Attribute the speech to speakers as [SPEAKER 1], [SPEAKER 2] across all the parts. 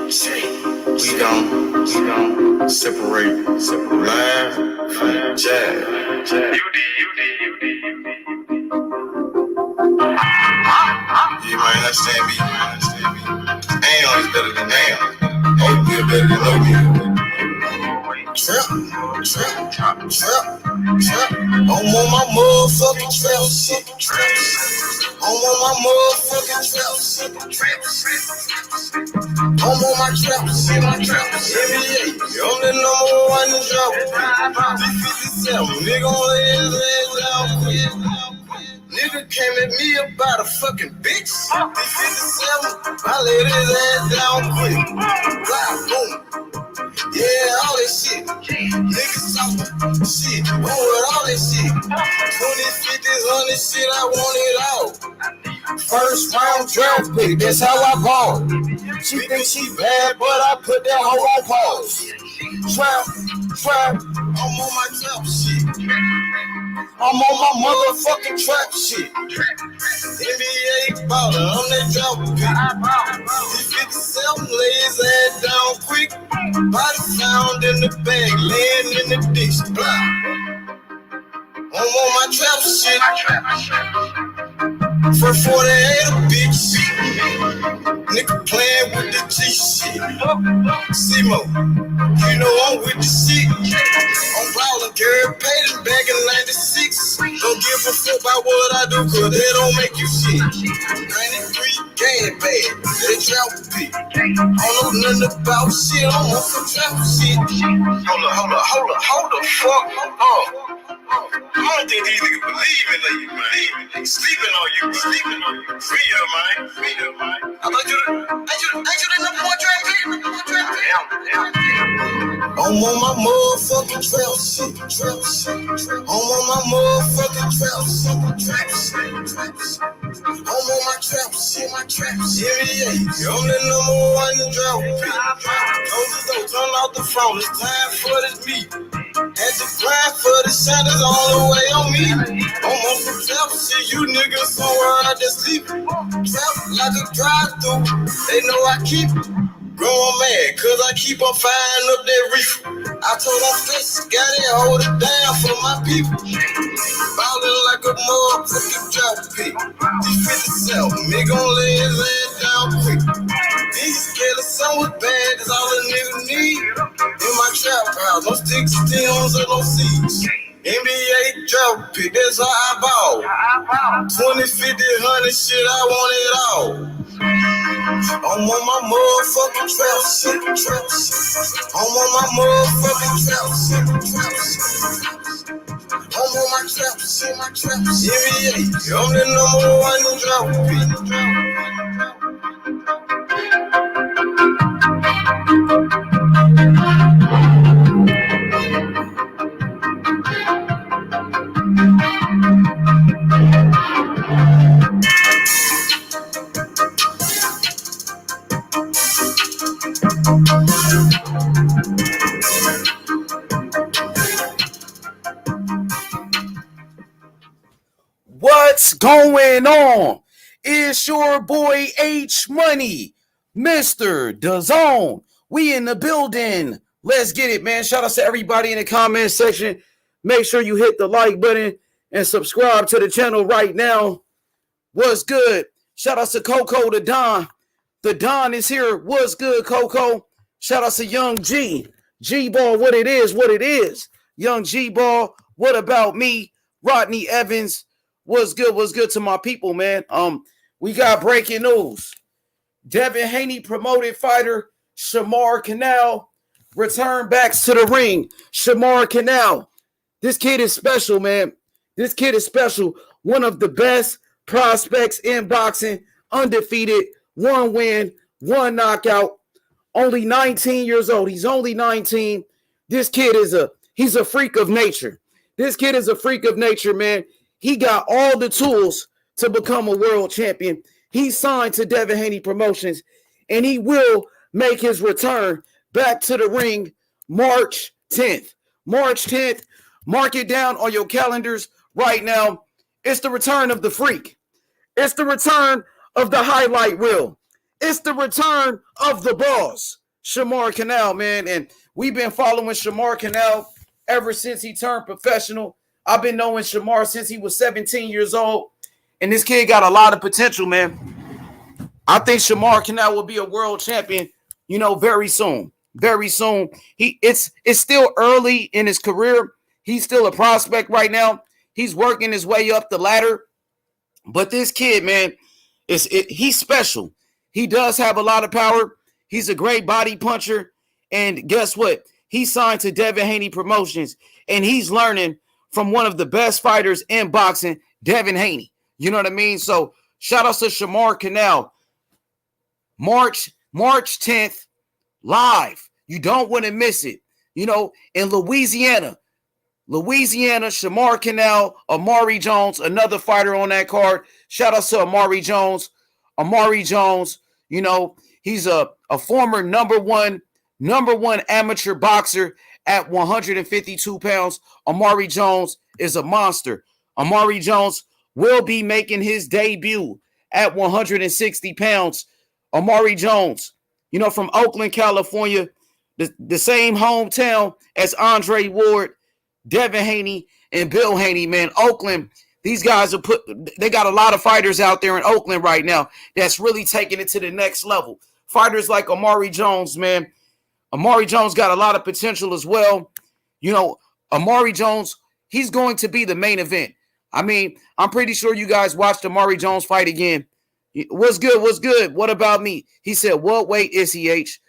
[SPEAKER 1] We gon' separate live from jazz. You might understand me. Ain't always better than damn. Ain't feel better than no you. Trap. I'm on my motherfucking trap shit. I'm on my motherfucking trap shit. I'm on my trap shit. NBA, I'm the number one in drop. D57, nigga on his ass down quick. Nigga came at me about a fucking bitch. D57, I laid his ass down quick. Blah, boom. Yeah, all that shit. Niggas talking shit. Going with all that shit. 20s, 50s, 100 shit, I want it all. First round draft pick, that's how I ball. She thinks she bad, but I put that hoe on pause. Trap, I'm on my trap shit. I'm on my motherfucking trap shit. NBA baller, I'm that drop pick. D57 lay his ass down quick. Body found in the bag, laying in the ditch. I'm on my trap shit. For 48 a bitch. Nigga playing with the G shit. Simo, you know I'm with the shit. I'm ballin', Gary Payton back in 96. Don't give a fuck about what I do, cause they don't make you shit. 93 game bad, they drought pick. I don't know nothing about shit, I'm on some trap shit. Hold the fuck up. I don't think these niggas believe in you, man. Sleeping on you. Free up, man. I thought you the number one draft pick. I'm on my motherfucking trap shit. I'm on my motherfucking trap shit. I'm on my trap shit. Yeah. I'm the number one in drought pick. Don't turn off the phone. It's time for this meet. Had to grind for the shot is all the way on me. I'm on some trap shit. You niggas somewhere out there sleeping. Trap like a drive-through. They know I keep growing mad, cause I keep on firing up that reefer. I told them flex, got it, hold it down for my people. Ballin' like a motherfucking drop pick. D57, nigga gon' lay his ass down quick. Niggas scared of someone bad, that's all a nigga need. In my trap house, no sticks, stems, or no seeds. NBA drop pick, that's how I ball. 20, 50, 100 shit, I want it all. I'm on my motherfucking trap shit. I'm on my motherfucking trap shit. I'm on my trap shit. NBA, I'm the number one in drop pick.
[SPEAKER 2] What's going on? It's your boy H Money, Mr. DAZN. We in the building. Let's get it, man. Shout out to everybody in the comment section. Make sure you hit the like button and subscribe to the channel right now. What's good? Shout out to Coco the Don. The Don is here. What's good, Coco? Shout out to Young G. G-Ball, what it is. Young G-Ball, what about me? Rodney Evans. What's good to my people, man? We got breaking news. Devin Haney promoted fighter Shamar Canal return backs to the ring. Shamar Canal. This kid is special, man. This kid is special. One of the best prospects in boxing. Undefeated. 1 win, 1 knockout. Only 19 years old. He's only 19. This kid he's a freak of nature. This kid is a freak of nature, man. He got all the tools to become a world champion. He signed to Devin Haney Promotions, and he will make his return back to the ring March 10th. March 10th, mark it down on your calendars right now. It's the return of the freak. It's the return of the highlight reel. It's the return of the boss, Shamar Canal, man. And we've been following Shamar Canal ever since he turned professional. I've been knowing Shamar since he was 17 years old. And this kid got a lot of potential, man. I think Shamar Canal will be a world champion, very soon. Very soon. It's still early in his career. He's still a prospect right now. He's working his way up the ladder. But this kid, man, he's special. He does have a lot of power. He's a great body puncher. And guess what? He signed to Devin Haney Promotions, and he's learning from one of the best fighters in boxing, Devin Haney. You know what I mean? So shout out to Shamar Canal. March 10th, live. You don't want to miss it. In Louisiana, Shamar Canal, Amari Jones, another fighter on that card. Shout out to Amari Jones. Amari Jones, he's a former number one amateur boxer at 152 pounds. Amari Jones is a monster. Amari Jones will be making his debut at 160 pounds. Amari Jones, from Oakland, California, the same hometown as Andre Ward, Devin Haney, and Bill Haney, man. Oakland, these guys they got a lot of fighters out there in Oakland right now that's really taking it to the next level. Fighters like Amari Jones, man. Amari Jones got a lot of potential as well. Amari Jones, he's going to be the main event. I mean, I'm pretty sure you guys watched Amari Jones fight again. What's good? What about me? He said, what weight is he, H?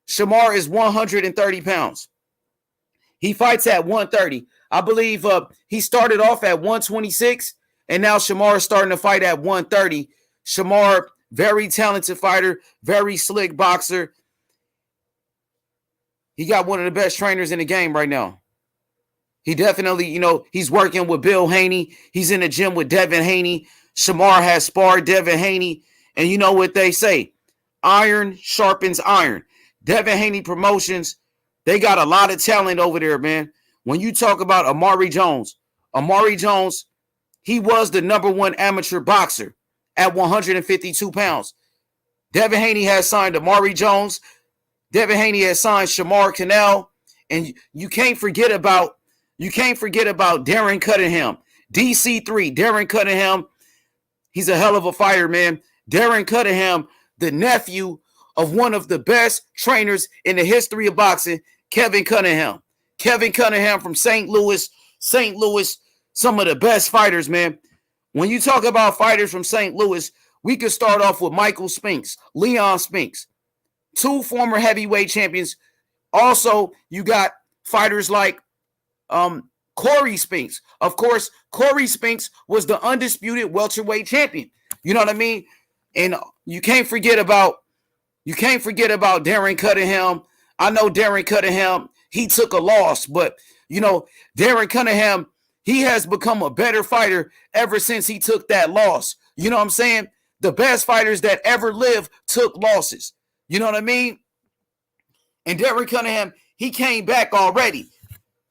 [SPEAKER 2] Shamar is 130 pounds. He fights at 130. I believe he started off at 126, and now Shamar is starting to fight at 130. Shamar, very talented fighter, very slick boxer. He got one of the best trainers in the game right now. He definitely, he's working with Bill Haney. He's in the gym with Devin Haney. Shamar has sparred Devin Haney. And you know what they say? Iron sharpens iron. Devin Haney Promotions, they got a lot of talent over there, man. When you talk about Amari Jones, he was the number one amateur boxer at 152 pounds. Devin Haney has signed Amari Jones. Devin Haney has signed Shamar Canal. And you can't forget about Darren Cunningham. DC3, Darren Cunningham. He's a hell of a fighter, man. Darren Cunningham, the nephew of one of the best trainers in the history of boxing, Kevin Cunningham. Kevin Cunningham from St. Louis, some of the best fighters, man. When you talk about fighters from St. Louis, we could start off with Michael Spinks, Leon Spinks, two former heavyweight champions. Also, you got fighters like Corey Spinks. Of course, Corey Spinks was the undisputed welterweight champion. You know what I mean? And you can't forget about Darren Cunningham. I know Darren Cunningham, he took a loss, but Darren Cunningham, he has become a better fighter ever since he took that loss. You know what I'm saying? The best fighters that ever lived took losses. You know what I mean? And Darren Cunningham, he came back already.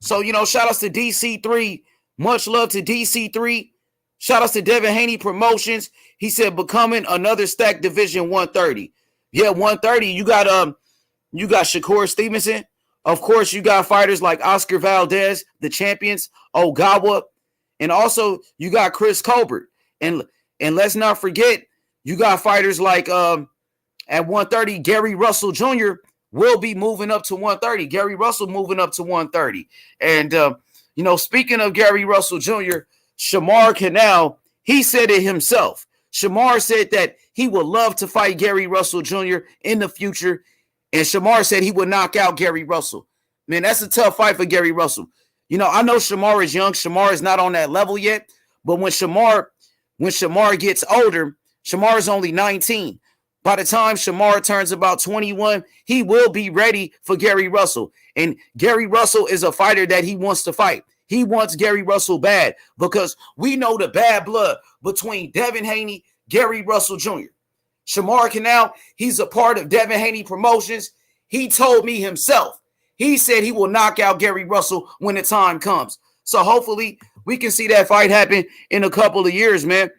[SPEAKER 2] So, shout outs to DC3. Much love to DC3. Shout outs to Devin Haney Promotions. He said becoming another stacked division 130. Yeah, 130. You got Shakur Stevenson. Of course, you got fighters like Oscar Valdez, the champions, Ogawa, and also you got Chris Colbert. And let's not forget, you got fighters like at 130, Gary Russell Jr. will be moving up to 130. Gary Russell moving up to 130. And speaking of Gary Russell Jr., Shamar Canal, he said it himself. Shamar said that he would love to fight Gary Russell Jr. in the future. And Shamar said he would knock out Gary Russell. Man, that's a tough fight for Gary Russell. I know Shamar is young. Shamar is not on that level yet. But when Shamar gets older, Shamar is only 19. By the time Shamar turns about 21, he will be ready for Gary Russell. And Gary Russell is a fighter that he wants to fight. He wants Gary Russell bad because we know the bad blood between Devin Haney, Gary Russell Jr. Shamar Canal, he's a part of Devin Haney Promotions. He told me himself. He said he will knock out Gary Russell when the time comes. So hopefully we can see that fight happen in a couple of years, man.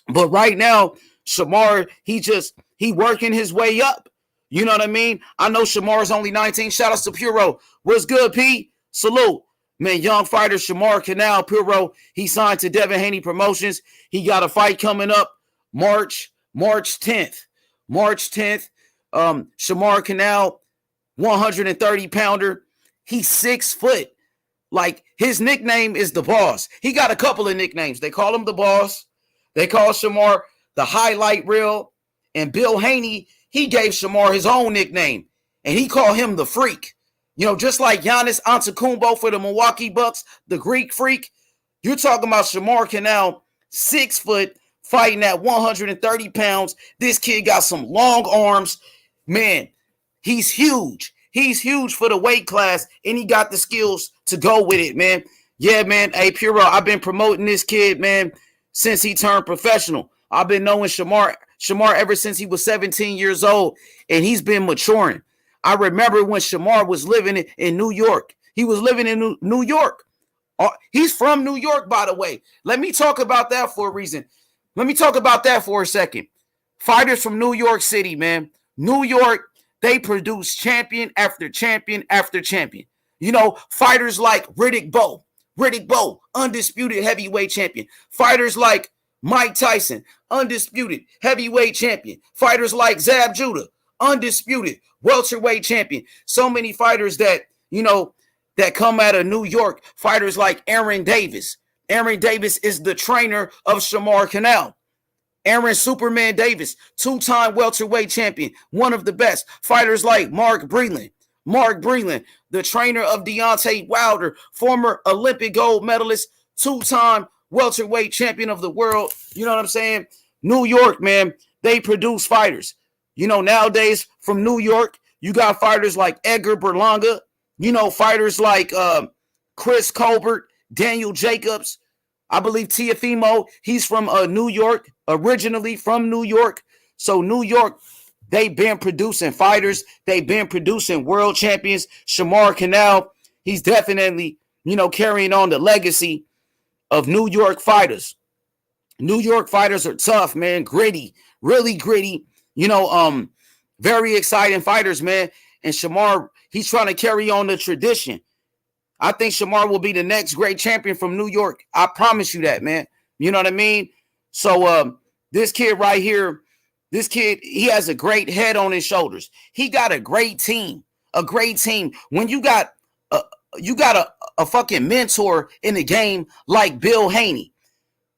[SPEAKER 2] But right now, Shamar, he working his way up. You know what I mean? I know Shamar's only 19. Shout out to Puro. What's good, P? Salute. Man, young fighter Shamar Canal, Puro. He signed to Devin Haney Promotions. He got a fight coming up March 10th. March 10th. Shamar Canal, 130 pounder. He's 6 foot. Like, his nickname is the Boss. He got a couple of nicknames. They call him the Boss. They call Shamar the Highlight Reel. And Bill Haney, he gave Shamar his own nickname. And he called him the Freak. You know, just like Giannis Antetokounmpo for the Milwaukee Bucks, the Greek Freak. You're talking about Shamar Canal, 6 foot, fighting at 130 pounds. This kid got some long arms. Man, he's huge. He's huge for the weight class, and he got the skills to go with it, man. Yeah, man. Hey, Puro, I've been promoting this kid, man, since he turned professional. I've been knowing Shamar ever since he was 17 years old, and he's been maturing. I remember when Shamar was living in New York. He was living in New York. He's from New York, by the way. Let me talk about that for a reason. Let me talk about that for a second. Fighters from New York City, man. New York, they produce champion after champion after champion. You know, fighters like Riddick Bowe, undisputed heavyweight champion. Fighters like Mike Tyson, undisputed heavyweight champion. Fighters like Zab Judah, undisputed welterweight champion. So many fighters that, you know, that come out of New York. Fighters like Aaron Davis. Aaron Davis is the trainer of Shamar Canal. Aaron Superman Davis, 2-time welterweight champion, one of the best. Fighters like Mark Breland, the trainer of Deontay Wilder, former Olympic gold medalist, 2-time welterweight champion of the world. You know what I'm saying? New York, man, they produce fighters. You know, nowadays from New York, you got fighters like Edgar Berlanga, you know, fighters like Chris Colbert, Daniel Jacobs. I believe Teofimo, he's from New York, originally from New York. So New York, they've been producing fighters. They've been producing world champions. Shamar Canal, he's definitely, you know, carrying on the legacy of New York fighters. New York fighters are tough, man, gritty, really gritty. You know, very exciting fighters, man. And Shamar, he's trying to carry on the tradition. I think Shamar will be the next great champion from New York. I promise you that, man. You know what I mean? So this kid right here, he has a great head on his shoulders. He got a great team, When you got a fucking mentor in the game like Bill Haney,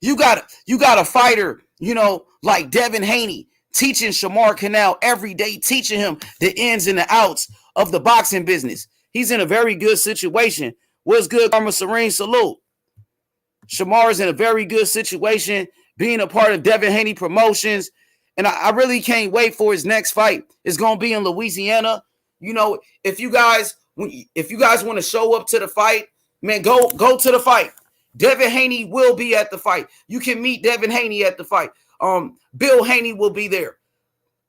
[SPEAKER 2] you got a fighter, you know, like Devin Haney, teaching Shamar Canal every day, teaching him the ins and the outs of the boxing business. He's in a very good situation. What's good, Karma Serene? Salute. Shamar's in a very good situation, being a part of Devin Haney Promotions. And I really can't wait for his next fight. It's going to be in Louisiana. You know, if you guys want to show up to the fight, man, go to the fight. Devin Haney will be at the fight. You can meet Devin Haney at the fight. Bill Haney will be there.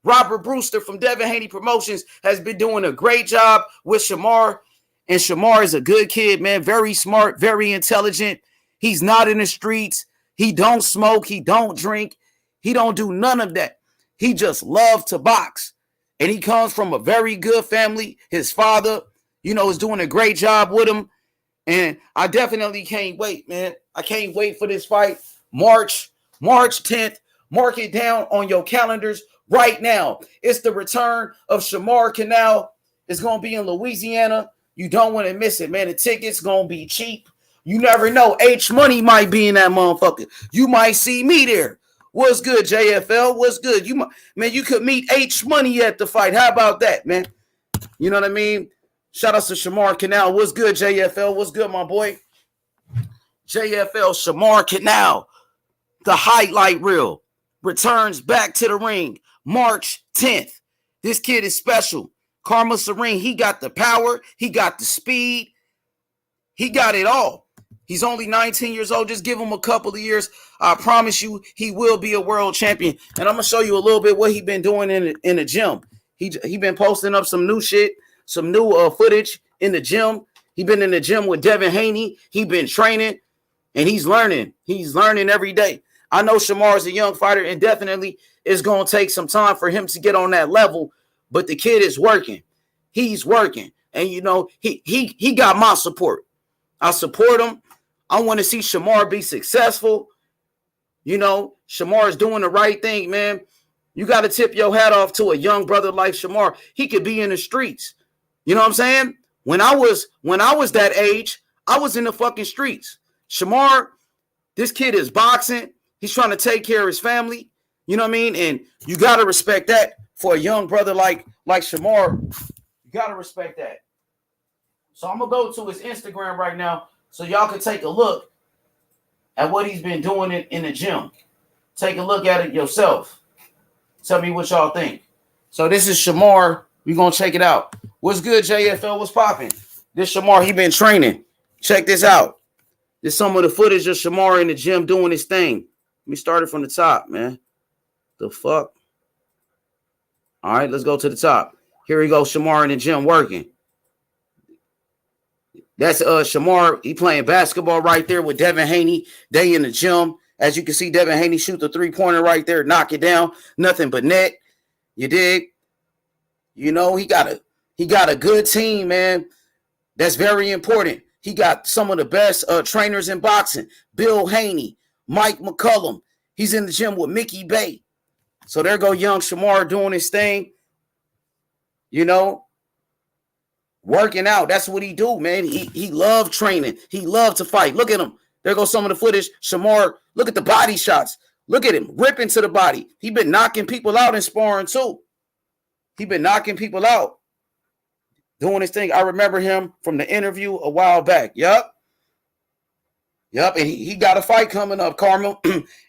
[SPEAKER 2] Robert Brewster from Devin Haney Promotions has been doing a great job with Shamar. And Shamar is a good kid, man. Very smart, very intelligent. He's not in the streets. He don't smoke. He don't drink. He don't do none of that. He just loves to box. And he comes from a very good family. His father, you know, is doing a great job with him. And I definitely can't wait, man. I can't wait for this fight. March 10th. Mark it down on your calendars right now. It's the return of Shamar Canal. It's going to be in Louisiana. You don't want to miss it, man. The tickets going to be cheap. You never know. H Money might be in that motherfucker. You might see me there. What's good, JFL? What's good? You could meet H Money at the fight. How about that, man? You know what I mean? Shout out to Shamar Canal. What's good, JFL? What's good, my boy? JFL, Shamar Canal, the highlight reel, returns back to the ring March 10th. This kid is special. Karma Serene, he got the power. He got the speed. He got it all. He's only 19 years old. Just give him a couple of years. I promise you, he will be a world champion. And I'm going to show you a little bit what he been doing in the gym. He been posting up some new shit, some new footage in the gym. He been in the gym with Devin Haney. He been training, and he's learning. He's learning every day. I know Shamar is a young fighter, and definitely it's going to take some time for him to get on that level. But the kid is working. He's working. And, you know, he got my support. I support him. I want to see Shamar be successful. You know, Shamar is doing the right thing, man. You got to tip your hat off to a young brother like Shamar. He could be in the streets. You know what I'm saying? When I was that age, I was in the fucking streets. Shamar, this kid is boxing. He's trying to take care of his family. You know what I mean? And you got to respect that for a young brother like Shamar. You got to respect that. So I'm going to go to his Instagram right now so y'all can take a look at what he's been doing in the gym. Take a look at it yourself. Tell me what y'all think. So this is Shamar. We're going to check it out. What's good, JFL? What's popping? This Shamar, he been training. Check this out. This is some of the footage of Shamar in the gym doing his thing. Let me start it from the top, man. The fuck? All right, let's go to the top. Here we go, Shamar in the gym working. That's Shamar. He playing basketball right there with Devin Haney. They in the gym. As you can see, Devin Haney shoot the three-pointer right there, knock it down. Nothing but net. You dig? You know, he got a good team, man. That's very important. He got some of the best trainers in boxing. Bill Haney, Mike McCullum. He's in the gym with Mickey Bay. So there go young Shamar doing his thing. You know, working out. That's what he do, man. He loved training. He loved to fight. Look at him. There goes some of the footage. Shamar, look at the body shots. Look at him ripping to the body. He been knocking people out in sparring too. He been knocking people out. Doing his thing. I remember him from the interview a while back. Yup. And he got a fight coming up. Carmel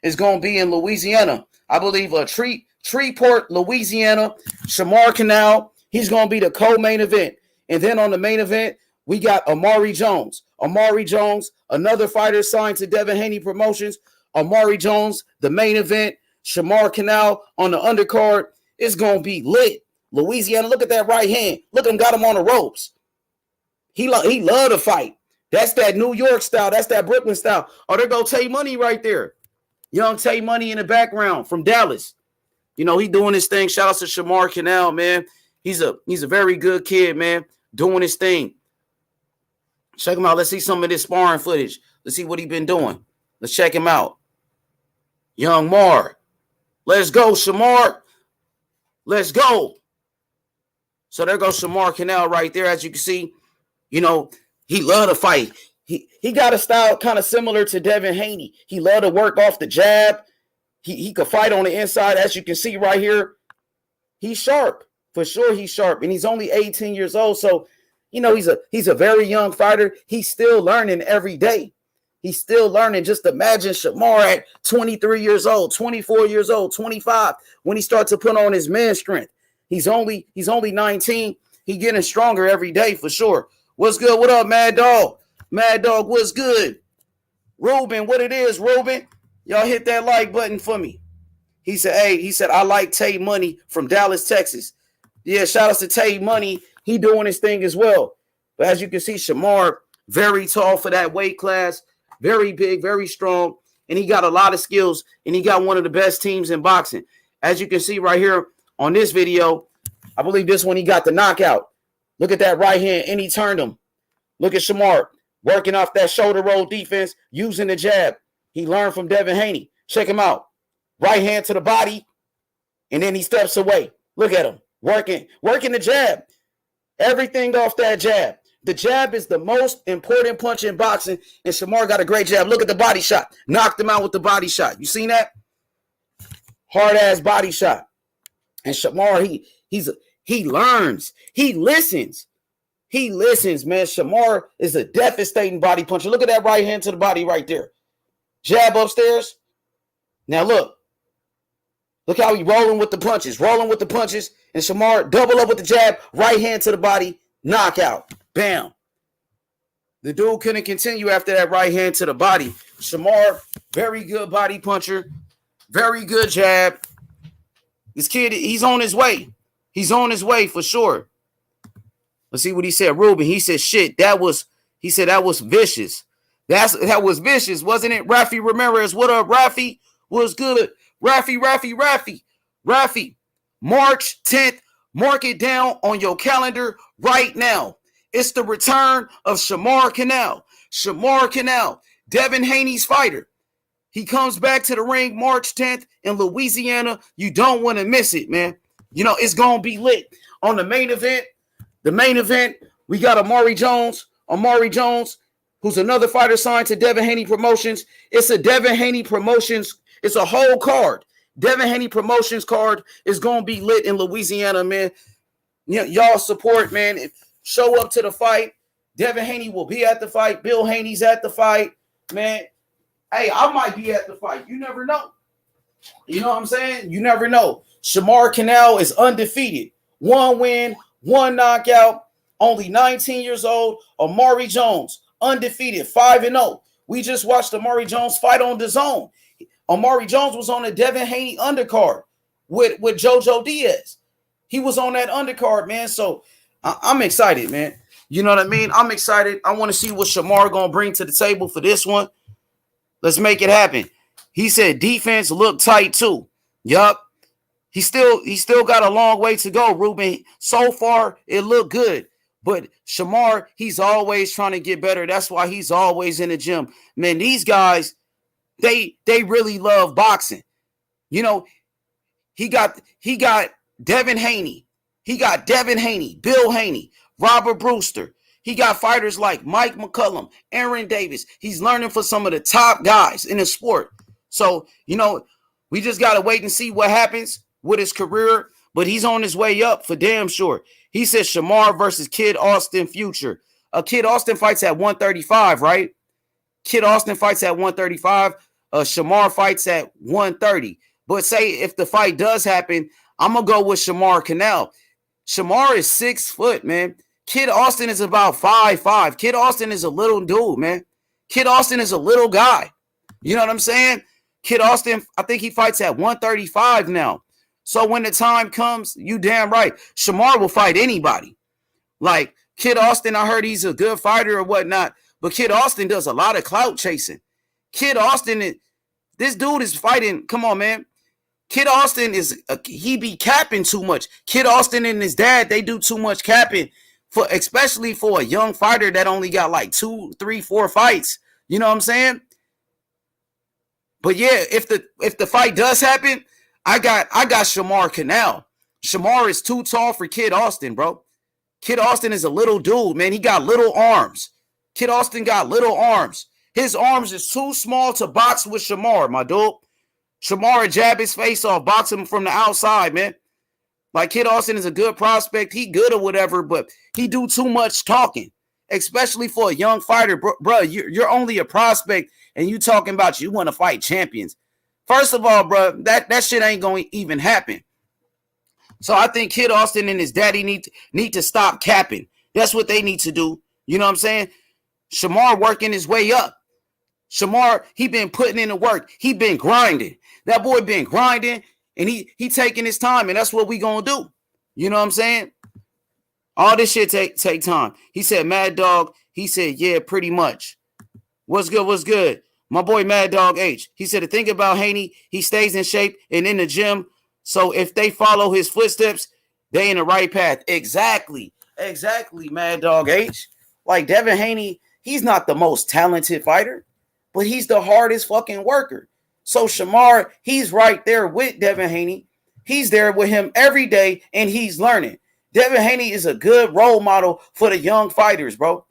[SPEAKER 2] is going to be in Louisiana. I believe Treeport, Louisiana. Shamar Canal. He's going to be the co-main event. And then on the main event, we got Amari Jones. Amari Jones, another fighter signed to Devin Haney Promotions. Amari Jones, the main event. Shamar Canal on the undercard. It's going to be lit. Louisiana, look at that right hand. Look at him, got him on the ropes. He love to fight. That's that New York style. That's that Brooklyn style. Oh, there go Tay Money right there. Young Tay Money in the background from Dallas. You know, he doing his thing. Shout out to Shamar Canal, man. He's a very good kid, man, doing his thing. Check him out. Let's see some of this sparring footage. Let's see what he been doing. Let's check him out. Young Mar. Let's go, Shamar. Let's go. So there goes Shamar Canal right there. As you can see, you know, he love to fight. He got a style kind of similar to Devin Haney. He love to work off the jab. He could fight on the inside. As you can see right here, he's sharp. For sure he's sharp. And he's only 18 years old. So, you know, he's a very young fighter. He's still learning every day. He's still learning. Just imagine Shamar at 23 years old, 24 years old, 25, when he starts to put on his man strength. He's only 19. He getting stronger every day for sure. What's good? What up, Mad Dog? Mad Dog, what's good? Ruben, what it is, Ruben? Y'all hit that like button for me. He said, I like Tay Money from Dallas, Texas. Yeah, shout out to Tay Money. He doing his thing as well. But as you can see, Shamar, very tall for that weight class. Very big, very strong. And he got a lot of skills. And he got one of the best teams in boxing. As you can see right here on this video, I believe this one he got the knockout. Look at that right hand. And he turned him. Look at Shamar working off that shoulder roll defense, using the jab. He learned from Devin Haney. Check him out. Right hand to the body. And then he steps away. Look at him. Working the jab. Everything off that jab. The jab is the most important punch in boxing, and Shamar got a great jab. Look at the body shot. Knocked him out with the body shot. You seen that? Hard-ass body shot. And Shamar, he learns. He listens. He listens, man. Shamar is a devastating body puncher. Look at that right hand to the body right there. Jab upstairs. Now look. Look how he rolling with the punches. And Shamar double up with the jab. Right hand to the body. Knockout. Bam. The dude couldn't continue after that right hand to the body. Shamar, very good body puncher. Very good jab. This kid, he's on his way. He's on his way for sure. Let's see what he said. Ruben, he said, shit, that was vicious. That was vicious, wasn't it? Rafi Ramirez, what up, Rafi? What's good? Rafi. March 10th. Mark it down on your calendar right now. It's the return of Shamar Canal. Shamar Canal, Devin Haney's fighter. He comes back to the ring March 10th in Louisiana. You don't want to miss it, man. You know, it's going to be lit. On the main event, we got Amari Jones, who's another fighter signed to Devin Haney Promotions. It's a Devin Haney Promotions. It's a whole card. Devin Haney Promotions card is going to be lit in Louisiana, man. Y'all support, man. Show up to the fight. Devin Haney will be at the fight. Bill Haney's at the fight, man. Hey, I might be at the fight. You never know. You know what I'm saying? You never know. Shamar Canal is undefeated. 1 win, 1 knockout. Only 19 years old. Amari Jones, undefeated, 5-0. We just watched Amari Jones fight on DAZN. Amari Jones was on the Devin Haney undercard with JoJo Diaz. He was on that undercard, man. So I'm excited, man. You know what I mean? I'm excited. I want to see what Shamar going to bring to the table for this one. Let's make it happen. He said defense looked tight too. Yup. He still got a long way to go, Ruben. So far, it looked good. But Shamar, he's always trying to get better. That's why he's always in the gym. Man, these guys, they really love boxing. You know, he got Devin Haney. He got Devin Haney, Bill Haney, Robert Brewster. He got fighters like Mike McCullum, Aaron Davis. He's learning for some of the top guys in the sport. So, you know, we just got to wait and see what happens with his career. But he's on his way up for damn sure. He says Shamar versus Kid Austin future. Kid Austin fights at 135, right? Kid Austin fights at 135. Shamar fights at 130. But say if the fight does happen, I'm going to go with Shamar Canal. Shamar is 6 foot, man. Kid Austin is about 5'5". Kid Austin is a little dude, man. Kid Austin is a little guy. You know what I'm saying? Kid Austin, I think he fights at 135 now. So when the time comes, you damn right, Shamar will fight anybody. Like Kid Austin, I heard he's a good fighter or whatnot, but Kid Austin does a lot of clout chasing. Kid Austin, this dude is fighting. Come on, man. Kid Austin he be capping too much. Kid Austin and his dad, they do too much capping, especially for a young fighter that only got like 2, 3, 4 fights. You know what I'm saying? But yeah, if the fight does happen, I got Shamar Canal. Shamar is too tall for Kid Austin, bro. Kid Austin is a little dude, man. He got little arms. Kid Austin got little arms. His arms is too small to box with Shamar, my dude. Shamar jab his face off, box him from the outside, man. Like Kid Austin is a good prospect. He good or whatever, but he do too much talking, especially for a young fighter. Bro, you're only a prospect and you talking about you want to fight champions. First of all, bro, that shit ain't going to even happen. So I think Kid Austin and his daddy need to stop capping. That's what they need to do. You know what I'm saying? Shamar working his way up. Shamar, he been putting in the work. He been grinding. That boy been grinding, and he taking his time, and that's what we gonna do. You know what I'm saying? All this shit take time. He said, Mad Dog. He said, yeah, pretty much. What's good? My boy Mad Dog H. He said, the thing about Haney, he stays in shape and in the gym. So if they follow his footsteps, they in the right path. Exactly, Mad Dog H. Like Devin Haney, he's not the most talented fighter, but he's the hardest fucking worker. So Shamar, he's right there with Devin Haney. He's there with him every day, and he's learning. Devin Haney is a good role model for the young fighters, bro.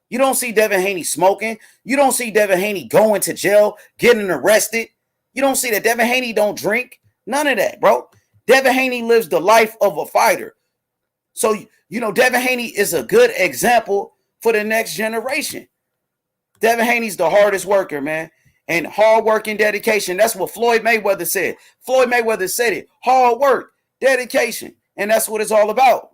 [SPEAKER 2] You don't see Devin Haney smoking. You don't see Devin Haney going to jail, getting arrested. You don't see that Devin Haney don't drink. None of that, bro. Devin Haney lives the life of a fighter. So, you know, Devin Haney is a good example for the next generation. Devin Haney's the hardest worker, man. And hard work and dedication. That's what Floyd Mayweather said. Floyd Mayweather said it. Hard work, dedication. And that's what it's all about.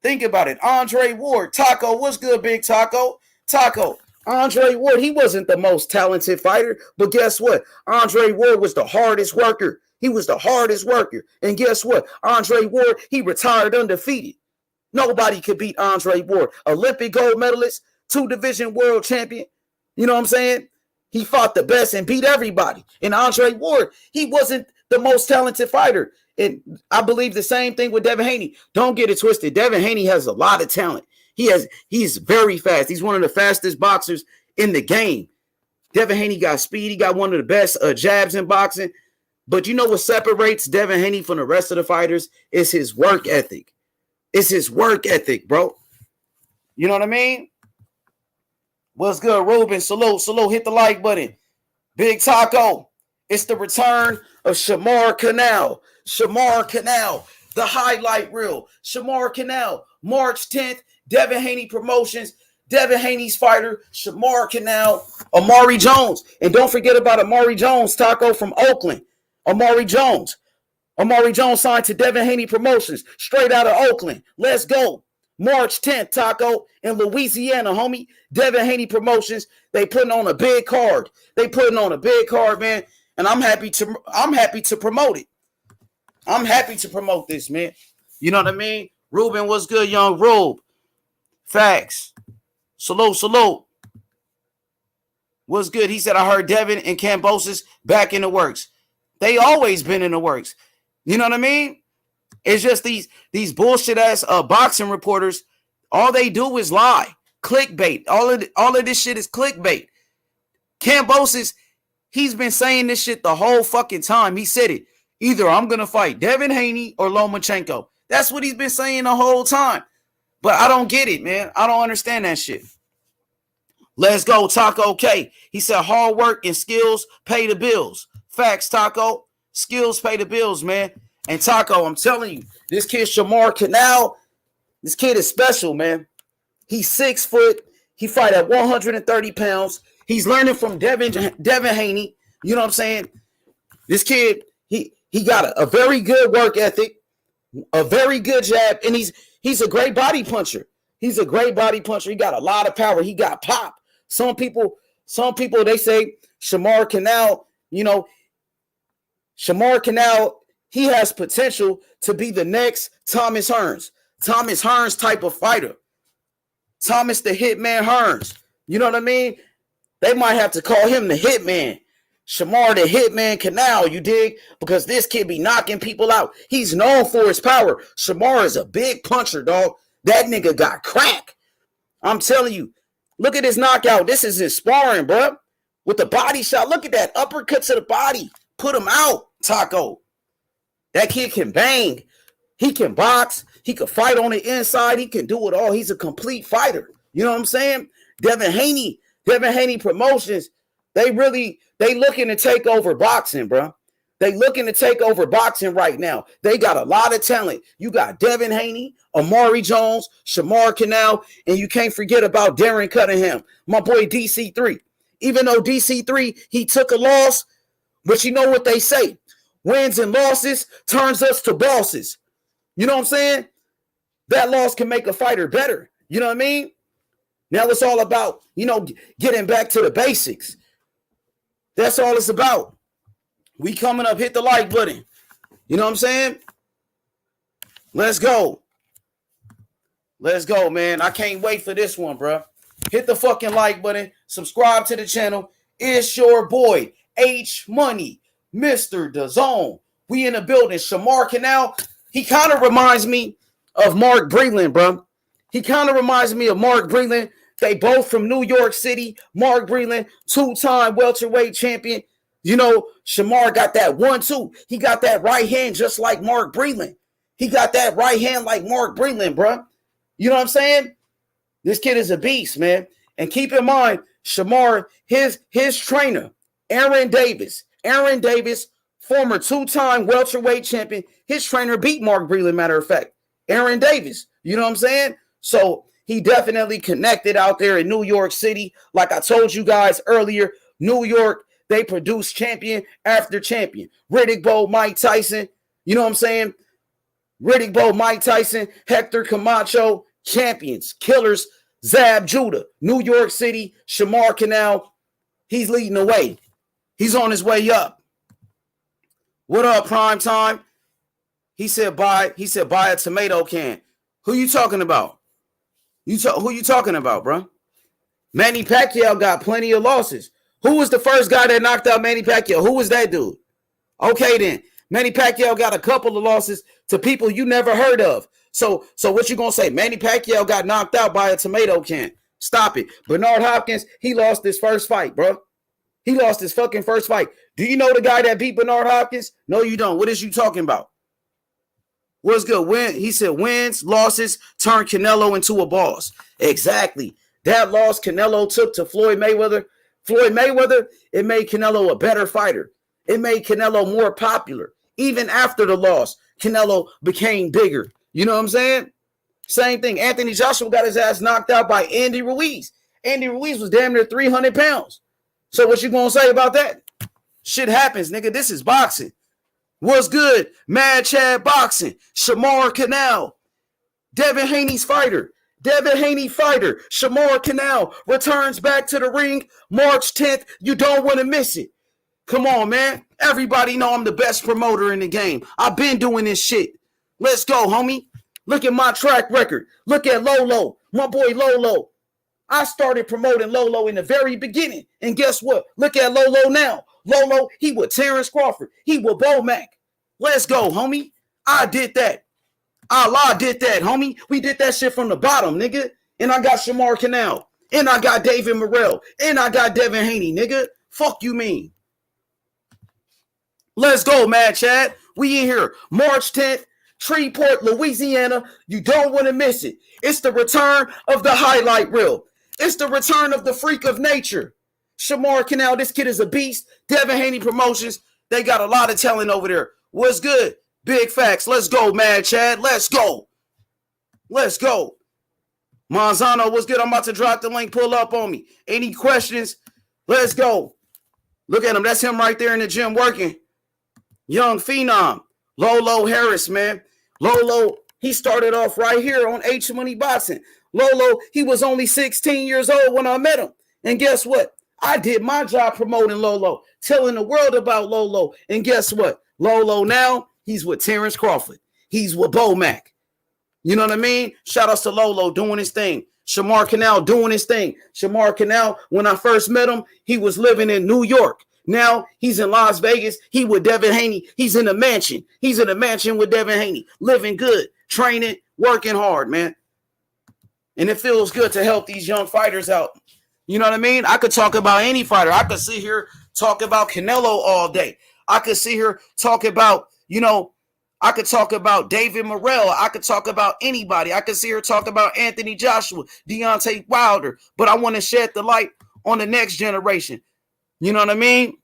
[SPEAKER 2] Think about it. Andre Ward. Taco, what's good, big Taco? Taco. Andre Ward, he wasn't the most talented fighter. But guess what? Andre Ward was the hardest worker. He was the hardest worker. And guess what? Andre Ward, he retired undefeated. Nobody could beat Andre Ward. Olympic gold medalist, 2-division world champion. You know what I'm saying? He fought the best and beat everybody. And Andre Ward, he wasn't the most talented fighter. And I believe the same thing with Devin Haney. Don't get it twisted. Devin Haney has a lot of talent. He's very fast. He's one of the fastest boxers in the game. Devin Haney got speed. He got one of the best jabs in boxing. But you know what separates Devin Haney from the rest of the fighters? Is his work ethic. It's his work ethic, bro. You know what I mean? What's good, Ruben? Salute. Hit the like button. Big Taco. It's the return of Shamar Canal. Shamar Canal, the highlight reel. Shamar Canal, March 10th, Devin Haney Promotions. Devin Haney's fighter, Shamar Canal, Amari Jones. And don't forget about Amari Jones, Taco, from Oakland. Amari Jones signed to Devin Haney Promotions, straight out of Oakland. Let's go. March 10th, Taco, in Louisiana, homie. Devin Haney Promotions. They putting on a big card. Man. And I'm happy to promote it. I'm happy to promote this, man. You know what I mean? Ruben, what's good, young Rube? Facts. Salute. What's good? He said, I heard Devin and Cambosis back in the works. They always been in the works. You know what I mean? It's just these bullshit ass boxing reporters. All they do is lie. Clickbait. All of this shit is clickbait. Cambosis, he's been saying this shit the whole fucking time. He said it. Either I'm going to fight Devin Haney or Lomachenko. That's what he's been saying the whole time. But I don't get it, man. I don't understand that shit. Let's go, Taco K. He said hard work and skills pay the bills. Facts, Taco. Skills pay the bills, man. And Taco, I'm telling you, this kid Shamar Canal, this kid is special, man. He's 6 foot. He fight at 130 pounds. He's learning from Devin Haney. You know what I'm saying? This kid, he got a very good work ethic, a very good jab, and he's a great body puncher. He got a lot of power. He got pop. Some people, they say Shamar Canal, Shamar Canal, he has potential to be the next Thomas Hearns. Thomas Hearns type of fighter. Thomas the Hitman Hearns. You know what I mean? They might have to call him the Hitman. Shamar the Hitman Canal, you dig? Because this kid be knocking people out. He's known for his power. Shamar is a big puncher, dog. That nigga got crack. I'm telling you. Look at his knockout. This is his sparring, bro. With the body shot. Look at that. Uppercut to the body. Put him out, Taco. That kid can bang. He can box. He can fight on the inside. He can do it all. He's a complete fighter. You know what I'm saying? Devin Haney Promotions, they looking to take over boxing, bro. They looking to take over boxing right now. They got a lot of talent. You got Devin Haney, Amari Jones, Shamar Canal, and you can't forget about Darren Cunningham, my boy DC3. Even though DC3, he took a loss, but you know what they say? Wins and losses turns us to bosses. You know what I'm saying? That loss can make a fighter better. You know what I mean? Now it's all about, getting back to the basics. That's all it's about. We coming up, hit the like button. You know what I'm saying? Let's go. Let's go, man. I can't wait for this one, bro. Hit the fucking like button. Subscribe to the channel. It's your boy, H Money, Mr. DAZN. We in the building. Shamar Canal, he kind of reminds me of Mark Breland, bro. They both from New York City. Mark Breland, 2-time welterweight champion. Shamar got that 1-2. He got that right hand just like Mark Breland. Bro. You know what I'm saying? This kid is a beast, man. And keep in mind, Shamar, his trainer, Aaron Davis, former 2-time welterweight champion. His trainer beat Mark Breland, matter of fact. Aaron Davis. You know what I'm saying? So he definitely connected out there in New York City. Like I told you guys earlier, New York, they produce champion after champion. Riddick Bowe, Mike Tyson. You know what I'm saying? Riddick Bowe, Mike Tyson, Hector Camacho, champions, killers, Zab Judah, New York City, Shamar Canal. He's leading the way. He's on his way up. What up, Prime Time? He said buy a tomato can. Who you talking about? Who you talking about, bro? Manny Pacquiao got plenty of losses. Who was the first guy that knocked out Manny Pacquiao? Who was that dude? Okay, then. Manny Pacquiao got a couple of losses to people you never heard of. So what you going to say? Manny Pacquiao got knocked out by a tomato can. Stop it. Bernard Hopkins, he lost his first fight, bro. He lost his fucking first fight. Do you know the guy that beat Bernard Hopkins? No, you don't. What is you talking about? What's good? He said wins, losses turn Canelo into a boss. Exactly. That loss Canelo took to Floyd Mayweather, it made Canelo a better fighter. It made Canelo more popular. Even after the loss, Canelo became bigger. You know what I'm saying? Same thing. Anthony Joshua got his ass knocked out by Andy Ruiz. Andy Ruiz was damn near 300 pounds. So what you gonna say about that? Shit happens, nigga. This is boxing. What's good? Mad Chad Boxing. Shamar Canal. Devin Haney's fighter. Shamar Canal returns back to the ring March 10th. You don't want to miss it. Come on, man. Everybody know I'm the best promoter in the game. I've been doing this shit. Let's go, homie. Look at my track record. Look at Lolo. My boy Lolo. I started promoting Lolo in the very beginning. And guess what? Look at Lolo now. Lolo, he with Terrence Crawford. He with Bo Mack. Let's go, homie. I did that. Allah did that, homie. We did that shit from the bottom, nigga. And I got Shamar Canal. And I got David Morrell. And I got Devin Haney, nigga. Fuck you mean. Let's go, Mad Chad. We in here. March 10th. Shreveport, Louisiana. You don't want to miss it. It's the return of the highlight reel. It's the return of the freak of nature. Shamar Canal, this kid is a beast. Devin Haney Promotions, they got a lot of talent over there. What's good? Big facts. Let's go, Mad Chad. Let's go. Let's go. Monzano, what's good? I'm about to drop the link. Pull up on me. Any questions? Let's go. Look at him. That's him right there in the gym working. Young Phenom. Lolo Harris, man. Lolo, he started off right here on H Money Boxing. Lolo, he was only 16 years old when I met him. And guess what? I did my job promoting Lolo, telling the world about Lolo. And guess what? Lolo now, he's with Terrence Crawford. He's with Bo Mack. You know what I mean? Shout outs to Lolo doing his thing. Shamar Canal doing his thing. Shamar Canal, when I first met him, he was living in New York. Now he's in Las Vegas. He with Devin Haney. He's in a mansion. He's in a mansion with Devin Haney. Living good, training, working hard, man. And it feels good to help these young fighters out. You know what I mean? I could talk about any fighter. I could sit here talk about Canelo all day. I could sit here talk about, I could talk about David Morrell. I could talk about anybody. I could sit here talk about Anthony Joshua, Deontay Wilder. But I want to shed the light on the next generation. You know what I mean?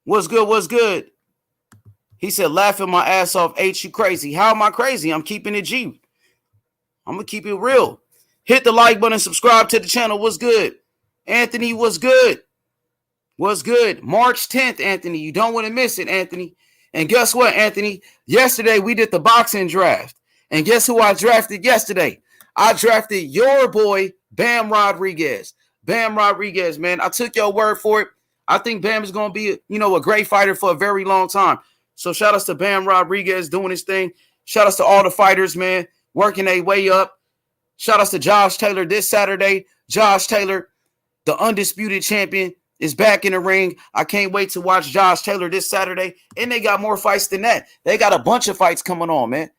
[SPEAKER 2] What's good? What's good? He said, laughing my ass off. H, you crazy. How am I crazy? I'm keeping it G. I'm going to keep it real. Hit the like button, subscribe to the channel. What's good? Anthony, what's good? What's good? March 10th, Anthony. You don't want to miss it, Anthony. And guess what, Anthony? Yesterday, we did the boxing draft. And guess who I drafted yesterday? I drafted your boy, Bam Rodriguez. Bam Rodriguez, man. I took your word for it. I think Bam is going to be, a great fighter for a very long time. So shout outs to Bam Rodriguez doing his thing. Shout outs to all the fighters, man, working their way up. Shout outs to Josh Taylor this Saturday. Josh Taylor, the undisputed champion, is back in the ring. I can't wait to watch Josh Taylor this Saturday. And they got more fights than that. They got a bunch of fights coming on, man.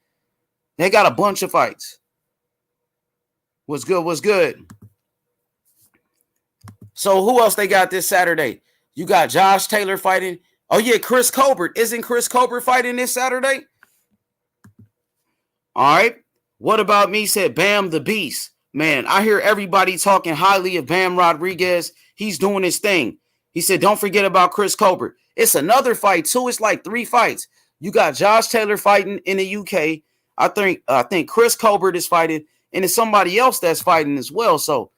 [SPEAKER 2] They got a bunch of fights. What's good? What's good? So who else they got this Saturday? You got Josh Taylor fighting. Oh, yeah, Chris Colbert. Isn't Chris Colbert fighting this Saturday? All right. What about me? Said Bam the Beast. Man, I hear everybody talking highly of Bam Rodriguez. He's doing his thing. He said, don't forget about Chris Colbert. It's another fight, too. It's like 3 fights. You got Josh Taylor fighting in the UK. I think Chris Colbert is fighting, and it's somebody else that's fighting as well. So,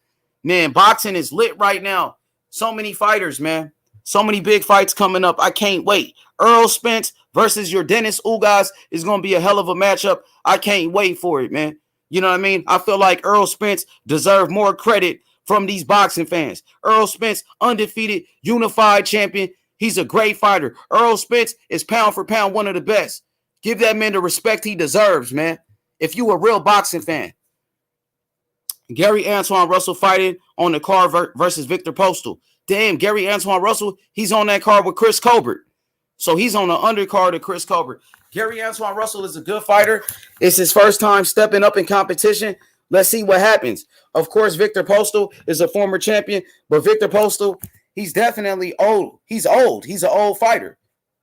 [SPEAKER 2] man, boxing is lit right now. So many fighters, man. So many big fights coming up. I can't wait. Earl Spence versus your Dennis Ugas is going to be a hell of a matchup. I can't wait for it, man. You know what I mean? I feel like Earl Spence deserves more credit from these boxing fans. Earl Spence, undefeated, unified champion. He's a great fighter. Earl Spence is pound for pound one of the best. Give that man the respect he deserves, man. If you a real boxing fan. Gary Antoine Russell fighting on the card versus Victor Postal. Damn, Gary Antoine Russell, he's on that card with Chris Colbert. So he's on the undercard of Chris Colbert. Gary Antoine Russell is a good fighter. It's his first time stepping up in competition. Let's see what happens. Of course, Victor Postal is a former champion, but Victor Postal, he's definitely old. He's old. He's an old fighter.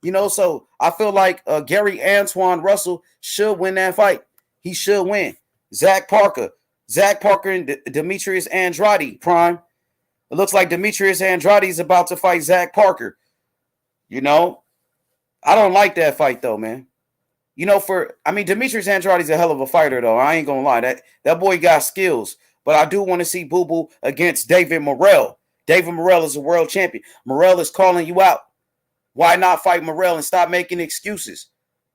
[SPEAKER 2] So I feel like Gary Antoine Russell should win that fight. He should win. Zach Parker and Demetrius Andrade, Prime. It looks like Demetrius Andrade is about to fight Zach Parker. I don't like that fight though, man. Demetrius Andrade's a hell of a fighter though. I ain't gonna lie. That boy got skills. But I do want to see Boo Boo against David Morrell. David Morrell is a world champion. Morrell is calling you out. Why not fight Morrell and stop making excuses?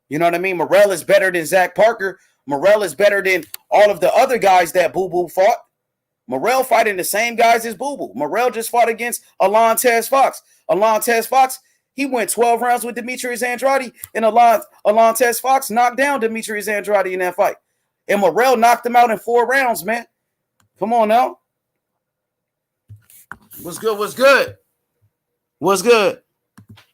[SPEAKER 2] You know what I mean? Morrell is better than Zach Parker. Morrell is better than all of the other guys that Boo Boo fought. Morrell fighting the same guys as Boo Boo. Morrell just fought against Alantez Fox. Alantez Fox, he went 12 rounds with Demetrius Andrade, and Alantez Fox knocked down Demetrius Andrade in that fight. And Morrell knocked him out in 4 rounds, man. Come on now. What's good?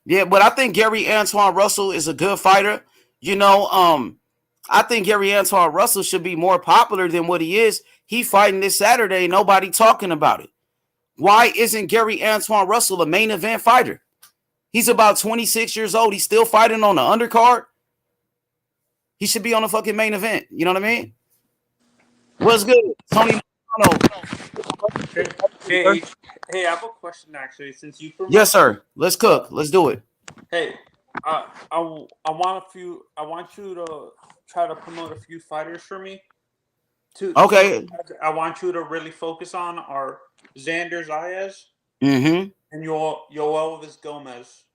[SPEAKER 2] Yeah, but I think Gary Antoine Russell is a good fighter. I think Gary Antoine Russell should be more popular than what he is. He fighting this Saturday, nobody talking about it. Why isn't Gary Antoine Russell a main event fighter? He's about 26 years old. He's still fighting on the undercard. He should be on the fucking main event. You know what I mean? What's good? Tony.
[SPEAKER 3] Hey, I have a question actually. Since you promote,
[SPEAKER 2] yes, sir. Let's cook. Let's do it.
[SPEAKER 3] Hey, I want you to try to promote a few fighters for me.
[SPEAKER 2] Okay.
[SPEAKER 3] I want you to really focus on are Xander Zayas
[SPEAKER 2] and
[SPEAKER 3] Yoel Gomez.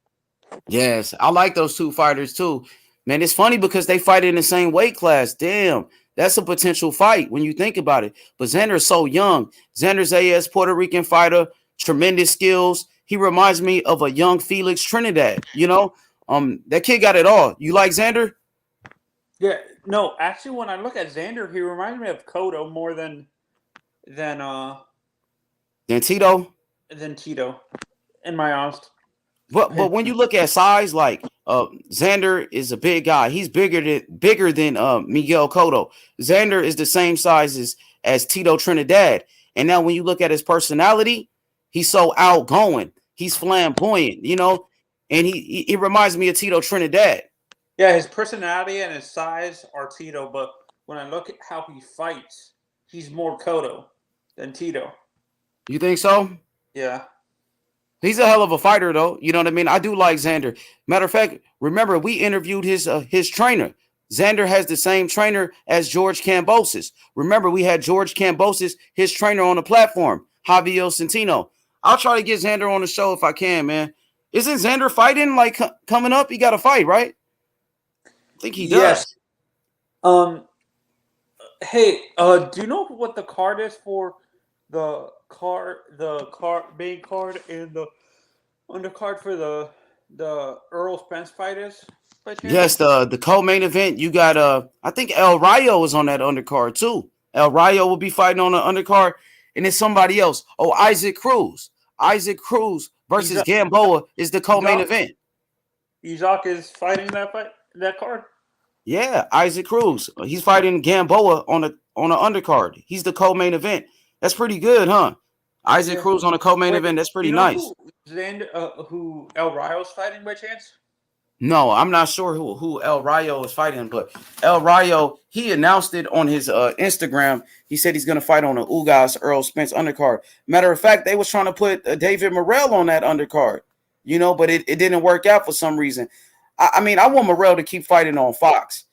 [SPEAKER 2] Yes, I like those two fighters too. Man, it's funny because they fight in the same weight class. Damn. That's a potential fight when you think about it. But Xander's so young. Xander Zayas, Puerto Rican fighter, tremendous skills. He reminds me of a young Felix Trinidad. That kid got it all. You like Xander?
[SPEAKER 3] Yeah. No, actually, when I look at Xander, he reminds me of Cotto more than
[SPEAKER 2] Tito.
[SPEAKER 3] Than Tito, in my honest.
[SPEAKER 2] But when you look at size, like Xander is a big guy. He's bigger than Miguel Cotto. Xander is the same size as Tito Trinidad. And now when you look at his personality, he's so outgoing. He's flamboyant, and he reminds me of Tito Trinidad.
[SPEAKER 3] Yeah, his personality and his size are Tito, but when I look at how he fights, he's more Cotto than Tito.
[SPEAKER 2] You think so?
[SPEAKER 3] Yeah.
[SPEAKER 2] He's a hell of a fighter, though. You know what I mean? I do like Xander. Matter of fact, remember, we interviewed his trainer. Xander has the same trainer as George Kambosos. Remember, we had George Kambosos, his trainer, on the platform, Javier Centino. I'll try to get Xander on the show if I can, man. Isn't Xander fighting, coming up? He got to fight, right? I think he does.
[SPEAKER 3] Yes. Hey, do you know what the card is for the main card and the undercard for the Earl Spence fight is?
[SPEAKER 2] Yes, the co-main event. You got I think El Rayo is on that undercard too. El Rayo will be fighting on the undercard, and it's somebody else. Oh, Isaac Cruz. Isaac Cruz versus Gamboa is the co-main event.
[SPEAKER 3] Isaac is fighting that card.
[SPEAKER 2] Yeah, Isaac Cruz. He's fighting Gamboa on the undercard. He's the co-main event. That's pretty good, huh? Isaac Cruz on a co-main event. That's pretty nice.
[SPEAKER 3] Who El Rayo's fighting by chance?
[SPEAKER 2] No, I'm not sure who El Rayo is fighting, but El Rayo, he announced it on his Instagram. He said he's going to fight on the Ugas Earl Spence undercard. Matter of fact, they was trying to put David Morrell on that undercard, but it didn't work out for some reason. I want Morrell to keep fighting on Fox.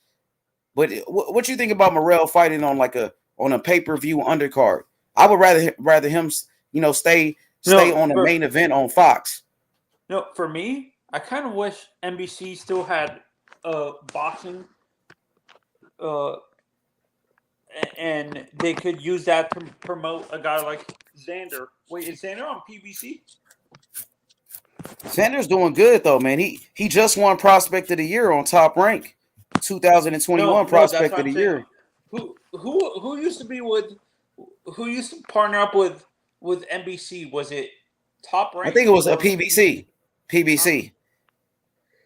[SPEAKER 2] But what you think about Morrell fighting on a pay-per-view undercard? I would rather him, stay on the main event on Fox.
[SPEAKER 3] No, for me, I kind of wish NBC still had boxing, and they could use that to promote a guy like Xander. Wait, is Xander on PBC?
[SPEAKER 2] Xander's doing good though, man. He just won Prospect of the Year on Top Rank, 2021 Prospect of the Year.
[SPEAKER 3] Who used to be with who used to partner up with NBC? Was it Top
[SPEAKER 2] I
[SPEAKER 3] Rank
[SPEAKER 2] think it was a
[SPEAKER 3] or
[SPEAKER 2] PBC. PBC.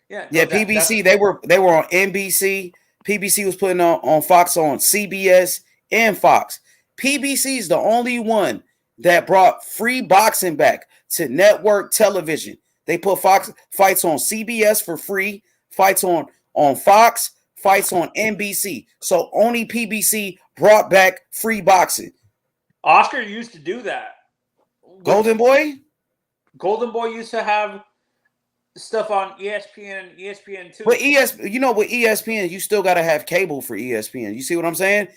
[SPEAKER 3] Yeah,
[SPEAKER 2] Yeah,
[SPEAKER 3] no, that's
[SPEAKER 2] PBC. They were on NBC. PBC was putting on Fox, on CBS and Fox. PBC is the only one that brought free boxing back to network television. They put Fox fights on CBS for free, fights on Fox, fights on NBC. So only PBC brought back free boxing.
[SPEAKER 3] Oscar used to do that.
[SPEAKER 2] Golden Boy?
[SPEAKER 3] Golden Boy used to have stuff on ESPN and ESPN2.
[SPEAKER 2] But with ESPN, you still got to have cable for ESPN. You see what I'm saying?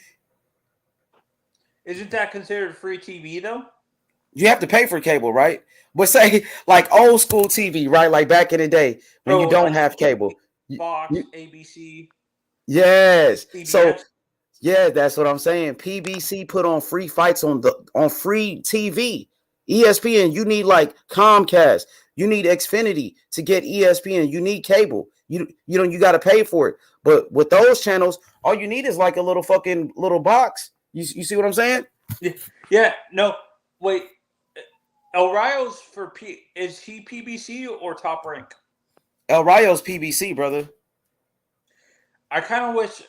[SPEAKER 3] Isn't that considered free TV though?
[SPEAKER 2] You have to pay for cable, right? But say like old school TV, right? Like back in the day when you don't have cable.
[SPEAKER 3] Fox, ABC.
[SPEAKER 2] Yes.
[SPEAKER 3] CBS.
[SPEAKER 2] So yeah, that's what I'm saying. PBC put on free fights on free TV. ESPN, you need like Comcast, you need Xfinity to get ESPN. You need cable. You got to pay for it. But with those channels, all you need is like a little box. You see what I'm saying?
[SPEAKER 3] Yeah. No. Wait. El Rayo's is he PBC or Top Rank?
[SPEAKER 2] El Rayo's PBC, brother.
[SPEAKER 3] I kind of wish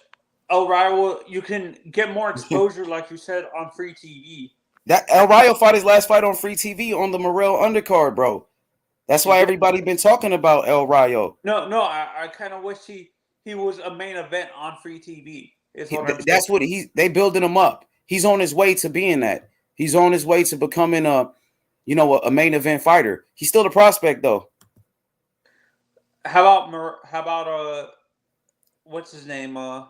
[SPEAKER 3] El Rayo, you can get more exposure, like you said, on free TV.
[SPEAKER 2] That El Rayo fought his last fight on free TV on the Morrell undercard, bro. That's why everybody been talking about El Rayo.
[SPEAKER 3] No, I kind of wish he was a main event on free TV.
[SPEAKER 2] That's what they building him up. He's on his way to being that. He's on his way to becoming a main event fighter. He's still a prospect though.
[SPEAKER 3] How about what's his name? Yo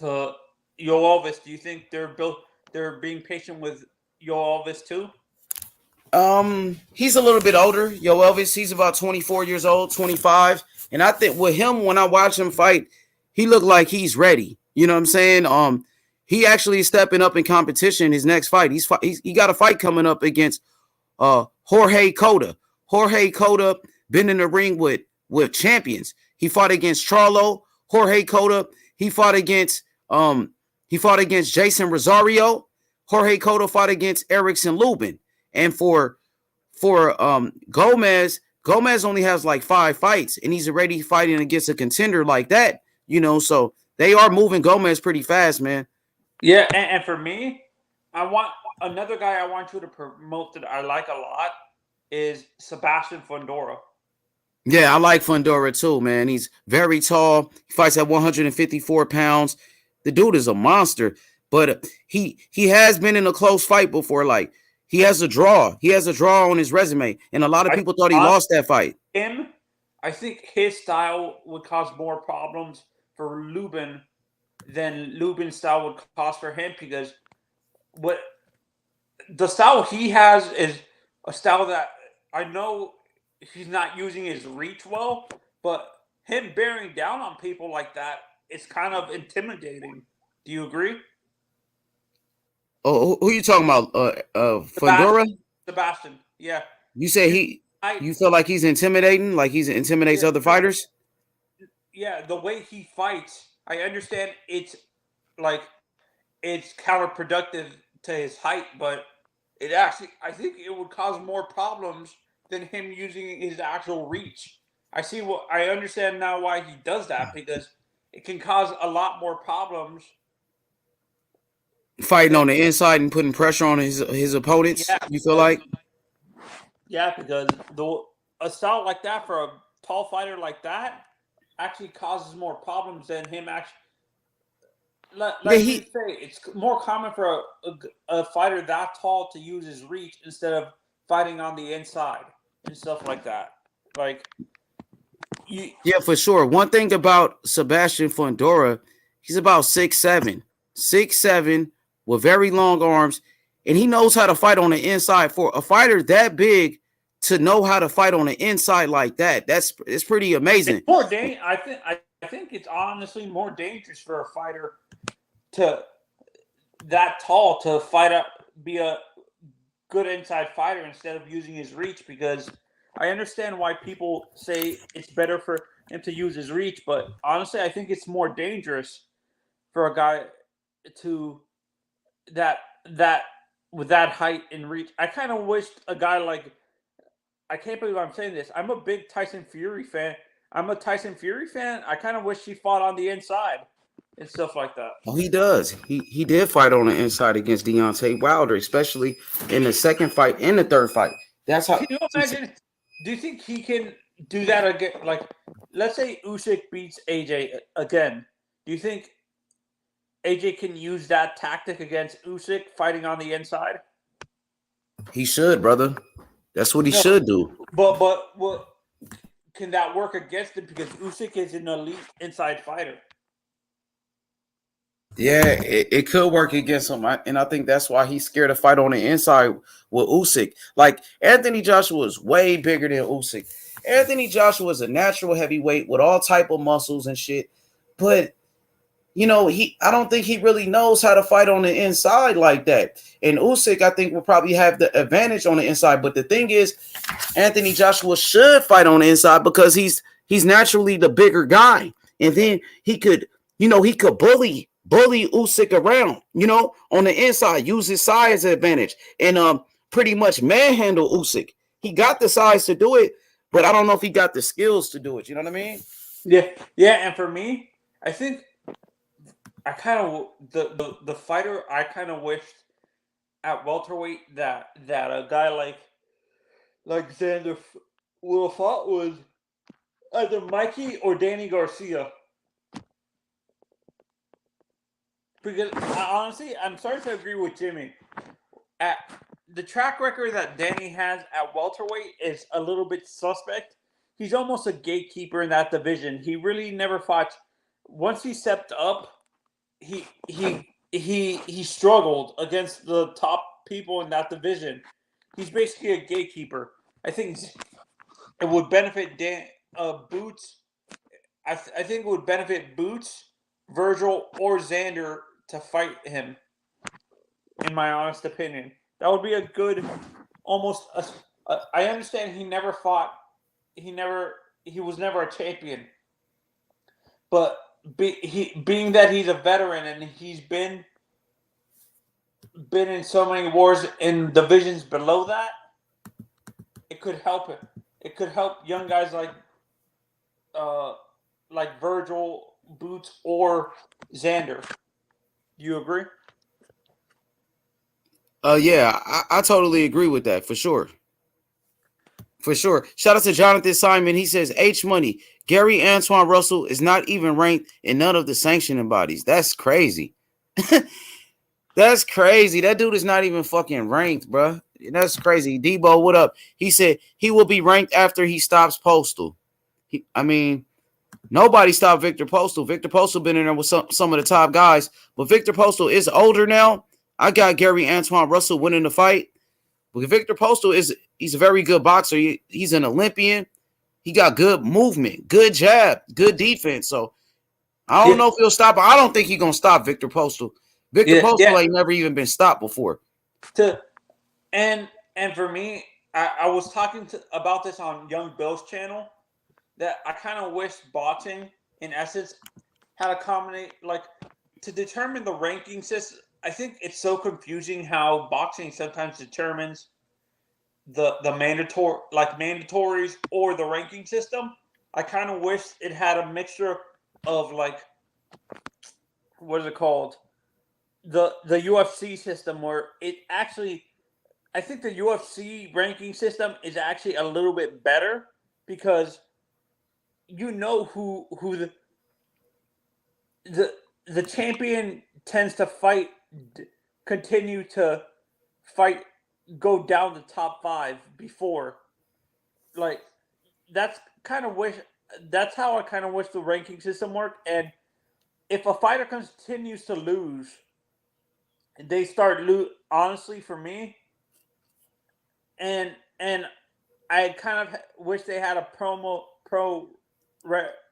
[SPEAKER 3] Elvis. Do you think they're being patient with Yo Elvis too?
[SPEAKER 2] He's a little bit older. Yo Elvis, he's about 24 years old, 25. And I think with him, when I watch him fight, he looked like he's ready. You know what I'm saying? He actually is stepping up in competition. His next fight, he got a fight coming up against Jorge Cota. Jorge Cota been in the ring with champions. He fought against Charlo. Jorge Cota. He fought against Jason Rosario. Jorge Cota fought against Erickson Lubin. And for Gomez only has like 5 fights, and he's already fighting against a contender like that. So they are moving Gomez pretty fast, man.
[SPEAKER 3] Yeah, and for me, I want another guy I want you to promote that I like a lot is Sebastian Fundora.
[SPEAKER 2] Yeah, I like Fundora too, man. He's very tall. He fights at 154 pounds. The dude is a monster, but he has been in a close fight before. Like he has a draw. He has a draw on his resume, and a lot of people thought he lost that fight.
[SPEAKER 3] I think his style would cause more problems for Lubin than Lubin's style would cause for him, because what the style he has is a style that I know he's not using his reach well, but him bearing down on people like that is kind of intimidating. Do you agree?
[SPEAKER 2] Oh, who are you talking about? Fundora?
[SPEAKER 3] Sebastian, yeah.
[SPEAKER 2] You say you feel like he's intimidating, like he intimidates other fighters?
[SPEAKER 3] Yeah, the way he fights, I understand it's counterproductive to his height, but it actually, I think it would cause more problems than him using his actual reach. I understand now why he does that, because it can cause a lot more problems.
[SPEAKER 2] Fighting on the inside and putting pressure on his opponents, yeah, you feel like?
[SPEAKER 3] Yeah, because a style like that for a tall fighter like that actually causes more problems than him actually. Say, it's more common for a fighter that tall to use his reach instead of fighting on the inside and stuff like that.
[SPEAKER 2] Yeah, for sure. One thing about Sebastian Fundora, he's about 6'7", 6'7", with very long arms, and he knows how to fight on the inside. For a fighter that big to know how to fight on the inside like that, it's pretty amazing.
[SPEAKER 3] It's more I think it's honestly more dangerous for a fighter that tall to be a good inside fighter instead of using his reach, because I understand why people say it's better for him to use his reach, but honestly, I think it's more dangerous for a guy to that that with that height and reach. I kind of wished a guy like, I can't believe I'm saying this. I'm a big Tyson Fury fan. I kind of wish he fought on the inside and stuff like that.
[SPEAKER 2] Oh, he does. He did fight on the inside against Deontay Wilder, especially in the second fight and the third fight. That's how.
[SPEAKER 3] Can you imagine? Do you think he can do that again? Like, let's say Usyk beats AJ again. Do you think AJ can use that tactic against Usyk fighting on the inside?
[SPEAKER 2] He should, brother. That's what he
[SPEAKER 3] No,
[SPEAKER 2] should do.
[SPEAKER 3] but can that work against him because Usyk is an elite inside fighter?
[SPEAKER 2] Yeah, it could work against him, and I think that's why he's scared to fight on the inside with Usyk. Like Anthony Joshua is way bigger than Usyk. Anthony Joshua is a natural heavyweight with all type of muscles and shit, but I don't think he really knows how to fight on the inside like that. And Usyk, I think, will probably have the advantage on the inside. But the thing is, Anthony Joshua should fight on the inside because he's naturally the bigger guy, and then he could bully Usyk around, on the inside, use his size advantage, and pretty much manhandle Usyk. He got the size to do it, but I don't know if he got the skills to do it. You know what I mean?
[SPEAKER 3] Yeah. And for me, I think I kind of the fighter I kind of wished at welterweight that a guy like Xander would have fought was either Mikey or Danny Garcia. Because honestly, I'm starting to agree with Jimmy. At the track record that Danny has at welterweight is a little bit suspect. He's almost a gatekeeper in that division. He really never fought. Once he stepped up, he struggled against the top people in that division. He's basically a gatekeeper. I think it would benefit Boots. I think it would benefit Boots, Virgil, or Xander to fight him. In my honest opinion, that would be a good, almost. I understand he never fought. He was never a champion. But being that he's a veteran and he's been in so many wars in divisions below that, it could help him. It could help young guys like Virgil, Boots, or Xander. Do you agree?
[SPEAKER 2] Yeah, I totally agree with that for sure. For sure. Shout out to Jonathan Simon. He says, H Money, Gary Antoine Russell is not even ranked in none of the sanctioning bodies. That's crazy. That's crazy. That dude is not even fucking ranked, bro. That's crazy. Debo, what up? He said he will be ranked after he stops Postal. Nobody stopped Victor Postal. Victor Postal been in there with some of the top guys, but Victor Postal is older now. I got Gary Antoine Russell winning the fight. But Victor Postal he's a very good boxer. He's an Olympian. He got good movement, good jab, good defense. So I don't know if he'll stop. I don't think he's gonna stop Victor Postal. Victor Postal ain't never even been stopped before.
[SPEAKER 3] And for me, I was talking about this on Young Bill's channel, that I kind of wish boxing, in essence, had a combination, like, to determine the ranking system. I think it's so confusing how boxing sometimes determines the mandatories or the ranking system. I kind of wish it had a mixture of, like, what is it called? The UFC system, where it actually, I think the UFC ranking system is actually a little bit better because you know who the champion tends to continue to fight, go down the top 5 before. Like, that's how I kind of wish the ranking system worked. And if a fighter continues to lose, they start honestly, for me, and I kind of wish they had a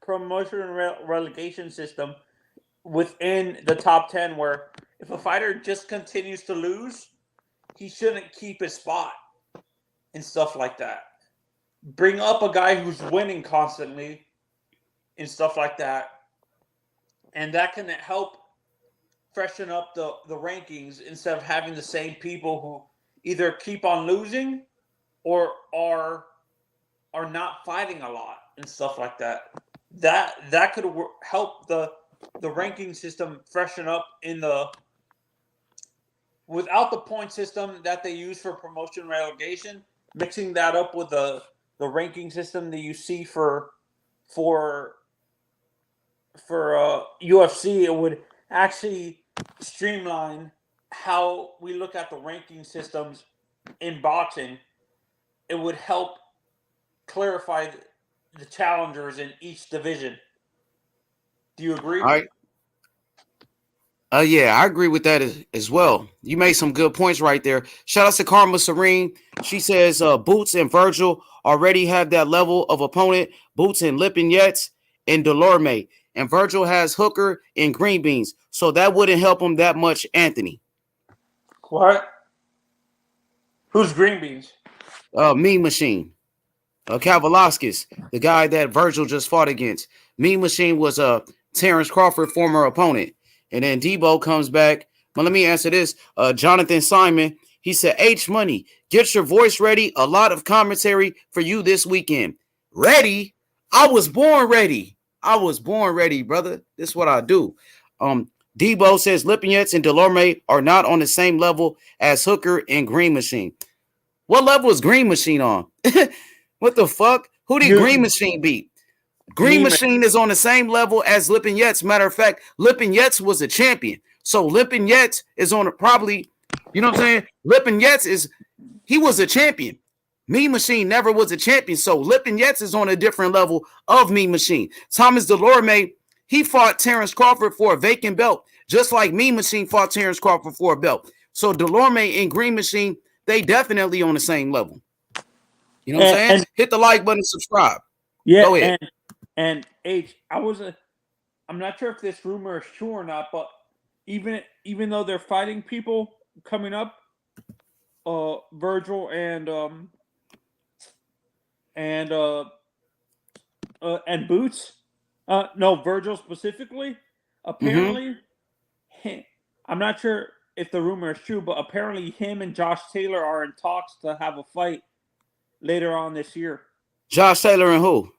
[SPEAKER 3] promotion relegation system within the top 10, where if a fighter just continues to lose, he shouldn't keep his spot and stuff like that. Bring up a guy who's winning constantly and stuff like that. And that can help freshen up the rankings instead of having the same people who either keep on losing or are not fighting a lot and stuff like that. That could help the ranking system freshen up in the without the point system that they use for promotion relegation, mixing that up with the ranking system that you see for UFC, it would actually streamline how we look at the ranking systems in boxing. It would help clarify the challengers in each division. Do you agree?
[SPEAKER 2] All right. Yeah, I agree with that as well. You made some good points right there. Shout out to Karma Serene. She says Boots and Virgil already have that level of opponent. Boots and Lipinets and Delorme. And Virgil has Hooker and Green Beans. So that wouldn't help him that much, Anthony.
[SPEAKER 3] What? Who's Green Beans?
[SPEAKER 2] Mean Machine. Kavalaskis, the guy that Virgil just fought against. Mean Machine was a Terrence Crawford former opponent. And then Debo comes back. But let me answer this. Jonathan Simon, he said, H Money, get your voice ready. A lot of commentary for you this weekend. Ready? I was born ready. I was born ready, brother. This is what I do. Debo says Lipinets and Delorme are not on the same level as Hooker and Green Machine. What level is Green Machine on? What the fuck? Who did Green Machine beat? Green Machine is on the same level as Lipinets. Matter of fact, Lipinets was a champion. So Lipinets is on probably, you know what I'm saying? Lipinets he was a champion. Mean Machine never was a champion. So Lipinets is on a different level of Mean Machine. Thomas Delorme, he fought Terrence Crawford for a vacant belt, just like Mean Machine fought Terrence Crawford for a belt. So Delorme and Green Machine, they definitely on the same level. You know what I'm saying? Hit the like button, subscribe.
[SPEAKER 3] Yeah, go ahead. And H, I'm not sure if this rumor is true or not, but even though they're fighting people coming up, Virgil and Boots, no, Virgil specifically, apparently, I'm not sure if the rumor is true, but apparently him and Josh Taylor are in talks to have a fight later on this year.
[SPEAKER 2] Josh Taylor and who?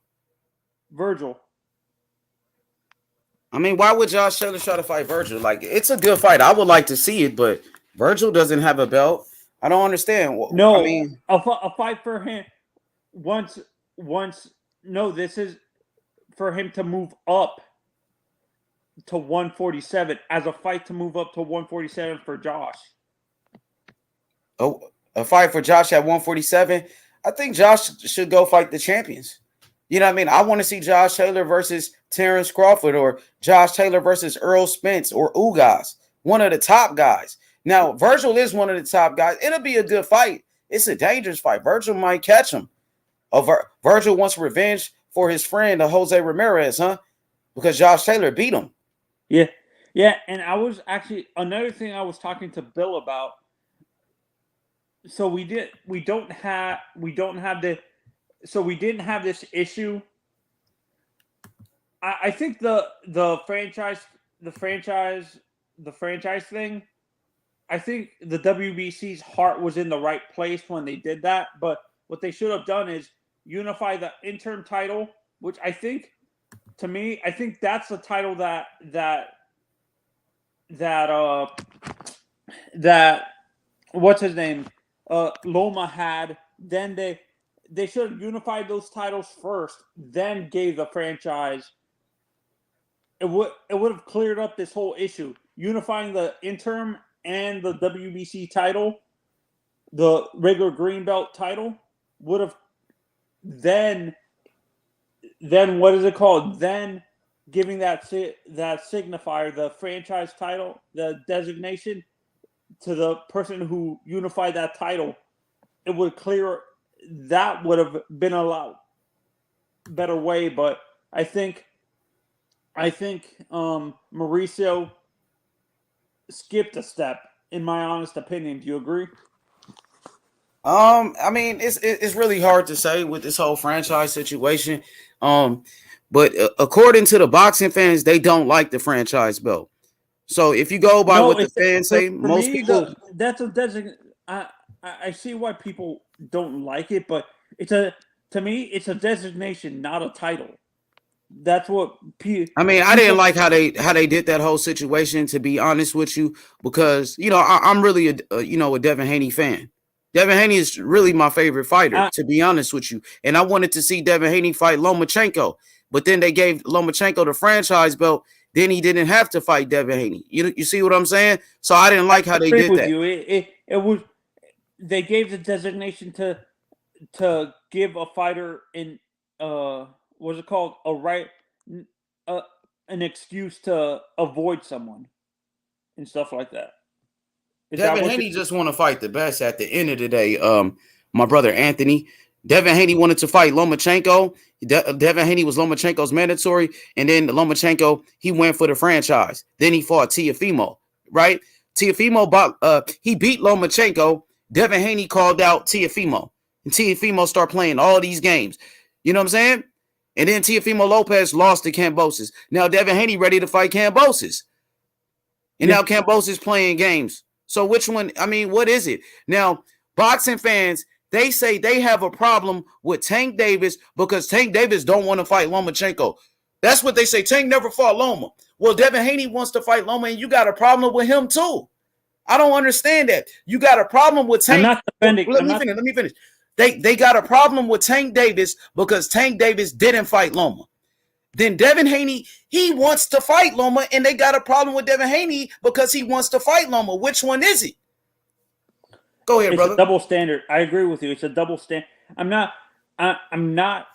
[SPEAKER 3] Virgil.
[SPEAKER 2] I mean, why would Josh Taylor try to fight Virgil? Like, it's a good fight. I would like to see it, but Virgil doesn't have a belt. I don't understand.
[SPEAKER 3] No,
[SPEAKER 2] I mean,
[SPEAKER 3] a fight for him once. No, this is for him to move up to 147 as a fight to move up to 147 for Josh.
[SPEAKER 2] Oh, a fight for Josh at 147? I think Josh should go fight the champions. You know what I mean? I want to see Josh Taylor versus Terrence Crawford or Josh Taylor versus Earl Spence or Ugas, one of the top guys. Now, Virgil is one of the top guys. It'll be a good fight. It's a dangerous fight. Virgil might catch him. Virgil wants revenge for his friend, Jose Ramirez, huh? Because Josh Taylor beat him.
[SPEAKER 3] Yeah. Yeah, and I was actually another thing I was talking to Bill about. So we didn't have this issue. I think the franchise thing, I think the WBC's heart was in the right place when they did that, but what they should have done is unify the interim title, which I think that's the title that what's his name? Loma had. Then they should have unified those titles first, then gave the franchise. It would have cleared up this whole issue. Unifying the interim and the WBC title, the regular green belt title, would have then what is it called? Then giving that signifier, the franchise title, the designation, to the person who unified that title, it would clear. That would have been a lot better way, but I think Mauricio skipped a step, in my honest opinion. Do you agree?
[SPEAKER 2] I mean, it's really hard to say with this whole franchise situation. But according to the boxing fans, they don't like the franchise belt. So if you go by what the fans say,
[SPEAKER 3] for
[SPEAKER 2] most
[SPEAKER 3] me,
[SPEAKER 2] people.
[SPEAKER 3] that's a designation. I see why people don't like it, but to me, it's a designation, not a title. That's what
[SPEAKER 2] I mean, I didn't like how they did that whole situation. To be honest with you, because I'm really a Devin Haney fan. Devin Haney is really my favorite fighter, to be honest with you. And I wanted to see Devin Haney fight Lomachenko, but then they gave Lomachenko the franchise belt. Then he didn't have to fight Devin Haney. You see what I'm saying? So I didn't like how they did that.
[SPEAKER 3] It was they gave the designation to give a fighter in what's it called, an excuse to avoid someone and stuff like that.
[SPEAKER 2] Devin Haney just want to fight the best at the end of the day. My brother Anthony, Devin Haney wanted to fight Lomachenko. Devin Haney was Lomachenko's mandatory, and then Lomachenko, he went for the franchise. Then he fought Teofimo, right? Teofimo he beat Lomachenko. Devin Haney called out Teofimo, and Teofimo started playing all these games. You know what I'm saying? And then Teofimo Lopez lost to Kambosos. Now Devin Haney ready to fight Kambosos. And now Kambosos playing games. So which one? I mean, what is it? Now, boxing fans, they say they have a problem with Tank Davis because Tank Davis don't want to fight Lomachenko. That's what they say. Tank never fought Loma. Well, Devin Haney wants to fight Loma, and you got a problem with him too. I don't understand that. You got a problem with Tank.
[SPEAKER 3] I'm not defending.
[SPEAKER 2] Let me finish. They got a problem with Tank Davis because Tank Davis didn't fight Loma. Then Devin Haney, he wants to fight Loma, and they got a problem with Devin Haney because he wants to fight Loma. Which one is it? Go ahead, brother.
[SPEAKER 3] It's a double standard. I agree with you. It's a double standard. I'm not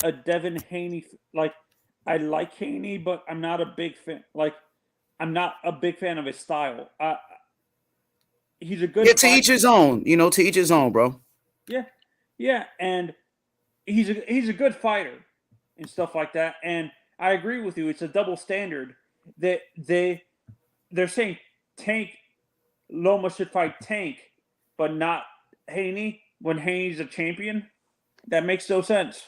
[SPEAKER 3] a Devin Haney. Like, I like Haney, but I'm not a big fan. Like, I'm not a big fan of his style. He's a good.
[SPEAKER 2] Yeah, to each his own. To each his own, bro.
[SPEAKER 3] Yeah, and he's a good fighter and stuff like that. And I agree with you. It's a double standard that they're saying Loma should fight Tank, but not Haney when Haney's a champion. That makes no sense.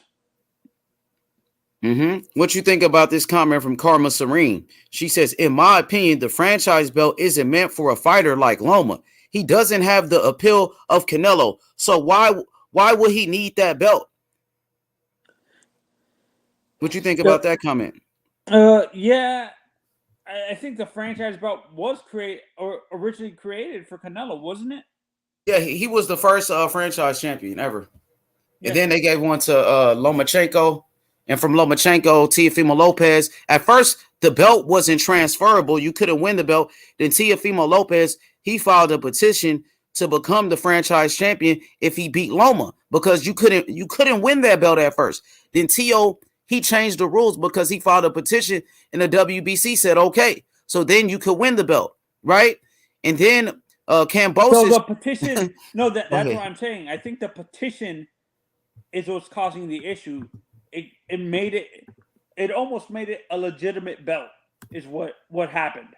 [SPEAKER 2] What you think about this comment from Karma Serene? She says, in my opinion, the franchise belt isn't meant for a fighter like Loma. He doesn't have the appeal of Canelo. So why would he need that belt? What you think about that comment?
[SPEAKER 3] Yeah, I think the franchise belt was originally created for Canelo, wasn't it?
[SPEAKER 2] Yeah, he was the first franchise champion ever. And then they gave one to Lomachenko. And from Lomachenko, Teofimo Lopez. At first, the belt wasn't transferable. You couldn't win the belt. Then Teofimo Lopez, he filed a petition to become the franchise champion if he beat Loma because you couldn't win that belt at first. Then Teo, he changed the rules because he filed a petition and the WBC said, okay, so then you could win the belt, right? And then Kambosos.
[SPEAKER 3] So the petition, no, that's what I'm saying. I think the petition is what's causing the issue. It almost made it a legitimate belt is what happened.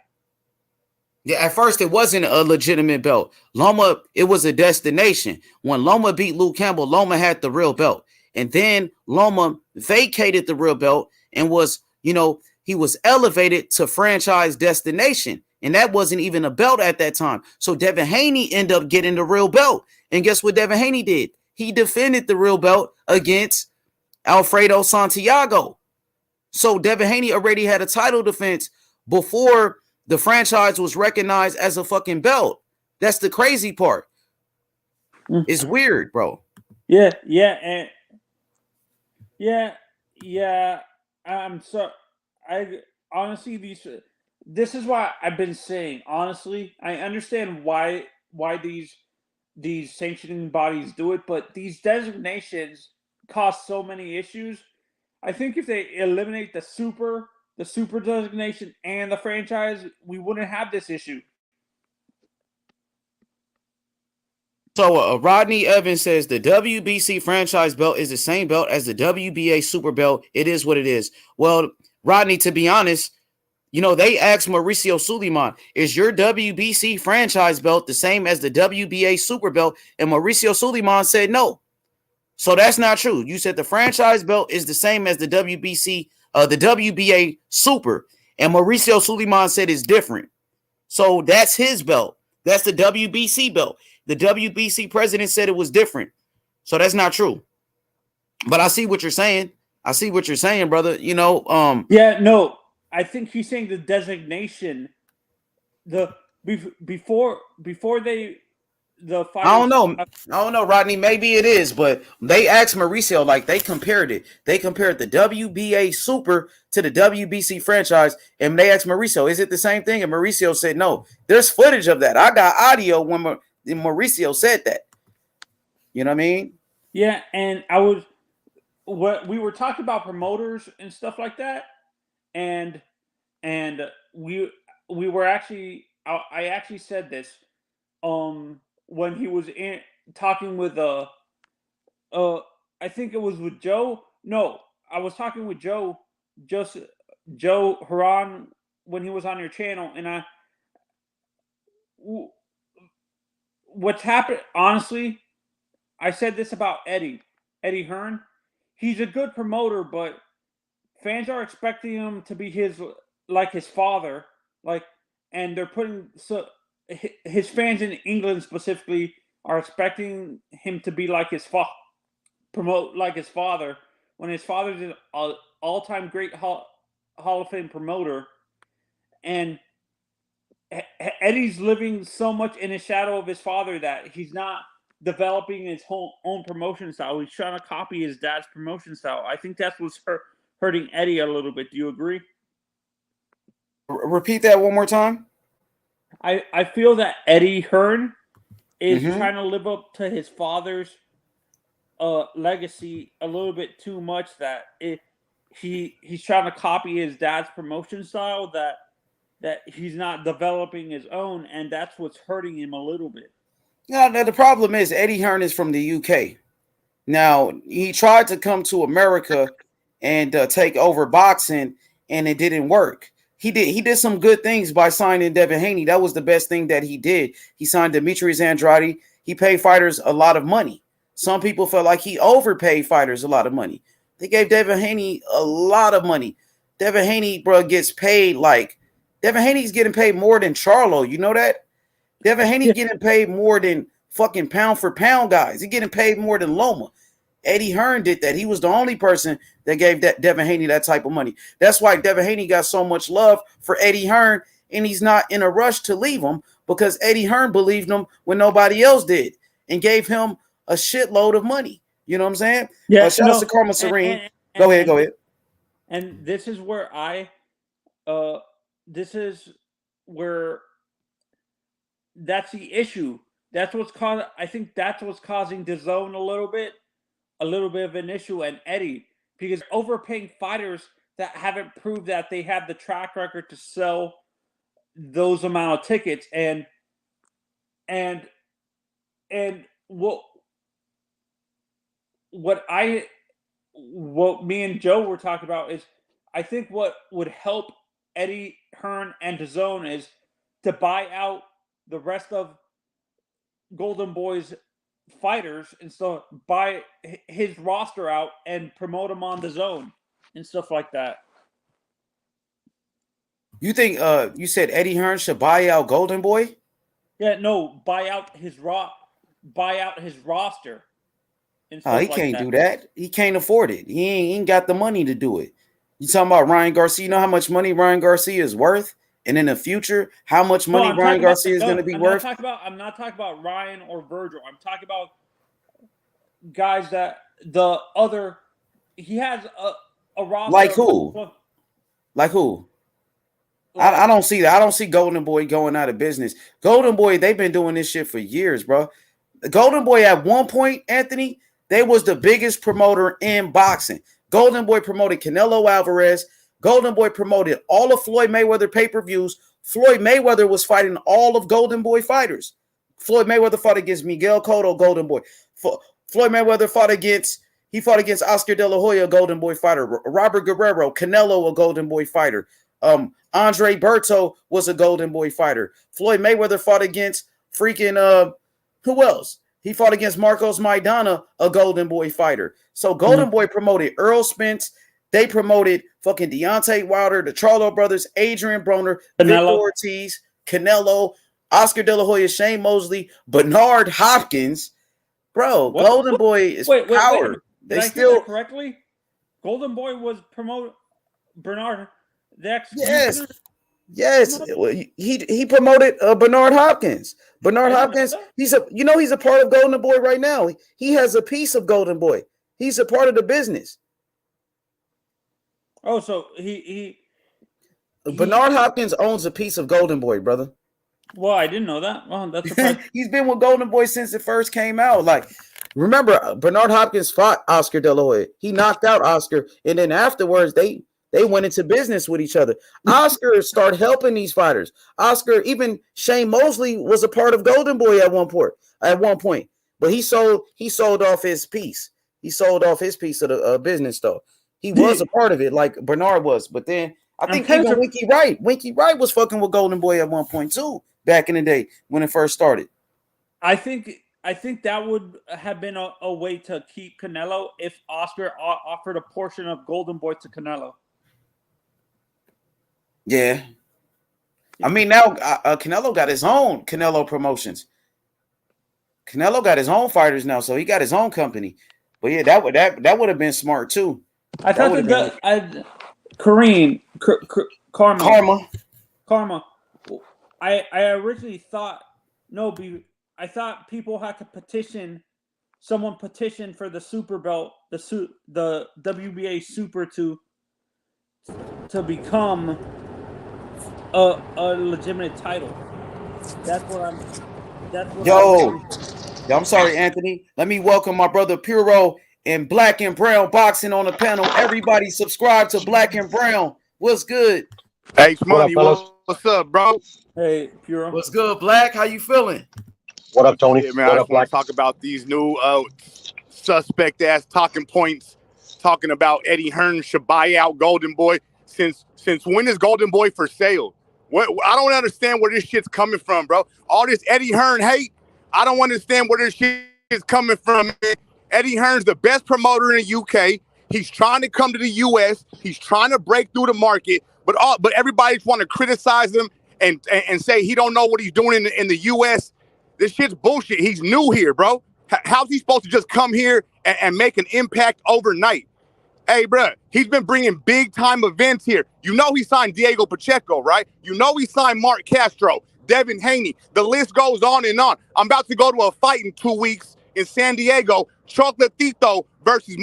[SPEAKER 2] Yeah, at first it wasn't a legitimate belt. Loma, it was a destination. When Loma beat Luke Campbell, Loma had the real belt. And then Loma vacated the real belt and was, he was elevated to franchise destination. And that wasn't even a belt at that time. So Devin Haney ended up getting the real belt. And guess what Devin Haney did? He defended the real belt against Alfredo Santiago. So Devin Haney already had a title defense before the franchise was recognized as a fucking belt. That's the crazy part. It's weird, bro.
[SPEAKER 3] Yeah. I honestly, this is why I've been saying, honestly, I understand why these sanctioning bodies do it, but these designations cause so many issues. I think if they eliminate the super designation and the franchise, we wouldn't have this issue.
[SPEAKER 2] So Rodney Evans says the WBC franchise belt is the same belt as the WBA super belt. It is what it is. Well, Rodney, to be honest, they asked Mauricio Suleiman, is your WBC franchise belt the same as the WBA super belt? And Mauricio Suleiman said no. So that's not true. You said the franchise belt is the same as the WBC, the WBA super. And Mauricio Suleiman said it's different. So that's his belt. That's the WBC belt. The WBC president said it was different. So that's not true. But I see what you're saying. I see what you're saying, brother. You know,
[SPEAKER 3] Yeah, no, I think he's saying the designation, before the
[SPEAKER 2] I don't
[SPEAKER 3] fighters.
[SPEAKER 2] know. I don't know, Rodney. Maybe it is, but they asked Mauricio, like they compared it. They compared the WBA Super to the WBC franchise, and they asked Mauricio, "Is it the same thing?" And Mauricio said, "No." There's footage of that. I got audio when Mauricio said that. You know what I mean?
[SPEAKER 3] Yeah, and we were talking about promoters and stuff like that, and we were actually, I actually said this when he was in talking with I think it was with Joe. No, I was talking with just Joe Haran when he was on your channel, and what's happened, honestly, I said this about Eddie Hearn. He's a good promoter, but fans are expecting him to be his father, like, and they're putting his fans in England specifically are expecting him to be like promote like his father, when his father's an all-time great Hall of Fame promoter, and Eddie's living so much in the shadow of his father that he's not developing his own promotion style. He's trying to copy his dad's promotion style. I think that's what's hurting Eddie a little bit. Do you agree?
[SPEAKER 2] Repeat that one more time.
[SPEAKER 3] I feel that Eddie Hearn is trying to live up to his father's legacy a little bit too much. That he's trying to copy his dad's promotion style that he's not developing his own, and that's what's hurting him a little bit.
[SPEAKER 2] Now, the problem is Eddie Hearn is from the UK. Now, he tried to come to America and take over boxing, and it didn't work. He did some good things by signing Devin Haney. That was the best thing that he did. He signed Demetrius Andrade. He paid fighters a lot of money. Some people felt like he overpaid fighters a lot of money. They gave Devin Haney a lot of money. Devin Haney, bro, gets paid like Devin Haney's getting paid more than Charlo. You know that? Devin Haney getting paid more than fucking pound for pound guys. He getting paid more than Loma. Eddie Hearn did that. He was the only person that gave Devin Haney that type of money. That's why Devin Haney got so much love for Eddie Hearn, and he's not in a rush to leave him because Eddie Hearn believed him when nobody else did and gave him a shitload of money. You know what I'm saying?
[SPEAKER 3] Yeah.
[SPEAKER 2] Shout out to Karma Serene. Go ahead.
[SPEAKER 3] And this is where this is where that's the issue. That's what's causing. I think that's what's causing DAZN a little bit of an issue, and Eddie, because overpaying fighters that haven't proved that they have the track record to sell those amount of tickets, and what me and Joe were talking about is, I think what would help Eddie Hearn and DAZN is to buy out the rest of Golden Boy's fighters and so buy his roster out and promote him on DAZN and stuff like that.
[SPEAKER 2] You think you said Eddie Hearn should buy out Golden Boy?
[SPEAKER 3] Yeah, no, buy out his roster and stuff
[SPEAKER 2] he can't do that. He can't afford it. He ain't got the money to do it. You talking about Ryan Garcia? You know how much money Ryan Garcia is worth? And in the future, how much money Ryan Garcia is going to be worth?
[SPEAKER 3] I'm not talking about Ryan or Virgil. I'm talking about guys that he has a roster.
[SPEAKER 2] Like who? Like who? I don't see that. I don't see Golden Boy going out of business. Golden Boy, they've been doing this shit for years, bro. Golden Boy at one point, Anthony, they was the biggest promoter in boxing. Golden Boy promoted Canelo Alvarez. Golden Boy promoted all of Floyd Mayweather pay-per-views. Floyd Mayweather was fighting all of Golden Boy fighters. Floyd Mayweather fought against Miguel Cotto, Golden Boy. Floyd Mayweather fought against Oscar De La Hoya, Golden Boy fighter. Robert Guerrero, Canelo, a Golden Boy fighter. Andre Berto was a Golden Boy fighter. Floyd Mayweather fought against freaking who else? He fought against Marcos Maidana, a Golden Boy fighter. So Golden Boy promoted Earl Spence. They promoted fucking Deontay Wilder, the Charlo brothers, Adrian Broner, Victor Ortiz, Canelo, Oscar De La Hoya, Shane Mosley, Bernard Hopkins. Bro,
[SPEAKER 3] What?
[SPEAKER 2] Golden Boy is
[SPEAKER 3] Wait.
[SPEAKER 2] power.
[SPEAKER 3] Did I hear that correctly? Golden Boy was promoted Bernard, the executioner.
[SPEAKER 2] Yes. He promoted Bernard Hopkins. Bernard Hopkins. He's a part of Golden Boy right now. He has a piece of Golden Boy. He's a part of the business.
[SPEAKER 3] Oh, so
[SPEAKER 2] Bernard Hopkins owns a piece of Golden Boy, brother.
[SPEAKER 3] Well, I didn't know that. Well, that's surprising.
[SPEAKER 2] He's been with Golden Boy since it first came out. Like, remember, Bernard Hopkins fought Oscar De La Hoya. He knocked out Oscar, and then afterwards, they went into business with each other. Oscar started helping these fighters. Oscar, even Shane Mosley was a part of Golden Boy at one point. But he sold off his piece. He sold off his piece of the business, though. He was a part of it, like Bernard was. But then I think even Winky Wright was fucking with Golden Boy at one point too, back in the day when it first started.
[SPEAKER 3] I think that would have been a way to keep Canelo if Oscar offered a portion of Golden Boy to Canelo.
[SPEAKER 2] Yeah. I mean, now Canelo got his own Canelo Promotions. Canelo got his own fighters now, so he got his own company. But yeah, that would have been smart too.
[SPEAKER 3] I thought Karma. I originally thought I thought people had to petition. Someone petitioned for the super belt, the WBA super to become a legitimate title.
[SPEAKER 2] I'm sorry, Anthony. Let me welcome my brother Puro and Black and Brown Boxing on the panel. Everybody subscribe to Black and Brown. What's good?
[SPEAKER 4] Hey, Money, what's up, bro?
[SPEAKER 3] Hey, Puro.
[SPEAKER 2] What's good, Black? How you feeling?
[SPEAKER 5] What up, Tony?
[SPEAKER 4] Yeah, man, I just want to talk about these new suspect-ass talking points, talking about Eddie Hearn should buy out Golden Boy. Since when is Golden Boy for sale? I don't understand where this shit's coming from, bro. All this Eddie Hearn hate, I don't understand where this shit is coming from, man. Eddie Hearn's the best promoter in the UK. He's trying to come to the US. He's trying to break through the market, but everybody just want to criticize him and say he don't know what he's doing in the US. This shit's bullshit. He's new here, bro. How's he supposed to just come here and make an impact overnight? Hey, bro, he's been bringing big-time events here. You know he signed Diego Pacheco, right? You know he signed Mark Castro, Devin Haney. The list goes on and on. I'm about to go to a fight in 2 weeks in San Diego, Chocolatito versus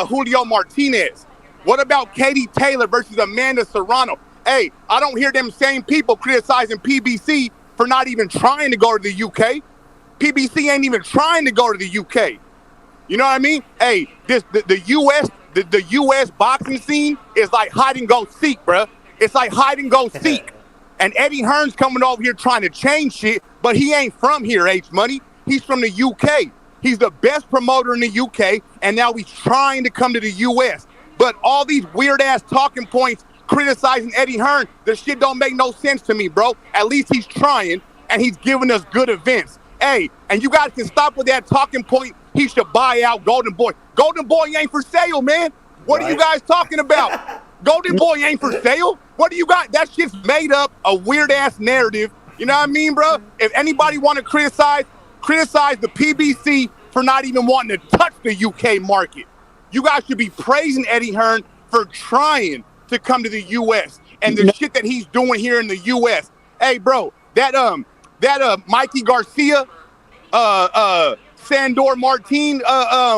[SPEAKER 4] Julio Martinez. What about Katie Taylor versus Amanda Serrano? Hey, I don't hear them same people criticizing PBC for not even trying to go to the UK. PBC ain't even trying to go to the UK. You know what I mean? Hey, the US boxing scene is like hide and go seek, bruh. It's like hide and go seek. And Eddie Hearn's coming over here trying to change shit, but he ain't from here, H Money. He's from the UK. He's the best promoter in the UK, and now he's trying to come to the US. But all these weird ass talking points criticizing Eddie Hearn, the shit don't make no sense to me, bro. At least he's trying, and he's giving us good events. Hey, and you guys can stop with that talking point. He should buy out Golden Boy. Golden Boy ain't for sale, man. What are you guys talking about? Golden Boy ain't for sale. What do you got? That shit's made up a weird-ass narrative. You know what I mean, bro? If anybody want to criticize the PBC for not even wanting to touch the UK market. You guys should be praising Eddie Hearn for trying to come to the US and the shit that he's doing here in the US. Hey, bro, that Mikey Garcia, Sandor Martin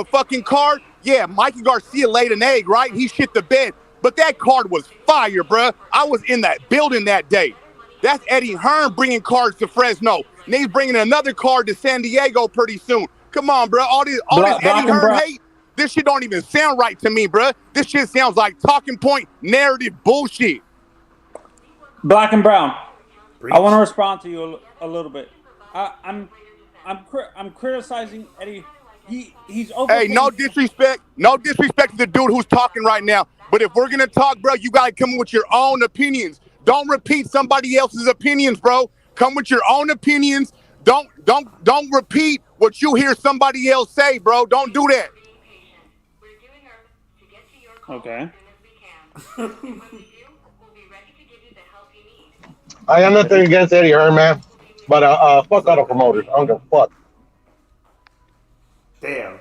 [SPEAKER 4] fucking card. Yeah, Mikey Garcia laid an egg, right? He shit the bed. But that card was fire, bruh. I was in that building that day. That's Eddie Hearn bringing cards to Fresno. And he's bringing another card to San Diego pretty soon. Come on, bruh. All this Eddie Hearn hate, this shit don't even sound right to me, bruh. This shit sounds like talking point narrative bullshit.
[SPEAKER 3] Black and Brown. I want to respond to you a little bit. I'm criticizing Eddie. He's over.
[SPEAKER 4] Hey, no disrespect to the dude who's talking right now. But if we're gonna talk, bro, you gotta come with your own opinions. Don't repeat somebody else's opinions, bro. Come with your own opinions. Don't repeat what you hear somebody else say, bro. Don't do that.
[SPEAKER 3] Okay.
[SPEAKER 5] I am nothing against Eddie Hearn, man. But fuck all the promoters. I don't give a fuck.
[SPEAKER 1] Damn.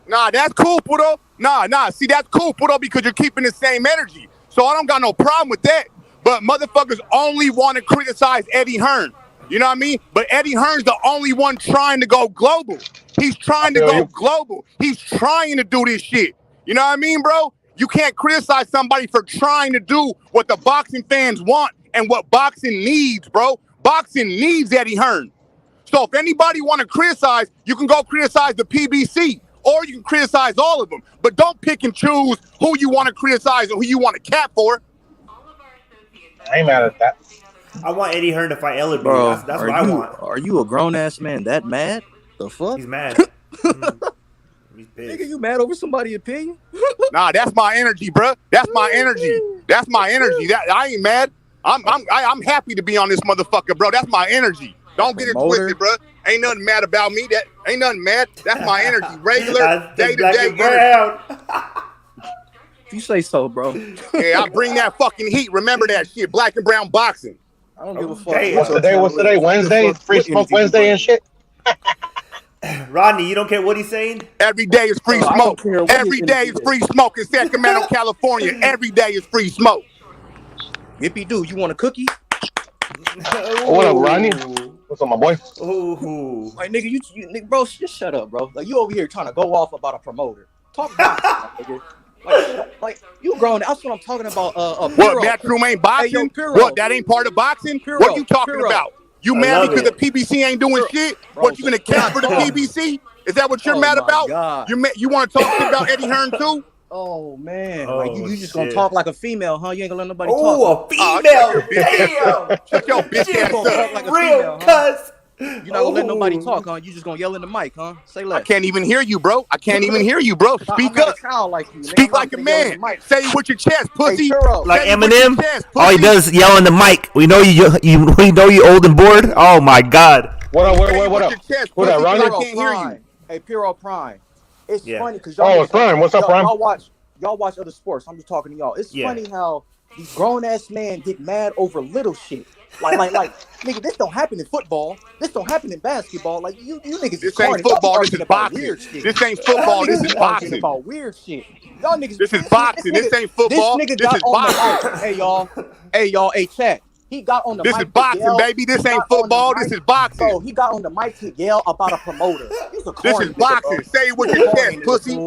[SPEAKER 4] Nah, that's cool, Puto. Nah. See, that's cool, Puto, because you're keeping the same energy. So I don't got no problem with that. But motherfuckers only want to criticize Eddie Hearn. You know what I mean? But Eddie Hearn's the only one trying to go global. He's trying to go global. He's trying to do this shit. You know what I mean, bro? You can't criticize somebody for trying to do what the boxing fans want and what boxing needs, bro. Boxing needs Eddie Hearn. So if anybody want to criticize, you can go criticize the PBC, or you can criticize all of them. But don't pick and choose who you want to criticize or who you want to cap for.
[SPEAKER 5] I ain't mad at that.
[SPEAKER 1] I want Eddie Hearn to fight Ellerby.
[SPEAKER 6] Bro,
[SPEAKER 1] That's what I want.
[SPEAKER 6] Are you a grown ass man that mad? The fuck?
[SPEAKER 1] He's mad. He's pissed.
[SPEAKER 6] Nigga, you mad over somebody's opinion?
[SPEAKER 4] Nah, that's my energy, bro. That's my energy. That's my energy. I ain't mad. I'm happy to be on this motherfucker, bro. That's my energy. Don't get it twisted, bro. Ain't nothing mad about me. That ain't nothing mad. That's my energy. Regular, day-to-day energy.
[SPEAKER 6] If you say so, bro.
[SPEAKER 4] Yeah, I bring that fucking heat. Remember that shit. Black and brown boxing.
[SPEAKER 6] I don't give a fuck.
[SPEAKER 5] What's today? Wednesday? Free Smoke Wednesday and shit?
[SPEAKER 1] Rodney, you don't care what he's saying?
[SPEAKER 4] Every day is free smoke. Every day is free smoke in Sacramento, California. Every day is free smoke.
[SPEAKER 6] Yippee do. You want a cookie?
[SPEAKER 5] What up, Rodney? What's up, my boy?
[SPEAKER 1] Ooh.
[SPEAKER 6] Like, nigga, you nigga, bro, just shut up, bro. Like, you over here trying to go off about a promoter. Talk boxing, nigga. Like you grown. That's what I'm talking about.
[SPEAKER 4] What, Matchroom ain't boxing? Hey, what, that ain't part of boxing? What are you talking about? You mad because the PBC ain't doing shit? Bro, what, you gonna cap for the PBC? Is that what you're mad about? God. You want to talk shit about Eddie Hearn too?
[SPEAKER 6] Oh man, like you just gonna talk like a female, huh? You ain't gonna let nobody talk.
[SPEAKER 1] Oh, a female. Damn.
[SPEAKER 4] Shut your bitch ass up.
[SPEAKER 6] Like
[SPEAKER 1] real cuss.
[SPEAKER 6] You're not gonna let nobody talk, huh? You just gonna yell in the mic, huh? Say less.
[SPEAKER 4] I can't even hear you, bro. I can't even hear you, bro. Speak up.
[SPEAKER 6] Like you,
[SPEAKER 4] speak like a man. Say it with your chest, pussy.
[SPEAKER 7] Like Eminem. All he does is yell in the mic. We know you old and bored. Oh my God.
[SPEAKER 5] What up? What up?
[SPEAKER 4] What up, Ronnie? I can't hear you.
[SPEAKER 6] Hey, Piro Prime. It's funny because
[SPEAKER 5] y'all. Oh, Prime. What's up, Prime?
[SPEAKER 6] Y'all watch other sports. I'm just talking to y'all. It's funny how these grown ass men get mad over little shit. Like, nigga, this don't happen in football. This don't happen in basketball. Like, you niggas.
[SPEAKER 4] This ain't football. This is boxing. This ain't football. This is boxing.
[SPEAKER 6] About weird shit. Y'all niggas.
[SPEAKER 4] This is boxing. This ain't football.
[SPEAKER 6] This nigga got on the mic. Hey y'all. Hey chat. He got on the mic.
[SPEAKER 4] This is boxing, baby. This ain't football. This is boxing.
[SPEAKER 6] Bro, he got on the mic to yell about a promoter.
[SPEAKER 4] This is boxing. Say it with your chest, pussy.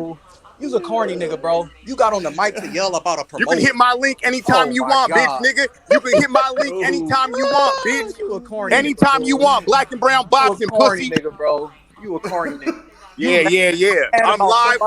[SPEAKER 6] You's a corny nigga, bro. You got on the mic to yell about a promoter.
[SPEAKER 4] You can hit my link anytime you want, bitch, nigga. You can hit my link anytime you want, bitch.
[SPEAKER 6] You a corny
[SPEAKER 4] anytime
[SPEAKER 6] nigga,
[SPEAKER 4] you want. Black and brown boxing,
[SPEAKER 6] you a corny
[SPEAKER 4] pussy.
[SPEAKER 6] Nigga, bro. You a corny nigga.
[SPEAKER 4] Yeah. I'm live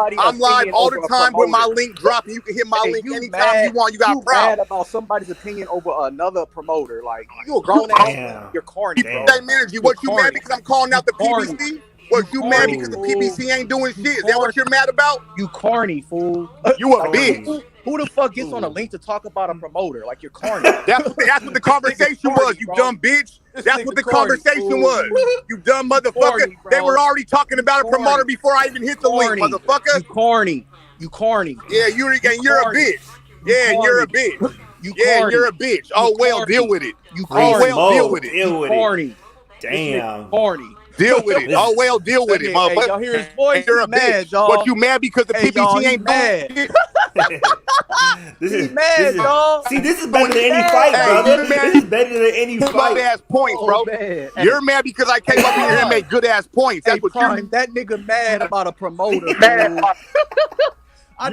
[SPEAKER 4] all the time with my link dropping. You can hit my link anytime you want. You got
[SPEAKER 6] mad about somebody's opinion over another promoter. Like, you a grown ass. You're corny, bro.
[SPEAKER 4] Same energy. What, you mad because I'm calling out the PBC? What, you mad because the PBC ain't doing shit? Is that what you're mad about?
[SPEAKER 6] You corny, fool.
[SPEAKER 4] You a bitch.
[SPEAKER 6] Who the fuck gets on a link to talk about a promoter? Like, you're corny.
[SPEAKER 4] That's what the conversation was, you dumb bitch. That's what the conversation was. You dumb motherfucker. They were already talking about a promoter before I even hit the link, motherfucker.
[SPEAKER 6] You corny.
[SPEAKER 4] Yeah, you're a bitch. Yeah, you're a bitch. Yeah, you're a bitch. Oh, well, deal with it. Oh, well, deal with it.
[SPEAKER 6] You corny.
[SPEAKER 1] Damn.
[SPEAKER 6] Corny.
[SPEAKER 4] Deal with it. Oh, well, deal with it, motherfucker.
[SPEAKER 6] Y'all hear his voice?
[SPEAKER 4] You're a bitch.
[SPEAKER 6] Y'all.
[SPEAKER 4] What, you mad because the PBC ain't mad?
[SPEAKER 1] This is
[SPEAKER 6] mad, y'all.
[SPEAKER 1] See, this is better than any fight, brother. This is better than any fight.
[SPEAKER 4] Good ass points, bro. You're mad because I came up here and made good ass points. That's what you're.
[SPEAKER 6] That nigga mad about a promoter.
[SPEAKER 4] You're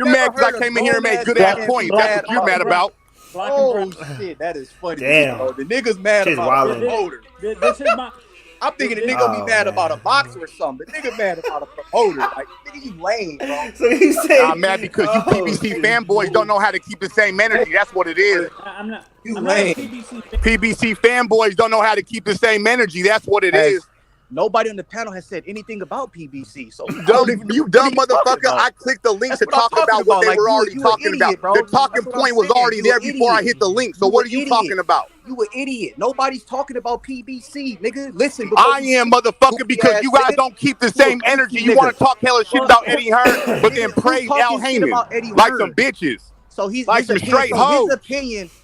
[SPEAKER 4] mad because I came in here and made good ass points. That's what you're mad about.
[SPEAKER 6] Oh shit, that is funny.
[SPEAKER 1] Damn.
[SPEAKER 6] The nigga's mad about a promoter.
[SPEAKER 7] This is my.
[SPEAKER 6] I'm thinking the nigga be mad about a boxer or something. The nigga mad about a promoter. Like, nigga, you lame, bro.
[SPEAKER 1] So he said,
[SPEAKER 4] I'm mad because you PBC fanboys don't know how to keep the same energy. That's what it is.
[SPEAKER 7] I'm not.
[SPEAKER 6] You
[SPEAKER 7] I'm
[SPEAKER 6] lame.
[SPEAKER 7] not a PBC.
[SPEAKER 4] PBC fanboys don't know how to keep the same energy. That's what it is.
[SPEAKER 6] Nobody on the panel has said anything about PBC. So
[SPEAKER 4] you dumb motherfucker. I clicked the link to talk about what they were already talking about. The talking point was already there before I hit the link. So what are you talking about?
[SPEAKER 6] You an idiot. Nobody's talking about PBC, nigga. Listen.
[SPEAKER 4] I am, motherfucker, because you guys don't keep the same energy. You want to talk hella shit about Eddie Hearn, but then praise Al Heyman like some bitches.
[SPEAKER 6] So he's
[SPEAKER 4] like some straight hoes.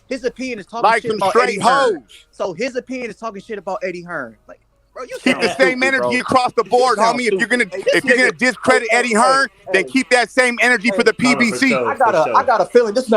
[SPEAKER 6] His opinion is talking
[SPEAKER 4] Like
[SPEAKER 6] shit
[SPEAKER 4] some
[SPEAKER 6] about
[SPEAKER 4] straight
[SPEAKER 6] Eddie Hearn.
[SPEAKER 4] hoes.
[SPEAKER 6] So his opinion is talking shit about Eddie Hearn. Like, bro, you
[SPEAKER 4] Keep the same energy across the board, homie. If you're gonna discredit Eddie Hearn, then keep that same energy for the PBC.
[SPEAKER 6] I got a feeling this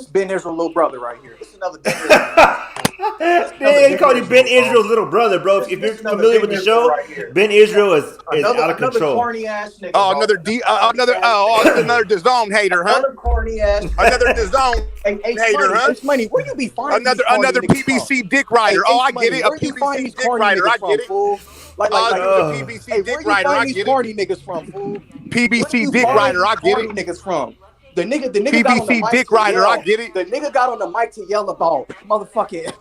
[SPEAKER 6] Ben Israel little brother right here. This is another Ben Israel.
[SPEAKER 7] He called you Ben Israel's little brother, bro. If you're familiar with the show, Ben Israel is out of control.
[SPEAKER 6] Corny ass nigga.
[SPEAKER 4] Oh, another DAZN hater, huh?
[SPEAKER 6] Another corny ass.
[SPEAKER 4] Another DAZN hater, huh?
[SPEAKER 6] It's money. Where you be finding
[SPEAKER 4] another PBC dick rider? Oh, I get it. A PBC dick rider. I get it.
[SPEAKER 6] Like
[SPEAKER 4] the PBC dick rider. I get it.
[SPEAKER 6] Corny niggas from, fool?
[SPEAKER 4] PBC dick rider. I get it.
[SPEAKER 6] Niggas from. The nigga
[SPEAKER 4] PBC dick rider. I get it.
[SPEAKER 6] The nigga got on the mic to yell about motherfucking.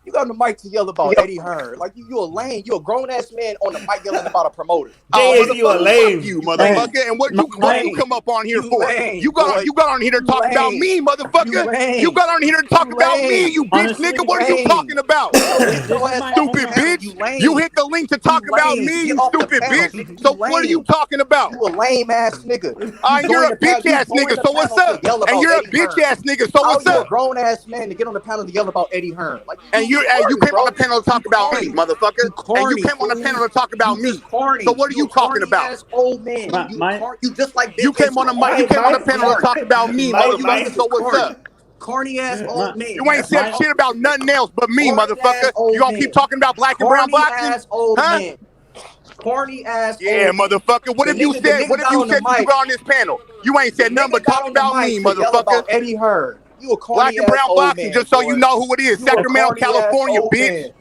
[SPEAKER 6] You got on the mic to yell about Eddie Hearn. Like you a lame. You a grown ass man on the mic yelling about a promoter.
[SPEAKER 7] You a lame,
[SPEAKER 4] you motherfucker. And what you come up on here for? You got on here to talk about me, motherfucker. You got on here to talk about me, you bitch nigga. What are you talking about? Stupid bitch. You hit the link to talk about me, you stupid bitch. So what are you talking about?
[SPEAKER 6] You a lame ass nigga.
[SPEAKER 4] You're a bitch ass nigga. So what's up? And you're a bitch ass nigga. So what's up?
[SPEAKER 6] You a grown ass man to get on the panel to yell about Eddie Hearn.
[SPEAKER 4] And you came on the panel to talk about me, motherfucker. And you came on the panel to talk about me. So what are you talking about?
[SPEAKER 6] Old man. You just like
[SPEAKER 4] you came on the mic. You came on the panel to talk about me, motherfucker. So what's up?
[SPEAKER 6] Corny ass old man.
[SPEAKER 4] You ain't said shit about nothing else but me, motherfucker. You gonna keep talking about black and brown boxing? Huh?
[SPEAKER 6] Corny ass.
[SPEAKER 4] Yeah, motherfucker. What have you said? What have you said you were on this panel? You ain't said nothing but talk about me, motherfucker.
[SPEAKER 6] Eddie Hearn. You a
[SPEAKER 4] black and brown boxing, just so you know who it is. Sacramento, California, bitch.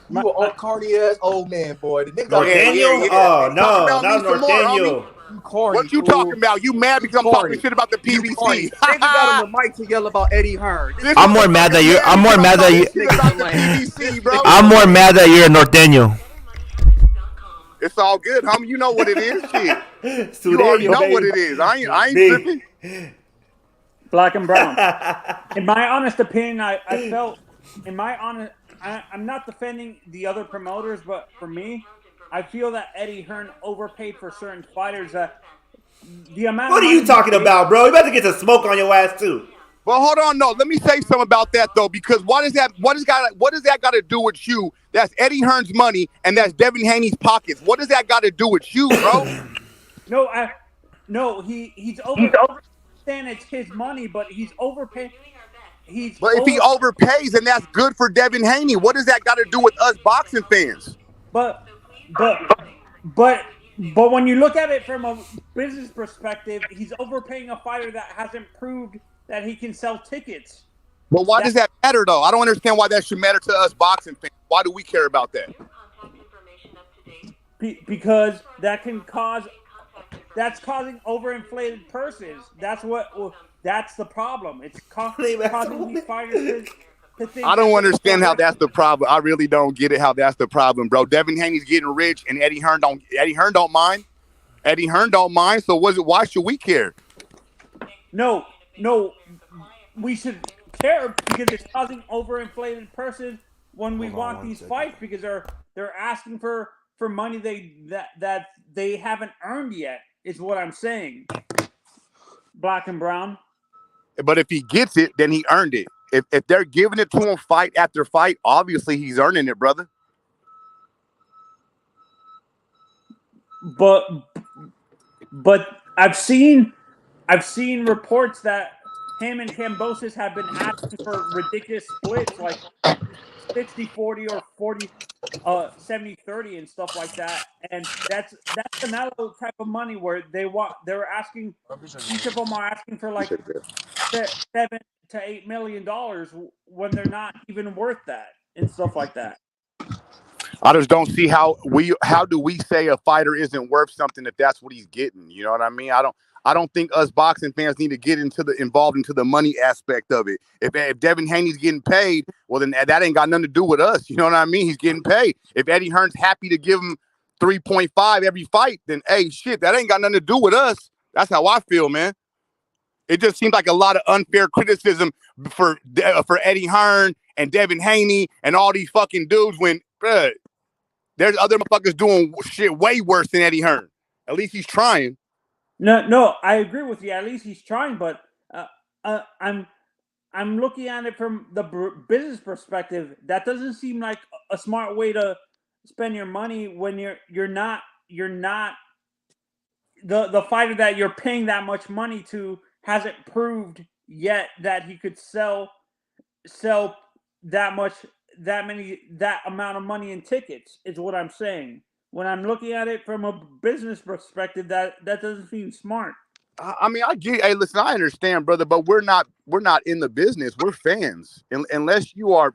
[SPEAKER 6] You a corny ass old man, boy. The nigga
[SPEAKER 7] Norteño? Oh, no, not Norteño.
[SPEAKER 4] What you talking about? You mad because I'm talking shit about the PBC?
[SPEAKER 6] Nigga got on the mic to yell about Eddie Hearn.
[SPEAKER 7] I'm more mad that you're. I'm more mad that you. I'm more mad that you're a Norteño.
[SPEAKER 4] It's all good, homie. You know what it is, shit. You already know what it is. I ain't tripping.
[SPEAKER 3] Black and brown. In my honest opinion, I felt, I'm not defending the other promoters, but for me, I feel that Eddie Hearn overpaid for certain fighters. The amount.
[SPEAKER 7] What are you talking about, bro? You about to get some smoke on your ass too.
[SPEAKER 4] Well, hold on, no. Let me say something about that though, because what does that got to do with you? That's Eddie Hearn's money, and that's Devin Haney's pockets. What does that got to do with you, bro?
[SPEAKER 3] No, he's over. It's his money, but he's overpaying.
[SPEAKER 4] But if he overpays, then that's good for Devin Haney. What does that got to do with us boxing fans?
[SPEAKER 3] But when you look at it from a business perspective, he's overpaying a fighter that hasn't proved that he can sell tickets.
[SPEAKER 4] But why does that matter, though? I don't understand why that should matter to us boxing fans. Why do we care about that?
[SPEAKER 3] Because that's causing overinflated purses. That's the problem. It's causing these fighters to think.
[SPEAKER 4] I don't understand how that's the problem. I really don't get it how that's the problem, bro. Devin Haney's getting rich, and Eddie Hearn don't mind. Eddie Hearn don't mind. So why should we care?
[SPEAKER 3] No, we should care because it's causing overinflated purses when we want these fights because they're asking for money that they haven't earned yet. Is what I'm saying. Black and brown.
[SPEAKER 4] But if he gets it, then he earned it. If they're giving it to him fight after fight, obviously he's earning it, brother.
[SPEAKER 3] But I've seen reports that him and Kambosos have been asking for ridiculous splits like 60-40 or 70-30 and stuff like that. And that's Canelo type of money where they're asking, each of them are asking for like $7 to $8 million when they're not even worth that and stuff like that.
[SPEAKER 4] I just don't see how do we say a fighter isn't worth something if that's what he's getting? You know what I mean? I don't think us boxing fans need to get involved into the money aspect of it. If Devin Haney's getting paid, well then that ain't got nothing to do with us. You know what I mean? He's getting paid. If Eddie Hearn's happy to give him 3.5 every fight, then hey, shit, that ain't got nothing to do with us. That's how I feel, man. It just seems like a lot of unfair criticism for Eddie Hearn and Devin Haney and all these fucking dudes when, bruh, there's other motherfuckers doing shit way worse than Eddie Hearn. At least he's trying.
[SPEAKER 3] No, I agree with you. At least he's trying, but I'm looking at it from the business perspective. That doesn't seem like a smart way to spend your money when you're not the fighter that you're paying that much money to hasn't proved yet that he could sell that amount of money in tickets, is what I'm saying. When I'm looking at it from a business perspective, that doesn't seem smart.
[SPEAKER 4] I mean, I get. Hey, listen, I understand, brother, but we're not in the business. We're fans. Unless you are,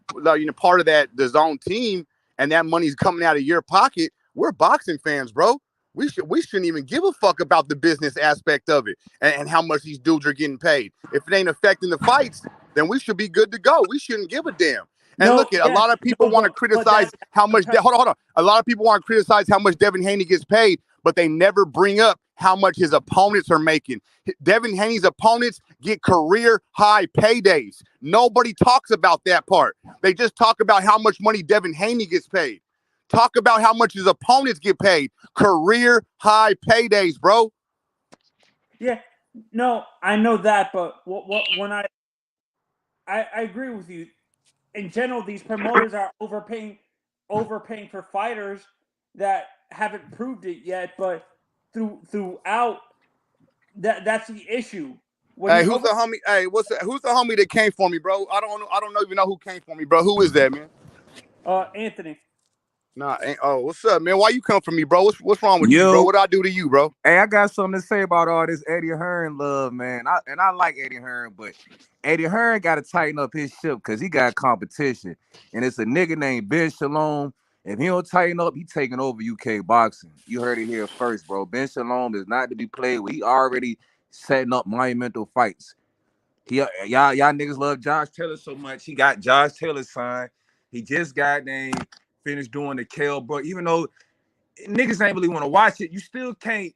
[SPEAKER 4] part of the zone team, and that money's coming out of your pocket. We're boxing fans, bro. We shouldn't even give a fuck about the business aspect of it and how much these dudes are getting paid. If it ain't affecting the fights, then we should be good to go. We shouldn't give a damn. And look, a lot of people want to criticize how much. Hold on. A lot of people want to criticize how much Devin Haney gets paid, but they never bring up how much his opponents are making. Devin Haney's opponents get career high paydays. Nobody talks about that part. They just talk about how much money Devin Haney gets paid. Talk about how much his opponents get paid. Career high paydays, bro.
[SPEAKER 3] Yeah, no, I know that, but when I agree with you. In general, these promoters are overpaying for fighters that haven't proved it yet. But throughout, that's the issue.
[SPEAKER 4] Hey, who's the homie? Hey, who's the homie that came for me, bro? I don't even know who came for me, bro. Who is that, man?
[SPEAKER 3] Anthony.
[SPEAKER 4] Nah, what's up, man? Why you come for me, bro? What's wrong with you, bro? What I do to you, bro?
[SPEAKER 8] Hey, I got something to say about all this Eddie Hearn love, man. I like Eddie Hearn, but Eddie Hearn got to tighten up his ship because he got competition. And it's a nigga named Ben Shalom. If he don't tighten up, he taking over UK boxing. You heard it here first, bro. Ben Shalom is not to be played with. He already setting up monumental fights. Y'all niggas love Josh Taylor so much. He got Josh Taylor signed. He just finished doing the Kell Brook. Even though niggas ain't really want to watch it, you still can't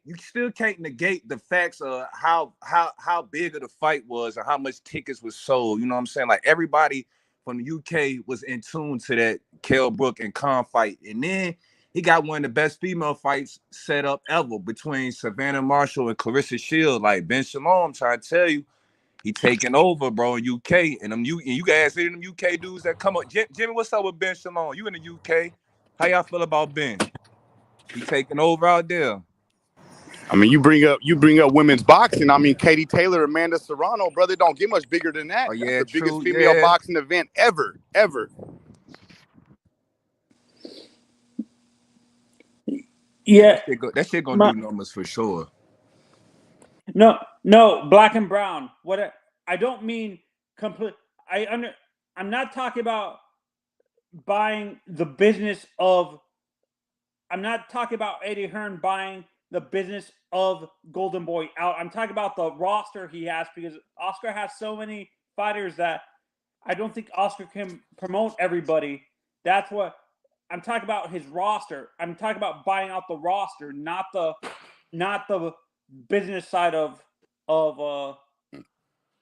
[SPEAKER 8] negate the facts of how big of the fight was and how much tickets was sold. You know what I'm saying? Like, everybody from the UK was in tune to that Kell Brook and Khan fight. And then he got one of the best female fights set up ever between Savannah Marshall and Clarissa Shields. Like, Ben Shalom, I'm trying to tell you, he taking over, bro, in UK. And you guys see them UK dudes that come up. Jimmy, what's up with Ben Shalom? You in the UK? How y'all feel about Ben? He taking over out there.
[SPEAKER 4] I mean, you bring up women's boxing. I mean, Katie Taylor, Amanda Serrano, brother, don't get much bigger than that.
[SPEAKER 8] Oh, yeah,
[SPEAKER 4] that's the biggest female boxing event ever.
[SPEAKER 3] Yeah,
[SPEAKER 8] that shit gonna do numbers for sure.
[SPEAKER 3] No, black and brown. What I don't mean complete. I'm not talking about buying the business of. I'm not talking about Eddie Hearn buying the business of Golden Boy out. I'm talking about the roster he has, because Oscar has so many fighters that I don't think Oscar can promote everybody. That's what I'm talking about, his roster. I'm talking about buying out the roster, not the business side of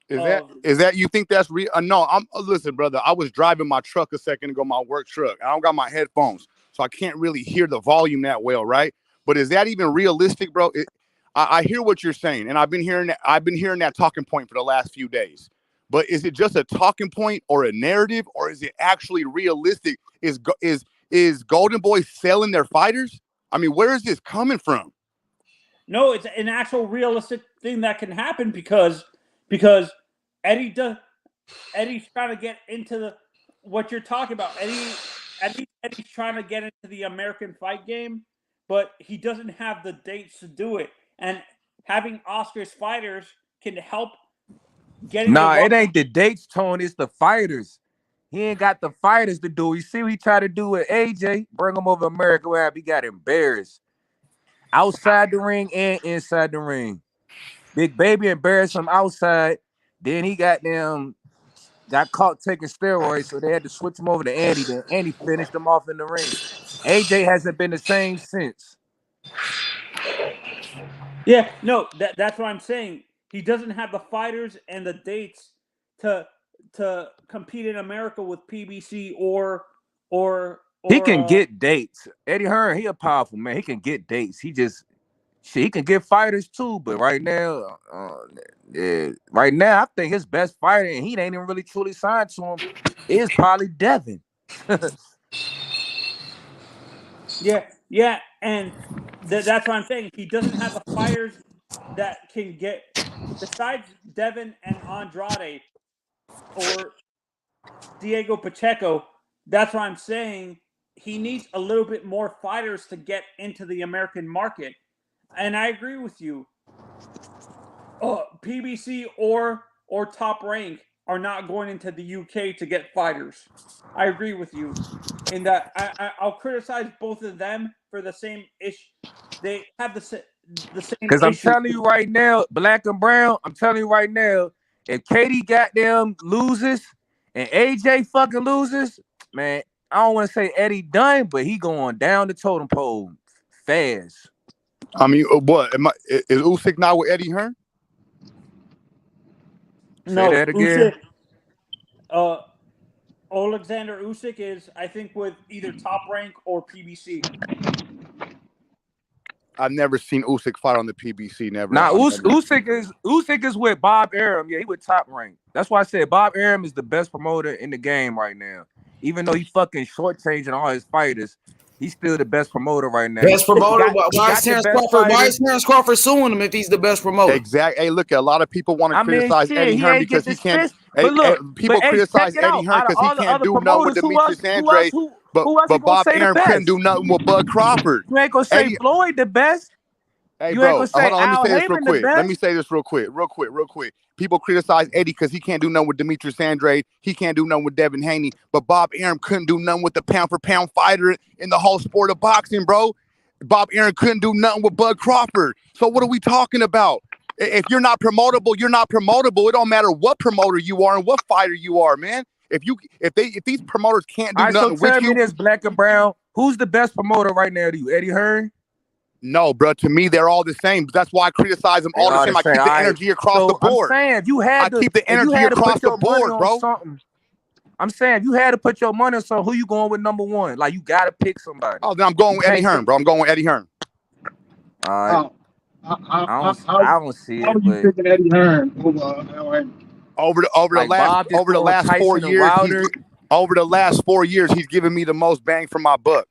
[SPEAKER 4] is that you think that's real? No, listen, brother. I was driving my truck a second ago, my work truck. I don't got my headphones, so I can't really hear the volume that well, right? But is that even realistic, bro? I hear what you're saying, and I've been hearing that talking point for the last few days. But is it just a talking point or a narrative, or is it actually realistic? Is Golden Boy selling their fighters? I mean, where is this coming from?
[SPEAKER 3] No, it's an actual realistic thing that can happen because Eddie's trying to get into what you're talking about. Eddie's trying to get into the American fight game, but he doesn't have the dates to do it. And having Oscar's fighters can help getting.
[SPEAKER 8] Nah, it ain't the dates, Tony. It's the fighters. He ain't got the fighters to do. You see what he tried to do with AJ? Bring him over to America where he got embarrassed. Outside the ring and inside the ring. Big Baby embarrassed him outside. Then he got caught taking steroids, so they had to switch him over to Andy. Then Andy finished him off in the ring. AJ hasn't been the same since.
[SPEAKER 3] Yeah, no, that's what I'm saying. He doesn't have the fighters and the dates to compete in America with PBC or
[SPEAKER 8] he can get dates. Eddie Hearn, he a powerful man. He can get dates. He just Shit, he can get fighters too, but right now, I think his best fighter, and he ain't even really truly signed to him, is probably Devin.
[SPEAKER 3] Yeah, and that's what I'm saying. He doesn't have the fighters that can get, besides Devin and Andrade or Diego Pacheco. That's what I'm saying. He needs a little bit more fighters to get into the American market, and I agree with you. PBC or Top Rank are not going into the UK to get fighters. I agree with you in that. I'll criticize both of them for the same issue. They have the same
[SPEAKER 8] Because I'm
[SPEAKER 3] issue.
[SPEAKER 8] telling you right now, Black and Brown, I'm telling you right now, if Katie goddamn loses and AJ fucking loses, man, I don't want to say Eddie done, but he going down the totem pole fast.
[SPEAKER 4] I mean, what? Is Usyk not with Eddie Hearn?
[SPEAKER 3] No,
[SPEAKER 8] say that again.
[SPEAKER 3] Usyk, Alexander Usyk is, I think, with either Top Rank or PBC.
[SPEAKER 4] I've never seen Usyk fight on the PBC. Never.
[SPEAKER 8] Nah, Usyk is with Bob Arum. Yeah, he with Top Rank. That's why I said Bob Arum is the best promoter in the game right now. Even though he fucking shortchanging all his fighters, he's still the best promoter right now.
[SPEAKER 2] Best promoter? Why is Terrence Crawford suing him if he's the best promoter?
[SPEAKER 4] Exactly. Hey, look, a lot of people want to criticize Eddie Hearn because he can't. People criticize Eddie Hearn because he can't do nothing with Demetrius Andrade. But Bob Arum couldn't do nothing with Bud Crawford.
[SPEAKER 8] You ain't gonna say Floyd the best.
[SPEAKER 4] Hey, bro, hold on. Let me say this real quick. Let me say this real quick. People criticize Eddie because he can't do nothing with Demetrius Andrade. He can't do nothing with Devin Haney. But Bob Arum couldn't do nothing with the pound-for-pound fighter in the whole sport of boxing, bro. Bob Arum couldn't do nothing with Bud Crawford. So what are we talking about? If you're not promotable, you're not promotable. It don't matter what promoter you are and what fighter you are, man. If these promoters can't do nothing with you.
[SPEAKER 8] Tell me this, Black and Brown. Who's the best promoter right now to you? Eddie Hearn?
[SPEAKER 4] No, bro. To me, they're all the same. That's why I criticize them all the same. I keep the energy across the board.
[SPEAKER 8] I'm saying, if you had to,
[SPEAKER 4] keep the energy across the board, bro.
[SPEAKER 8] I'm saying, if you had to put your money on something, who you going with number one? Like, you got to pick somebody.
[SPEAKER 4] Oh, then I'm going with Eddie Hearn, bro. I'm going with Eddie Hearn.
[SPEAKER 8] All right. I don't see it.
[SPEAKER 5] How are you picking Eddie Hearn
[SPEAKER 4] over the last 4 years, he's given me the most bang for my buck.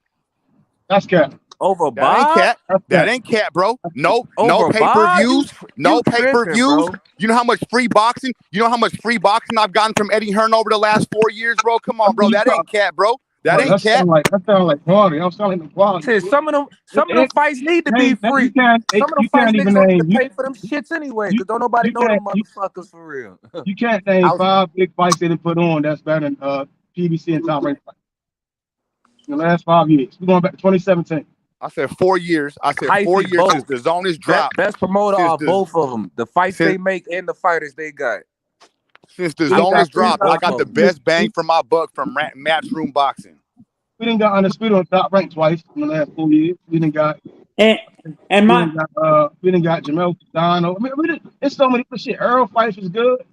[SPEAKER 5] That's cap.
[SPEAKER 8] Over Bob?
[SPEAKER 4] That ain't cap, bro. No pay-per-views. No pay-per-views. You know how much free boxing? I've gotten from Eddie Hearn over the last 4 years, bro? Come on, bro. That ain't cap, bro. That ain't cap.
[SPEAKER 5] That sounds like quality. I'm selling the quality.
[SPEAKER 8] Some of them fights need to be free. Some of them fights niggas don't need to pay for them shits anyway, because don't nobody know them motherfuckers for real.
[SPEAKER 5] You can't name 5 big fights they didn't put on that's better than PBC and Top Rank fights. In the last 5 years. We're going back to 2017.
[SPEAKER 4] I said 4 years. Since the zone is dropped.
[SPEAKER 8] Best promoter of both of them. The fights they make and the fighters they got.
[SPEAKER 4] Since the zone is dropped, I got the best bang for my buck from Matchroom Boxing.
[SPEAKER 5] We didn't got Undisputed on Top Rank twice in the last 4 years. We didn't got
[SPEAKER 3] we didn't
[SPEAKER 5] got Jamel Dano. I mean, it's so many shit. Earl fights was good.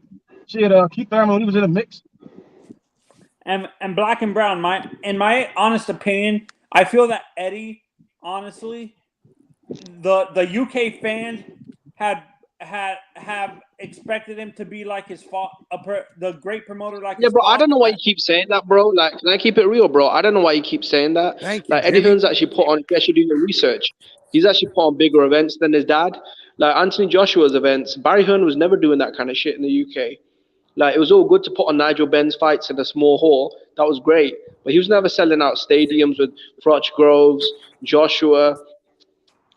[SPEAKER 5] Shit, Keith Thurman when he was in the mix.
[SPEAKER 3] And Black and Brown, in my honest opinion, I feel that Eddie, honestly, the UK fans have expected him to be like his the great promoter like his
[SPEAKER 9] bro. I don't know why you keep saying that, bro. Like, can I keep it real, bro? I don't know why you keep saying that.
[SPEAKER 4] Thank you,
[SPEAKER 9] Eddie Hearn's actually put on. You actually do your research. He's actually put on bigger events than his dad. Like Anthony Joshua's events. Barry Hearn was never doing that kind of shit in the UK. Like, it was all good to put on Nigel Benn's fights in a small hall. That was great. But he was never selling out stadiums with Froch Groves, Joshua.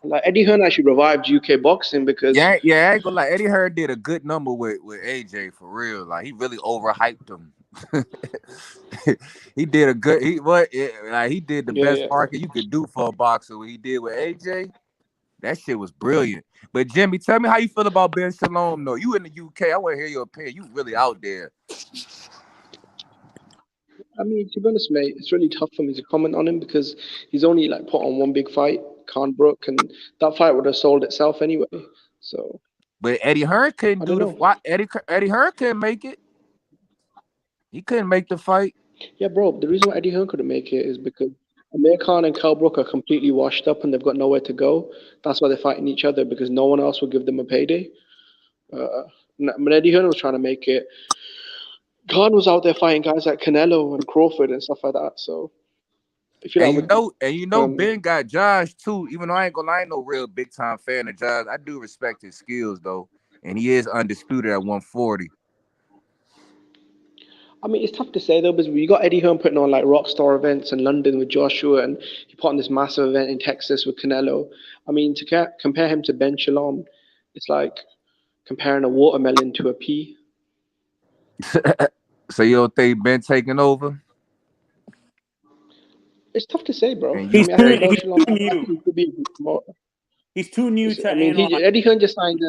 [SPEAKER 9] Like, Eddie Hearn actually revived UK boxing because...
[SPEAKER 8] I ain't gonna lie. Eddie Hearn did a good number with AJ, for real. Like, he really overhyped him. He did a good... He did the best market you could do for a boxer. What he did with AJ, that shit was brilliant. But Jimmy, tell me how you feel about Ben Shalom, though. You in the UK. I want to hear your opinion. You really out there.
[SPEAKER 9] I mean, to be honest, mate, it's really tough for me to comment on him because he's only like put on one big fight, Brook, and that fight would have sold itself anyway. So,
[SPEAKER 8] but Eddie Hearn couldn't do the Eddie Hearn couldn't make it. He couldn't make the fight.
[SPEAKER 9] Yeah, bro. The reason why Eddie Hearn couldn't make it is because Amir Khan and Kell Brook are completely washed up and they've got nowhere to go. That's why they're fighting each other, because no one else will give them a payday. When Eddie Hearn was trying to make it, Khan was out there fighting guys like Canelo and Crawford and stuff like that. So, if you like,
[SPEAKER 8] Ben got Josh too. Even though I ain't no real big time fan of Josh, I do respect his skills though, and he is undisputed at 140.
[SPEAKER 9] I mean, it's tough to say though, because you got Eddie Hearn putting on like rockstar events in London with Joshua, and he put on this massive event in Texas with Canelo. I mean, to compare him to Ben Shalom, it's like comparing a watermelon to a pea.
[SPEAKER 8] So you don't think Ben taking over?
[SPEAKER 9] It's tough to say, bro.
[SPEAKER 3] He's too new. He's too new to analyze.
[SPEAKER 9] Eddie Hearn just signed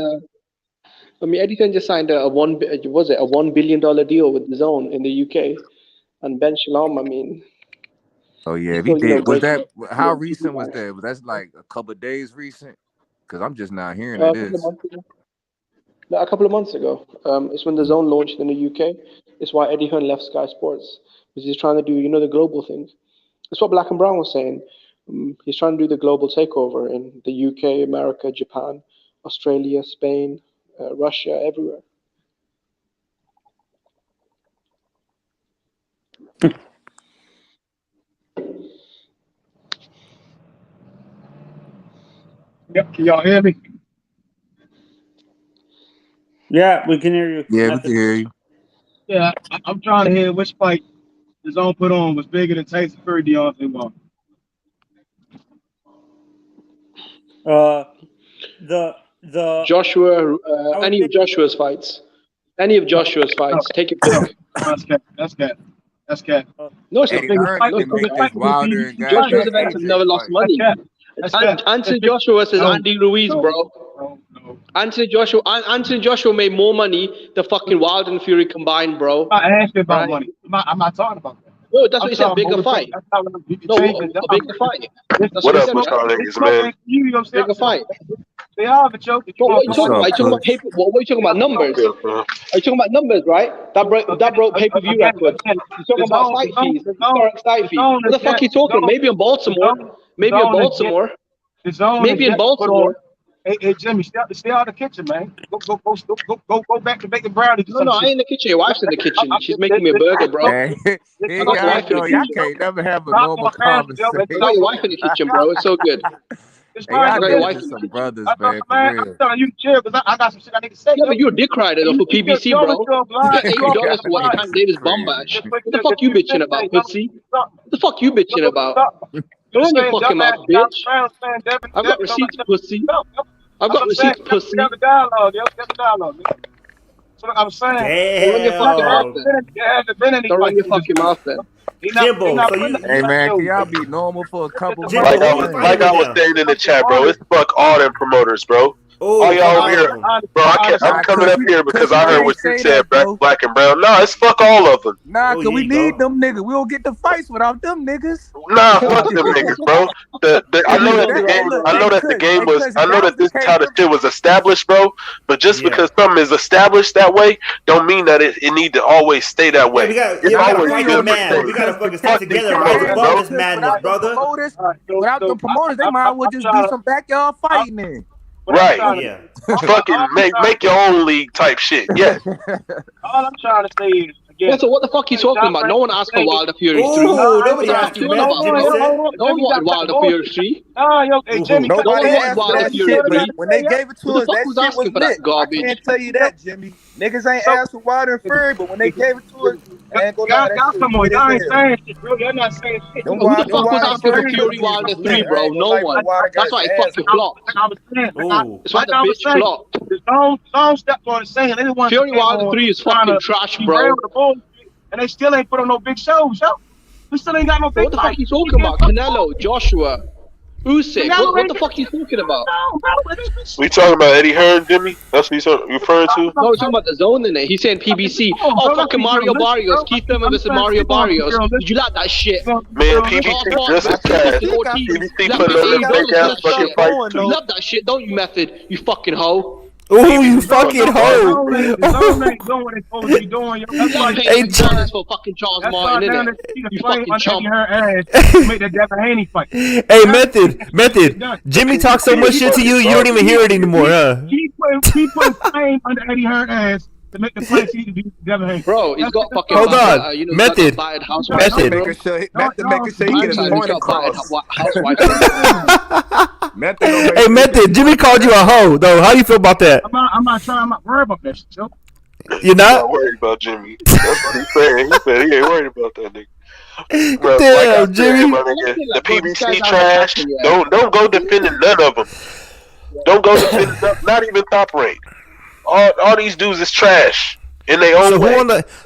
[SPEAKER 9] Eddie Hearn just signed a $1 billion deal with the Zone in the UK, and Ben Shalom. I mean,
[SPEAKER 8] oh yeah, if he did. Was that how recent was that? Was that like a couple of days recent? Because I'm just not hearing this.
[SPEAKER 9] A couple of months ago. It's when the Zone launched in the UK. It's why Eddie Hearn left Sky Sports, because he's trying to do the global thing. That's what Black and Brown was saying. He's trying to do the global takeover in the UK, America, Japan, Australia, Spain, Russia, everywhere.
[SPEAKER 5] Yep, can y'all hear me?
[SPEAKER 3] Yeah, we can hear you.
[SPEAKER 8] Yeah, we can hear you.
[SPEAKER 5] Yeah, I'm trying to hear which fight the Zone put on was bigger than Tyson Fury, Deontay Wilder.
[SPEAKER 3] The
[SPEAKER 9] Joshua, any of Joshua's fights. Any of Joshua's fights. Take your pick.
[SPEAKER 5] That's cat.
[SPEAKER 9] No, it's
[SPEAKER 8] Eddie
[SPEAKER 9] not.
[SPEAKER 8] Hearn can make this Wilder and
[SPEAKER 9] Joshua's events have never lost money. Anthony Joshua versus Andy Ruiz, bro. Anthony Joshua made more money than fucking Wilder and Fury combined, bro.
[SPEAKER 5] I'm not asking about money. I'm not talking about that.
[SPEAKER 9] No, that's what he said. Bigger fight. No, a bigger fight.
[SPEAKER 10] What up, what's on niggas, man?
[SPEAKER 9] Bigger fight.
[SPEAKER 5] They are the joke.
[SPEAKER 9] What are you talking about? Are you talking about numbers? Are you talking about numbers, right? That broke pay-per-view records. You're talking about site fees, historic site fees. What the fuck are you talking about? Maybe in Baltimore. Maybe in Baltimore.
[SPEAKER 5] Hey, Jimmy, stay out of the kitchen, man. Go back to making brownies.
[SPEAKER 9] No, I ain't in the kitchen. Your wife's in the kitchen. She's making me a burger, bro.
[SPEAKER 8] I can't never have a normal conversation.
[SPEAKER 9] I got your wife in the kitchen, bro. It's so good.
[SPEAKER 8] I got your wife in some brothers, man.
[SPEAKER 5] I'm telling you to chill because I got some shit I need to say.
[SPEAKER 9] Yeah, but you're a dick rider though for PBC, bro. You got $80 for what Hank Davis bum bash. What the fuck you bitching about, pussy? What the fuck you bitching about? Go on your fucking mouth, bitch. I've got receipts, pussy. I've got receipts, pussy.
[SPEAKER 5] Get the dialogue. That's what I'm saying.
[SPEAKER 9] Don't run your fucking mouth then. Don't run your fucking mouth then.
[SPEAKER 7] Jimbo,
[SPEAKER 8] hey man, can y'all be normal for a couple months?
[SPEAKER 10] Like I was saying in the chat, bro. It's fuck all them promoters, bro. All y'all over here, bro. I'm coming up here because I heard what you said, Black and Brown. Nah, it's fuck all of them.
[SPEAKER 8] Nah, cause we need them niggas. We don't get the fights without them niggas.
[SPEAKER 10] Nah, fuck them niggas, bro. I know that the game was. I know that this how the shit was established, bro. But just because something is established that way, don't mean that it need to always stay that way.
[SPEAKER 7] Yeah, we gotta fight the man. We gotta fucking stay together, rise above this madness, brother.
[SPEAKER 8] Without the promoters, they might as well just do some backyard fighting then.
[SPEAKER 10] Right. Yeah. Fucking make your own league type shit. Yeah.
[SPEAKER 5] All I'm trying to say is
[SPEAKER 9] Yeah, so what the fuck are you talking about? No one asked for Wilder Fury 3.
[SPEAKER 7] Nobody asked you, man.
[SPEAKER 9] No one wanted Wilder Fury 3.
[SPEAKER 5] Hey, Jimmy,
[SPEAKER 8] nobody asked
[SPEAKER 9] Wilder
[SPEAKER 8] that
[SPEAKER 9] Fury
[SPEAKER 8] shit,
[SPEAKER 9] 3.
[SPEAKER 8] when they gave it to us, that shit was lit.
[SPEAKER 9] Garbage.
[SPEAKER 8] I can't tell you that, Jimmy. Niggas ain't asked for Wilder and Fury, but when they gave it to us, I ain't gonna lie, that shit was
[SPEAKER 5] y'all ain't saying shit, bro. Y'all not saying shit.
[SPEAKER 9] Who the fuck was asking for Fury Wilder 3, bro? No one. That's why it fucking flopped. That's why the bitch flopped.
[SPEAKER 5] The zone stepped on the scene.
[SPEAKER 9] Fury Wilder 3 is fucking trash, bro.
[SPEAKER 5] And they still ain't put on no big shows, yo. We still ain't got no big
[SPEAKER 9] What the fuck are you talking about? Canelo, Joshua, Usyk. What the fuck are you talking about?
[SPEAKER 10] We talking about Eddie Hearn, Jimmy? That's what you referring to?
[SPEAKER 9] No, we're talking about the zone in it. He's saying PBC. Oh, fucking Mario Barrios. Keith Thurman versus Mario Barrios. Did you like that shit?
[SPEAKER 10] Man, PBC just as cash. PBC put on the big ass fucking fight.
[SPEAKER 9] You love that shit, don't you, Method? You fucking hoe.
[SPEAKER 7] Oh, you fucking hoe!
[SPEAKER 5] The zone ain't doing what it's supposed to be doing. Yo. That's why
[SPEAKER 9] Paying $6 for fucking Charles Martin,
[SPEAKER 5] down
[SPEAKER 9] innit?
[SPEAKER 5] there
[SPEAKER 9] You
[SPEAKER 5] fight
[SPEAKER 9] fucking
[SPEAKER 5] on
[SPEAKER 9] chump.
[SPEAKER 5] her ass to make that Devin Haney fight.
[SPEAKER 7] Hey, Method. Jimmy talks so much shit to you, you don't even hear it anymore, huh?
[SPEAKER 5] He put flame under Eddie Hearn ass to make the fight see to be Devin Haney.
[SPEAKER 9] Bro, he's got fucking
[SPEAKER 7] Hold on. Method.
[SPEAKER 8] Method making sure he get his point across.
[SPEAKER 7] Hey, Method, Jimmy called you a hoe, though. How do you feel about that?
[SPEAKER 5] I'm not worried about that shit, yo.
[SPEAKER 7] You're not?
[SPEAKER 10] I'm not worried about Jimmy. That's what he's saying. He said he ain't worried about that nigga. Bro,
[SPEAKER 7] Damn,
[SPEAKER 10] like
[SPEAKER 7] Jimmy.
[SPEAKER 10] Said, my nigga, the PBC trash. Don't go defending none of them. Don't go defending not even top rank. All these dudes is trash in their own way.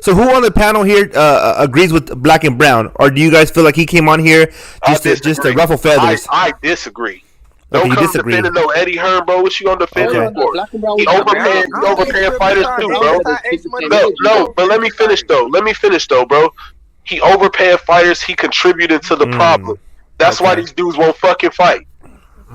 [SPEAKER 7] Who on the panel here agrees with Black and Brown, or do you guys feel like he came on here just to ruffle feathers?
[SPEAKER 10] I disagree.
[SPEAKER 7] Okay,
[SPEAKER 10] Don't come defending no Eddie Hearn, bro. What you gonna defend him for? He overpaying fighters too, bro. No, but let me finish though, bro. He overpaying fighters. He contributed to the problem. That's why these dudes won't fucking fight.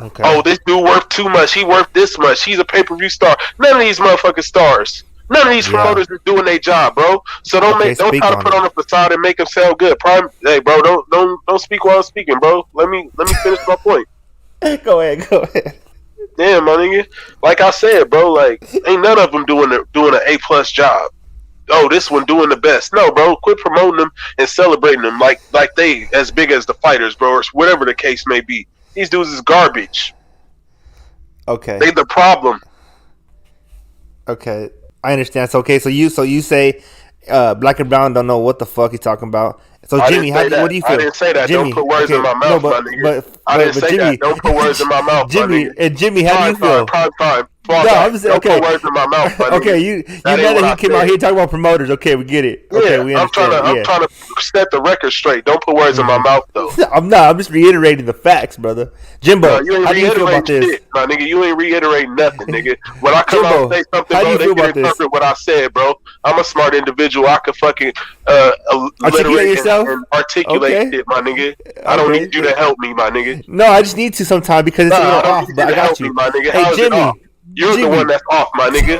[SPEAKER 7] Okay.
[SPEAKER 10] Oh, this dude worth too much. He worth this much. He's a pay-per-view star. None of these motherfucking stars. None of these promoters are doing their job, bro. So don't try to put on a facade and make them sound good. Hey, bro, don't speak while I'm speaking, bro. Let me finish my point.
[SPEAKER 7] Go ahead.
[SPEAKER 10] Damn, my nigga. Like I said, bro, like ain't none of them doing an A+ job. Oh, this one doing the best. No, bro, quit promoting them and celebrating them like they as big as the fighters, bro, or whatever the case may be. These dudes is garbage.
[SPEAKER 7] Okay.
[SPEAKER 10] They the problem.
[SPEAKER 7] Okay, I understand. So you say Black and Brown don't know what the fuck he's talking about. So Jimmy, what do you feel?
[SPEAKER 10] I didn't say that.
[SPEAKER 7] Jimmy,
[SPEAKER 10] don't put words in my mouth, my nigga. I didn't say
[SPEAKER 7] Jimmy,
[SPEAKER 10] that. Don't put words in my mouth,
[SPEAKER 7] Jimmy.
[SPEAKER 10] my nigga.
[SPEAKER 7] And Jimmy, how do you feel?
[SPEAKER 10] Fine.
[SPEAKER 7] I'm just saying, okay.
[SPEAKER 10] Don't put words in my mouth, my
[SPEAKER 7] okay,
[SPEAKER 10] nigga.
[SPEAKER 7] you know that he came out here talking about promoters. Okay, we get it. Okay, we understand.
[SPEAKER 10] I'm trying to set the record straight. Don't put words in my mouth, though.
[SPEAKER 7] I'm not. I'm just reiterating the facts, brother. Jimbo, how do you feel about this?
[SPEAKER 10] Shit, my nigga, you ain't reiterating nothing, nigga. When I come out and say something, bro, they can interpret what I said, bro. I'm a smart individual. I can fucking
[SPEAKER 7] articulate yourself
[SPEAKER 10] and articulate shit, my nigga. I don't need you to help me, my nigga.
[SPEAKER 7] No, I just need to sometime because it's a little off. But I got you,
[SPEAKER 10] my nigga.
[SPEAKER 7] Hey, Jimmy.
[SPEAKER 10] You're the one that's off, my nigga.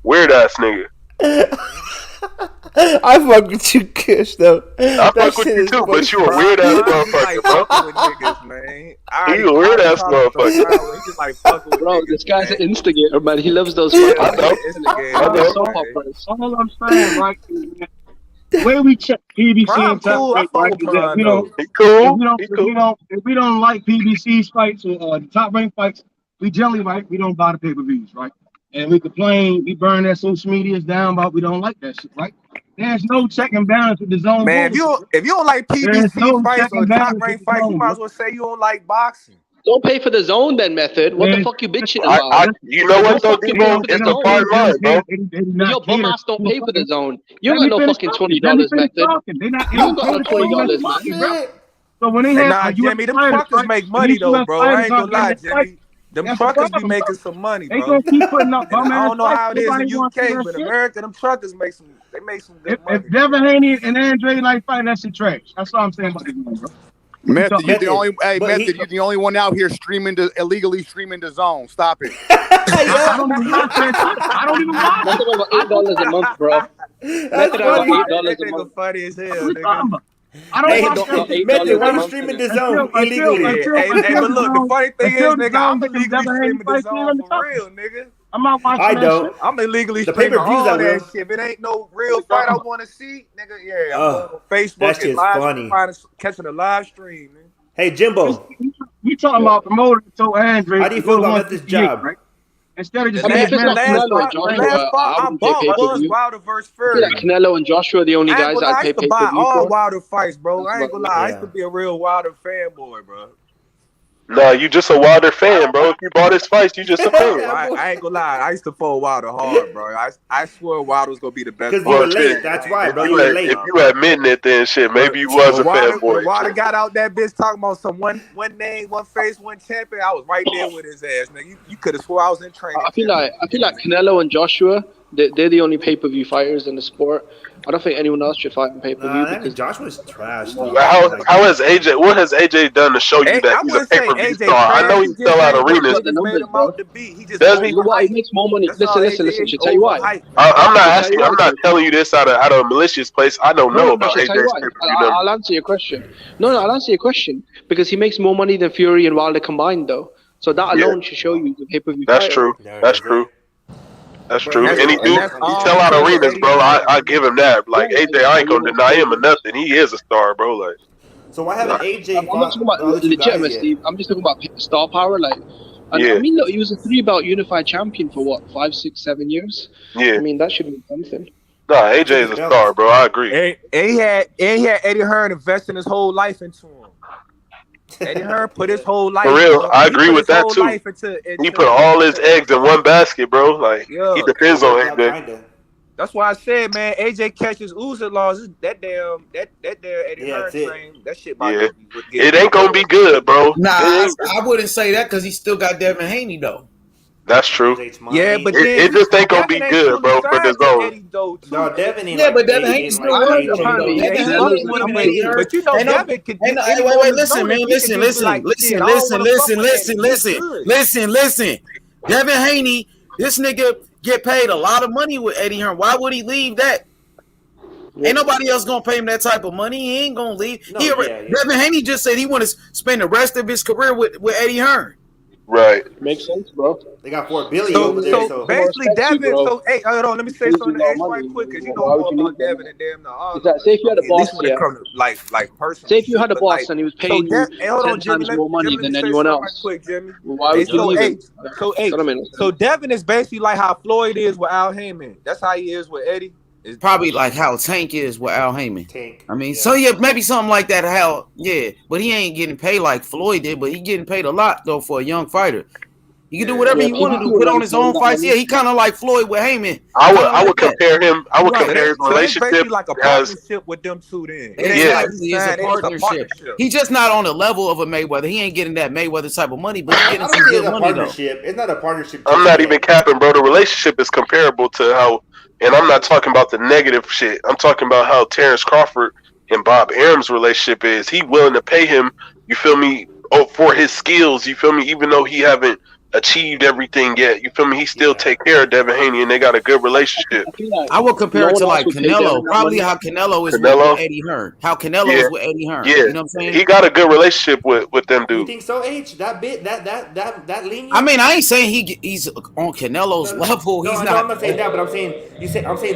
[SPEAKER 10] Weird ass nigga.
[SPEAKER 7] I fuck with you, Kush, though.
[SPEAKER 10] I fuck with you too, but you a weird ass motherfucker, bro. You a weird ass motherfucker.
[SPEAKER 9] Bro, this guy's an instigator, man. He loves those fucking soap operas.
[SPEAKER 5] All I'm saying, right, the way we check PBC and top rank, right, is that if we don't like PBC's fights or the top rank fights, we generally we don't buy the pay-per-views, right? And we complain, we burn their social medias down, but we don't like that shit, right? There's no check and balance with the zone.
[SPEAKER 8] Man, if you don't like PBC fights or top rank fights, you might as well say you don't like boxing.
[SPEAKER 9] Don't pay for the zone then, Method. What the fuck you bitching about?
[SPEAKER 10] You know what though, Debo? It's a fine line, bro.
[SPEAKER 9] Your bum ass don't pay for the zone. You ain't got no fucking $20, Method. You got no $20, man.
[SPEAKER 5] So when they have
[SPEAKER 8] Jimmy, them truckers make money though, bro. I ain't gonna lie, Jimmy. Them truckers be making some money, bro.
[SPEAKER 5] They gonna keep putting up.
[SPEAKER 8] I don't know how it is in UK, but America, them truckers make some good money.
[SPEAKER 5] If Devin Haney and Andre like fighting, that shit trash. That's all I'm saying about this one, bro.
[SPEAKER 4] Method, you the only one out here illegally streaming the zone. Stop it.
[SPEAKER 5] I don't even watch that. I don't even watch.
[SPEAKER 9] Method over $8 a month, bro.
[SPEAKER 7] That's funny.
[SPEAKER 8] $8 a month. Funny as hell, nigga.
[SPEAKER 5] I don't watch that.
[SPEAKER 7] Method, why you streaming the zone illegally?
[SPEAKER 8] Hey, but look, the funny thing is, nigga, I'm illegally streaming the zone for real, nigga.
[SPEAKER 5] I'm not watching
[SPEAKER 7] I don't.
[SPEAKER 5] Shit.
[SPEAKER 8] I'm illegally
[SPEAKER 7] the
[SPEAKER 8] streaming all
[SPEAKER 7] I
[SPEAKER 8] that shit. If it ain't no real fight I want to see, nigga, I'm going on Facebook and live catching a live stream, man.
[SPEAKER 7] Hey, Jimbo.
[SPEAKER 5] We talking about promoters so Andre.
[SPEAKER 7] How do you feel about this job?
[SPEAKER 5] Right? Instead of just
[SPEAKER 9] last
[SPEAKER 8] fight, I bought was Wilder versus Fury.
[SPEAKER 9] Like Canelo and Joshua are the only guys I pay
[SPEAKER 8] to buy all Wilder fights, bro. I ain't gonna lie. I used to be a real Wilder fanboy, bro.
[SPEAKER 10] Nah, you just a Wilder fan, bro. If you bought his fights, you just a fan.
[SPEAKER 8] I ain't gonna lie. I used to follow Wilder hard, bro. I swear Wilder was gonna be the best.
[SPEAKER 7] Because you were late. That's why, bro. You were late.
[SPEAKER 10] If you admitting it, then shit, maybe you was a fanboy.
[SPEAKER 8] Wilder got out that bitch talking about some one name, one face, one champion. I was right there with his ass, nigga. You could have swore I was in training.
[SPEAKER 9] I feel like Canelo and Joshua, They're the only pay-per-view fighters in the sport. I don't think anyone else should fight on pay-per-view because
[SPEAKER 11] Joshua's trash. Though.
[SPEAKER 10] How has AJ? What has AJ done to show you that he's a pay-per-view star? I know he sell out arenas.
[SPEAKER 9] Does he? He makes more money. Listen. Should tell you why.
[SPEAKER 10] I'm not asking. I'm not telling you this out of a malicious place. I don't know about AJ's pay-per-view.
[SPEAKER 9] I'll answer your question. No, I'll answer your question because he makes more money than Fury and Wilder combined, though. So that alone should show you the pay-per-view.
[SPEAKER 10] That's true. That's true. That's true. And he sell out arenas, bro. I give him that. Like AJ, I ain't gonna deny him or nothing. He is a star, bro. Like.
[SPEAKER 11] So why haven't AJ?
[SPEAKER 9] I'm not talking about legitimacy. I'm just talking about star power. Like, I mean, look, he was a 3-belt unified champion for what, 5, 6, 7 years.
[SPEAKER 10] Yeah.
[SPEAKER 9] I mean, that should be something.
[SPEAKER 10] Nah, AJ is a star, bro. I agree.
[SPEAKER 8] And he had Eddie Hearn investing his whole life into him. Eddie Hearn put his whole life.
[SPEAKER 10] For real, I agree with that too. He put all his eggs in one basket, bro. Like he depends on AJ.
[SPEAKER 8] That's why I said, man, AJ catches Usyk laws. That damn Eddie Hearn train. That shit.
[SPEAKER 10] It ain't gonna be good, bro.
[SPEAKER 2] Nah, I wouldn't say that because he still got Devin Haney though.
[SPEAKER 10] That's true.
[SPEAKER 8] Yeah, but
[SPEAKER 10] it just ain't gonna be good, bro, for the zone.
[SPEAKER 11] No, Devin ain't.
[SPEAKER 2] Yeah, but Devin Haney's still working though.
[SPEAKER 8] But you know, Devin could.
[SPEAKER 2] Wait, listen, man, listen. Devin Haney, this nigga get paid a lot of money with Eddie Hearn. Why would he leave that? Ain't nobody else gonna pay him that type of money. He ain't gonna leave. Devin Haney just said he want to spend the rest of his career with Eddie Hearn.
[SPEAKER 10] Right.
[SPEAKER 9] Makes sense, bro.
[SPEAKER 11] They got $4 billion over there.
[SPEAKER 8] So basically, Devin. So hey, hold on. Let me say something to Ace right quick because you know more about Devin and damn the.
[SPEAKER 9] Say if you had a boss,
[SPEAKER 8] like personally.
[SPEAKER 9] Say if you had a boss and he was paying you 10 times more money than anyone else.
[SPEAKER 8] Quick, Jimmy.
[SPEAKER 9] Why would you leave him?
[SPEAKER 8] So Devin is basically like how Floyd is with Al Heyman. That's how he is with Eddie.
[SPEAKER 2] It's probably like how Tank is with Al Heyman. I mean, so yeah, maybe something like that. But he ain't getting paid like Floyd did, but he getting paid a lot though for a young fighter. He can do whatever he want to do. Put on his own fights. Yeah, he kind of like Floyd with Heyman.
[SPEAKER 10] I would compare him. I would compare his relationship
[SPEAKER 8] like a partnership with them two. Then
[SPEAKER 2] exactly, it's a partnership. He's just not on the level of a Mayweather. He ain't getting that Mayweather type of money, but he's getting some good money though.
[SPEAKER 11] It's not a partnership.
[SPEAKER 10] I'm not even capping, bro. The relationship is comparable to how. And I'm not talking about the negative shit. I'm talking about how Terrence Crawford and Bob Arum's relationship is. He willing to pay him, you feel me, for his skills, you feel me, even though he haven't achieved everything yet. You feel me? He still take care of Devin Haney, and they got a good relationship.
[SPEAKER 2] I would compare it to like Canelo. Probably how Canelo is with Eddie Hearn. How Canelo is with Eddie Hearn.
[SPEAKER 10] Yeah.
[SPEAKER 2] You know what I'm saying?
[SPEAKER 10] He got a good relationship with them dudes.
[SPEAKER 11] You think so, H? That lenient?
[SPEAKER 2] I mean, I ain't saying he's on Canelo's level. He's not.
[SPEAKER 11] I'm not saying that, but I'm saying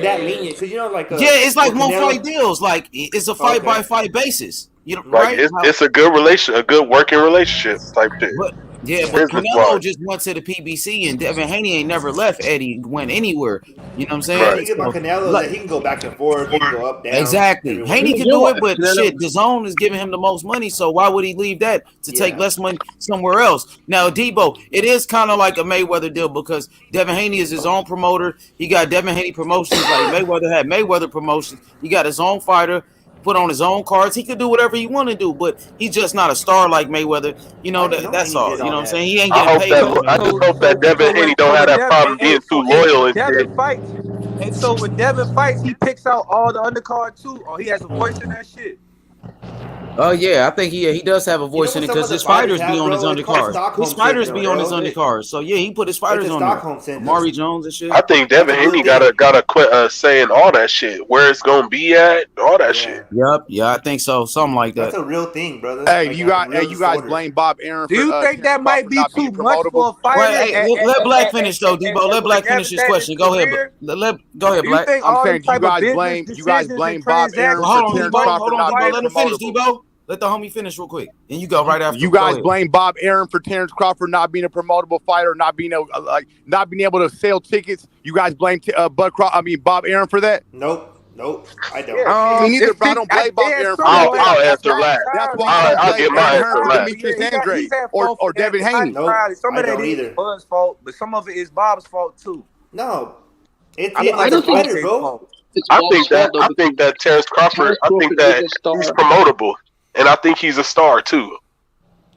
[SPEAKER 11] that lenient because you know, like
[SPEAKER 2] it's like one fight deals. Like it's a fight by fight basis. You know,
[SPEAKER 10] like
[SPEAKER 2] right?
[SPEAKER 10] It's a good a good working relationship type shit.
[SPEAKER 2] But Canelo just went to the PBC, and Devin Haney ain't never left Eddie, went anywhere. You know what I'm saying?
[SPEAKER 11] Right. The thing about Canelo is that he can go back and forth, he can go up, down.
[SPEAKER 2] Exactly. Haney can do it, but shit, the zone is giving him the most money, so why would he leave that to take less money somewhere else? Now, Debo, it is kind of like a Mayweather deal because Devin Haney is his own promoter. He got Devin Haney Promotions, like Mayweather had Mayweather Promotions. He got his own fighter. Put on his own cards. He could do whatever he want to do, but he's just not a star like Mayweather. You know that's all. You know what I'm saying? He ain't getting paid.
[SPEAKER 10] I just hope that Devin Haney don't have that problem being too loyal.
[SPEAKER 8] Devin fights, and so when Devin fights, he picks out all the undercard too, or he has a voice in that shit.
[SPEAKER 2] Oh yeah, I think he does have a voice in it because his fighters be on his undercards. His fighters be on his undercards. So yeah, he put his fighters on there. Maury Jones and shit.
[SPEAKER 10] I think Devin Haney gotta quit saying all that shit. Where it's gonna be at, all that shit.
[SPEAKER 2] Yep, yeah, I think so. Something like that.
[SPEAKER 11] That's a real thing, brother.
[SPEAKER 4] Hey, you guys blame Bob Arum.
[SPEAKER 8] Do you think that might be too much for a fighter?
[SPEAKER 2] Let Black finish though, Debo. Let Black finish his question. Go ahead, go ahead, Black.
[SPEAKER 4] I'm saying you guys blame Bob Arum.
[SPEAKER 2] Hold on, Debo. Let him finish, Debo. Let the homie finish real quick, and you go right after.
[SPEAKER 4] You guys blame Bob Arum for Terrence Crawford not being a promotable fighter, not being able to sell tickets. You guys blame Bob Arum for that?
[SPEAKER 11] Nope, I don't.
[SPEAKER 4] Me neither, bro. I don't blame Bob Arum for that.
[SPEAKER 10] I'll answer that.
[SPEAKER 4] That's why
[SPEAKER 10] I'll get my answer that.
[SPEAKER 4] Demetrius Andrade or Devin Haney.
[SPEAKER 8] Some of that is Buz's fault, but some of it is Bob's fault too.
[SPEAKER 11] No,
[SPEAKER 9] I don't think it's bro.
[SPEAKER 10] I think that Terrence Crawford. I think that he's promotable. And I think he's a star too.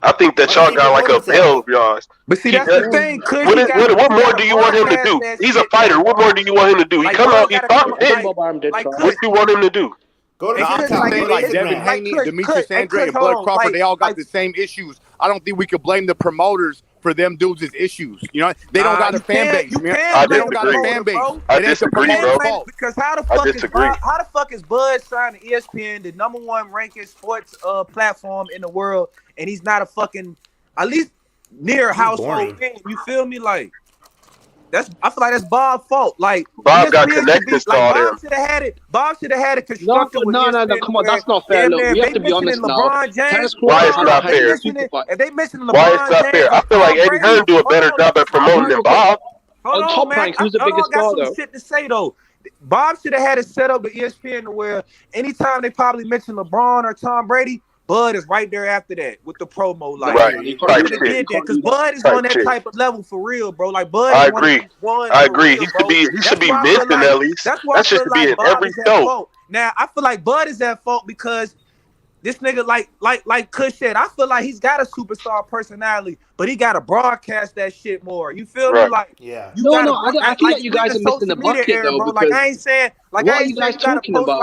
[SPEAKER 10] I think that y'all got like a bell of y'all.
[SPEAKER 8] But see, that's the thing.
[SPEAKER 10] What more do you want him to do? He's a fighter. What more do you want him to do? He come out, he talk. What you want him to do?
[SPEAKER 11] Go to
[SPEAKER 4] like Devin Haney, Demetrius Andre, and Bud Crawford, they all got the same issues. I don't think we could blame the promoters for them dudes' issues. You know, they don't got a fan base. They don't got a fan base.
[SPEAKER 10] I disagree, bro.
[SPEAKER 8] Because how the fuck is Bud signed to ESPN, the #1 ranking sports platform in the world, and he's not a fucking at least near household name? You feel me? Like I feel like that's Bob's fault. Like
[SPEAKER 10] Bob got connected to all them.
[SPEAKER 8] Bob should have had it constructed.
[SPEAKER 9] No, come on, that's not fair. Look, we have to be honest now.
[SPEAKER 10] Why is it not fair?
[SPEAKER 8] If they mention LeBron
[SPEAKER 10] Why is it not fair? I feel like Eddie Hearn do a better job at promoting than Bob.
[SPEAKER 9] On Top Rank, who's the biggest star though?
[SPEAKER 8] Shit to say though. Bob should have had it set up with ESPN to where anytime they probably mention LeBron or Tom Brady, Bud is right there after that with the promo. Like, because Bud is on that type of level for real, bro. Like Bud.
[SPEAKER 10] I agree. He should be mentioned at least. That should be in every show.
[SPEAKER 8] Now I feel like Bud is at fault because this nigga, like Kush said, I feel like he's got a superstar personality, but he gotta broadcast that shit more. You feel me? Like,
[SPEAKER 11] yeah.
[SPEAKER 9] I feel like you guys are missing the bucket though.
[SPEAKER 8] Bro. Like I ain't saying, like
[SPEAKER 9] what
[SPEAKER 8] I
[SPEAKER 9] are
[SPEAKER 8] ain't
[SPEAKER 9] you guys
[SPEAKER 8] saying
[SPEAKER 9] talking about?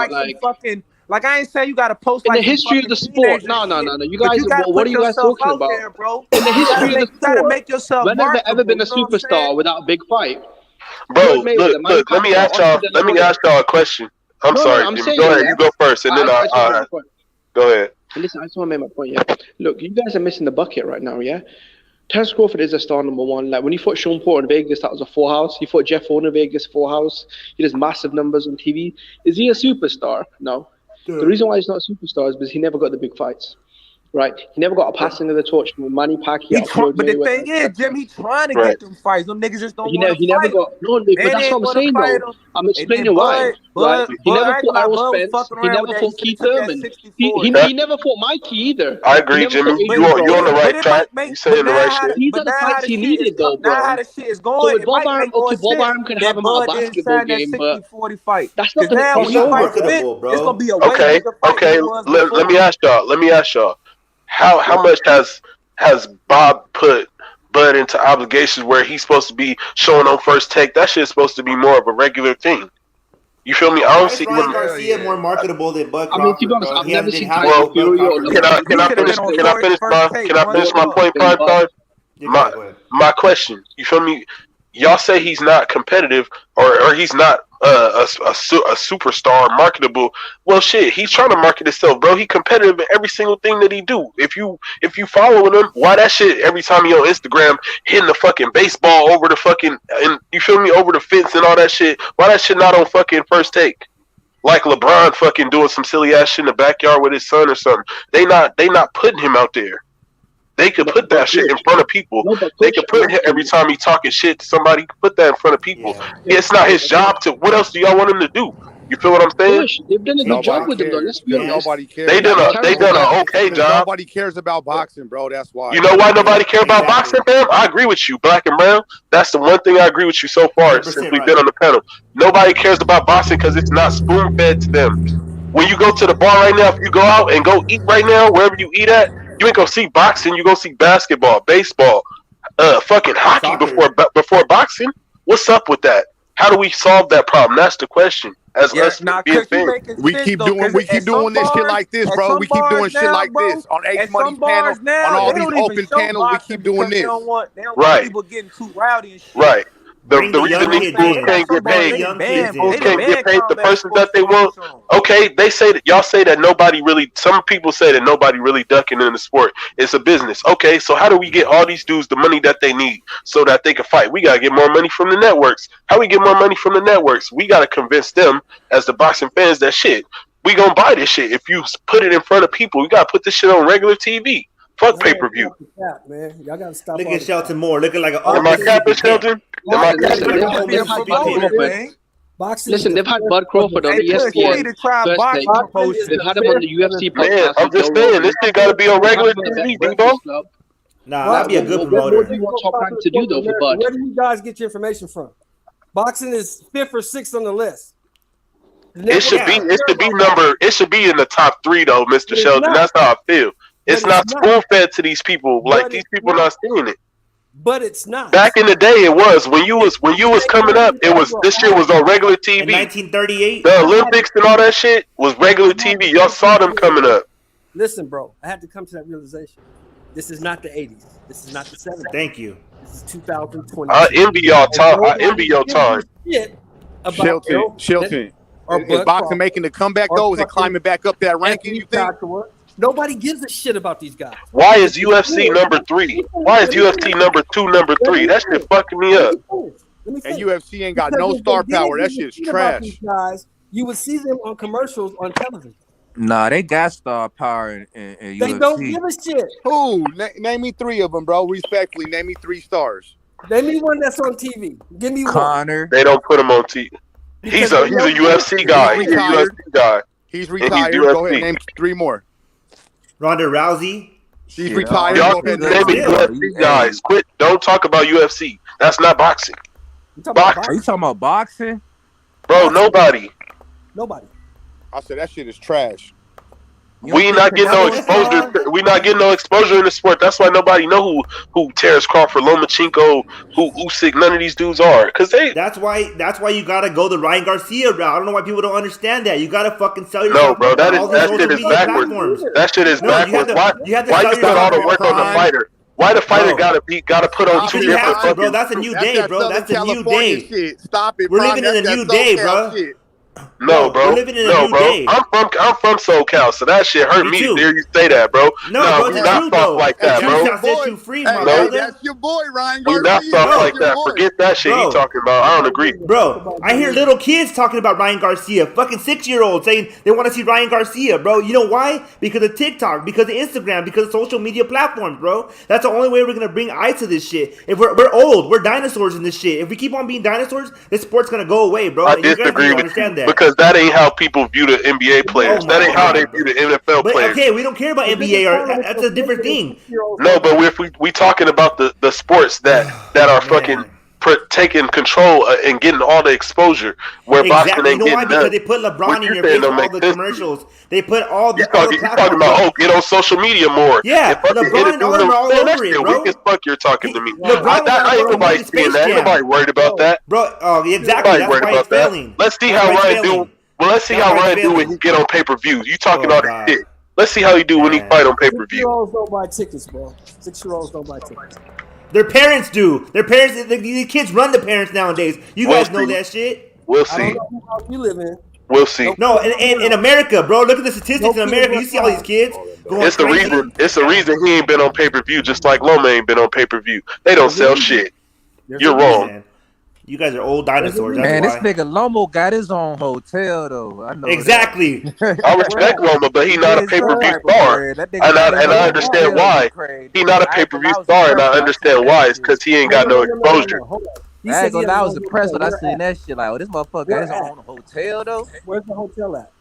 [SPEAKER 8] Like I ain't saying you gotta post
[SPEAKER 9] in
[SPEAKER 8] like
[SPEAKER 9] the history of the sport. No. You guys, what are you guys talking about?
[SPEAKER 8] There, bro.
[SPEAKER 9] In the history of the sport,
[SPEAKER 8] make yourself
[SPEAKER 9] when has there ever been a superstar without a big fight?
[SPEAKER 10] Bro, look. Let me ask y'all a question. I'm sorry. Go ahead. You go first, and then I'll go ahead.
[SPEAKER 9] Listen, I just want to make my point. Yeah, look, you guys are missing the bucket right now. Yeah. Terence Crawford is a star #1. Like when he fought Sean Porter in Vegas, that was a full house. He fought Jeff Horner in Vegas, full house. He does massive numbers on TV. Is he a superstar? No. The reason why he's not a superstar is because he never got the big fights, right? He never got a passing of the torch from Manny Pacquiao.
[SPEAKER 8] But the thing is, Jim, he trying to get them fights. Them niggas just don't.
[SPEAKER 9] He never got. No, but that's what I'm saying though. I'm explaining why. Right? He never fought Errol Spence. He never fought Keith Thurman. He never fought Mikey either.
[SPEAKER 10] I agree, Jimmy. You're on the right track. You saying the right shit.
[SPEAKER 9] These are the fights he needed though, bro.
[SPEAKER 8] Now how the shit is going.
[SPEAKER 9] So with Bob Arum can have him on a basketball game, but
[SPEAKER 8] 60-40 fight.
[SPEAKER 9] That's not gonna
[SPEAKER 11] be so marketable, bro.
[SPEAKER 8] It's gonna be a
[SPEAKER 10] okay. Let me ask y'all. How much has Bob put Bud into obligations where he's supposed to be showing on First Take? That shit's supposed to be more of a regular thing. You feel me? I don't see
[SPEAKER 11] Ryan Garcia more marketable than Bud Crawford.
[SPEAKER 9] I mean, to be honest, I've never seen
[SPEAKER 10] Tyson Fury. Can I finish my point, 5-5? My question. You feel me? Y'all say he's not competitive or he's not a superstar, marketable. Well, shit, he's trying to market himself, bro. He competitive in every single thing that he do. If you following him, why that shit every time he on Instagram hitting the fucking baseball over the fucking and you feel me over the fence and all that shit? Why that shit not on fucking First Take? Like LeBron fucking doing some silly ass shit in the backyard with his son or something. They not putting him out there. They could put that shit in front of people. They could put it every time he talking shit to somebody. Put that in front of people. Yeah, it's not his job to. What else do y'all want him to do? You feel what I'm saying?
[SPEAKER 9] They've done a good job with him, though. Let's be honest.
[SPEAKER 4] Nobody cares.
[SPEAKER 10] They done an okay job.
[SPEAKER 4] Nobody cares about boxing, bro. That's why.
[SPEAKER 10] You know why nobody cares about boxing, fam? I agree with you, Black and Brown. That's the one thing I agree with you so far since we've been on the panel. Nobody cares about boxing because it's not spoon fed to them. When you go to the bar right now, if you go out and go eat right now, wherever you eat at, you ain't gonna see boxing. You gonna see basketball, baseball, fucking hockey before boxing. What's up with that? How do we solve that problem? That's the question. As us being fans,
[SPEAKER 4] we keep doing this shit like this, bro. We keep doing shit like this on H Money's panel, on all these open panels. We keep doing this.
[SPEAKER 8] They don't want people getting too rowdy and shit.
[SPEAKER 10] Right. The reason these fools can't get paid, the person that they want. Okay, they say that y'all say that nobody really. Some people say that nobody really ducking in the sport. It's a business. Okay, so how do we get all these dudes the money that they need so that they can fight? We gotta get more money from the networks. How we get more money from the networks? We gotta convince them as the boxing fans that shit. We gonna buy this shit if you put it in front of people. You gotta put this shit on regular TV. Fuck pay-per-view.
[SPEAKER 5] Man, y'all gotta stop.
[SPEAKER 11] Look at Shelton Moore, looking like an.
[SPEAKER 10] Am I capping, Shelton?
[SPEAKER 9] Listen, they've had Bud Crawford on ESPN. They've had him on the UFC podcast.
[SPEAKER 10] Man, I'm just saying, this shit gotta be on regular TV, Debo.
[SPEAKER 11] Nah, that'd be a good promoter.
[SPEAKER 9] What do you want Top Rank to do though for Bud?
[SPEAKER 5] Where do you guys get your information from? Boxing is 5th or 6th on the list.
[SPEAKER 10] It should be in the top 3 though, Mr. Shelton. That's how I feel. It's not spoon fed to these people. Like these people not seeing it.
[SPEAKER 12] But it's not.
[SPEAKER 10] Back in the day, it was when you was coming up. It was this shit was on regular TV.
[SPEAKER 11] In 1938,
[SPEAKER 10] the Olympics and all that shit was regular TV. Y'all saw them coming up.
[SPEAKER 12] Listen, bro, I had to come to that realization. This is not the 80s. This is not the 70s.
[SPEAKER 11] Thank you.
[SPEAKER 12] This is 2020.
[SPEAKER 10] I envy y'all time. I envy your time.
[SPEAKER 4] Shelton. Is boxing making the comeback though? Is it climbing back up that ranking? You think?
[SPEAKER 12] Nobody gives a shit about these guys.
[SPEAKER 10] Why is UFC number 3? Why is UFC number 2, number 3? That shit fucking me up.
[SPEAKER 4] And UFC ain't got no star power. That shit's trash.
[SPEAKER 12] Guys, you would see them on commercials on television.
[SPEAKER 8] Nah, they got star power in UFC.
[SPEAKER 12] They don't give a shit.
[SPEAKER 4] Who? Name me 3 of them, bro. Respectfully, name me 3 stars.
[SPEAKER 12] Name me one that's on TV. Give me
[SPEAKER 8] Connor.
[SPEAKER 12] one.
[SPEAKER 10] They don't put him on TV. He's a UFC guy. He's a UFC guy.
[SPEAKER 4] He's retired. Go ahead, name 3 more.
[SPEAKER 11] Ronda Rousey.
[SPEAKER 4] She's retired.
[SPEAKER 10] Y'all name UFC guys. Quit. Don't talk about UFC. That's not boxing.
[SPEAKER 8] Boxing. Are you talking about boxing?
[SPEAKER 10] Bro, nobody.
[SPEAKER 4] I said that shit is trash.
[SPEAKER 10] We not getting no exposure. We not getting no exposure in the sport. That's why nobody know who Terrence Crawford, Lomachenko, who Usyk. None of these dudes are, cause they.
[SPEAKER 11] That's why you gotta go the Ryan Garcia route. I don't know why people don't understand that. You gotta fucking sell yourself.
[SPEAKER 10] No, bro, that shit is backwards. That shit is backwards. Why you put all the work on the fighter? Why the fighter gotta put on 2 different fucking?
[SPEAKER 11] Bro, that's a new day, bro. That's a new day.
[SPEAKER 4] Shit. Stop it.
[SPEAKER 11] We're living in a new day, bro.
[SPEAKER 10] No, bro.
[SPEAKER 11] We're living in a new day.
[SPEAKER 10] I'm from SoCal, so that shit hurt me to hear you say that, bro.
[SPEAKER 11] No, bro,
[SPEAKER 10] we not soft like that, bro.
[SPEAKER 11] Set you free, my brother.
[SPEAKER 4] That's your boy, Ryan
[SPEAKER 10] We
[SPEAKER 4] Garcia.
[SPEAKER 10] not soft like that. Forget that shit he talking about. I don't agree.
[SPEAKER 11] Bro, I hear little kids talking about Ryan Garcia, fucking 6-year-olds saying they want to see Ryan Garcia, bro. You know why? Because of TikTok, because of Instagram, because of social media platforms, bro. That's the only way we're gonna bring eyes to this shit. If we're old, we're dinosaurs in this shit. If we keep on being dinosaurs, this sport's gonna go away, bro.
[SPEAKER 10] I disagree with you because that ain't how people view the NBA players. That ain't how they view the NFL players.
[SPEAKER 11] Okay, we don't care about NBA. That's a different thing.
[SPEAKER 10] No, but if we talking about the sports that are fucking taking control and getting all the exposure where boxing ain't getting done.
[SPEAKER 11] Because they put LeBron in your face for all the commercials. They put all the
[SPEAKER 10] you talking about get on social media more.
[SPEAKER 11] Yeah, LeBron and all them are all over it, bro.
[SPEAKER 10] Weak as fuck you're talking to me.
[SPEAKER 11] I
[SPEAKER 10] ain't nobody seeing that. Ain't nobody worried about that.
[SPEAKER 11] Bro, exactly. That's why it's failing.
[SPEAKER 10] Let's see how Ryan do. Well, let's see how Ryan do when he get on pay-per-view. You talking all this shit. Let's see how he do when he fight on pay-per-view.
[SPEAKER 12] 6-year-olds don't buy tickets, bro. 6-year-olds don't buy tickets.
[SPEAKER 11] Their parents do. Their parents, the kids run the parents nowadays. You guys know that shit.
[SPEAKER 10] We'll see.
[SPEAKER 12] I don't know what house you live in.
[SPEAKER 10] We'll see.
[SPEAKER 11] No, in America, bro. Look at the statistics in America. You see all these kids going
[SPEAKER 10] It's the reason. It's the reason he ain't been on pay-per-view, just like Loma ain't been on pay-per-view. They don't sell shit. You're wrong.
[SPEAKER 11] Man. You guys are old dinosaurs.
[SPEAKER 8] Man, this nigga Lomo got his own hotel though. I know
[SPEAKER 11] exactly.
[SPEAKER 10] I respect Loma, but he not a pay-per-view star, and I understand why. He not a pay-per-view star, and I understand why. It's because he ain't got no exposure.
[SPEAKER 8] I ain't gonna lie, I was impressed when I seen that shit. Like, oh, this motherfucker got his own hotel though.
[SPEAKER 12] Where's the hotel at?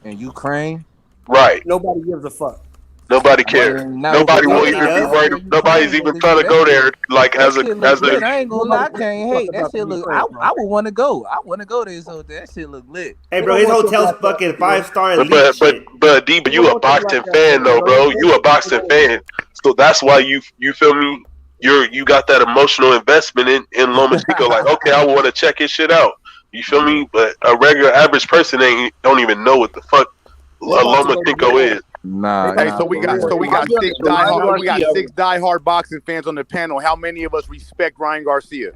[SPEAKER 8] In Ukraine.
[SPEAKER 10] Right.
[SPEAKER 12] Nobody gives a fuck.
[SPEAKER 10] Nobody cares. Nobody will even be worried. Nobody's even trying to go there. Like as a.
[SPEAKER 8] I ain't gonna lie, I can't hate that shit. Look, I would want to go. I want to go to his hotel. That shit look lit.
[SPEAKER 11] Hey, bro, his hotel's fucking 5-star elite
[SPEAKER 10] but D, but you a boxing fan though, bro. You a boxing fan, so that's why you feel me. You got that emotional investment in Lomachenko. Like, okay, I want to check his shit out. You feel me? But a regular average person don't even know what the fuck Lomachenko is.
[SPEAKER 8] Nah.
[SPEAKER 4] Hey, so we got 6 diehard boxing fans on the panel. How many of us respect Ryan Garcia?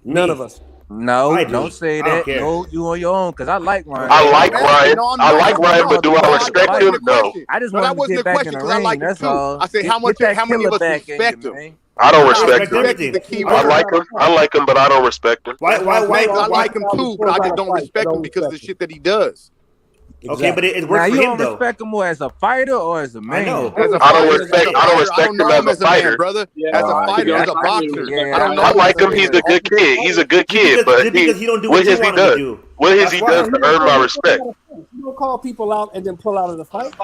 [SPEAKER 12] None of us.
[SPEAKER 8] No, don't say that. No, you on your own. Cause I like Ryan.
[SPEAKER 10] I like Ryan. I like Ryan, but do I respect him? No.
[SPEAKER 8] I just want to get back in the ring. That's all.
[SPEAKER 4] I say how many of us respect him?
[SPEAKER 10] I don't respect him. I like him, but I don't respect him.
[SPEAKER 4] Why? I like him too, but I just don't respect him because of the shit that he does.
[SPEAKER 11] Exactly. Okay, but it works for him though.
[SPEAKER 8] You don't respect him more as a fighter or as a man?
[SPEAKER 10] I don't respect him as a fighter,
[SPEAKER 4] brother. As a fighter, as a boxer.
[SPEAKER 10] I like him. He's a good kid. He's a good kid, but what has he done? What has he done to earn my respect?
[SPEAKER 12] You don't call people out and then pull out of the fight.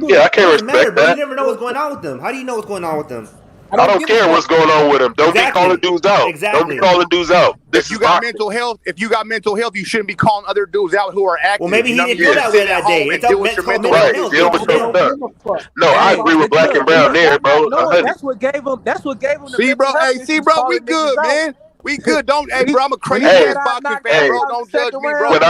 [SPEAKER 10] Yeah, I can't respect that.
[SPEAKER 11] You never know what's going on with them. How do you know what's going on with them?
[SPEAKER 10] I don't care what's going on with him. Don't be calling dudes out. Don't be calling dudes out.
[SPEAKER 4] If you got mental health, you shouldn't be calling other dudes out who are active.
[SPEAKER 11] Well, maybe he didn't feel that way that day. It's
[SPEAKER 4] deal with your mental health.
[SPEAKER 10] Deal with your stuff. No, I agree with Black and Brown there, bro.
[SPEAKER 6] That's what gave him.
[SPEAKER 4] See, bro. Hey, bro. We good, man. We good. Don't, hey, bro. I'm a crazy ass boxing fan, bro. Don't judge me, bro.
[SPEAKER 10] When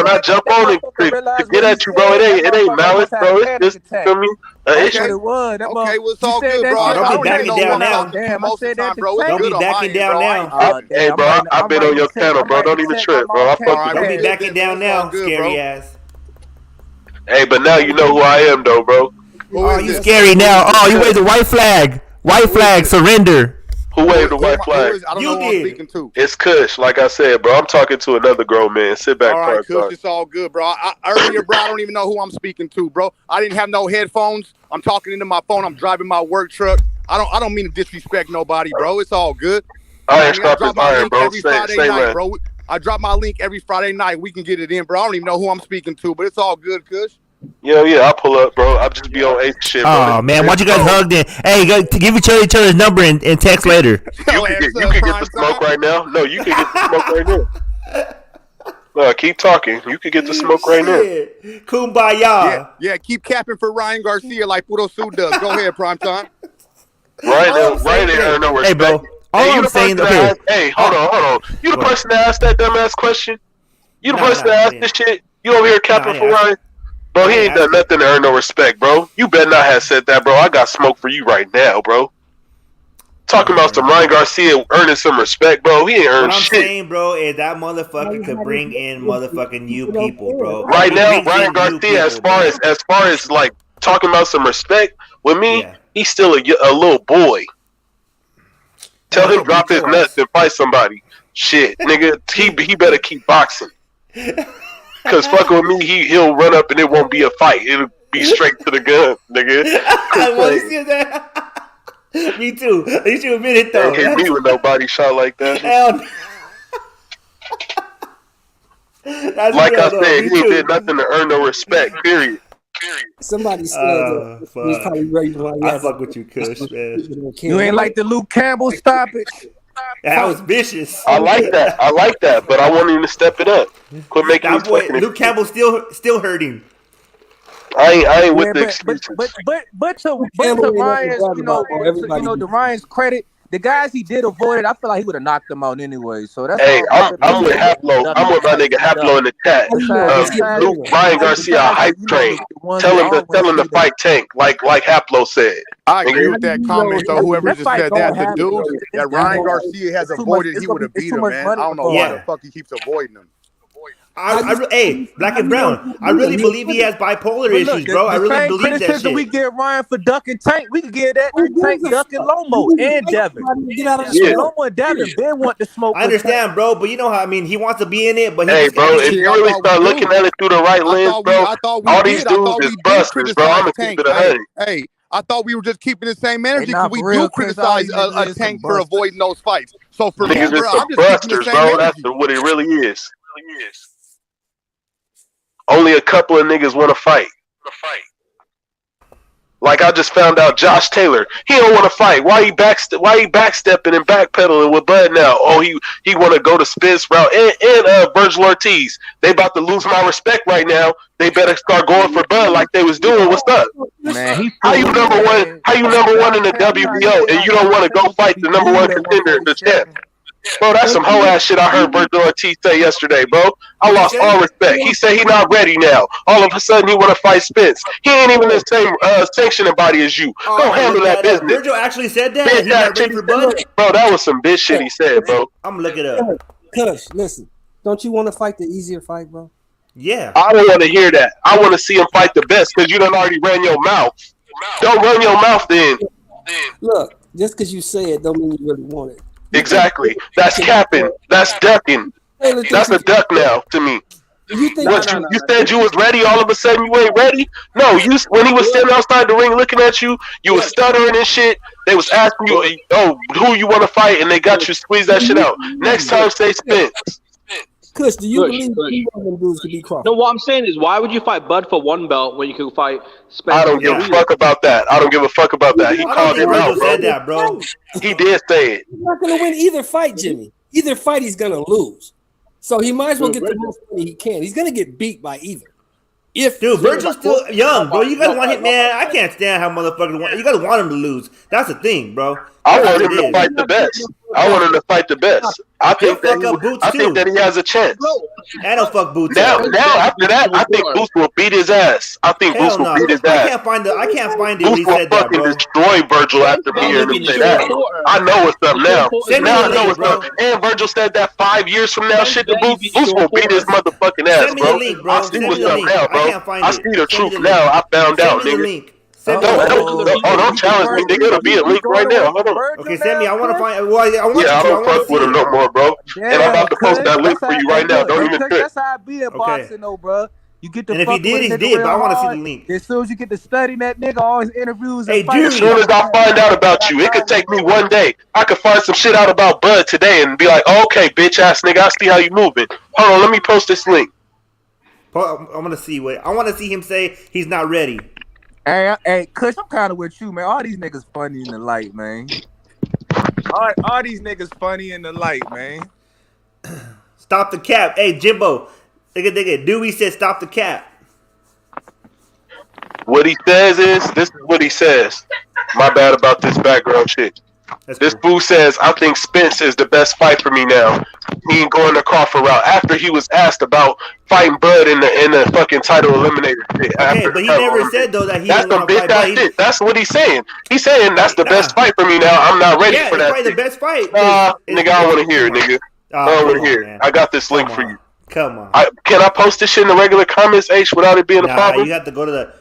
[SPEAKER 10] I jump on it to get at you, bro, it ain't malice, bro. It's just me.
[SPEAKER 4] Okay, well, it's all good, bro.
[SPEAKER 11] Don't be backing down now. Don't be backing down now.
[SPEAKER 10] Hey, bro, I've been on your channel, bro. Don't even trip, bro.
[SPEAKER 11] Don't be backing down now, scary ass.
[SPEAKER 10] Hey, but now you know who I am, though, bro.
[SPEAKER 7] Oh, you scary now. Oh, you waved the white flag. White flag, surrender.
[SPEAKER 10] Who waved the white flag?
[SPEAKER 4] I don't know who I'm speaking to.
[SPEAKER 10] It's Kush. Like I said, bro, I'm talking to another grown man. Sit back,
[SPEAKER 4] all right, Kush. It's all good, bro. Earlier, bro, I don't even know who I'm speaking to, bro. I didn't have no headphones. I'm talking into my phone. I'm driving my work truck. I don't mean to disrespect nobody, bro. It's all good.
[SPEAKER 10] Iron stuff is iron, bro. Say
[SPEAKER 4] night, bro. I drop my link every Friday night. We can get it in, bro. I don't even know who I'm speaking to, but it's all good, Kush.
[SPEAKER 10] Yeah, I'll pull up, bro. I'll just be on 8 shit, bro.
[SPEAKER 7] Oh, man, why don't you guys hug then? Hey, give each other's number and text later.
[SPEAKER 10] You can get the smoke right now. No, you can get the smoke right now. No, keep talking. You can get the smoke right now.
[SPEAKER 11] Kumbaya.
[SPEAKER 4] Yeah, keep capping for Ryan Garcia like Puro Su does. Go ahead, Primetime.
[SPEAKER 10] Right there, no respect.
[SPEAKER 7] Hey, bro. All I'm saying,
[SPEAKER 10] hey, hold on. You the person that asked that dumbass question? You the person that asked this shit? You over here capping for Ryan? Bro, he ain't done nothing to earn no respect, bro. You better not have said that, bro. I got smoke for you right now, bro. Talking about some Ryan Garcia earning some respect, bro. He ain't earned shit.
[SPEAKER 11] What I'm saying, bro, is that motherfucker could bring in motherfucking new people, bro.
[SPEAKER 10] Right now, Ryan Garcia, as far as like talking about some respect with me, he's still a little boy. Tell him drop his nuts and fight somebody. Shit, nigga, he better keep boxing. Cause fucking with me, he'll run up and it won't be a fight. It'll be straight to the gun, nigga.
[SPEAKER 11] I want to see that. Me too. You should admit it though.
[SPEAKER 10] Can't hit me with no body shot like that. Like I said, he ain't did nothing to earn no respect. Period.
[SPEAKER 12] Somebody said he's probably ready to
[SPEAKER 11] I fuck with you, Kush, man.
[SPEAKER 8] You ain't like the Luke Campbell stoppage.
[SPEAKER 11] That was vicious.
[SPEAKER 10] I like that, but I want him to step it up. Quit making
[SPEAKER 11] that boy. Luke Campbell still hurting.
[SPEAKER 10] I ain't with the excuses.
[SPEAKER 8] But to Ryan's, to Ryan's credit, the guys he did avoid it, I feel like he would have knocked them out anyway. So that's
[SPEAKER 10] I'm with Haplo. I'm with my nigga Haplo in the chat. Ryan Garcia hype train. Tell him to fight Tank, like Haplo said.
[SPEAKER 4] I agree with that comment. So whoever just said that, the dude that Ryan Garcia has avoided, he would have beat him, man. I don't know why the fuck he keeps avoiding him.
[SPEAKER 11] Hey, Black and Brown, I really believe he has bipolar issues, bro. I really believe that shit.
[SPEAKER 8] We get Ryan for ducking Tank. We could get that Tank ducking Lomo and Devin. Lomo and Devin then want to smoke.
[SPEAKER 11] I understand, bro, but you know how he wants to be in it. But
[SPEAKER 10] hey, bro, if you really start looking at it through the right lens, bro, all these dudes is busters, bro. I'm gonna keep it 100.
[SPEAKER 4] Hey, I thought we were just keeping the same energy because we do criticize a Tank for avoiding those fights. So for me, bro, I'm just keeping the same energy.
[SPEAKER 10] That's what it really is. Only a couple of niggas want to fight. Like I just found out, Josh Taylor, he don't want to fight. Why he backstepping and backpedaling with Bud now? Oh, he want to go to Spence route and Virgil Ortiz. They about to lose my respect right now. They better start going for Bud like they was doing. What's up?
[SPEAKER 8] Man,
[SPEAKER 10] how you number one in the WBO and you don't want to go fight the number one contender in the champ? Bro, that's some hoe ass shit I heard Virgil Ortiz say yesterday, bro. I lost all respect. He said he not ready now. All of a sudden he want to fight Spence. He ain't even the same sanctioning body as you. Go handle that business.
[SPEAKER 11] Virgil actually said that? He's not ready for Bud?
[SPEAKER 10] Bro, that was some bitch shit he said, bro.
[SPEAKER 11] I'm gonna look it up.
[SPEAKER 12] Kush, listen. Don't you want to fight the easier fight, bro?
[SPEAKER 11] Yeah.
[SPEAKER 10] I don't want to hear that. I want to see him fight the best because you done already ran your mouth. Don't run your mouth then.
[SPEAKER 12] Look, just because you say it don't mean you really want it.
[SPEAKER 10] Exactly. That's capping. That's ducking. That's a duck now to me. You said you was ready. All of a sudden you ain't ready. No, when he was standing outside the ring looking at you, you was stuttering and shit. They was asking you, who you want to fight, and they got you squeeze that shit out. Next time, say Spence.
[SPEAKER 12] Kush, do you believe either one of them dudes could be Crawford?
[SPEAKER 9] No, what I'm saying is, why would you fight Bud for one belt when you can fight Spence?
[SPEAKER 10] I don't give a fuck about that. I don't give a fuck about that. He called him out, bro.
[SPEAKER 11] Said that, bro.
[SPEAKER 10] He did say it.
[SPEAKER 12] He's not going to win either fight, Jimmy. Either fight he's going to lose. So he might as well get the most money he can. He's going to get beat by either.
[SPEAKER 11] Virgil's still young, bro. You gotta want him, man. I can't stand how motherfuckers want. You gotta want him to lose. That's the thing, bro.
[SPEAKER 10] I want him to fight the best. I want him to fight the best. I think that he has a chance.
[SPEAKER 11] I don't fuck Boots.
[SPEAKER 10] Now after that, I think Boots will beat his ass. I think Boots will beat his ass.
[SPEAKER 11] I can't find it.
[SPEAKER 10] Boots will fucking destroy Virgil after me hearing him say that. I know what's up now. Now I know what's up. And Virgil said that 5 years from now, shit to Boots. Boots will beat his motherfucking ass, bro. I see what's up now, bro. I see the truth now. I found out, nigga. Don't challenge me, nigga. It'll be a link right now. Hold on.
[SPEAKER 11] Okay, Sammy, I want to find. Well,
[SPEAKER 10] I don't fuck with him no more, bro. And I'm about to post that link for you right now. Don't even trip.
[SPEAKER 8] That's how I be in boxing, though, bro. You get the
[SPEAKER 11] and if he did, he did. But I want to see the link.
[SPEAKER 8] As soon as you get to study that nigga, all his interviews.
[SPEAKER 10] Hey, dude. As soon as I find out about you, it could take me one day. I could find some shit out about Bud today and be like, oh, okay, bitch ass nigga, I see how you moving. Hold on, let me post this link.
[SPEAKER 11] I'm gonna see what I want to see him say. He's not ready.
[SPEAKER 8] Hey, Kush, I'm kind of with you, man. All these niggas funny in the light, man. All these niggas funny in the light, man.
[SPEAKER 11] Stop the cap. Hey, Jimbo. Nigga, Dewey said stop the cap.
[SPEAKER 10] What he says is, this is what he says. My bad about this background shit. This fool says, I think Spence is the best fight for me now. He ain't going the Crawford route. After he was asked about fighting Bud in the fucking title eliminator shit.
[SPEAKER 11] Okay, but he never said though that he didn't want to fight Bud.
[SPEAKER 10] Shit. That's what he's saying. He's saying that's the best fight for me now. I'm not ready for that.
[SPEAKER 11] Yeah, probably the best fight.
[SPEAKER 10] Nigga, I don't want to hear it, nigga. I don't want to hear it. I got this link for you.
[SPEAKER 11] Come on.
[SPEAKER 10] Can I post this shit in the regular comments, H, without it being a problem?
[SPEAKER 11] You have to go to
[SPEAKER 10] the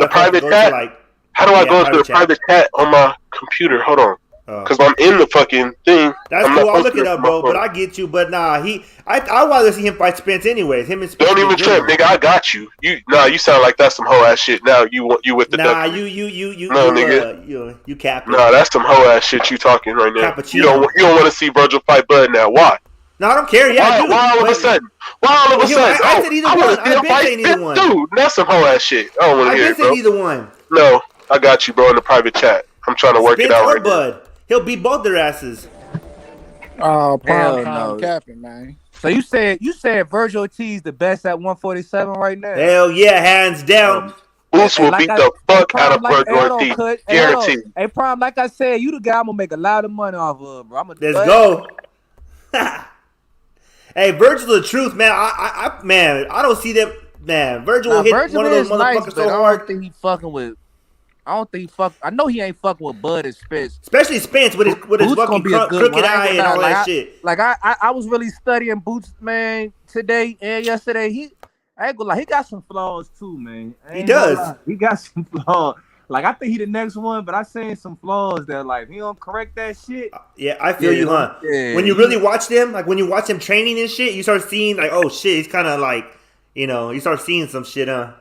[SPEAKER 10] private chat. How do I go to the private chat on my computer? Hold on. Because I'm in the fucking thing.
[SPEAKER 11] That's cool. I'll look it up, bro. But I get you. But nah, I want to see him fight Spence anyways. Him and Spence.
[SPEAKER 10] Don't even trip, nigga. I got you. You sound like that's some hoe ass shit. Now you with the
[SPEAKER 11] nigga. You capping.
[SPEAKER 10] Nah, that's some hoe ass shit you talking right now.
[SPEAKER 11] Cappuccino.
[SPEAKER 10] You don't want to see Virgil fight Bud now. Why?
[SPEAKER 11] No, I don't care. Yeah,
[SPEAKER 10] why all of a sudden?
[SPEAKER 11] I said either one. I've been saying either one.
[SPEAKER 10] Dude, that's some hoe ass shit. I don't want to hear it, bro.
[SPEAKER 11] I've been saying either one.
[SPEAKER 10] No, I got you, bro, in the private chat. I'm trying to work it out right
[SPEAKER 11] Bud. Now. He'll beat both their asses.
[SPEAKER 13] Oh, prime time capping, man.
[SPEAKER 8] So you said Virgil Ortiz the best at 147 right now?
[SPEAKER 11] Hell yeah, hands down.
[SPEAKER 10] Boots will beat the fuck out of Virgil Ortiz. Guaranteed.
[SPEAKER 8] Hey, Prime, like I said, you the guy I'm gonna make a lot of money off of, bro.
[SPEAKER 11] Let's go. Hey, Virgil's the truth, man. I don't see that. Man, Virgil will hit one of those motherfuckers so hard.
[SPEAKER 8] I don't think he fucking with. I know he ain't fucking with Bud and Spence.
[SPEAKER 11] Especially Spence with his fucking crooked eye and all that shit.
[SPEAKER 8] Like I was really studying Boots, man, today and yesterday. I ain't gonna lie, he got some flaws too, man.
[SPEAKER 11] He does.
[SPEAKER 8] He got some flaws. Like I think he the next one, but I seen some flaws that like he don't correct that shit.
[SPEAKER 11] Yeah, I feel you, huh? Yeah. When you really watch them, like when you watch him training and shit, you start seeing like, oh shit, he's kind of like, you start seeing some shit, huh?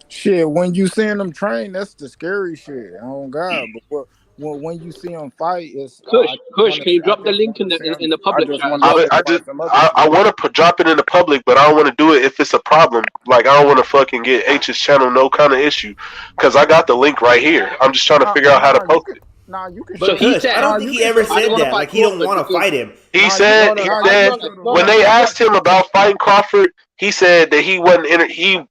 [SPEAKER 13] Shit, when you seeing them train, that's the scary shit. Oh God! But when you see them fight, it's
[SPEAKER 9] Kush. Can you drop the link in the public?
[SPEAKER 10] I want to drop it in the public, but I don't want to do it if it's a problem. Like I don't want to fucking get H's channel no kind of issue, because I got the link right here. I'm just trying to figure out how to post it.
[SPEAKER 13] Nah, you can.
[SPEAKER 11] But I don't think he ever said that. Like he don't want to fight him.
[SPEAKER 10] He said when they asked him about fighting Crawford, he said that he wasn't. He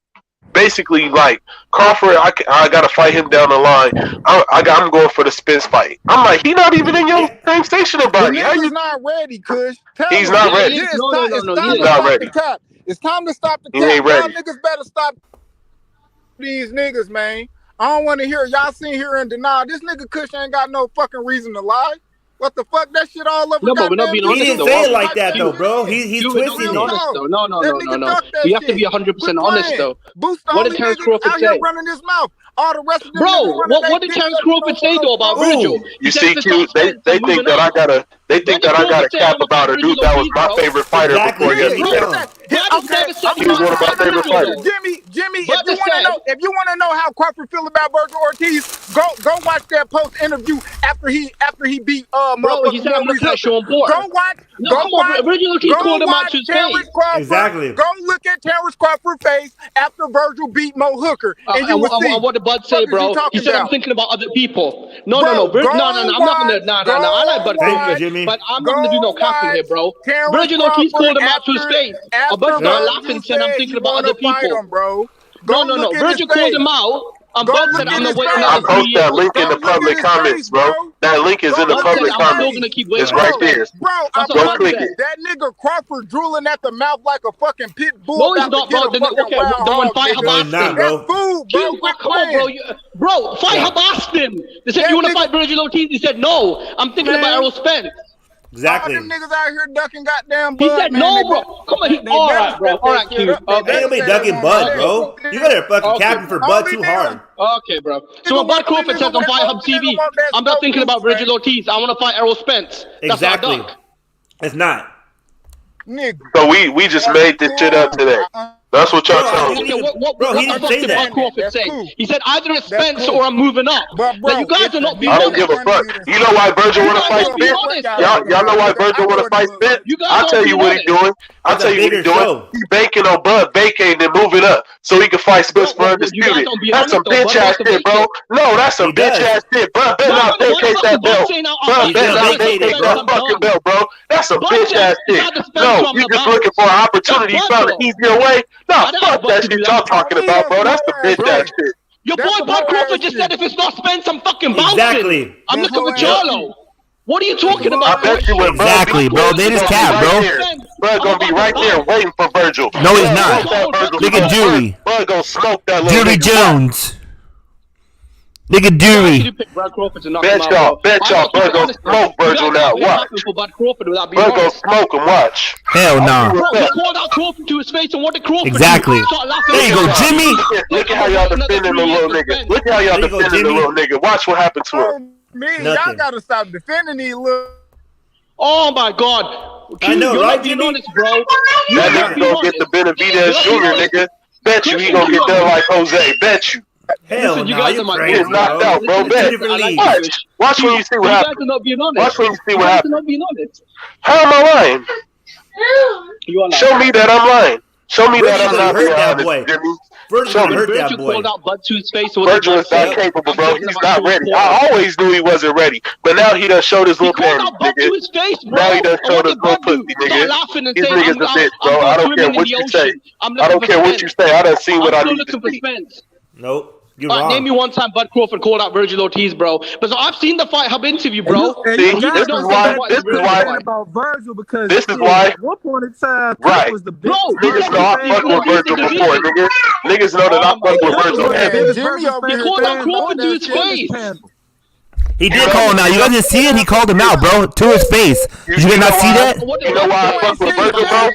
[SPEAKER 10] basically like Crawford. I gotta fight him down the line. I'm going for the Spence fight. I'm like, he not even in your same station about it.
[SPEAKER 13] He's not ready, Kush.
[SPEAKER 10] He's not ready.
[SPEAKER 13] He's not ready. It's time to stop the cap.
[SPEAKER 10] He ain't ready.
[SPEAKER 13] Y'all niggas better stop these niggas, man. I don't want to hear y'all sitting here and deny this nigga Kush ain't got no fucking reason to lie. What the fuck? That shit all over.
[SPEAKER 9] No, but we're not being honest.
[SPEAKER 11] He didn't say it like that though, bro. He's twisting it.
[SPEAKER 9] No. You have to be 100% honest though. What did Terrence Crawford say?
[SPEAKER 13] Running his mouth. All the rest of them
[SPEAKER 9] bro, what did Terrence Crawford say though about Virgil?
[SPEAKER 10] You see, Q, they think that I gotta They think that I got a cap about a dude that was my favorite fighter before yesterday. He was one of my favorite fighters.
[SPEAKER 13] Jimmy, if you want to know how Crawford feel about Virgil Ortiz, go watch that post interview after he beat
[SPEAKER 9] bro. He said I'm looking at Sean Porter.
[SPEAKER 13] Go watch.
[SPEAKER 9] Virgil Ortiz called him out to his face.
[SPEAKER 11] Exactly.
[SPEAKER 13] Go look at Terrence Crawford's face after Virgil beat Mo Hooker, and you will see.
[SPEAKER 9] What did Bud say, bro? He said I'm thinking about other people. No. I'm not gonna. I like Bud Crawford, but I'm not gonna do no capping here, bro. Virgil Ortiz called him out to his face. Bud started laughing and said I'm thinking about other people.
[SPEAKER 13] Bro.
[SPEAKER 9] No. Virgil called him out. Bud said I'm not waiting.
[SPEAKER 10] I post that link in the public comments, bro. That link is in the public comments. It's right there.
[SPEAKER 13] Bro,
[SPEAKER 10] go click it.
[SPEAKER 13] That nigga Crawford drooling at the mouth like a fucking pit bull.
[SPEAKER 9] No, he's not, bro. Then fight Habastin.
[SPEAKER 13] That's food, bro.
[SPEAKER 9] Come on, bro. Fight Habastin. They said you want to fight Virgil Ortiz. He said no. I'm thinking about Errol Spence.
[SPEAKER 11] Exactly.
[SPEAKER 13] All them niggas out here ducking goddamn
[SPEAKER 9] Bud. He said no, bro. Come on, all right, bro. All right, Q.
[SPEAKER 11] Ain't nobody ducking Bud, bro. You got a fucking capping for Bud too hard.
[SPEAKER 9] Okay, bro. So when Bud Crawford says on Fight Hub TV, I'm not thinking about Virgil Ortiz. I want to fight Errol Spence.
[SPEAKER 11] Exactly. It's not.
[SPEAKER 10] So we just made this shit up today. That's what y'all telling me.
[SPEAKER 11] Bro, he didn't say that.
[SPEAKER 9] Crawford say? He said either it's Spence or I'm moving up. But you guys are not being
[SPEAKER 10] I don't give a fuck. You know why Virgil want to fight Spence? Y'all know why Virgil want to fight Spence? I'll tell you what he's doing. I'll tell you what he's doing. He's banking on Bud vacating and moving up so he can fight Spence for undisputed. That's some bitch ass shit, bro. No, that's some bitch ass shit. Bud better not vacate that belt. Bud better not vacate that fucking belt, bro. That's some bitch ass shit. No, you just looking for an opportunity. You found an easier way. No, fuck that shit y'all talking about, bro. That's the bitch ass shit.
[SPEAKER 9] Your boy Bud Crawford just said if it's not Spence, I'm fucking bouncing.
[SPEAKER 11] Exactly.
[SPEAKER 9] I'm looking for Charlo. What are you talking about?
[SPEAKER 10] I bet you when
[SPEAKER 7] Exactly, bro. They just cap, bro.
[SPEAKER 10] Bud gonna be right there waiting for Virgil.
[SPEAKER 7] No, he's not. Look at Dewey.
[SPEAKER 10] Bud gonna smoke that little
[SPEAKER 7] Dewey
[SPEAKER 10] nigga.
[SPEAKER 7] Jones. Look at Dewey.
[SPEAKER 10] Bet y'all, Bud gonna smoke Virgil now. Watch. Bud gonna smoke him. Watch.
[SPEAKER 7] Hell no.
[SPEAKER 9] He called out Crawford to his face, and what did Crawford
[SPEAKER 7] Exactly.
[SPEAKER 9] do?
[SPEAKER 7] There you go, Jimmy.
[SPEAKER 10] Look at how y'all defending the little nigga. Look at how y'all defending the little nigga. Watch what happened to him.
[SPEAKER 13] Y'all gotta stop defending these little.
[SPEAKER 9] Oh my God!
[SPEAKER 11] I know,
[SPEAKER 9] you're
[SPEAKER 11] right,
[SPEAKER 9] not being
[SPEAKER 11] Jimmy?
[SPEAKER 9] honest, bro.
[SPEAKER 10] That nigga gonna get the Benavidez Jr. nigga. Bet you he gonna get done like Jose. Bet you.
[SPEAKER 11] Hell
[SPEAKER 9] Listen, you
[SPEAKER 11] no,
[SPEAKER 9] guys
[SPEAKER 11] you're
[SPEAKER 9] are my
[SPEAKER 11] crazy,
[SPEAKER 10] He's knocked
[SPEAKER 11] bro.
[SPEAKER 10] out, bro.
[SPEAKER 11] It's
[SPEAKER 10] Bet.
[SPEAKER 11] two different leagues.
[SPEAKER 10] Watch when you see what
[SPEAKER 9] You guys
[SPEAKER 10] happens.
[SPEAKER 9] are not being honest.
[SPEAKER 10] Watch when you see what
[SPEAKER 9] You guys are
[SPEAKER 10] happens.
[SPEAKER 9] not being honest.
[SPEAKER 10] How am I lying?
[SPEAKER 9] You are lying.
[SPEAKER 10] Show me that I'm lying. Show me that I'm
[SPEAKER 11] Virgil
[SPEAKER 10] not
[SPEAKER 11] hurt
[SPEAKER 10] being
[SPEAKER 11] that boy.
[SPEAKER 10] honest, Jimmy.
[SPEAKER 11] Virgil
[SPEAKER 10] me.
[SPEAKER 11] hurt that
[SPEAKER 9] Virgil
[SPEAKER 11] boy.
[SPEAKER 9] called out Bud to his face.
[SPEAKER 10] Virgil is not capable, bro. He's not ready. I always knew he wasn't ready, but now he done showed his
[SPEAKER 9] He
[SPEAKER 10] little
[SPEAKER 9] called
[SPEAKER 10] panties,
[SPEAKER 9] out Bud to
[SPEAKER 10] nigga.
[SPEAKER 9] his face, bro.
[SPEAKER 10] Now he done
[SPEAKER 9] And
[SPEAKER 10] showed
[SPEAKER 9] what
[SPEAKER 10] his
[SPEAKER 9] did
[SPEAKER 10] little
[SPEAKER 9] Bud do?
[SPEAKER 10] pussy,
[SPEAKER 9] Start
[SPEAKER 10] nigga.
[SPEAKER 9] laughing and
[SPEAKER 10] These
[SPEAKER 9] saying,
[SPEAKER 10] niggas a bitch,
[SPEAKER 9] I'm
[SPEAKER 10] bro. I don't
[SPEAKER 9] swimming
[SPEAKER 10] care
[SPEAKER 9] in
[SPEAKER 10] what
[SPEAKER 9] the
[SPEAKER 10] you say.
[SPEAKER 9] ocean. I'm
[SPEAKER 10] I don't
[SPEAKER 9] looking
[SPEAKER 10] care
[SPEAKER 9] for
[SPEAKER 10] what you
[SPEAKER 9] Spence.
[SPEAKER 10] say. I done seen what I
[SPEAKER 9] I'm still
[SPEAKER 10] need to
[SPEAKER 9] looking for
[SPEAKER 10] see.
[SPEAKER 9] Spence.
[SPEAKER 11] Nope. You're
[SPEAKER 9] All right,
[SPEAKER 11] wrong.
[SPEAKER 9] name me one time Bud Crawford called out Virgil Ortiz, bro. But so I've seen the Fight Hub interview, bro.
[SPEAKER 10] See, this is why.
[SPEAKER 8] about Virgil because
[SPEAKER 10] This is why.
[SPEAKER 8] at one point in time,
[SPEAKER 10] Right.
[SPEAKER 8] was the
[SPEAKER 9] Bro,
[SPEAKER 10] Niggas know I fucked with Virgil before, nigga. Niggas know that I fucked with Virgil heavy.
[SPEAKER 13] Jimmy over
[SPEAKER 9] He
[SPEAKER 13] here
[SPEAKER 9] called out
[SPEAKER 13] saying
[SPEAKER 9] Crawford to
[SPEAKER 13] all
[SPEAKER 9] his
[SPEAKER 13] that shit.
[SPEAKER 9] face.
[SPEAKER 7] He did call him out. You guys didn't see it? He called him out, bro, to his face. Did you guys not see that?
[SPEAKER 10] You know why I fucked with Virgil, bro?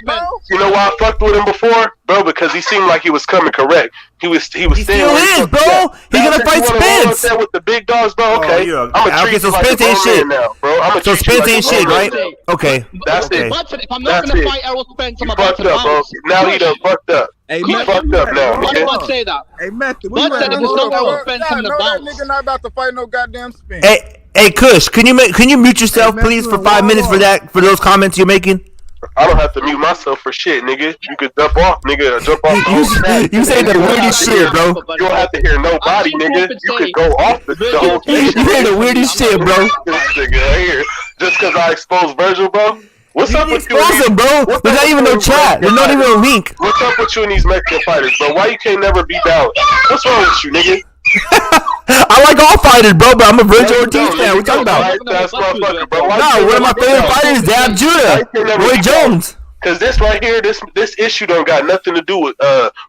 [SPEAKER 10] You know why I fucked with him before, bro? Because he seemed like he was coming correct. He was
[SPEAKER 7] He
[SPEAKER 10] staying
[SPEAKER 7] still
[SPEAKER 10] where
[SPEAKER 7] is, bro. He gonna fight Spence.
[SPEAKER 10] There with the big dogs, bro. Okay,
[SPEAKER 7] you're
[SPEAKER 10] I'm gonna treat
[SPEAKER 7] so
[SPEAKER 10] you like
[SPEAKER 7] Spence
[SPEAKER 10] a
[SPEAKER 7] ain't
[SPEAKER 10] grown
[SPEAKER 7] shit.
[SPEAKER 10] man now, bro. I'm
[SPEAKER 7] So Spence ain't shit, right? Okay.
[SPEAKER 10] That's
[SPEAKER 7] Okay.
[SPEAKER 10] it.
[SPEAKER 9] Bud said, if I'm not
[SPEAKER 10] That's
[SPEAKER 9] going to
[SPEAKER 10] it.
[SPEAKER 9] fight Errol Spence, I'm
[SPEAKER 10] You
[SPEAKER 9] about
[SPEAKER 10] fucked
[SPEAKER 9] to
[SPEAKER 10] up, bro.
[SPEAKER 9] bounce.
[SPEAKER 10] Now he done fucked up.
[SPEAKER 8] Hey,
[SPEAKER 10] He fucked up now,
[SPEAKER 9] Why did
[SPEAKER 10] nigga.
[SPEAKER 9] Bud say that?
[SPEAKER 8] Hey, Matthew,
[SPEAKER 9] Bud said if it's not Errol Spence, I'm
[SPEAKER 13] No,
[SPEAKER 9] going to
[SPEAKER 13] that
[SPEAKER 9] bounce.
[SPEAKER 13] nigga not about to fight no goddamn spin.
[SPEAKER 7] Hey, Kush, can you mute yourself,
[SPEAKER 8] Hey,
[SPEAKER 7] please, for
[SPEAKER 8] Matthew,
[SPEAKER 7] 5 minutes for that, for those comments you're making?
[SPEAKER 10] I don't have to mute myself for shit, nigga. You could jump off, nigga. Jump off.
[SPEAKER 7] You say the weirdest shit, bro.
[SPEAKER 10] You don't have to hear nobody, nigga. You could go off the whole thing.
[SPEAKER 7] You say the weirdest shit, bro.
[SPEAKER 10] This nigga right here. Just because I exposed Virgil, bro. What's up with you?
[SPEAKER 7] Expose him, bro. There's not even no chat. There's not even a link.
[SPEAKER 10] What's up with you and these Mexican fighters, bro? Why you can't never be balanced? What's wrong with you, nigga?
[SPEAKER 7] I like all fighters, bro, but I'm a Virgil Ortiz fan. What you talking about?
[SPEAKER 10] That's motherfucker, bro.
[SPEAKER 7] No, one of my favorite fighters is Dab Judah, Roy Jones.
[SPEAKER 10] Cause this right here, this issue don't got nothing to do with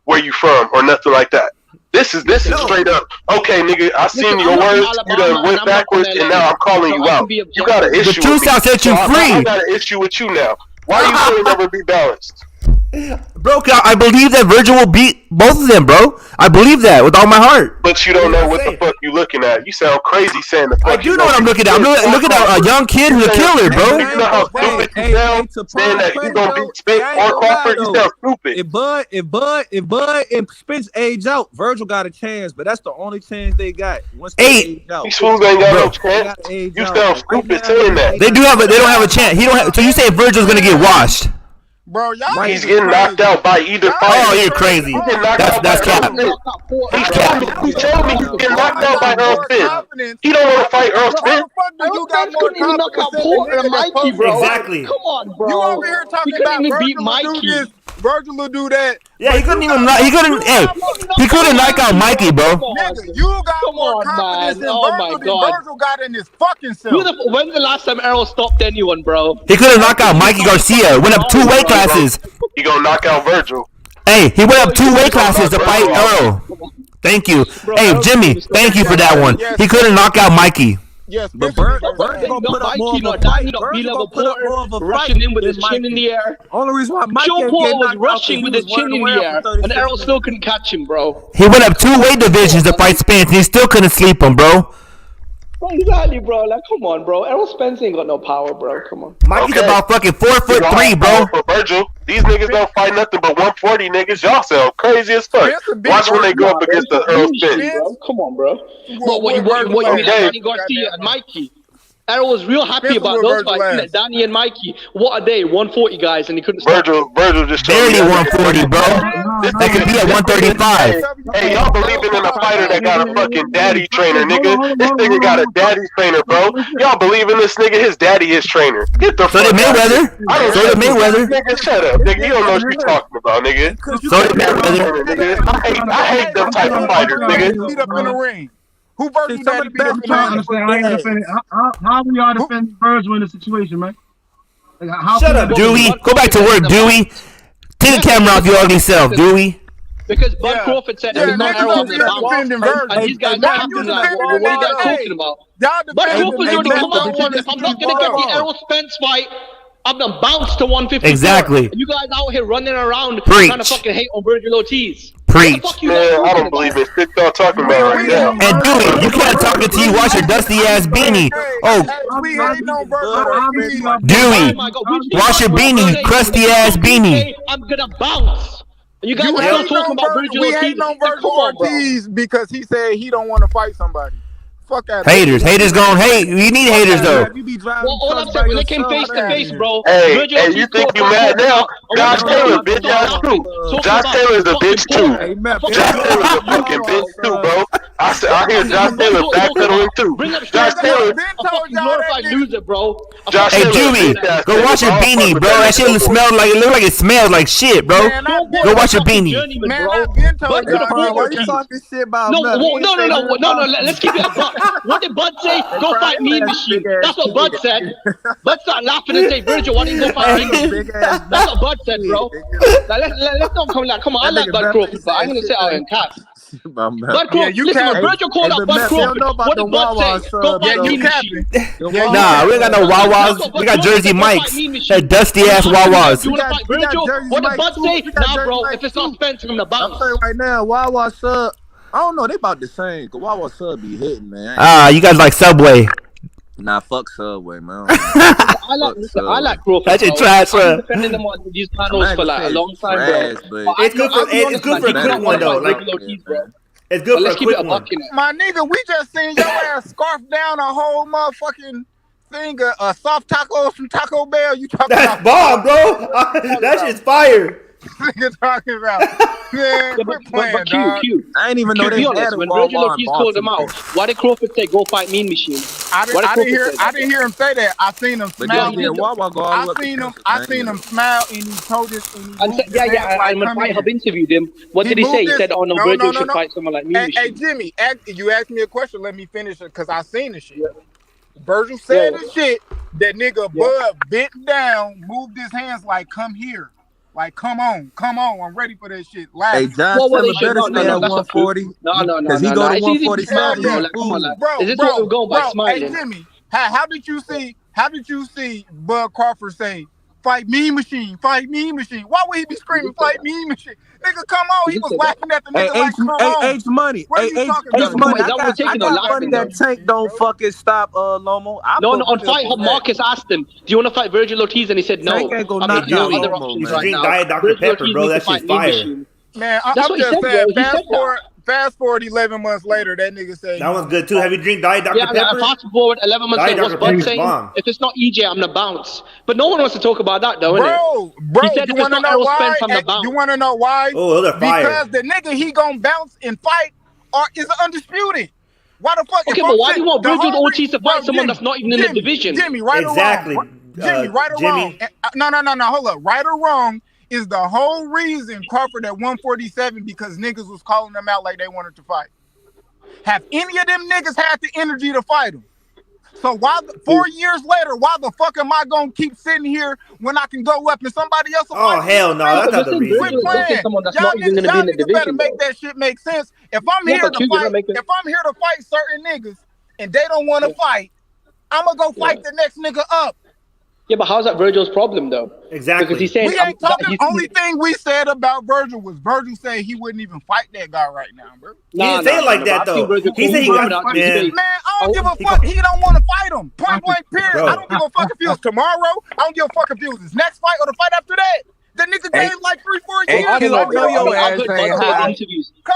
[SPEAKER 10] where you from or nothing like that. This is straight up. Okay, nigga, I seen your words. You done went backwards, and now I'm calling you out. You got an issue.
[SPEAKER 7] The truth
[SPEAKER 10] with me.
[SPEAKER 7] shall set you
[SPEAKER 10] So
[SPEAKER 7] free.
[SPEAKER 10] I got an issue with you now. Why you can't never be balanced?
[SPEAKER 7] Bro, I believe that Virgil will beat both of them, bro. I believe that with all my heart.
[SPEAKER 10] But you don't know what the fuck you looking at. You sound crazy saying the fuck.
[SPEAKER 7] I do know what I'm looking at. I'm looking at a young kid who's a killer, bro.
[SPEAKER 10] You know how stupid you sound saying that you gonna beat Spence or Crawford? You sound stupid.
[SPEAKER 8] If Bud and Spence age out, Virgil got a chance, but that's the only chance they got. Once they age out,
[SPEAKER 10] These fools ain't got no chance. You sound stupid saying that.
[SPEAKER 7] They don't have a chance. He don't have. So you say Virgil's gonna get washed?
[SPEAKER 13] Bro, y'all
[SPEAKER 10] he's getting knocked out by either fighter.
[SPEAKER 7] Oh, you're crazy. That's cap.
[SPEAKER 10] He told me he's getting knocked out by Earl Spence. He don't want to fight Earl Spence.
[SPEAKER 9] You got more confidence than Mikey, bro.
[SPEAKER 7] Exactly.
[SPEAKER 9] Come on, bro.
[SPEAKER 13] You over here talking about Virgil will do this, Virgil will do that.
[SPEAKER 7] Yeah, he couldn't even. He couldn't knock out Mikey, bro.
[SPEAKER 13] Nigga, you got more confidence than Virgil than Virgil got in his fucking self.
[SPEAKER 9] When's the last time Errol stopped anyone, bro?
[SPEAKER 7] He couldn't knock out Mikey Garcia. Went up 2 weight classes.
[SPEAKER 10] He gonna knock out Virgil.
[SPEAKER 7] Hey, he went up 2 weight classes to fight Earl. Thank you. Hey, Jimmy, thank you for that one. He couldn't knock out Mikey.
[SPEAKER 13] Yes,
[SPEAKER 8] but Virgil gonna put up more of a fight. Virgil gonna put up more of a fight.
[SPEAKER 9] Rushing in with his chin in the air.
[SPEAKER 8] Only reason why Mike
[SPEAKER 9] Joe Paul was rushing with his chin in the air, and Errol still couldn't catch him, bro.
[SPEAKER 7] He went up 2 weight divisions to fight Spence, and he still couldn't sleep him, bro.
[SPEAKER 9] Exactly, bro. Like, come on, bro. Errol Spence ain't got no power, bro. Come on.
[SPEAKER 7] Mikey's about fucking 4'3", bro.
[SPEAKER 10] For Virgil, these niggas don't fight nothing but 140 niggas. Y'all sound crazy as fuck. Watch when they go up against the Earl Spence.
[SPEAKER 9] Come on, bro. What you mean, Danny Garcia and Mikey? Errol was real happy about those fights. Danny and Mikey. What are they? 140 guys, and he couldn't stop.
[SPEAKER 10] Virgil just
[SPEAKER 7] barely 140, bro. They could be at 135.
[SPEAKER 10] Hey, y'all believing in a fighter that got a fucking daddy trainer, nigga? This nigga got a daddy trainer, bro. Y'all believe in this nigga? His daddy is trainer. Get the fuck out.
[SPEAKER 7] So did Mayweather.
[SPEAKER 10] Nigga, shut up, nigga. You don't know what you're talking about, nigga.
[SPEAKER 7] So did Mayweather.
[SPEAKER 10] I hate them type of fighters, nigga.
[SPEAKER 13] Beat up in the ring. Who Virgil daddy beat up in
[SPEAKER 5] I'm
[SPEAKER 13] the ring?
[SPEAKER 5] how we are defending Virgil in this situation, man?
[SPEAKER 7] Shut up, Dewey. Go back to work, Dewey. Take the camera off your ugly self, Dewey.
[SPEAKER 9] Because Bud Crawford said there's no Errol on the bounce, and these guys are acting like, what are you guys talking about? Bud Crawford's already come out one. If I'm not gonna get the Errol Spence fight, I'm gonna bounce to 150.
[SPEAKER 7] Exactly.
[SPEAKER 9] And you guys out here running around
[SPEAKER 7] Preach.
[SPEAKER 9] trying to fucking hate on Virgil Ortiz.
[SPEAKER 7] Preach.
[SPEAKER 10] Man, I don't believe it. Shit y'all talking about right now.
[SPEAKER 7] And Dewey, you can't talk until you wash your dusty ass beanie. Oh,
[SPEAKER 13] We ain't no Virgil.
[SPEAKER 7] Dewey, wash your beanie, crusty ass beanie.
[SPEAKER 9] I'm gonna bounce. And you guys are still talking about Virgil Ortiz.
[SPEAKER 13] We ain't no Virgil Ortiz because he said he don't want to fight somebody. Fuck out.
[SPEAKER 7] Haters gonna hate. You need haters though.
[SPEAKER 9] Well, all I'm saying, when they came face to face, bro.
[SPEAKER 10] Hey, you think you mad now? Josh Taylor, bitch ass too. Josh Taylor's a bitch too. Josh Taylor's a fucking bitch too, bro. I hear Josh Taylor backpedaling too.
[SPEAKER 9] Josh Taylor, a fucking glorified loser, bro.
[SPEAKER 7] Hey, Jimmy, go wash your beanie, bro. That shit smelled like it smells like shit, bro. Go wash your beanie.
[SPEAKER 13] Man, I've been told
[SPEAKER 8] Why you talking shit about
[SPEAKER 9] no, let's keep it a buck. What did Bud say? Go fight Mean Machine. That's what Bud said. Bud started laughing and say, Virgil, why didn't you go fight Mean Machine? That's what Bud said, bro. Now, let's not come like, come on, I like Bud Crawford, but I'm gonna say out in cap. Bud Crawford, listen, when Virgil called out Bud Crawford, what did Bud say? Go fight Mean Machine.
[SPEAKER 7] Nah, we ain't got no Wawas. We got Jersey Mikes. That dusty ass Wawas.
[SPEAKER 9] You wanna fight Virgil? What did Bud say? Nah, bro, if it's not Spence, I'm gonna bounce.
[SPEAKER 8] I'm saying right now, Wawa sub. I don't know, they about the same. Cause Wawa sub be hitting, man.
[SPEAKER 7] You guys like Subway.
[SPEAKER 8] Nah, fuck Subway, man.
[SPEAKER 9] I like Crawford.
[SPEAKER 7] That's your trash,
[SPEAKER 9] bro. I've been defending them on these panels for like a long time, bro.
[SPEAKER 11] It's good for a quick one though. Like, it's good for a quick one.
[SPEAKER 13] My nigga, we just seen your ass scarf down a whole motherfucking thing, a soft tacos from Taco Bell. You talking
[SPEAKER 11] That's
[SPEAKER 13] about?
[SPEAKER 11] bomb, bro. That shit's fire.
[SPEAKER 13] Nigga talking about, man, quit playing, dog.
[SPEAKER 9] I ain't even know they had when Virgil Ortiz called him out. Why did Crawford say go fight Mean Machine?
[SPEAKER 13] I didn't hear him say that. I seen him smile. I seen him smile, and he told us.
[SPEAKER 9] And when Fight Hub interviewed him, what did he say? He said, "Oh no, Virgil should fight someone like Mean Machine."
[SPEAKER 13] Hey Jimmy, you asked me a question. Let me finish it because I seen the shit. Virgil said the shit. That nigga Bud bent down, moved his hands like, "Come here." Like, come on, I'm ready for that shit.
[SPEAKER 8] Hey, Josh Taylor better stay at 140.
[SPEAKER 9] No.
[SPEAKER 8] Because he go to 147.
[SPEAKER 9] Is this what we're going by smiling?
[SPEAKER 13] Hey, Jimmy, how did you see Bud Crawford say, fight me machine, fight me machine. Why would he be screaming fight me machine? Nigga, come on. He was laughing at the nigga like, come on.
[SPEAKER 8] H Money.
[SPEAKER 13] What are you talking
[SPEAKER 8] H
[SPEAKER 13] about?
[SPEAKER 8] Money. I got money that Tank don't fucking stop Lomo.
[SPEAKER 9] No, on Fight Hub, Marcus asked him, do you want to fight Virgil Ortiz? And he said no.
[SPEAKER 8] Tank ain't gonna knock
[SPEAKER 9] no
[SPEAKER 8] out
[SPEAKER 9] other
[SPEAKER 8] Lomo,
[SPEAKER 9] options
[SPEAKER 8] man.
[SPEAKER 9] right
[SPEAKER 11] Drink
[SPEAKER 9] now.
[SPEAKER 11] Diet Dr. Pepper, bro. That shit's fire.
[SPEAKER 13] Man, I'm
[SPEAKER 9] That's what he
[SPEAKER 13] just
[SPEAKER 9] said,
[SPEAKER 13] saying,
[SPEAKER 9] bro. He said that.
[SPEAKER 13] fast forward 11 months later, that nigga said...
[SPEAKER 11] That one's good, too. Have you drink Diet Dr. Pepper?
[SPEAKER 9] Yeah, fast forward 11 months later, what's Bud saying? If it's not EJ, I'm gonna bounce. But no one wants to talk about that, though,
[SPEAKER 13] Bro,
[SPEAKER 9] he said
[SPEAKER 13] you want to know why? You want to know why?
[SPEAKER 11] Oh, they're fire.
[SPEAKER 13] Because the nigga he gonna bounce and fight is undisputed. Why the fuck?
[SPEAKER 9] Okay, but why do you want Virgil Ortiz to fight someone that's not even in the division?
[SPEAKER 13] Jimmy, right or wrong? Jimmy, right or wrong? No, hold up. Right or wrong is the whole reason Crawford at 147 because niggas was calling them out like they wanted to fight. Have any of them niggas had the energy to fight him? So why 4 years later, why the fuck am I gonna keep sitting here when I can go up and somebody else will fight?
[SPEAKER 11] Oh, hell no. That's not the reason.
[SPEAKER 13] Quit playing. Y'all niggas better make that shit make sense. If I'm here to fight certain niggas and they don't want to fight, I'm gonna go fight the next nigga up.
[SPEAKER 9] Yeah, but how's that Virgil's problem though?
[SPEAKER 11] Exactly.
[SPEAKER 9] Because he's saying
[SPEAKER 13] we ain't talking. Only thing we said about Virgil was Virgil said he wouldn't even fight that guy right now, bro.
[SPEAKER 11] He didn't say it like that though. He said he got.
[SPEAKER 13] Man, I don't give a fuck. He don't want to fight him. Point blank. Period. Bro. I don't give a fuck if it was tomorrow. I don't give a fuck if it was his next fight or the fight after that. The nigga gave like 3-4 years.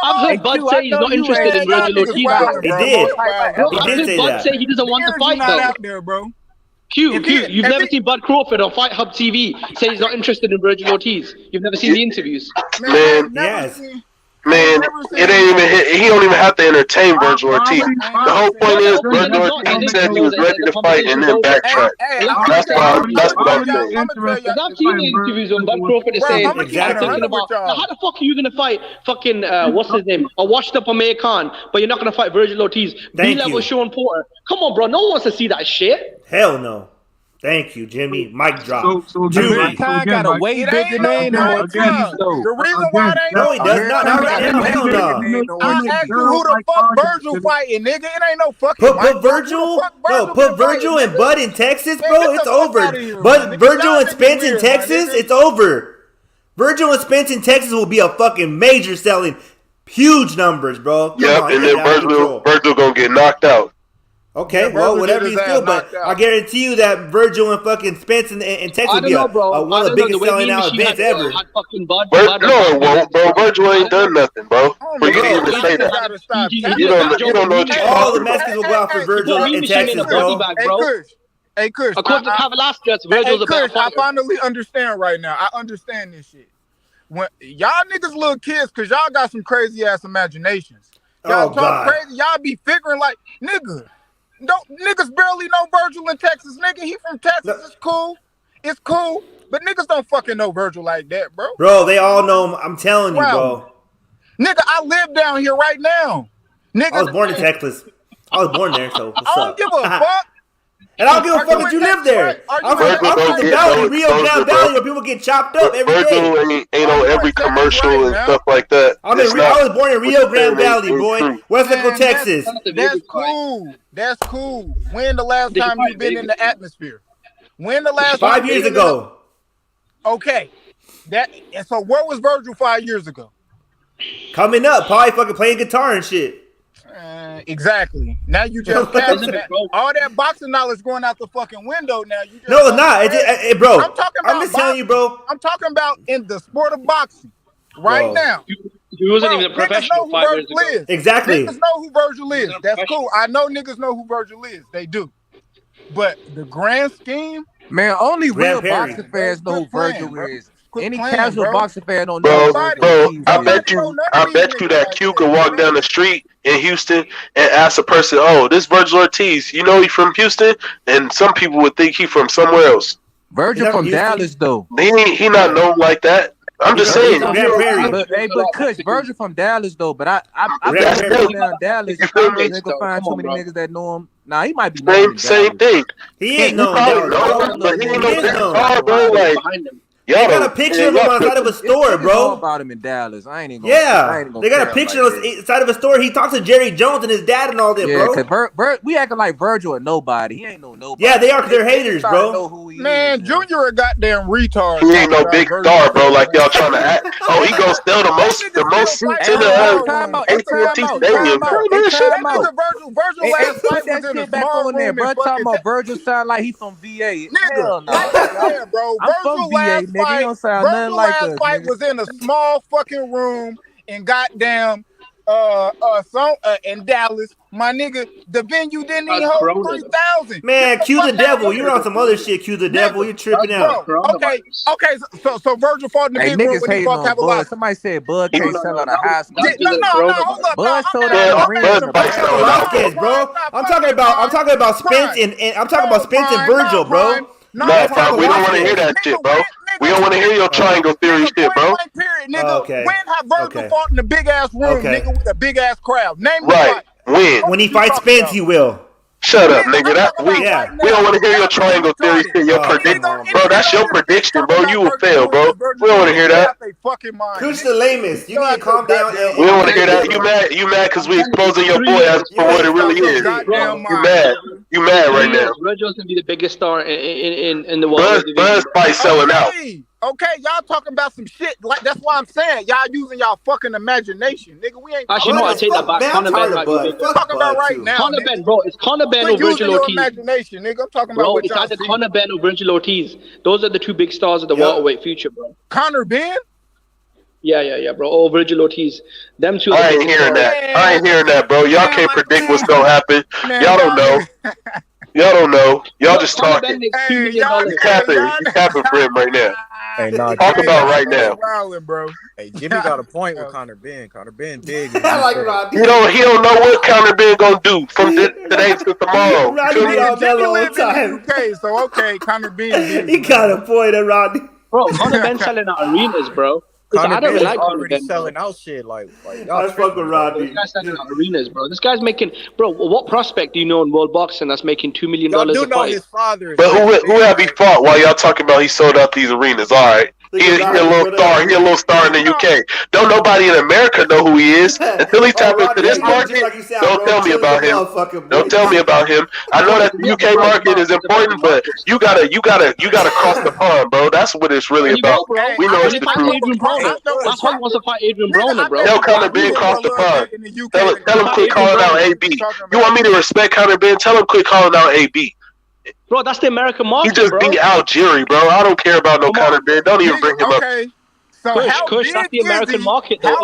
[SPEAKER 9] I've heard Bud say he's not interested in Virgil Ortiz.
[SPEAKER 11] He did. He did say
[SPEAKER 9] Bud
[SPEAKER 11] that.
[SPEAKER 9] say he doesn't want to fight though.
[SPEAKER 13] Out there, bro.
[SPEAKER 9] Q, you've never seen Bud Crawford on Fight Hub TV say he's not interested in Virgil Ortiz. You've never seen the interviews.
[SPEAKER 10] Man,
[SPEAKER 11] yes.
[SPEAKER 10] Man, it ain't even hit. He don't even have to entertain Virgil Ortiz. The whole point is Virgil Ortiz said he was ready to fight and then backtrack. That's what I'm saying.
[SPEAKER 9] I've seen the interviews when Bud Crawford is saying, thinking about, how the fuck are you gonna fight fucking what's his name? A washed up Amir Khan, but you're not gonna fight Virgil Ortiz. B-level Sean Porter. Come on, bro. No one wants to see that shit.
[SPEAKER 11] Hell no. Thank you, Jimmy. Mic drop.
[SPEAKER 8] So Jimmy got a way bigger name than Ortiz, though.
[SPEAKER 13] The reason why it ain't
[SPEAKER 11] no, he does not. Hell no.
[SPEAKER 13] I asked you who the fuck Virgil fighting, nigga. It ain't no fucking.
[SPEAKER 11] Put Virgil. No, put Virgil and Bud in Texas, bro. It's over. But Virgil and Spence in Texas, it's over. Virgil and Spence in Texas will be a fucking major selling, huge numbers, bro.
[SPEAKER 10] Yep, and then Virgil gonna get knocked out.
[SPEAKER 11] Okay, well, whatever you feel, but I guarantee you that Virgil and fucking Spence and Texas will be one of the biggest selling out events ever.
[SPEAKER 10] No, it won't, bro. Virgil ain't done nothing, bro. But you didn't even say that. You don't know.
[SPEAKER 11] All the Mexicans will go out for Virgil in Texas, bro.
[SPEAKER 13] Hey, Kush.
[SPEAKER 9] According to Kavalaskas, Virgil's a better fighter.
[SPEAKER 13] I finally understand right now. I understand this shit. When y'all niggas little kids, cause y'all got some crazy ass imaginations. Y'all talk crazy. Y'all be figuring like, nigga. Niggas barely know Virgil in Texas, nigga. He from Texas. It's cool. It's cool. But niggas don't fucking know Virgil like that, bro.
[SPEAKER 11] Bro, they all know him. I'm telling you, bro.
[SPEAKER 13] Nigga, I live down here right now. Nigga,
[SPEAKER 11] I was born in Texas. I was born there, so what's
[SPEAKER 13] I don't give a fuck.
[SPEAKER 11] And I don't give a fuck if you live there. I'm from the valley, Rio Grande Valley, where people get chopped up every day.
[SPEAKER 10] Virgil ain't on every commercial and stuff like that.
[SPEAKER 11] I was born in Rio Grande Valley, boy. Westlaco, Texas.
[SPEAKER 13] That's cool. That's cool. When the last time you been in the atmosphere? When the last
[SPEAKER 11] 5 years ago.
[SPEAKER 13] Okay. And so where was Virgil 5 years ago?
[SPEAKER 11] Coming up, probably fucking playing guitar and shit.
[SPEAKER 13] Exactly. Now you just all that boxing knowledge going out the fucking window. Now you just
[SPEAKER 11] no, it's not. Bro,
[SPEAKER 13] I'm
[SPEAKER 11] just telling you, bro.
[SPEAKER 13] I'm talking about in the sport of boxing right now.
[SPEAKER 9] He wasn't even a professional 5 years ago.
[SPEAKER 11] Exactly.
[SPEAKER 13] Niggas know who Virgil is. That's cool. I know niggas know who Virgil is. They do. But the grand scheme,
[SPEAKER 8] man, only real boxing fans know who Virgil is. Any casual boxing fan don't know.
[SPEAKER 10] Bro, I bet you that Q could walk down the street in Houston and ask a person, "Oh, this Virgil Ortiz, you know he from Houston?" And some people would think he from somewhere else.
[SPEAKER 8] Virgil from Dallas, though.
[SPEAKER 10] He not known like that. I'm just saying.
[SPEAKER 8] But Kush, Virgil from Dallas, though. But I bet down Dallas. You feel me? They gonna find too many niggas that know him. Nah, he might be
[SPEAKER 10] same thing.
[SPEAKER 11] He ain't known,
[SPEAKER 10] but he ain't no big star, bro. Like
[SPEAKER 7] Y'all
[SPEAKER 11] They got a picture of him outside of a store, bro.
[SPEAKER 8] About him in Dallas. I ain't even.
[SPEAKER 11] They got a picture inside of a store. He talks to Jerry Jones and his dad and all that, bro.
[SPEAKER 8] Cause we acting like Virgil a nobody. He ain't no nobody.
[SPEAKER 11] Yeah, they are. Cause they're haters, bro.
[SPEAKER 13] Man, Junior a goddamn retard.
[SPEAKER 10] He ain't no big star, bro. Like y'all trying to act. Oh, he gonna sell the most seats to the AT&T Stadium.
[SPEAKER 13] Virgil last fight was in a small room.
[SPEAKER 8] Bro, talking about Virgil sound like he from VA.
[SPEAKER 13] Nigga, bro. Virgil last fight was in a small fucking room in goddamn in Dallas. My nigga, the venue didn't even hold 3,000.
[SPEAKER 11] Man, cue the devil. You're on some other shit. Cue the devil. You're tripping out.
[SPEAKER 13] Okay. So Virgil fought in the big room when he fought Cavalari.
[SPEAKER 8] Somebody said Bud can't sell out a high school.
[SPEAKER 13] No, hold up.
[SPEAKER 8] Bud sold out
[SPEAKER 11] Vasquez, bro. I'm talking about Spence and I'm talking about Spence and Virgil, bro.
[SPEAKER 10] No, bro, we don't want to hear that shit, bro. We don't want to hear your triangle theory shit, bro.
[SPEAKER 13] Nigga, when have Virgil fought in a big ass room, nigga, with a big ass crowd? Name
[SPEAKER 10] right.
[SPEAKER 11] When he fights Spence, he will.
[SPEAKER 10] Shut up, nigga. We don't want to hear your triangle theory shit, your prediction. Bro, that's your prediction, bro. You will fail, bro. We don't want to hear that.
[SPEAKER 11] Kush the lamest. You need to calm down.
[SPEAKER 10] We don't want to hear that. You mad because we exposing your boy as for what it really is. You mad right now.
[SPEAKER 9] Virgil's gonna be the biggest star in the world.
[SPEAKER 10] Buzz fight selling out.
[SPEAKER 13] Okay, y'all talking about some shit. Like that's why I'm saying y'all using y'all fucking imagination, nigga. We ain't.
[SPEAKER 9] Actually, no, I take that back.
[SPEAKER 13] Conor Ben might be bigger. Talking about right now.
[SPEAKER 9] Conor Ben, bro. It's Conor Ben or Virgil Ortiz.
[SPEAKER 13] Imagination, nigga. I'm talking about.
[SPEAKER 9] Bro, it's either Conor Ben or Virgil Ortiz. Those are the two big stars of the welterweight future, bro.
[SPEAKER 13] Conor Ben.
[SPEAKER 9] Yeah, bro. Oh, Virgil Ortiz. Them two.
[SPEAKER 10] I ain't hearing that, bro. Y'all can't predict what's gonna happen. Y'all don't know. Y'all don't know. Y'all just talking. You capping for him right now.
[SPEAKER 6] Hey, nah,
[SPEAKER 10] talk about right now.
[SPEAKER 13] Bro.
[SPEAKER 6] Hey, Jimmy got a point with Conor Ben. Conor Ben big.
[SPEAKER 11] I like Rodney.
[SPEAKER 10] He don't know what Conor Ben gonna do from today to tomorrow.
[SPEAKER 13] Okay, so Conor Ben.
[SPEAKER 11] He got a point, Rodney.
[SPEAKER 9] Bro, Conor Ben selling out arenas, bro.
[SPEAKER 6] Conor Ben like already selling out shit. Like
[SPEAKER 11] y'all fucking Rodney.
[SPEAKER 9] This guy's selling out arenas, bro. This guy's making, bro. What prospect do you know in world boxing that's making $2 million a fight?
[SPEAKER 6] His father.
[SPEAKER 10] But who have he fought while y'all talking about he sold out these arenas? All right. He a little star. He a little star in the UK. Don't nobody in America know who he is until he taps into this market. Don't tell me about him. Don't tell me about him. I know that the UK market is important, but you gotta cross the pond, bro. That's what it's really about. We know it's the truth.
[SPEAKER 9] That's why he wants to fight Adrian Broner, bro.
[SPEAKER 10] Tell Conor Ben cross the pond. Tell him quit calling out AB. You want me to respect Conor Ben? Tell him quit calling out AB.
[SPEAKER 9] Bro, that's the American market.
[SPEAKER 10] He just beat Algieri, bro. I don't care about no Conor Ben. Don't even bring him up.
[SPEAKER 13] So
[SPEAKER 9] Kush, that's the American market, though.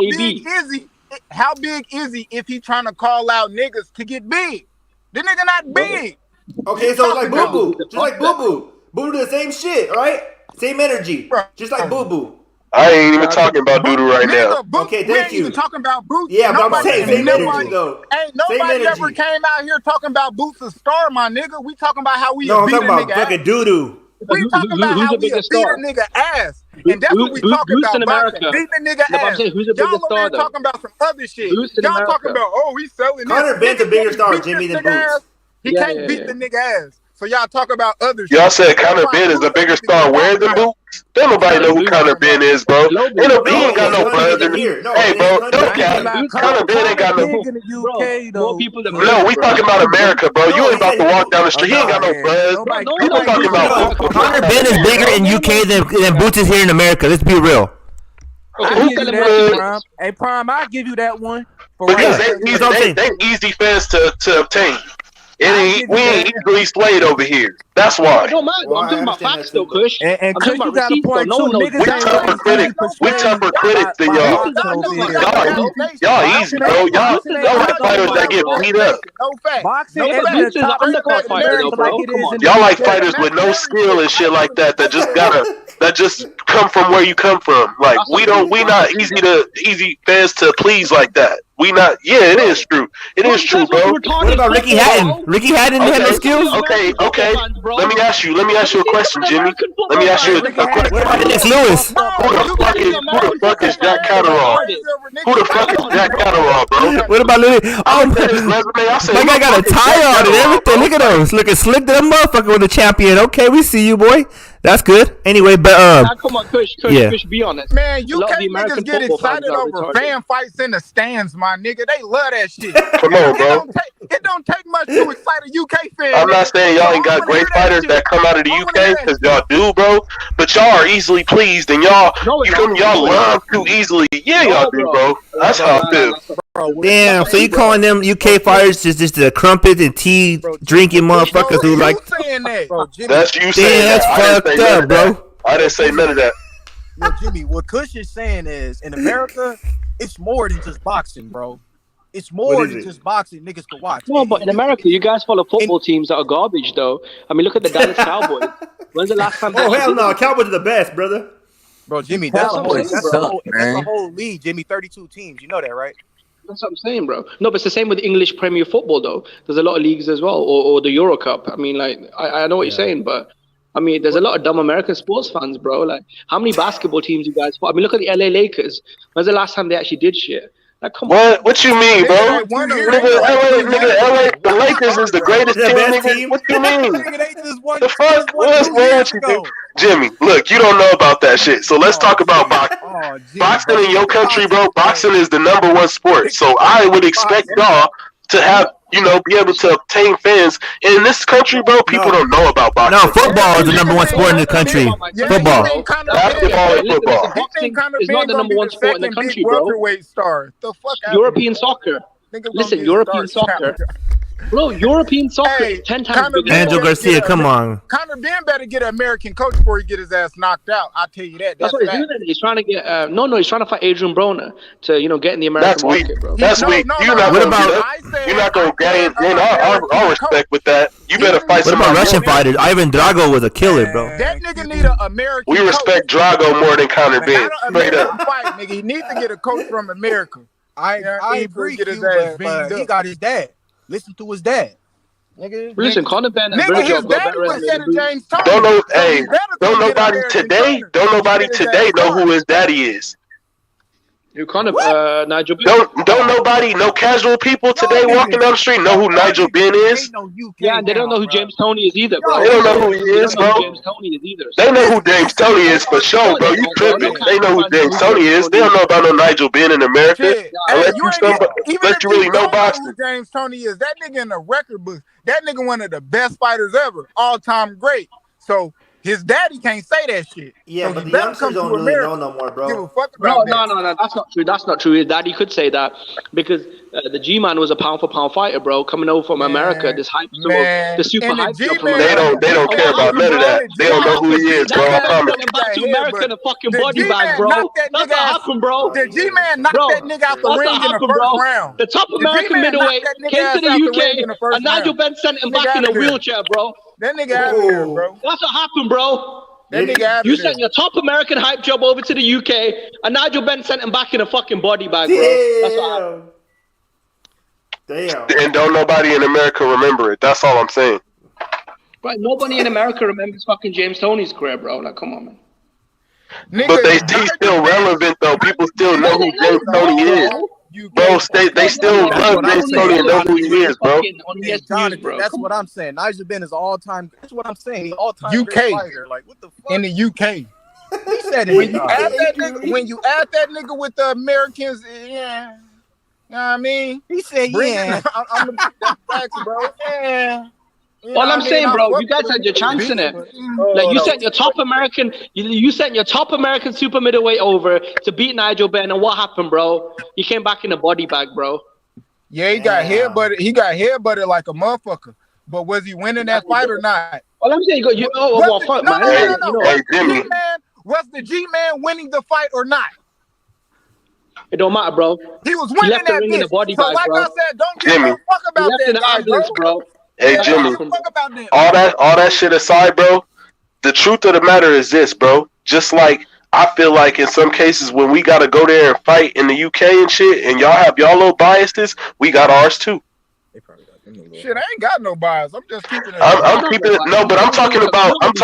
[SPEAKER 13] How big is he if he trying to call out niggas to get big? The nigga not big.
[SPEAKER 11] Okay, so it's like Boo Boo, just like Boo Boo. Boo do the same shit, right? Same energy, just like Boo Boo.
[SPEAKER 10] I ain't even talking about Doodoo right now.
[SPEAKER 11] Okay, thank you.
[SPEAKER 13] Even talking about Boots.
[SPEAKER 11] Yeah, but I'm saying same energy though.
[SPEAKER 13] Ain't nobody ever came out here talking about Boots a star, my nigga. We talking about how we
[SPEAKER 11] I'm
[SPEAKER 13] beat a
[SPEAKER 11] talking about
[SPEAKER 13] nigga
[SPEAKER 11] fucking Doodoo.
[SPEAKER 13] We talking about how we beat a nigga ass, and that's what we talking about. Beating a nigga ass. Y'all over there talking about some other shit. Y'all talking about he's selling.
[SPEAKER 11] Conor Ben's a bigger star, Jimmy, than Boots.
[SPEAKER 13] He can't beat the nigga ass. So y'all talk about other shit.
[SPEAKER 10] Y'all said Conor Ben is a bigger star where than Boots? Don't nobody know who Conor Ben is, bro. He ain't got no buzz in here. Hey, bro, don't cap. Conor Ben ain't got no. No, we talking about America, bro. You ain't about to walk down the street. He ain't got no buzz. People talking about
[SPEAKER 7] Conor Ben is bigger in UK than Boots is here in America. Let's be real.
[SPEAKER 8] Hey, Prime, I'll give you that one.
[SPEAKER 10] Because they easy fans to obtain. We ain't easily slayed over here. That's why.
[SPEAKER 9] It don't matter. I'm talking about facts though, Kush.
[SPEAKER 8] And Kush, you got a point too.
[SPEAKER 10] We tougher critics than y'all. Y'all easy, bro. Y'all like fighters that get beat up.
[SPEAKER 13] No fact.
[SPEAKER 8] Boxing
[SPEAKER 9] is an undercard fighter, though, bro. Come on.
[SPEAKER 10] Y'all like fighters with no skill and shit like that. That just come from where you come from. Like we not easy fans to please like that. We not. Yeah, it is true. It is true, bro.
[SPEAKER 7] What about Ricky Hatton? Ricky Hatton didn't have no skills.
[SPEAKER 10] Okay. Let me ask you a question, Jimmy. Let me ask you a question.
[SPEAKER 7] What about Dennis Lewis?
[SPEAKER 10] Who the fuck is Jack Catterall? Who the fuck is Jack Catterall, bro?
[SPEAKER 7] What about Lily? Oh, my guy got a tie on and everything. Look at those. Looking slick to the motherfucker with a champion. Okay, we see you, boy. That's good. Anyway, but
[SPEAKER 9] Now, come on, Kush, be honest.
[SPEAKER 13] Man,
[SPEAKER 9] A lot of
[SPEAKER 13] UK
[SPEAKER 9] the American
[SPEAKER 13] niggas get
[SPEAKER 9] football fans
[SPEAKER 13] excited
[SPEAKER 9] are
[SPEAKER 13] over
[SPEAKER 9] retarded.
[SPEAKER 13] fan fights in the stands, my nigga. They love that shit.
[SPEAKER 10] Come on, bro.
[SPEAKER 13] It don't take much to excite a UK fan.
[SPEAKER 10] I'm not saying y'all ain't got great fighters that come out of the UK, because y'all do, bro. But y'all are easily pleased, and y'all love too easily. Yeah, y'all do, bro. That's how I feel.
[SPEAKER 7] Damn, so you calling them UK fighters just the crumpet and tea drinking motherfuckers who like?
[SPEAKER 10] That's you saying.
[SPEAKER 7] Damn, that's fucked up, bro.
[SPEAKER 10] I didn't say none of that.
[SPEAKER 6] Yo, Jimmy, what Kush is saying is, in America, it's more than just boxing, bro. It's more than just boxing niggas can watch.
[SPEAKER 9] No, but in America, you guys follow football teams that are garbage, though. I mean, look at the Dallas Cowboys. When's the last time?
[SPEAKER 11] Oh hell no, Cowboys are the best, brother.
[SPEAKER 6] Bro, Jimmy, that's the whole league, Jimmy. 32 teams. You know that, right?
[SPEAKER 9] That's what I'm saying, bro. No, but it's the same with English Premier Football, though. There's a lot of leagues as well, or the Euro Cup. I mean, like, I know what you're saying, but I mean, there's a lot of dumb American sports fans, bro. Like, how many basketball teams you guys follow? I mean, look at the LA Lakers. When's the last time they actually did shit? Like, come on.
[SPEAKER 10] What you mean, bro? LA, the Lakers is the greatest team, nigga. What you mean? The fuck? What's wrong with you, dude? Jimmy, look, you don't know about that shit. So let's talk about boxing. Boxing in your country, bro. Boxing is the #1 sport. So I would expect y'all to have, be able to obtain fans. In this country, bro, people don't know about boxing.
[SPEAKER 7] No, football is the #1 sport in the country. Football.
[SPEAKER 10] Basketball and football.
[SPEAKER 9] It's not the #1 sport in the country, bro. European soccer. Listen, European soccer. Bro, European soccer is 10 times bigger.
[SPEAKER 7] Angel Garcia, come on.
[SPEAKER 13] Conor Ben better get an American coach before he get his ass knocked out. I'll tell you that.
[SPEAKER 9] That's what he's doing. He's trying to get he's trying to fight Adrian Broner to get in the American market, bro.
[SPEAKER 10] That's weak. You're not gonna gain our respect with that. You better fight
[SPEAKER 7] some Russian fighters. Ivan Drago was a killer, bro.
[SPEAKER 13] That nigga need an American.
[SPEAKER 10] We respect Drago more than Conor Ben. Straight up.
[SPEAKER 13] Fight, nigga. He needs to get a coach from America.
[SPEAKER 6] I agree, but he got his dad. Listen to his dad.
[SPEAKER 9] Listen, Conor Ben and
[SPEAKER 13] nigga, his daddy was at James Tony.
[SPEAKER 10] Don't nobody today know who his daddy is.
[SPEAKER 9] You Nigel Ben.
[SPEAKER 10] Don't nobody, no casual people today walking down the street know who Nigel Ben is.
[SPEAKER 9] Yeah, and they don't know who James Tony is either, bro.
[SPEAKER 10] They don't know who he is, bro. They know who James Tony is for sure, bro. You tripping? They know who James Tony is. They don't know about no Nigel Ben in America. Unless you really know boxing.
[SPEAKER 13] James Tony is that nigga in the record book. That nigga one of the best fighters ever, all time great. So. His daddy can't say that shit.
[SPEAKER 11] Yeah,
[SPEAKER 13] so
[SPEAKER 11] but the youngsters don't really know no more, bro.
[SPEAKER 13] Give a fuck about
[SPEAKER 9] no, that's not true. That's not true. His daddy could say that because the G-Man was a pound-for-pound fighter, bro, coming over from America. This hype, the super hype.
[SPEAKER 10] They don't care about none of that. They don't know who he is, bro. I promise.
[SPEAKER 9] Back to America in a fucking body bag, bro. That's not happen, bro.
[SPEAKER 13] The G-Man knocked that nigga out the ring in the first round.
[SPEAKER 9] The top American middleweight came to the UK, and Nigel Ben sent him back in a wheelchair, bro.
[SPEAKER 13] That nigga out of here, bro.
[SPEAKER 9] That's what happened, bro.
[SPEAKER 13] That nigga out of
[SPEAKER 9] you sent your top American hype job over to the UK, and Nigel Ben sent him back in a fucking body bag, bro. That's what happened.
[SPEAKER 10] Damn. And don't nobody in America remember it. That's all I'm saying.
[SPEAKER 9] Right, nobody in America remembers fucking James Tony's career, bro. Like, come on, man.
[SPEAKER 10] But he's still relevant, though. People still know who James Tony is. Bro, they still love James Tony and know who he is, bro.
[SPEAKER 6] That's what I'm saying. Nigel Ben is all time. That's what I'm saying. He all time
[SPEAKER 13] UK
[SPEAKER 6] fighter. Like what the fuck?
[SPEAKER 13] In the UK.
[SPEAKER 6] He said it.
[SPEAKER 13] When you add that nigga with the Americans, yeah. You know what I mean?
[SPEAKER 6] He said, yeah.
[SPEAKER 13] I'm the facts, bro. Yeah.
[SPEAKER 9] You All I'm saying, bro, you guys had your chance in it. Like you sent your top American, you sent your top American super middleweight over to beat Nigel Ben, and what happened, bro? He came back in a body bag, bro.
[SPEAKER 13] Yeah, he got headbutted like a motherfucker. But was he winning that fight or not?
[SPEAKER 9] All I'm saying, fuck, man.
[SPEAKER 13] Was the G-Man winning the fight or not?
[SPEAKER 9] It don't matter, bro.
[SPEAKER 13] He was winning that bitch. So like I said, don't give a fuck about that,
[SPEAKER 10] bro. Hey Jimmy, all that shit aside, bro, the truth of the matter is this, bro. Just like I feel like in some cases when we gotta go there and fight in the UK and shit, and y'all have y'all little biases, we got ours too.
[SPEAKER 13] Shit, I ain't got no bias. I'm just keeping it.
[SPEAKER 10] I'm keeping it. No, but I'm talking about us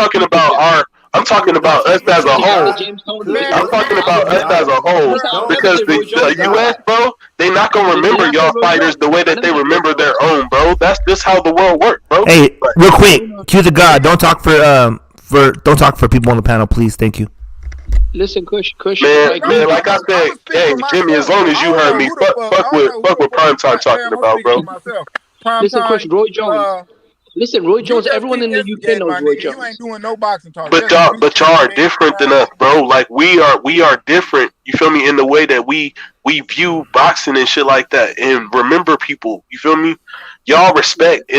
[SPEAKER 10] as a whole. I'm talking about us as a whole because the US, bro, they not gonna remember y'all fighters the way that they remember their own, bro. That's just how the world works, bro.
[SPEAKER 7] Hey, real quick, cue the god. Don't talk for don't talk for people on the panel, please. Thank you.
[SPEAKER 9] Listen, Kush.
[SPEAKER 10] Man, like I said, hey, Jimmy, as long as you heard me, fuck with Primetime talking about, bro.
[SPEAKER 9] Listen, Kush, Roy Jones. Listen, Roy Jones, everyone in the UK knows Roy Jones.
[SPEAKER 13] You ain't doing no boxing talk.
[SPEAKER 10] But y'all are different than us, bro. Like we are different. You feel me? In the way that we view boxing and shit like that, and remember people. You feel me? Y'all respect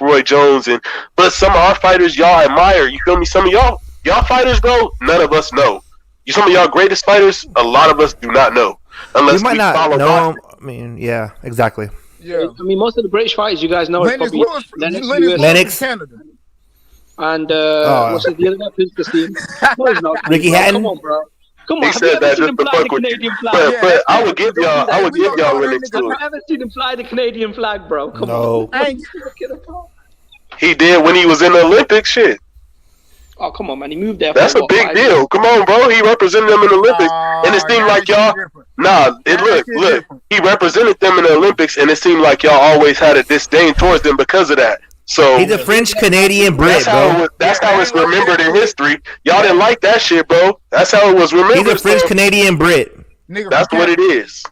[SPEAKER 10] Roy Jones, but some of our fighters y'all admire. You feel me? Some of y'all fighters, bro. None of us know. Some of y'all greatest fighters, a lot of us do not know unless
[SPEAKER 7] we might not
[SPEAKER 10] follow
[SPEAKER 7] know
[SPEAKER 10] boxing.
[SPEAKER 7] I mean, yeah, exactly.
[SPEAKER 13] Yeah.
[SPEAKER 9] I mean, most of the British fighters you guys know are probably
[SPEAKER 7] Lennox.
[SPEAKER 13] Canada.
[SPEAKER 9] And what's the other guy? Who's the team? No, he's not.
[SPEAKER 7] Ricky Hatton.
[SPEAKER 9] Come on, bro. Come on.
[SPEAKER 10] He said that just to fuck with you. But I would give y'all Lennox too.
[SPEAKER 9] I haven't seen him fly the Canadian flag, bro. Come
[SPEAKER 7] on.
[SPEAKER 10] He did when he was in the Olympics. Shit.
[SPEAKER 9] Oh, come on, man. He moved there.
[SPEAKER 10] That's a big deal. Come on, bro. He represented them in the Olympics. And it seemed like y'all... Look. He represented them in the Olympics, and it seemed like y'all always had a disdain towards them because of that. So
[SPEAKER 7] he's a French-Canadian Brit, bro.
[SPEAKER 10] That's how it's remembered in history. Y'all didn't like that shit, bro. That's how it was remembered.
[SPEAKER 7] He's a French-Canadian Brit.
[SPEAKER 10] That's what it is.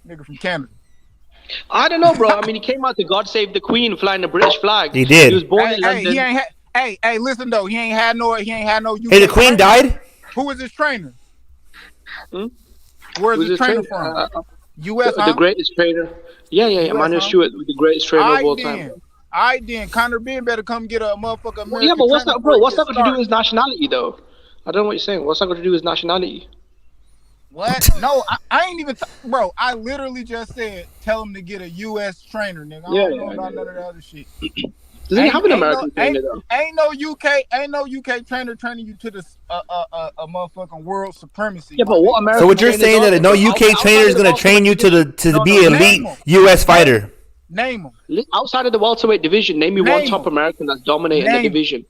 [SPEAKER 13] Nigga from Canada.
[SPEAKER 9] I don't know, bro. I mean, he came out to God Save the Queen flying the British flag.
[SPEAKER 7] He did.
[SPEAKER 9] He was born in London.
[SPEAKER 13] He ain't Hey, listen though, he ain't had no UK.
[SPEAKER 7] Hey, the Queen died?
[SPEAKER 13] Who was his trainer?
[SPEAKER 9] Where's
[SPEAKER 13] his trainer from? US,
[SPEAKER 9] the greatest trainer. Yeah. Emmanuel Stewart, the greatest trainer of all time.
[SPEAKER 13] Then Conor Ben better come get a motherfucker.
[SPEAKER 9] Well, yeah, but what's that, bro? What's that got to do with his nationality, though? I don't know what you're saying. What's that got to do with his nationality?
[SPEAKER 13] What? No, I ain't even, bro. I literally just said, tell him to get a US trainer, nigga. I don't know about none of the other shit.
[SPEAKER 9] Does he have an American trainer though?
[SPEAKER 13] Ain't no UK trainer training you to this a motherfucking world supremacy.
[SPEAKER 9] Yeah, but what American?
[SPEAKER 7] So what you're saying that no UK trainer is gonna train you to be elite US fighter?
[SPEAKER 13] Name
[SPEAKER 9] them. Outside of the welterweight division, name me one top American that's dominating the division.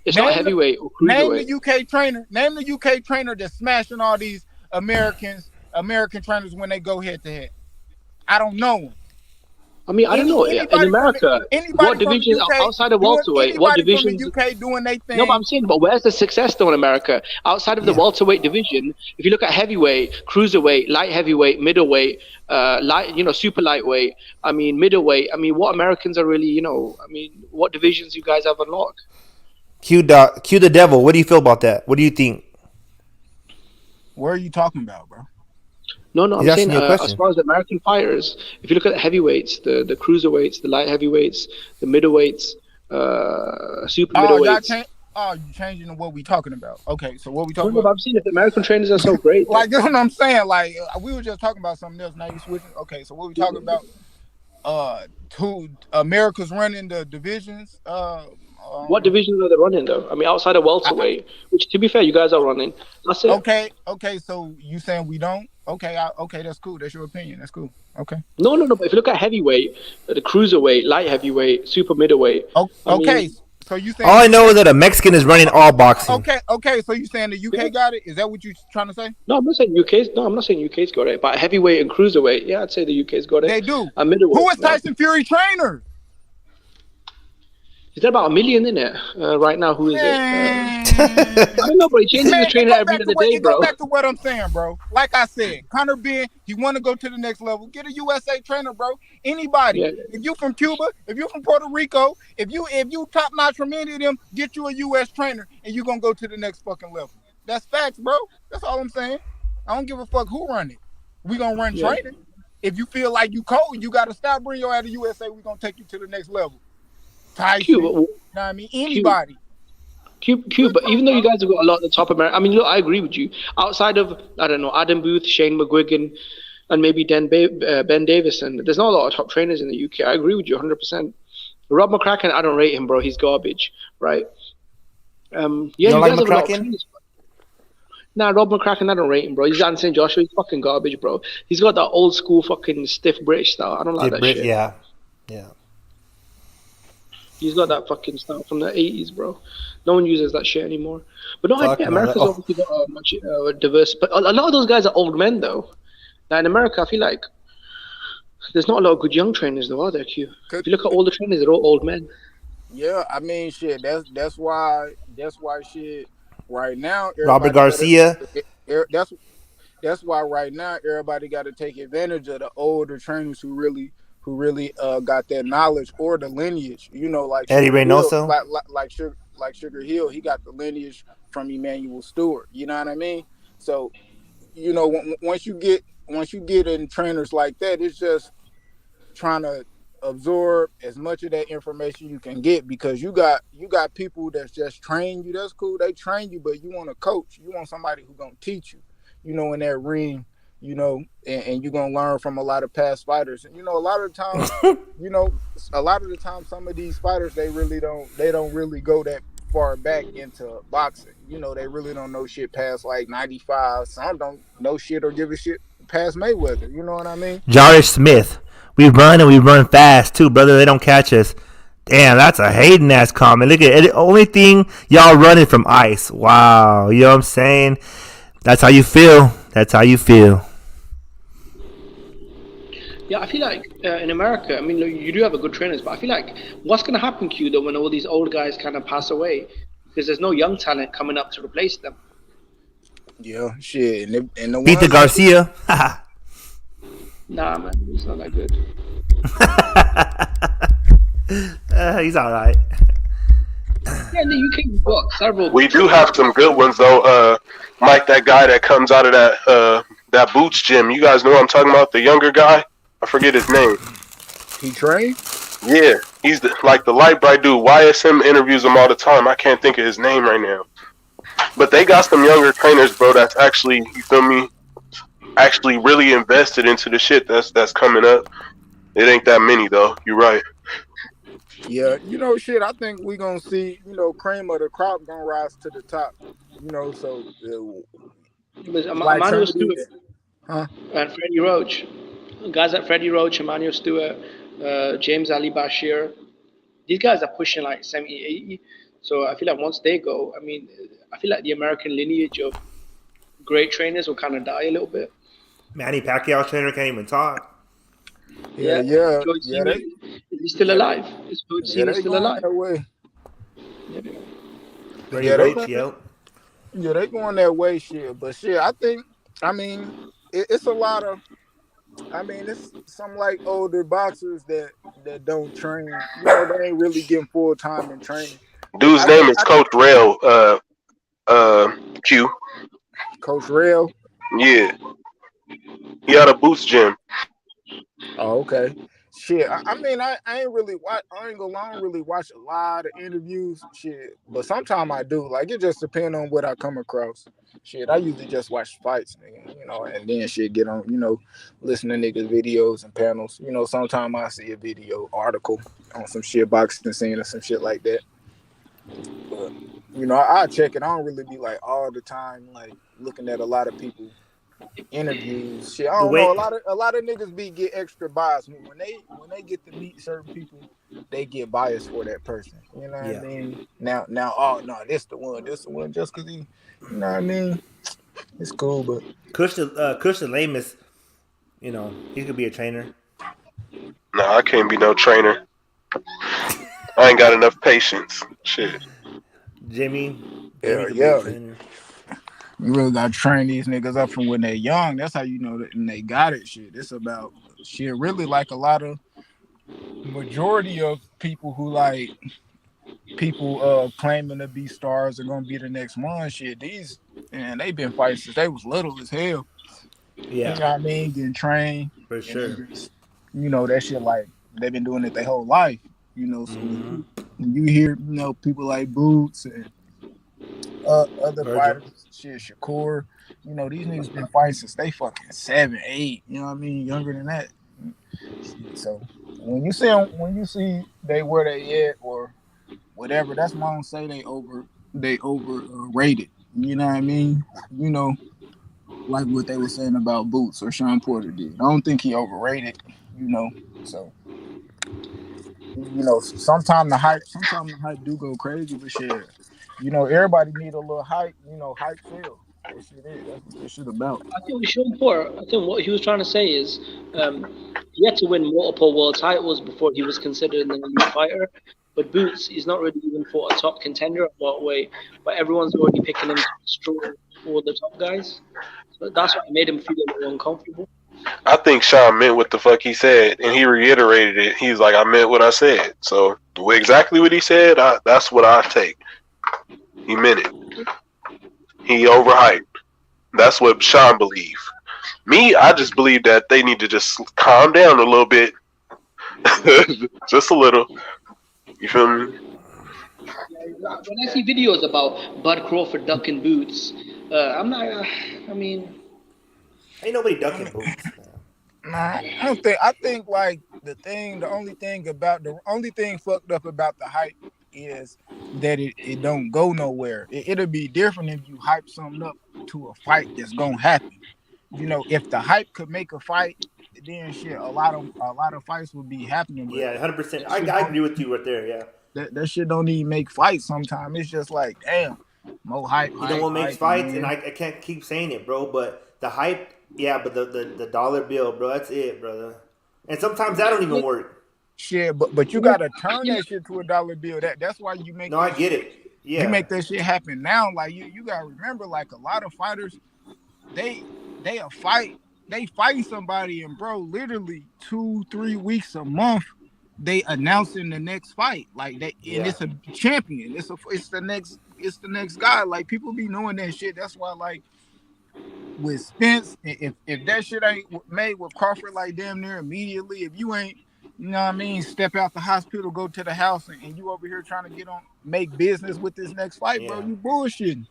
[SPEAKER 9] It's not heavyweight or cruiserweight.
[SPEAKER 13] Name the UK trainer. Name the UK trainer that's smashing all these American trainers when they go head to head. I don't know them.
[SPEAKER 9] I mean, I don't know. In America, what divisions outside of welterweight? What divisions?
[SPEAKER 13] From the UK doing their thing.
[SPEAKER 9] No, but I'm saying, but where's the success though in America? Outside of the welterweight division, if you look at heavyweight, cruiserweight, light heavyweight, middleweight, super lightweight. I mean, middleweight. I mean, what Americans are really, what divisions you guys have unlocked?
[SPEAKER 7] Q the devil. What do you feel about that? What do you think?
[SPEAKER 13] What are you talking about, bro?
[SPEAKER 9] No, I'm saying as far as the American fighters, if you look at the heavyweights, the cruiserweights, the light heavyweights, the middleweights, super middleweights.
[SPEAKER 13] You changing what we talking about? Okay, so what we talking about?
[SPEAKER 9] I'm saying if the American trainers are so great,
[SPEAKER 13] like that's what I'm saying. Like we were just talking about something else. Now you switching. Okay, so what we talking about? Who America's running the divisions?
[SPEAKER 9] What divisions are they running though? I mean, outside of welterweight, which to be fair, you guys are running. That's it.
[SPEAKER 13] Okay. So you saying we don't? Okay, that's cool. That's your opinion. That's cool. Okay.
[SPEAKER 9] No. But if you look at heavyweight, the cruiserweight, light heavyweight, super middleweight.
[SPEAKER 13] Okay. So you saying?
[SPEAKER 7] All I know is that a Mexican is running all boxing.
[SPEAKER 13] Okay. So you saying the UK got it? Is that what you trying to say?
[SPEAKER 9] No, I'm not saying UK's. No, I'm not saying UK's got it. But heavyweight and cruiserweight, yeah, I'd say the UK's got it.
[SPEAKER 13] They do.
[SPEAKER 9] A middleweight.
[SPEAKER 13] Who is Tyson Fury trainer?
[SPEAKER 9] Is there about 1 million in it right now? Who is it? I don't know, bro. He changes the trainer every other day, bro.
[SPEAKER 13] Go back to what I'm saying, bro. Like I said, Conor Ben, he want to go to the next level. Get a USA trainer, bro. Anybody. Yeah. If you from Cuba, if you from Puerto Rico, if you top notch from any of them, get you a US trainer, and you gonna go to the next fucking level. That's facts, bro. That's all I'm saying. I don't give a fuck who run it. We gonna run training. If you feel like you cold, you gotta stop. Bring your ass to USA. We gonna take you to the next level. Tyson, you know what I mean? Anybody.
[SPEAKER 9] But even though you guys have got a lot of the top American, I mean, look, I agree with you. Outside of, I don't know, Adam Booth, Shane McGuigan, and maybe Ben Davison, there's not a lot of top trainers in the UK. I agree with you 100%. Rob McCracken, I don't rate him, bro. He's garbage, right?
[SPEAKER 7] You don't like McCracken?
[SPEAKER 9] Nah, Rob McCracken, I don't rate him, bro. He's Anthony Joshua. He's fucking garbage, bro. He's got that old school fucking stiff British style. I don't like that shit.
[SPEAKER 7] Yeah.
[SPEAKER 9] He's got that fucking style from the 80s, bro. No one uses that shit anymore. But no, America's obviously got much diverse. But a lot of those guys are old men, though. Now in America, I feel like there's not a lot of good young trainers, though, are there, Q? If you look at all the trainers, they're all old men.
[SPEAKER 13] Yeah, I mean, shit. That's why shit. Right now,
[SPEAKER 11] Robert
[SPEAKER 13] everybody
[SPEAKER 11] Garcia.
[SPEAKER 13] that's why right now everybody got to take advantage of the older trainers who really got that knowledge or the lineage. You know, like
[SPEAKER 11] Eddie
[SPEAKER 13] Sugar Hill,
[SPEAKER 11] Reynoso.
[SPEAKER 13] like Sugar Hill, he got the lineage from Emmanuel Stewart. You know what I mean? So you know, once you get in trainers like that, it's just trying to absorb as much of that information you can get, because you got people that's just train you. That's cool, they train you, but you want a coach. You want somebody who's gonna teach you, you know, in that ring, you know, and you're gonna learn from a lot of past fighters. And you know, a lot of the time, some of these fighters, they don't really go that far back into boxing. You know, they really don't know shit past like 95. Some don't know shit or give a shit past Mayweather. You know what I mean?
[SPEAKER 7] Jarish Smith. We run and we run fast too, brother. They don't catch us. Damn, that's a hating ass comment. Look at it. The only thing y'all running from ice. Wow. You know what I'm saying? That's how you feel. That's how you feel.
[SPEAKER 9] Yeah, I feel like in America, I mean, you do have a good trainers, but I feel like what's going to happen, Q, though, when all these old guys kind of pass away? Because there's no young talent coming up to replace them.
[SPEAKER 13] Yeah, shit. And the
[SPEAKER 7] Beat the
[SPEAKER 13] ones
[SPEAKER 7] Garcia.
[SPEAKER 9] Nah, man, it's not that good.
[SPEAKER 7] He's all right.
[SPEAKER 9] Yeah, in the UK, you've got several.
[SPEAKER 10] We do have some good ones though. Mike, that guy that comes out of that Boots gym. You guys know what I'm talking about? The younger guy. I forget his name.
[SPEAKER 13] He trained?
[SPEAKER 10] Yeah, he's like the light bright dude. YSM interviews him all the time. I can't think of his name right now. But they got some younger trainers, bro. That's actually, you feel me? Actually, really invested into the shit that's coming up. It ain't that many though. You're right.
[SPEAKER 13] Yeah, you know, shit. I think we gonna see, you know, cream of the crop gonna rise to the top. You know, so
[SPEAKER 9] Emmanuel Stewart,
[SPEAKER 13] huh?
[SPEAKER 9] And Freddie Roach, guys like Freddie Roach, Emmanuel Stewart, James Ali Bashir. These guys are pushing like 70, 80. So I feel like once they go, I mean, I feel like the American lineage of great trainers will kind of die a little bit.
[SPEAKER 11] Manny Pacquiao's trainer can't even talk.
[SPEAKER 13] Yeah.
[SPEAKER 9] Is he still alive? Is George Cena still alive?
[SPEAKER 13] That way.
[SPEAKER 11] Yeah,
[SPEAKER 13] they going that way, shit. But shit, I mean, it's a lot of. I mean, it's some like older boxers that don't train. You know, they ain't really getting full time in training.
[SPEAKER 10] Dude's name is Coach Rail. Q.
[SPEAKER 13] Coach Rail.
[SPEAKER 10] Yeah. He out of Boots gym.
[SPEAKER 13] Oh, okay. Shit, I mean, I ain't really watch. I ain't gonna lie, I don't really watch a lot of interviews. Shit, but sometimes I do. Like, it just depends on what I come across. Shit, I usually just watch fights, nigga, you know, and then shit get on, you know, listen to niggas' videos and panels. You know, sometimes I see a video article on some shit, boxing scene or some shit like that. But you know, I check it. I don't really be like all the time like looking at a lot of people interviews. Shit, I don't know. A lot of niggas get extra biased when they get to meet certain people. They get biased for that person. You know what I mean? Now, oh no, this the one, just because he, you know what I mean? It's cool, but
[SPEAKER 11] Christian Lamus, you know, he could be a trainer.
[SPEAKER 10] No, I can't be no trainer. I ain't got enough patience. Shit.
[SPEAKER 11] Jimmy.
[SPEAKER 13] Yeah. You really gotta train these niggas up from when they're young. That's how you know that, and they got it. Shit, it's about shit. Really, like a lot of majority of people who like people claiming to be stars are gonna be the next one. Shit, these and they've been fighting since they was little as hell.
[SPEAKER 11] Yeah,
[SPEAKER 13] you know what I mean, getting trained
[SPEAKER 11] for sure.
[SPEAKER 13] You know that shit, like they've been doing it their whole life. You know, so when you hear, you know, people like Boots and other fighters, shit, Shakur, you know, these niggas been fighting since they fucking 7, 8, you know what I mean, younger than that. So when you see they where they at or whatever, that's why I don't say they overrated. You know what I mean? You know, like what they were saying about Boots or Sean Porter did. I don't think he overrated. You know, so. You know, sometimes the hype do go crazy, but shit, you know, everybody need a little hype. You know, hype sells. That shit is. That's what this shit about.
[SPEAKER 9] I think with Sean Porter, I think what he was trying to say is he had to win multiple world titles before he was considered an elite fighter. But Boots is not really even for a top contender at welterweight, but everyone's already picking him to destroy all the top guys. So that's what made him feel a little uncomfortable.
[SPEAKER 10] I think Sean meant what the fuck he said, and he reiterated it. He's like, I meant what I said. So exactly what he said, that's what I take. He meant it. He overhyped. That's what Sean believed. Me, I just believe that they need to just calm down a little bit. Just a little. You feel me?
[SPEAKER 9] When I see videos about Bud Crawford ducking Boots, I'm not. I mean,
[SPEAKER 11] ain't nobody ducking Boots.
[SPEAKER 13] Nah, I think like the only thing fucked up about the hype is that it don't go nowhere. It'll be different if you hype something up to a fight that's gonna happen. You know, if the hype could make a fight, then shit, a lot of fights would be happening.
[SPEAKER 11] Yeah, 100%. I agree with you right there. Yeah,
[SPEAKER 13] that shit don't even make fights. Sometimes it's just like, damn, more hype.
[SPEAKER 11] You know what makes fights, and I can't keep saying it, bro. But the hype, yeah, but the dollar bill, bro, that's it, brother. And sometimes that don't even work.
[SPEAKER 13] Shit, but you gotta turn that shit to a dollar bill. That's why you make.
[SPEAKER 11] No, I get it. Yeah,
[SPEAKER 13] you make that shit happen now. Like you gotta remember, like a lot of fighters, they fighting somebody, and bro, literally 2-3 weeks a month, they announcing the next fight. Like and it's a champion. It's the next guy. Like people be knowing that shit. That's why like with Spence, if that shit ain't made with Crawford like damn near immediately, if you ain't, you know what I mean, step out the hospital, go to the house, and you over here trying to make business with this next fight, bro, you bullshitting.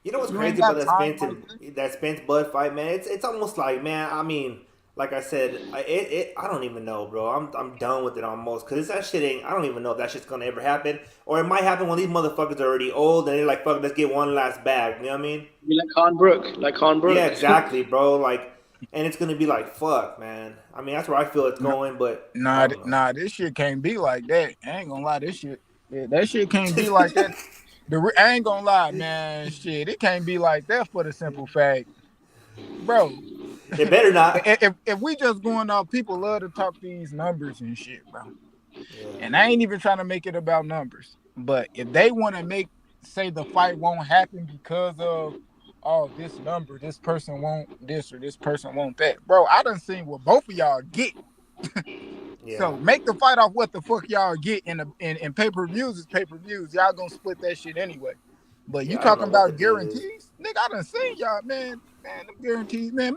[SPEAKER 11] You know what's crazy about that Spence Bud fight, man? It's almost like, man, I mean, like I said, I don't even know, bro. I'm done with it almost, because that shit ain't. I don't even know if that shit's gonna ever happen, or it might happen when these motherfuckers are already old and they're like, fuck, let's get one last bag. You know what I mean?
[SPEAKER 9] Like Khan Brook.
[SPEAKER 11] Yeah, exactly, bro. Like, and it's gonna be like, fuck, man. I mean, that's where I feel it's going, but
[SPEAKER 13] nah, this shit can't be like that. I ain't gonna lie, that shit can't be like that. I ain't gonna lie, man. Shit, it can't be like that for the simple fact, bro.
[SPEAKER 11] It better not.
[SPEAKER 13] If we just going off, people love to talk these numbers and shit, bro. Yeah. And I ain't even trying to make it about numbers. But if they want to say the fight won't happen because of this number, this person won't this or this person won't that, bro. I done seen what both of y'all get. Yeah. So make the fight off what the fuck y'all get in pay-per-views is pay-per-views. Y'all gonna split that shit anyway. But you talking about guarantees? Nigga, I done seen y'all, man, them guarantees, man.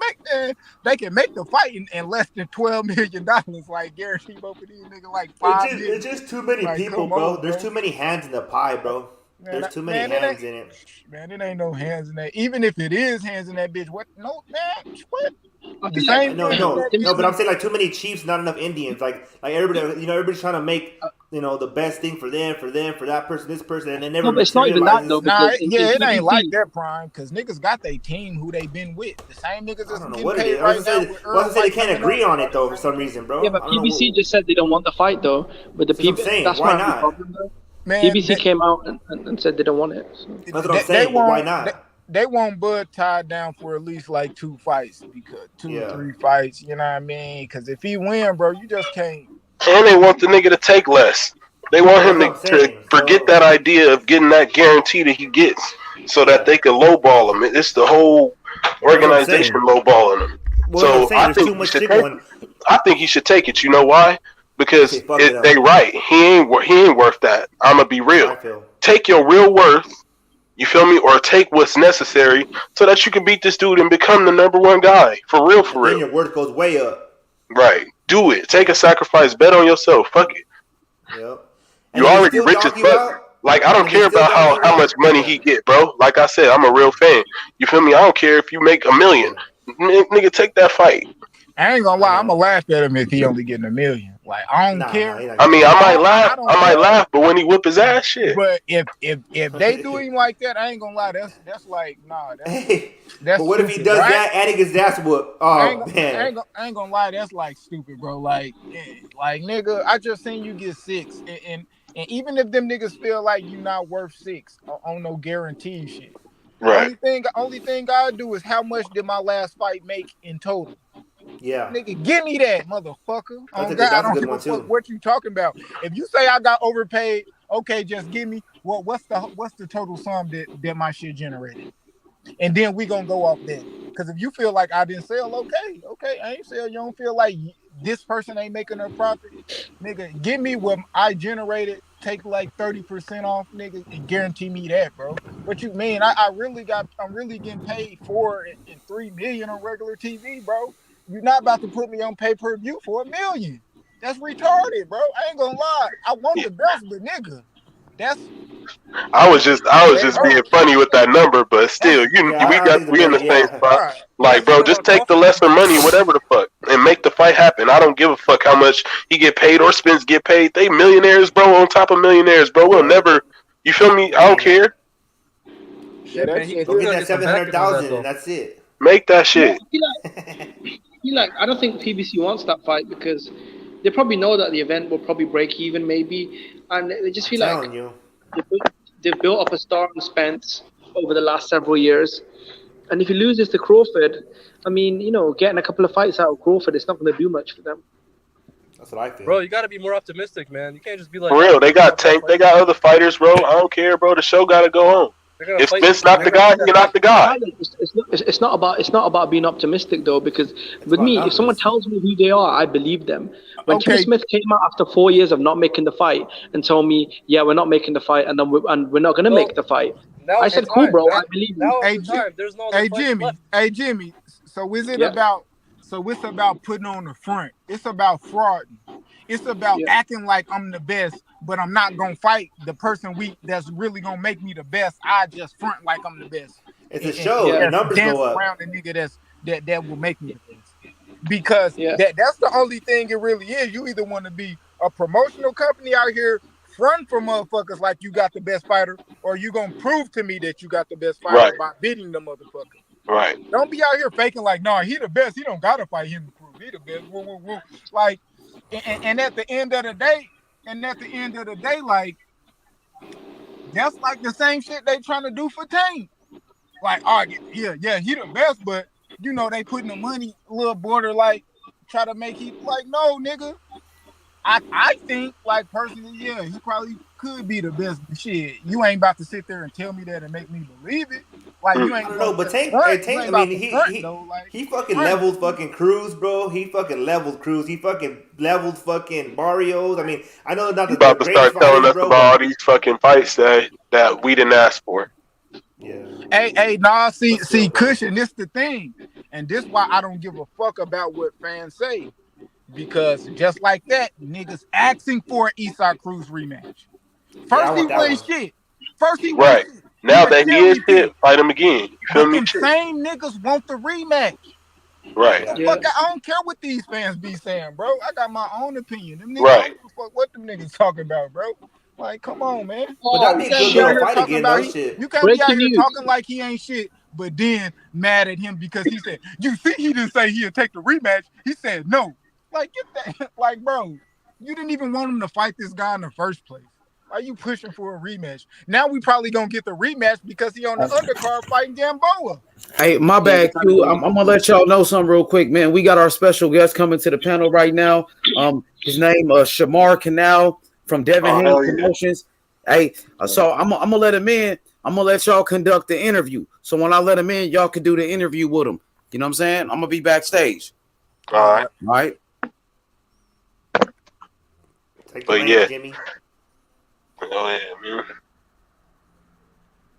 [SPEAKER 13] They can make the fight in less than $12 million. Like guarantee both of these niggas like $5 million.
[SPEAKER 11] It's just too many people, bro. There's too many hands in the pie, bro. There's too many hands in it.
[SPEAKER 13] Man, it ain't no hands in that. Even if it is hands in that bitch, what? No, man, what?
[SPEAKER 11] No, but I'm saying like too many Chiefs, not enough Indians. Like everybody, everybody's trying to make the best thing for them, for that person, this person, and they never.
[SPEAKER 9] No, it's not even that though.
[SPEAKER 13] It ain't like that, Prime, because niggas got their team who they been with. The same niggas that's getting paid right now.
[SPEAKER 11] I say they can't agree on it though for some reason, bro.
[SPEAKER 9] Yeah, but PBC just said they don't want the fight though. But the PBC, that's
[SPEAKER 11] why not?
[SPEAKER 9] Problem, man, PBC came out and said they don't want it. So.
[SPEAKER 11] That's what I'm saying. Why not?
[SPEAKER 13] They want Bud tied down for at least like 2 fights, because 2 or 3 fights. You know what I mean? Because if he win, bro, you just can't.
[SPEAKER 10] And they want the nigga to take less. They want him to forget that idea of getting that guarantee that he gets, so that they can lowball him. It's the whole organization lowballing him. So I think he should take it. You know why? Because they right. He ain't worth that. I'm gonna be real. Take your real worth. You feel me? Or take what's necessary so that you can beat this dude and become the #1 guy. For real, for real.
[SPEAKER 11] Then your worth goes way up.
[SPEAKER 10] Right. Do it. Take a sacrifice. Bet on yourself. Fuck it.
[SPEAKER 11] Yep.
[SPEAKER 10] You already rich as fuck. Like, I don't care about how much money he get, bro. Like I said, I'm a real fan. You feel me? I don't care if you make $1 million. Nigga, take that fight.
[SPEAKER 13] I ain't gonna lie, I'm gonna laugh at him if he only getting $1 million. Like, I don't care.
[SPEAKER 10] I mean, I might laugh, but when he whip his ass, shit.
[SPEAKER 13] But if they do him like that, I ain't gonna lie. That's like, nah. That's
[SPEAKER 11] but what if he does that and he gets ass whooped? Oh, man.
[SPEAKER 13] I ain't gonna lie. That's like stupid, bro. Like nigga, I just seen you get 6, and even if them niggas feel like you not worth 6 on no guarantee shit.
[SPEAKER 10] Right.
[SPEAKER 13] Only thing I do is how much did my last fight make in total.
[SPEAKER 11] Yeah.
[SPEAKER 13] Nigga, give me that, motherfucker.
[SPEAKER 11] That's
[SPEAKER 13] God, I
[SPEAKER 11] a
[SPEAKER 13] don't
[SPEAKER 11] good
[SPEAKER 13] give
[SPEAKER 11] one
[SPEAKER 13] a fuck
[SPEAKER 11] too.
[SPEAKER 13] what you talking about. If you say I got overpaid, okay, just give me what's the total sum that my shit generated, and then we gonna go off that. Because if you feel like I didn't sell, okay, I ain't sell. You don't feel like this person ain't making a profit, nigga. Give me what I generated. Take like 30% off, nigga, and guarantee me that, bro. What you mean? I'm really getting paid 4 and 3 million on regular TV, bro. You're not about to put me on pay-per-view for $1 million. That's retarded, bro. I ain't gonna lie. I want the best, but nigga, that's
[SPEAKER 10] I was just being funny with that number, but still, we in the same spot. Like, bro, just take the lesser money, whatever the fuck, and make the fight happen. I don't give a fuck how much he get paid or Spence get paid. They millionaires, bro, on top of millionaires, bro. We'll never. You feel me? I don't care.
[SPEAKER 12] Shit, man, he's
[SPEAKER 11] Go get
[SPEAKER 12] gonna
[SPEAKER 11] that
[SPEAKER 12] get some backing on that,
[SPEAKER 11] 700,000,
[SPEAKER 12] though.
[SPEAKER 11] and that's it.
[SPEAKER 10] Make that shit.
[SPEAKER 9] I don't think PBC wants that fight because they probably know that the event will probably break even, maybe, and they just feel like they've built up a star on Spence over the last several years. And if he loses to Crawford, I mean, getting a couple of fights out of Crawford, it's not going to do much for them.
[SPEAKER 11] That's what I feel.
[SPEAKER 12] Bro, you got to be more optimistic, man. You can't just be like...
[SPEAKER 10] For real, they got Tank. They got other fighters, bro. I don't care, bro. The show got to go on. If Spence not the guy, you're not the guy.
[SPEAKER 9] It's not about being optimistic though, because with me, if someone tells me who they are, I believe them. When Tim Smith came out after 4 years of not making the fight and told me, "Yeah, we're not making the fight, and we're not gonna make the fight," I said, "Cool, bro, I believe you."
[SPEAKER 13] Hey Jimmy. So is it about? So it's about putting on the front. It's about frauding. It's about acting like I'm the best, but I'm not gonna fight the person that's really gonna make me the best. I just front like I'm the best.
[SPEAKER 11] It's a show. The numbers go up.
[SPEAKER 13] Around the nigga that will make me the best. Because that's the only thing it really is. You either want to be a promotional company out here front for motherfuckers like you got the best fighter, or you gonna prove to me that you got the best fighter by beating the motherfucker.
[SPEAKER 10] Right.
[SPEAKER 13] Don't be out here faking like, nah, he the best. He don't gotta fight him to prove he the best. Woo, woo, woo. Like. And at the end of the day, like that's like the same shit they trying to do for Tank. Like, he the best, but they putting the money a little border, like try to make he like, no, nigga. I think, like, personally, he probably could be the best, but shit, you ain't about to sit there and tell me that and make me believe it. Like, you ain't.
[SPEAKER 11] I don't know, but Tank, I mean, he fucking leveled fucking Cruz, bro. He fucking leveled Cruz. He fucking leveled fucking Barrios. I mean, I know not the
[SPEAKER 10] about to start telling us about all these fucking fights that we didn't ask for.
[SPEAKER 11] Yeah.
[SPEAKER 13] Hey, nah, see, Cushion, this the thing, and this why I don't give a fuck about what fans say. Because just like that, niggas asking for an Eastside Cruz rematch. First he won shit.
[SPEAKER 10] Right. Now that he is shit, fight him again. You feel me?
[SPEAKER 13] Same niggas want the rematch.
[SPEAKER 10] Right.
[SPEAKER 13] Fuck, I don't care what these fans be saying, bro. I got my own opinion. Them niggas don't give a fuck what them niggas talking about, bro. Like, come on, man.
[SPEAKER 11] But that'd be a good little fight again, though, shit.
[SPEAKER 13] You can't be out here talking like he ain't shit, but then mad at him because he said, you see, he didn't say he'll take the rematch. He said no. Like, get that. Like, bro, you didn't even want him to fight this guy in the first place. Why are you pushing for a rematch? Now we probably gonna get the rematch because he on the undercard fighting Gamboa.
[SPEAKER 2] Hey, my bad, Q. I'm gonna let y'all know something real quick, man. We got our special guest coming to the panel right now. His name Shamar Canal from Devin Haney Promotions. Hey, so I'm gonna let him in. I'm gonna let y'all conduct the interview. So when I let him in, y'all can do the interview with him. You know what I'm saying? I'm gonna be backstage.
[SPEAKER 10] All right.
[SPEAKER 11] But yeah, Jimmy.
[SPEAKER 10] Go ahead, man.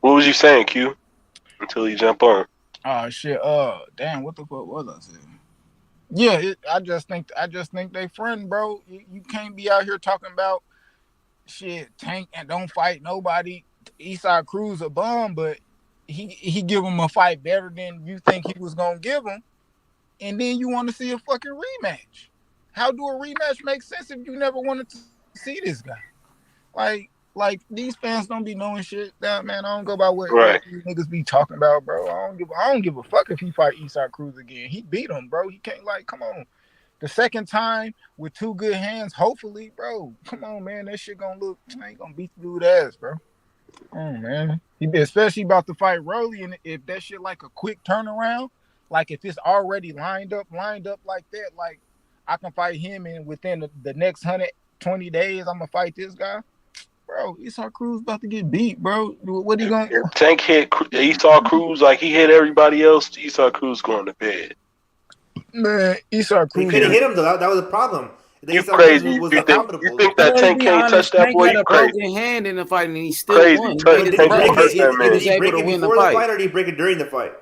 [SPEAKER 10] What was you saying, Q? Until you jump on.
[SPEAKER 13] Oh shit. Damn. What the fuck was I saying? Yeah, I just think they friend, bro. You can't be out here talking about shit. Tank and don't fight nobody. Eastside Cruz a bum, but he give him a fight better than you think he was gonna give him, and then you want to see a fucking rematch. How do a rematch make sense if you never wanted to see this guy? Like these fans don't be knowing shit. That man, I don't go by what you niggas be talking about, bro. I don't give a fuck if he fight Eastside Cruz again. He beat him, bro. He can't, like, come on. The second time with two good hands, hopefully, bro. Come on, man. That shit gonna look. I ain't gonna beat the dude ass, bro. Oh man, he especially about to fight Rolly, and if that shit like a quick turnaround, Like if it's already lined up like that, like I can fight him, and within the next 120 days, I'm gonna fight this guy. Bro, Esau Cruz about to get beat, bro. What he going?
[SPEAKER 10] If Tank hit Esau Cruz like he hit everybody else, Esau Cruz going to bed.
[SPEAKER 13] Man, Esau
[SPEAKER 11] He
[SPEAKER 13] Cruz.
[SPEAKER 11] couldn't hit him though. That was the problem.
[SPEAKER 10] You crazy? You think that Tank can't touch that boy? You crazy?
[SPEAKER 2] Broken hand in the fight, and he still
[SPEAKER 10] Crazy.
[SPEAKER 2] won.
[SPEAKER 10] Tank
[SPEAKER 2] He
[SPEAKER 10] can't touch that man.
[SPEAKER 2] was able to win the
[SPEAKER 11] before the
[SPEAKER 2] fight.
[SPEAKER 11] fight, or did he break it during the fight?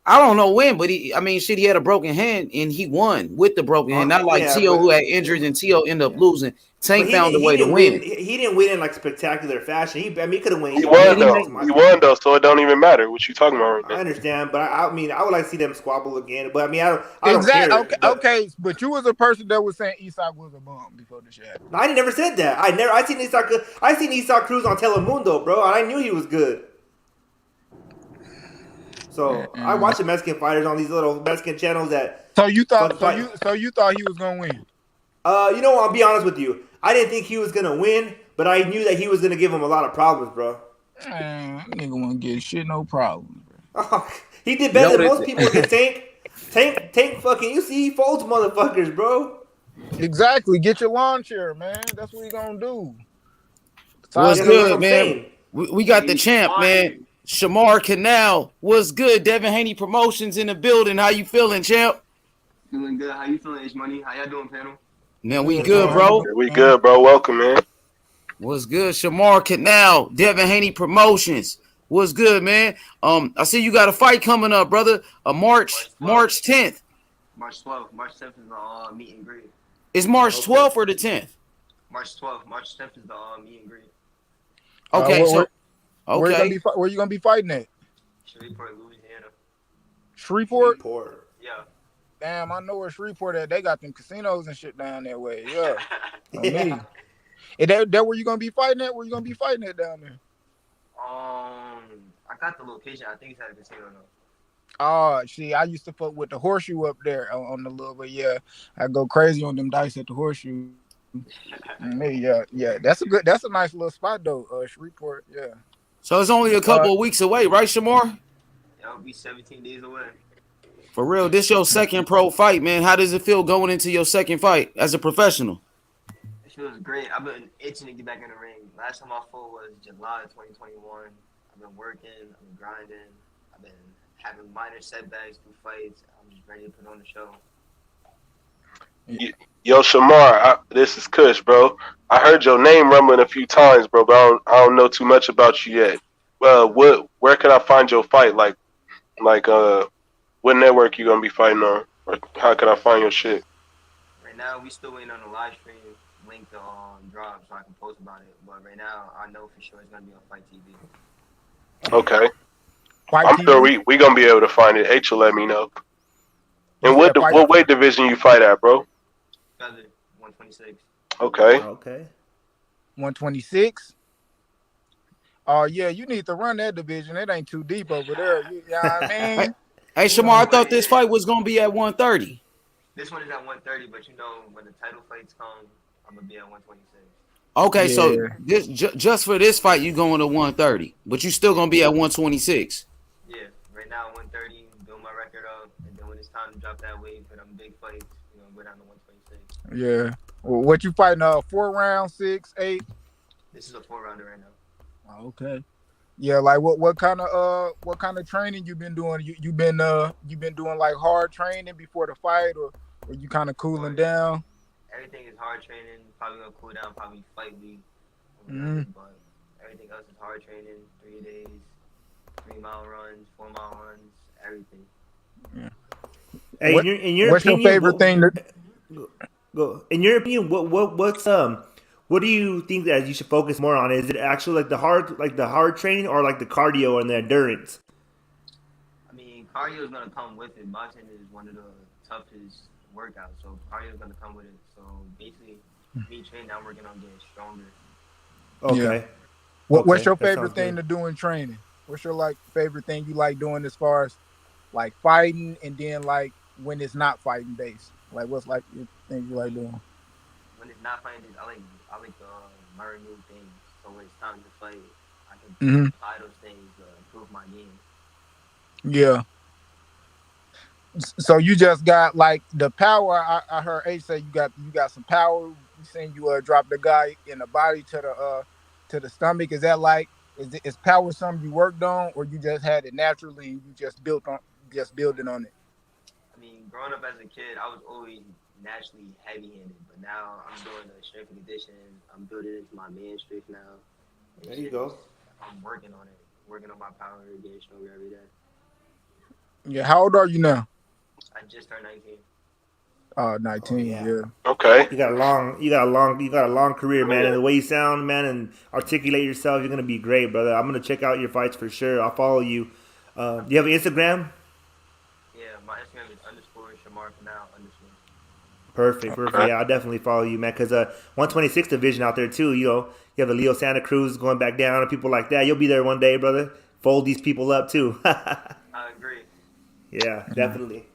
[SPEAKER 2] I don't know when, but he had a broken hand and he won with the broken hand. Not like Tio who had injuries and Tio ended up losing. Tank found a way to win.
[SPEAKER 11] He didn't win in like spectacular fashion. He could have won.
[SPEAKER 10] He won though. He won though, so it don't even matter what you talking about right now.
[SPEAKER 11] I understand, but I would like to see them squabble again. But I don't care.
[SPEAKER 13] Okay, but you was a person that was saying Esau was a bum before the shit happened.
[SPEAKER 11] I never said that. I seen Esau Cruz on Telemundo, bro, and I knew he was good. So I watch the Mexican fighters on these little Mexican channels that.
[SPEAKER 13] So you thought he was gonna win?
[SPEAKER 11] You know, I'll be honest with you. I didn't think he was gonna win, but I knew that he was gonna give him a lot of problems, bro.
[SPEAKER 13] Nigga won't get shit, no problem, bro.
[SPEAKER 11] He did better than most people with the Tank fucking. You see, he folds motherfuckers, bro.
[SPEAKER 13] Exactly. Get your lawn chair, man. That's what he gonna do.
[SPEAKER 2] What's good, man? We got the champ, man. Shamar Canal. What's good? Devin Haney Promotions in the building. How you feeling, champ?
[SPEAKER 14] Feeling good. How you feeling, H Money? How y'all doing, panel?
[SPEAKER 2] Man, we good, bro.
[SPEAKER 10] We good, bro. Welcome, man.
[SPEAKER 2] What's good? Shamar Canal, Devin Haney Promotions. What's good, man? I see you got a fight coming up, brother. March 10th.
[SPEAKER 14] March 12th. March 10th is the meet and greet.
[SPEAKER 2] Is March 12th or the 10th?
[SPEAKER 14] March 12th. March 10th is the meet and greet.
[SPEAKER 2] Okay,
[SPEAKER 13] where you gonna be fighting at?
[SPEAKER 14] Shreveport, Louisiana.
[SPEAKER 13] Shreveport?
[SPEAKER 14] Yeah.
[SPEAKER 13] Damn, I know where Shreveport at. They got them casinos and shit down that way. Yeah.
[SPEAKER 11] Yeah.
[SPEAKER 13] Is that where you gonna be fighting at? Where you gonna be fighting at down there?
[SPEAKER 14] I got the location. I think it's at a casino though.
[SPEAKER 13] Oh, see, I used to fuck with the Horseshoe up there on the little, but yeah, I go crazy on them dice at the Horseshoe. Yeah, that's a nice little spot though. Shreveport, yeah.
[SPEAKER 2] So it's only a couple of weeks away, right, Shamar?
[SPEAKER 14] It'll be 17 days away.
[SPEAKER 2] For real, this your second pro fight, man. How does it feel going into your second fight as a professional?
[SPEAKER 14] It feels great. I've been itching to get back in the ring. Last time I fought was July 2021. I've been working, I've been grinding, I've been having minor setbacks through fights. I'm just ready to put on the show.
[SPEAKER 10] Yo, Shamar, this is Kush, bro. I heard your name rumbling a few times, bro, but I don't know too much about you yet. Where can I find your fight? Like, what network you gonna be fighting on? Or how can I find your shit?
[SPEAKER 14] Right now, we still waiting on the live stream link to drop so I can post about it. But right now, I know for sure it's gonna be on Fight TV.
[SPEAKER 10] Okay. I'm sure we gonna be able to find it. H will let me know. And what weight division you fight at, bro?
[SPEAKER 14] Feather 126.
[SPEAKER 10] Okay.
[SPEAKER 13] 126. Oh yeah, you need to run that division. It ain't too deep over there. You know what I mean?
[SPEAKER 2] Hey, Shamar, I thought this fight was gonna be at 130.
[SPEAKER 14] This one is at 130, but you know when the title fights come, I'm gonna be at 126.
[SPEAKER 2] Okay, so this just for this fight, you going to 130, but you still gonna be at 126.
[SPEAKER 14] Yeah, right now 130, build my record up, and then when it's time to drop that weight for them big fights, you know, go down to 126.
[SPEAKER 13] Yeah. Well, what you fighting? 4 rounds, 6, 8?
[SPEAKER 14] This is a 4-rounder right now.
[SPEAKER 13] Oh, okay. Yeah, like what kind of training you been doing? You been doing like hard training before the fight, or you kind of cooling down?
[SPEAKER 14] Everything is hard training. Probably gonna cool down. Probably fight week. But everything else is hard training. 3 days, 3-mile runs, 4-mile runs, everything.
[SPEAKER 13] Yeah.
[SPEAKER 11] Hey,
[SPEAKER 13] what's your favorite thing?
[SPEAKER 11] Go. In your opinion, what do you think that you should focus more on? Is it actually like the hard training, or like the cardio and the endurance?
[SPEAKER 14] I mean, cardio is gonna come with it. Boxing is one of the toughest workouts, so cardio is gonna come with it. So basically, me training, I'm working on getting stronger.
[SPEAKER 11] Okay.
[SPEAKER 13] Yeah. What's your favorite thing to do in training? What's your favorite thing you like doing as far as like fighting, and then like when it's not fighting based? Like what's like your thing you like doing?
[SPEAKER 14] When it's not fighting, I like learn new things. So when it's time to fight, I can apply those things to improve my game.
[SPEAKER 13] Yeah. So you just got like the power. I heard H say you got some power. You saying you drop the guy in the body to the stomach. Is that like is power something you worked on, or you just had it naturally and you just building on it?
[SPEAKER 14] I mean, growing up as a kid, I was always naturally heavy-handed, but now I'm doing the strength and conditioning. I'm building into my man strength now.
[SPEAKER 11] There you go.
[SPEAKER 14] I'm working on it, working on my power, getting stronger every day.
[SPEAKER 13] Yeah. How old are you now?
[SPEAKER 14] I just turned 19.
[SPEAKER 13] 19.
[SPEAKER 11] Yeah.
[SPEAKER 13] Yeah.
[SPEAKER 10] Okay.
[SPEAKER 11] You got a long career, man. And the way you sound, man, and articulate yourself, you're gonna be great, brother. I'm gonna check out your fights for sure. I'll follow you. Do you have an Instagram?
[SPEAKER 14] Yeah, my Instagram is _Shamar Canal _.
[SPEAKER 11] Perfect. Yeah, I'll definitely follow you, man. Because 126 division out there too. You know, you have the Leo Santa Cruz going back down and people like that. You'll be there one day, brother. Fold these people up too.
[SPEAKER 14] I agree.
[SPEAKER 11] Yeah, definitely.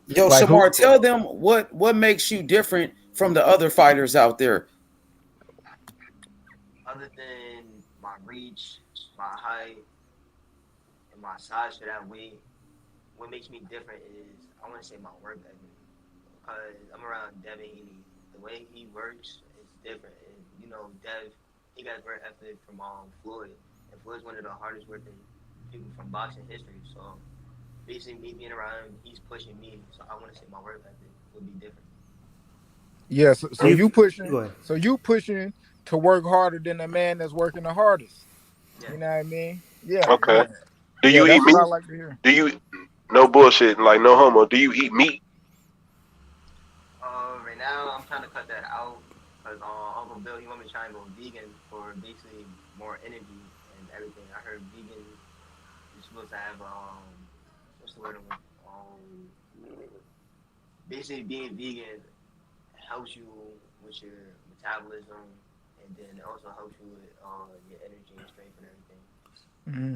[SPEAKER 2] Yo,
[SPEAKER 13] Like who?
[SPEAKER 2] Shamar, tell them what makes you different from the other fighters out there.
[SPEAKER 14] Other than my reach, my height, and my size for that weight, what makes me different is I want to say my work ethic. Because I'm around Devin Haney. The way he works is different. And, you know, Dev, he got work ethic from Floyd. And Floyd's one of the hardest working people from boxing history. So basically, me being around him, he's pushing me. So I want to say my work ethic would be different.
[SPEAKER 13] Yeah. So you pushing.
[SPEAKER 11] Go ahead.
[SPEAKER 13] So you pushing to work harder than the man that's working the hardest.
[SPEAKER 14] Yeah.
[SPEAKER 13] You know what I mean? Yeah.
[SPEAKER 10] Okay.
[SPEAKER 13] Yeah.
[SPEAKER 10] Do you eat
[SPEAKER 13] That's
[SPEAKER 10] meat?
[SPEAKER 13] what I like to hear.
[SPEAKER 10] Do you no bullshit, like no homo? Do you eat meat?
[SPEAKER 14] Right now, I'm trying to cut that out because Uncle Bill, he want me to try and go vegan for basically more energy and everything. I heard vegan, you're supposed to have, what's the word? Basically being vegan helps you with your metabolism and then it also helps you with your energy and strength and everything.
[SPEAKER 13] Mm-hmm.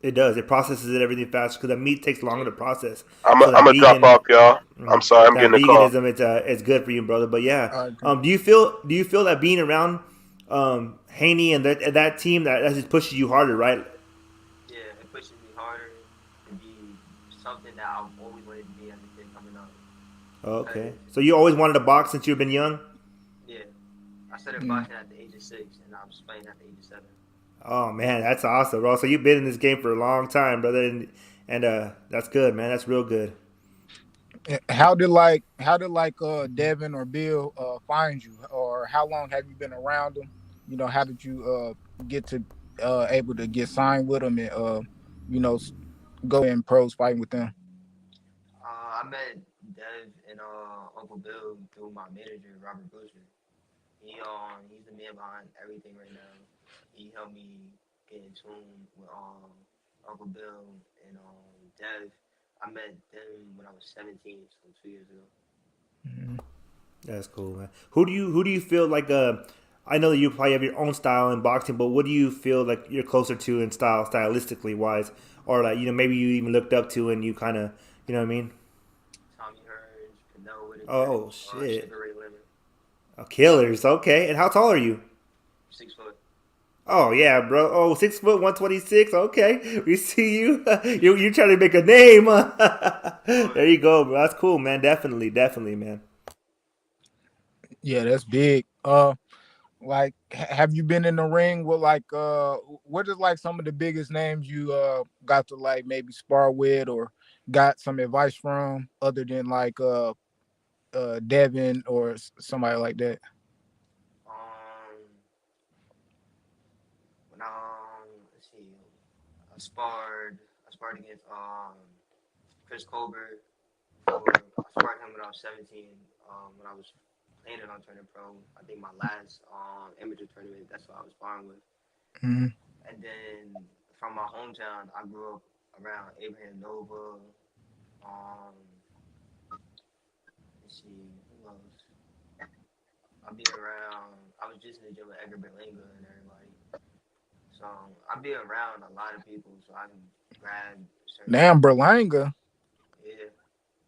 [SPEAKER 11] It does. It processes it everything faster because the meat takes longer to process.
[SPEAKER 10] I'm
[SPEAKER 11] So that
[SPEAKER 10] gonna drop off, y'all. I'm sorry, I'm
[SPEAKER 11] that
[SPEAKER 10] getting a call.
[SPEAKER 11] veganism, it's good for you, brother. But yeah, do you feel that being around Haney and that team that just pushes you harder, right?
[SPEAKER 14] Yeah, it pushes me harder to be something that I've always wanted to be as a kid coming up.
[SPEAKER 11] Okay, so you always wanted to box since you've been young?
[SPEAKER 14] Yeah, I started boxing at the age of 6, and I was playing at the age of 7.
[SPEAKER 11] Oh man, that's awesome, bro. So you've been in this game for a long time, brother, and that's good, man. That's real good.
[SPEAKER 13] How did Devin or Bill find you, or how long have you been around them? You know, how did you get to able to get signed with them and you know go in pros fighting with them?
[SPEAKER 14] I met Dev and Uncle Bill through my manager, Robert Busher. He's the man behind everything right now. He helped me get in tune with Uncle Bill and Dev. I met them when I was 17, so 2 years ago.
[SPEAKER 13] Mm-hmm.
[SPEAKER 11] That's cool, man. Who do you feel like? I know that you probably have your own style in boxing, but what do you feel like you're closer to in stylistically wise, or like maybe you even looked up to and you kind of, you know what I mean?
[SPEAKER 14] Tommy Hearns, Canelo with
[SPEAKER 11] Oh shit!
[SPEAKER 14] Sugar Ray Leonard.
[SPEAKER 11] Killers, okay. And how tall are you?
[SPEAKER 14] 6 foot.
[SPEAKER 11] Oh yeah, bro. Oh, 6 foot, 126. Okay, we see you. You're trying to make a name. There you go, bro. That's cool, man. Definitely, man.
[SPEAKER 13] Yeah, that's big. Like, have you been in the ring with what is like some of the biggest names you got to like maybe spar with or got some advice from other than like Devin or somebody like that?
[SPEAKER 14] When let's see, I sparred against Chris Colbert. I sparred him when I was 17. When I was planning on turning pro, I think my last amateur tournament. That's what I was sparring with.
[SPEAKER 13] Mm-hmm.
[SPEAKER 14] And then from my hometown, I grew up around Abraham Nova. Let's see, who else? I'll be around. I was just in the gym with Edgar Berlanga and everybody. So I'll be around a lot of people, so I can grab.
[SPEAKER 13] Damn, Berlanga.
[SPEAKER 14] Yeah.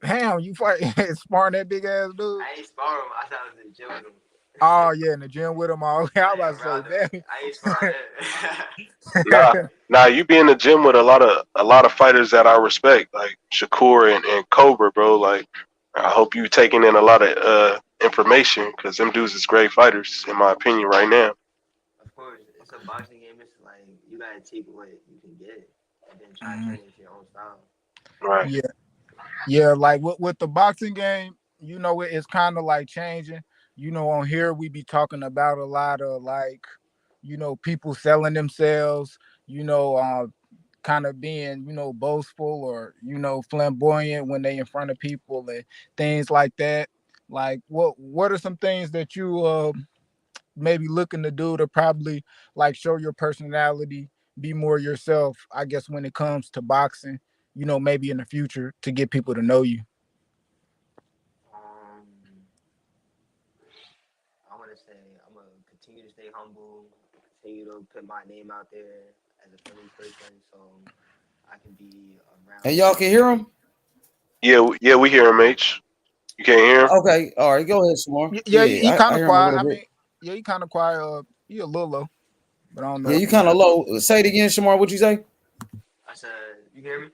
[SPEAKER 13] Damn, you fight sparring that big ass dude.
[SPEAKER 14] I ain't sparring him. I thought I was in the gym with him.
[SPEAKER 13] Oh yeah, in the gym with him all. I was about to say,
[SPEAKER 14] I ain't sparring
[SPEAKER 10] Nah, you be in the gym with a lot of fighters that I respect, like Shakur and Cobra, bro. Like, I hope you taking in a lot of information because them dudes is great fighters, in my opinion, right now.
[SPEAKER 14] Of course, it's a boxing game. It's like you gotta take what you can get and then try to
[SPEAKER 13] Mhm.
[SPEAKER 14] turn it into your own style.
[SPEAKER 10] Right.
[SPEAKER 13] Yeah, yeah. Like with the boxing game, you know, it's kind of like changing. You know, on here we be talking about a lot of like, you know, people selling themselves. You know, kind of being, you know, boastful or, you know, flamboyant when they in front of people and things like that. Like what are some things that you maybe looking to do to probably like show your personality, be more yourself, I guess, when it comes to boxing, you know, maybe in the future to get people to know you?
[SPEAKER 14] Um, I want to say I'm gonna continue to stay humble, continue to put my name out there as a Philly person, so I can be
[SPEAKER 2] And
[SPEAKER 14] around
[SPEAKER 2] y'all can
[SPEAKER 14] Philly.
[SPEAKER 2] hear him?
[SPEAKER 10] Yeah, we hear him, H. You can't hear him?
[SPEAKER 2] Okay, all right, go ahead, Shamar.
[SPEAKER 13] Yeah, he
[SPEAKER 2] Yeah, I
[SPEAKER 13] kind of
[SPEAKER 2] hear him a
[SPEAKER 13] quiet.
[SPEAKER 2] little
[SPEAKER 13] I
[SPEAKER 2] bit.
[SPEAKER 13] mean, yeah, he kind of quiet. He a little low, but I don't know
[SPEAKER 2] Yeah,
[SPEAKER 13] if
[SPEAKER 2] you
[SPEAKER 13] it's
[SPEAKER 2] kind of low. Say it again, Shamar. What'd you say?
[SPEAKER 14] I said, you hear me?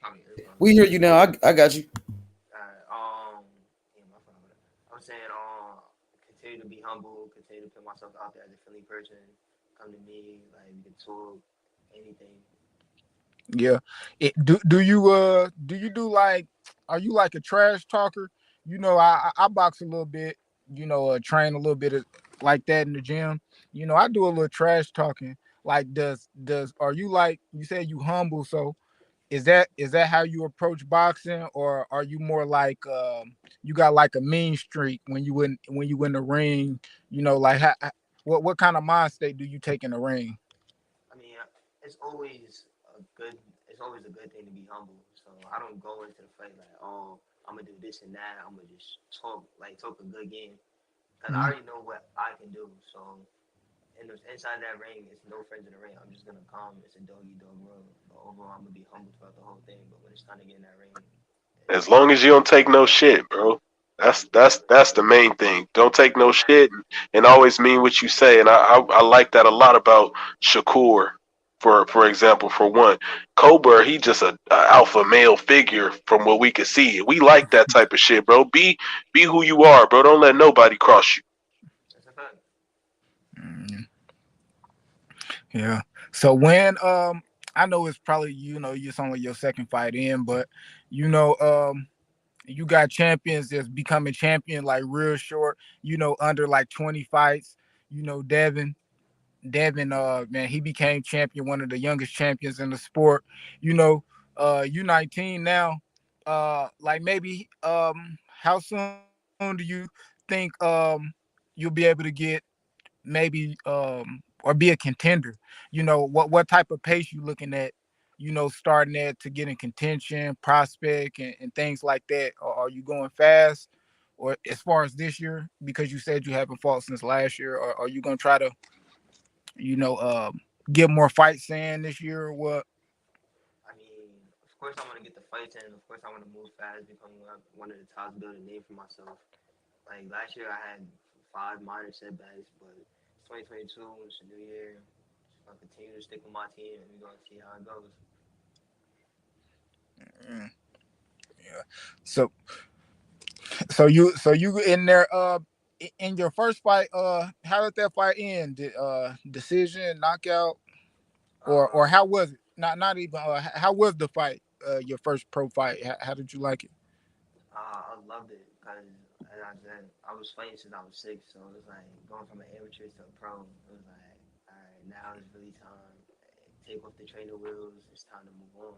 [SPEAKER 14] Probably earphones.
[SPEAKER 2] We hear you now. I got you.
[SPEAKER 14] Yeah, my phone. I'm saying, continue to be humble, continue to put myself out there as a Philly person. Come to me, like we can talk, anything.
[SPEAKER 13] Yeah. Do you do like, are you like a trash talker? You know, I box a little bit, you know, train a little bit of, like that in the gym. You know, I do a little trash talking. Like does are you like, you said you humble, so is that how you approach boxing, or are you more like you got like a mean streak when you in the ring, you know, like what kind of mind state do you take in the ring?
[SPEAKER 14] I mean, it's always a good, it's always a good thing to be humble. So I don't go into the fight like, oh, I'm gonna do this and that. I'm gonna just talk a good game, cause I
[SPEAKER 13] Mhm.
[SPEAKER 14] already know what I can do. So inside that ring, it's no friends in the ring. I'm just gonna come. It's a doggy dog world. But overall, I'm gonna be humble throughout the whole thing. But when it's time to get in that ring,
[SPEAKER 10] As long as you don't take no shit, bro. That's the main thing. Don't take no shit and always mean what you say. And I like that a lot about Shakur. For example, for one, Cobra, he just a alpha male figure from what we can see. We like that type of shit, bro. Be who you are, bro. Don't let nobody cross you.
[SPEAKER 14] that's a fact.
[SPEAKER 13] Mm, yeah. So when I know it's probably, you know, it's only your second fight in, but you know, you got champions that's becoming champion like real short, you know, under like 20 fights. You know, Devin, man, he became champion, one of the youngest champions in the sport. You know, you 19 now. Like maybe, how soon do you think you'll be able to get maybe or be a contender? You know, what type of pace you looking at? You know, starting at to get in contention, prospect, and things like that. Or are you going fast? Or as far as this year, because you said you haven't fought since last year, or are you gonna try to, you know, get more fights in this year or what?
[SPEAKER 14] I mean, of course, I want to get the fights in. Of course, I want to move fast, become one of the top, build a name for myself. Like last year, I had 5 minor setbacks, but it's 2022. It's a new year. I'm gonna continue to stick with my team, and we're gonna see how it goes.
[SPEAKER 13] Mm, yeah. So so you in there in your first fight, how did that fight end? Did decision, knockout, or
[SPEAKER 14] Uh,
[SPEAKER 13] how was it? Not even how was the fight? Your first pro fight. How did you like it?
[SPEAKER 14] I loved it because, as I said, I was fighting since I was 6, so it was like going from an amateur to a pro. It was like, all right, now it's really time. Take off the trainer wheels. It's time to move on.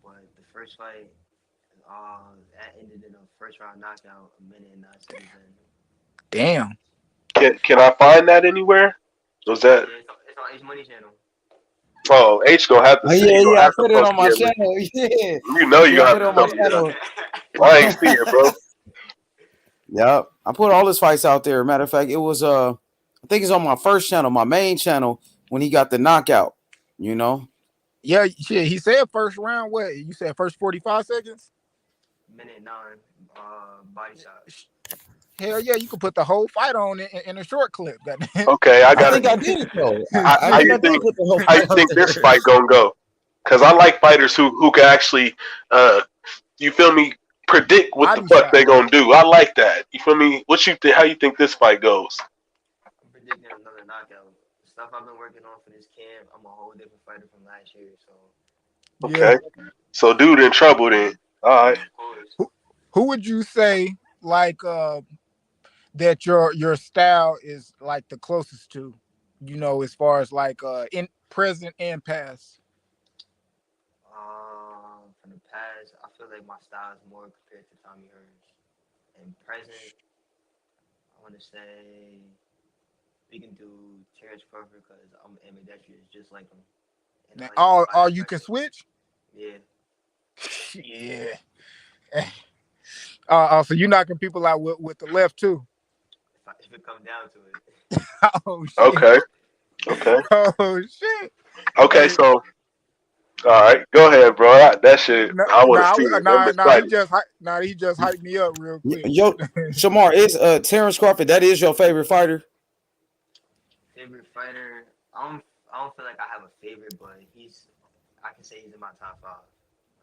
[SPEAKER 14] But the first fight, that ended in a first round knockout, a minute and 9 seconds in.
[SPEAKER 13] Damn.
[SPEAKER 10] Can I find that anywhere? Was that?
[SPEAKER 14] Yeah, it's on H Money channel.
[SPEAKER 10] Oh, H gonna have to
[SPEAKER 2] Oh,
[SPEAKER 10] see.
[SPEAKER 2] yeah,
[SPEAKER 10] You gonna
[SPEAKER 2] yeah. I
[SPEAKER 10] have to
[SPEAKER 2] put it
[SPEAKER 10] post
[SPEAKER 2] on
[SPEAKER 10] me
[SPEAKER 2] my
[SPEAKER 10] a link.
[SPEAKER 2] channel. Yeah,
[SPEAKER 10] You know you
[SPEAKER 2] yeah. I
[SPEAKER 10] gonna have
[SPEAKER 2] put it
[SPEAKER 10] to
[SPEAKER 2] on my
[SPEAKER 10] show me that.
[SPEAKER 2] channel.
[SPEAKER 10] I ain't see it, bro.
[SPEAKER 2] Yep, I put all his fights out there. Matter of fact, it was I think it's on my first channel, my main channel, when he got the knockout. You know,
[SPEAKER 13] Yeah, shit. He said first round. What you said? First 45 seconds.
[SPEAKER 14] Minute 9, body shot.
[SPEAKER 13] Hell yeah, you could put the whole fight on in a short clip.
[SPEAKER 10] Okay, I got
[SPEAKER 2] think I
[SPEAKER 10] it.
[SPEAKER 2] did though.
[SPEAKER 10] How
[SPEAKER 2] I think
[SPEAKER 10] you
[SPEAKER 2] I did
[SPEAKER 10] think?
[SPEAKER 2] put the whole
[SPEAKER 10] How you
[SPEAKER 2] fight out
[SPEAKER 10] think this
[SPEAKER 2] there.
[SPEAKER 10] fight gonna go? Because I like fighters who can actually, you feel me, predict what the
[SPEAKER 13] Body
[SPEAKER 10] fuck
[SPEAKER 13] shot.
[SPEAKER 10] they gonna do. I like that. You feel me? What you think? How you think this fight goes?
[SPEAKER 14] I'm predicting another knockout. The stuff I've been working on for this camp, I'm a whole different fighter from last year. So,
[SPEAKER 13] Yeah.
[SPEAKER 10] Okay, so dude in trouble then. All right.
[SPEAKER 14] of course,
[SPEAKER 13] Who would you say like that your style is like the closest to? As far as like in present and past.
[SPEAKER 14] from the past, I feel like my style is more compared to Tommy Hearns. And present, I want to say we can do Terrence Crawford because I'm ambidextrous just like him, and I
[SPEAKER 13] Now,
[SPEAKER 14] like to
[SPEAKER 13] all
[SPEAKER 14] apply
[SPEAKER 13] you can
[SPEAKER 14] pressure.
[SPEAKER 13] switch?
[SPEAKER 14] Yeah,
[SPEAKER 13] Yeah. So you knocking people out with the left too.
[SPEAKER 14] if it comes down to it.
[SPEAKER 13] Oh shit.
[SPEAKER 10] Okay. Okay.
[SPEAKER 13] Oh shit.
[SPEAKER 10] Okay.
[SPEAKER 13] Hey,
[SPEAKER 10] So, all right, go ahead, bro. That shit,
[SPEAKER 13] no,
[SPEAKER 10] I want to
[SPEAKER 13] nah,
[SPEAKER 10] see it. I'm
[SPEAKER 13] nah,
[SPEAKER 10] excited.
[SPEAKER 13] he just hyped me up real quick.
[SPEAKER 2] Yo, Shamar, is Terrence Crawford, that is your favorite fighter?
[SPEAKER 14] Favorite fighter? I don't feel like I have a favorite, but I can say he's in my top 5.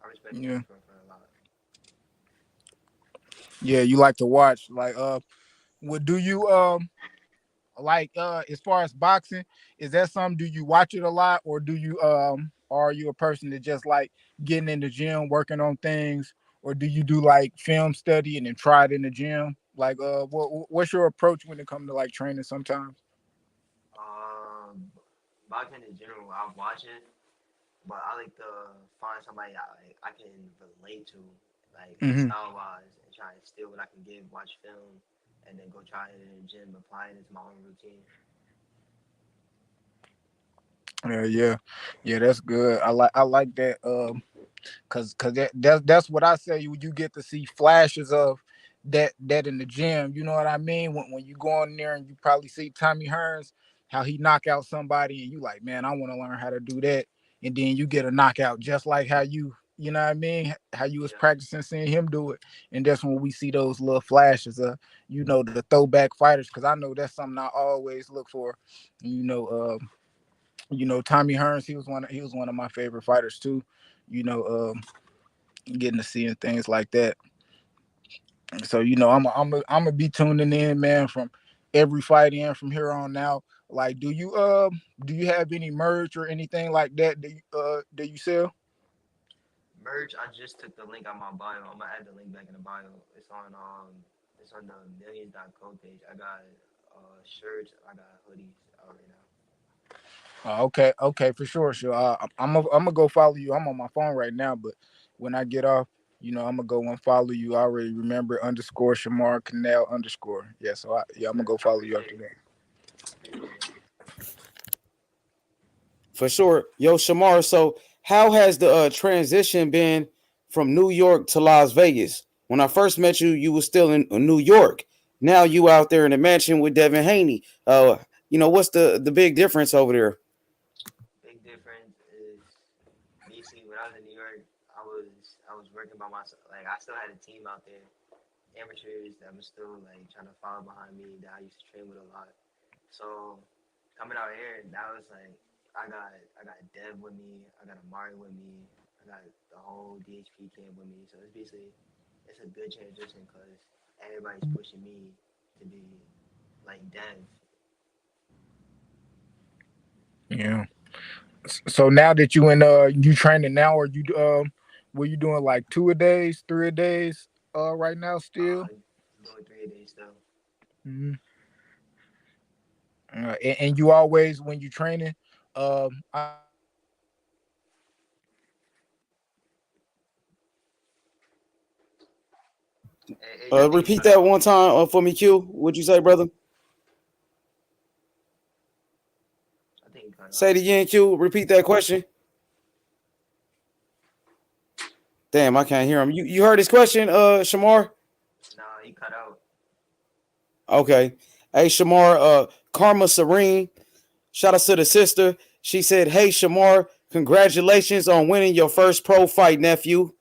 [SPEAKER 14] I respect
[SPEAKER 13] Yeah.
[SPEAKER 14] Terrence Crawford a lot.
[SPEAKER 13] Yeah, you like to watch. Like what do you like as far as boxing, is that something, do you watch it a lot, or do you are you a person that just like getting in the gym working on things, or do you do like film study and then try it in the gym? Like what's your approach when it comes to like training sometimes?
[SPEAKER 14] Um, Boxing in general, I watch it, but I like to find somebody I can relate to, like
[SPEAKER 13] Hmm.
[SPEAKER 14] style wise, and try and steal what I can give, watch film, and then go try it in the gym, apply it into my own routine.
[SPEAKER 13] Yeah, yeah, that's good. I like that. Cause that's what I say. You get to see flashes of that in the gym. You know what I mean? When you go in there and you probably see Tommy Hearns, how he knock out somebody, and you like, man, I want to learn how to do that. And then you get a knockout just like how you know what I mean? How you was
[SPEAKER 14] Yeah,
[SPEAKER 13] practicing seeing him do it. And that's when we see those little flashes of, the throwback fighters. Cause I know that's something I always look for. You know, Tommy Hearns, he was one of my favorite fighters too. You know, getting to seeing things like that. So I'm gonna be tuning in, man, from every fight in from here on out. Like, do you have any merch or anything like that you sell?
[SPEAKER 14] merch. I just took the link on my bio. I'm gonna add the link back in the bio. It's on the millions.co page. I got shirts. I got hoodies out right now.
[SPEAKER 13] Okay, for sure. I'm gonna go follow you. I'm on my phone right now, but when I get off, I'm gonna go and follow you. I already remember underscore Shamar Canal underscore. Yeah, I'm gonna go
[SPEAKER 14] I
[SPEAKER 13] follow you
[SPEAKER 14] appreciate
[SPEAKER 13] after
[SPEAKER 14] it.
[SPEAKER 13] that.
[SPEAKER 14] Appreciate it.
[SPEAKER 2] For sure. Yo, Shamar, so how has the transition been from New York to Las Vegas? When I first met you, you were still in New York. Now you out there in the mansion with Devin Haney. What's the big difference over there?
[SPEAKER 14] Big difference is basically when I was in New York, I was working by myself. Like I still had a team out there, amateurs that was still like trying to follow behind me that I used to train with a lot. So coming out here, now it's like I got Dev with me, I got Amari with me, I got the whole DHP camp with me. So it's a good transition because everybody's pushing me to be like Dev.
[SPEAKER 13] Yeah. So now that you training now, are you were you doing like 2 a days, 3 a days right now still?
[SPEAKER 14] Doing 3 days still.
[SPEAKER 13] Hmm. And you always when you training, I know you like to eat healthy.
[SPEAKER 14] I think you
[SPEAKER 2] Repeat
[SPEAKER 14] cut
[SPEAKER 2] that
[SPEAKER 14] out.
[SPEAKER 2] one time for me, Q. What'd you say, brother?
[SPEAKER 14] I think you cut
[SPEAKER 2] Say
[SPEAKER 14] out.
[SPEAKER 2] it again, Q. Repeat that question. Damn, I can't hear him. You heard his question, Shamar?
[SPEAKER 14] Nah, you cut out.
[SPEAKER 2] Okay. Hey, Shamar, Karma Serene. Shout out to the sister. She said, "Hey, Shamar, congratulations on winning your first pro fight, nephew."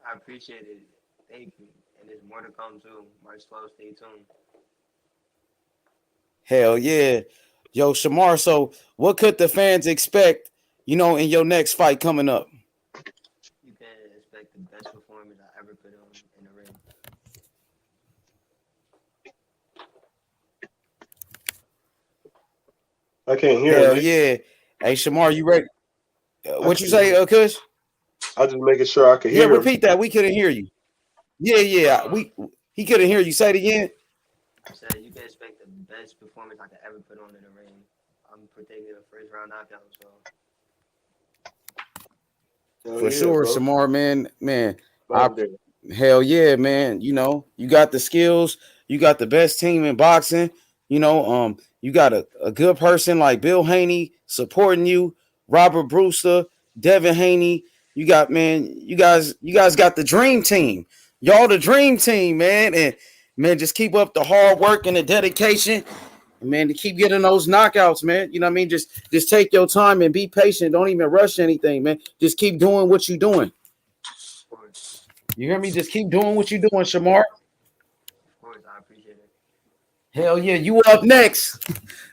[SPEAKER 14] I appreciate it. Thank you. And it's more to come too. March 12th, stay tuned.
[SPEAKER 2] Hell yeah. Yo, Shamar, so what could the fans expect, in your next fight coming up?
[SPEAKER 14] You can expect the best performance I ever put on in the ring.
[SPEAKER 15] I can't hear
[SPEAKER 2] Hell
[SPEAKER 15] him.
[SPEAKER 2] yeah. Hey, Shamar, you ready? What you say, Kush?
[SPEAKER 15] I was just making sure I could
[SPEAKER 2] Yeah,
[SPEAKER 15] hear him.
[SPEAKER 2] repeat that. We couldn't hear you. Yeah. He couldn't hear you. Say it again.
[SPEAKER 14] I said you can expect the best performance I could ever put on in the ring. I'm predicting a first round knockout, so.
[SPEAKER 2] For sure,
[SPEAKER 15] bro.
[SPEAKER 2] Shamar, man. Hell yeah, man. You got the skills. You got the best team in boxing. You got a good person like Bill Haney supporting you, Robert Brewster, Devin Haney. You guys got the dream team. Y'all the dream team, man. And man, just keep up the hard work and the dedication. And man, to keep getting those knockouts, man. You know what I mean? Just take your time and be patient. Don't even rush anything, man. Just keep doing what you're doing. You hear me? Just keep doing what you're doing, Shamar.
[SPEAKER 14] Of course, I appreciate it.
[SPEAKER 2] Hell yeah, you up next.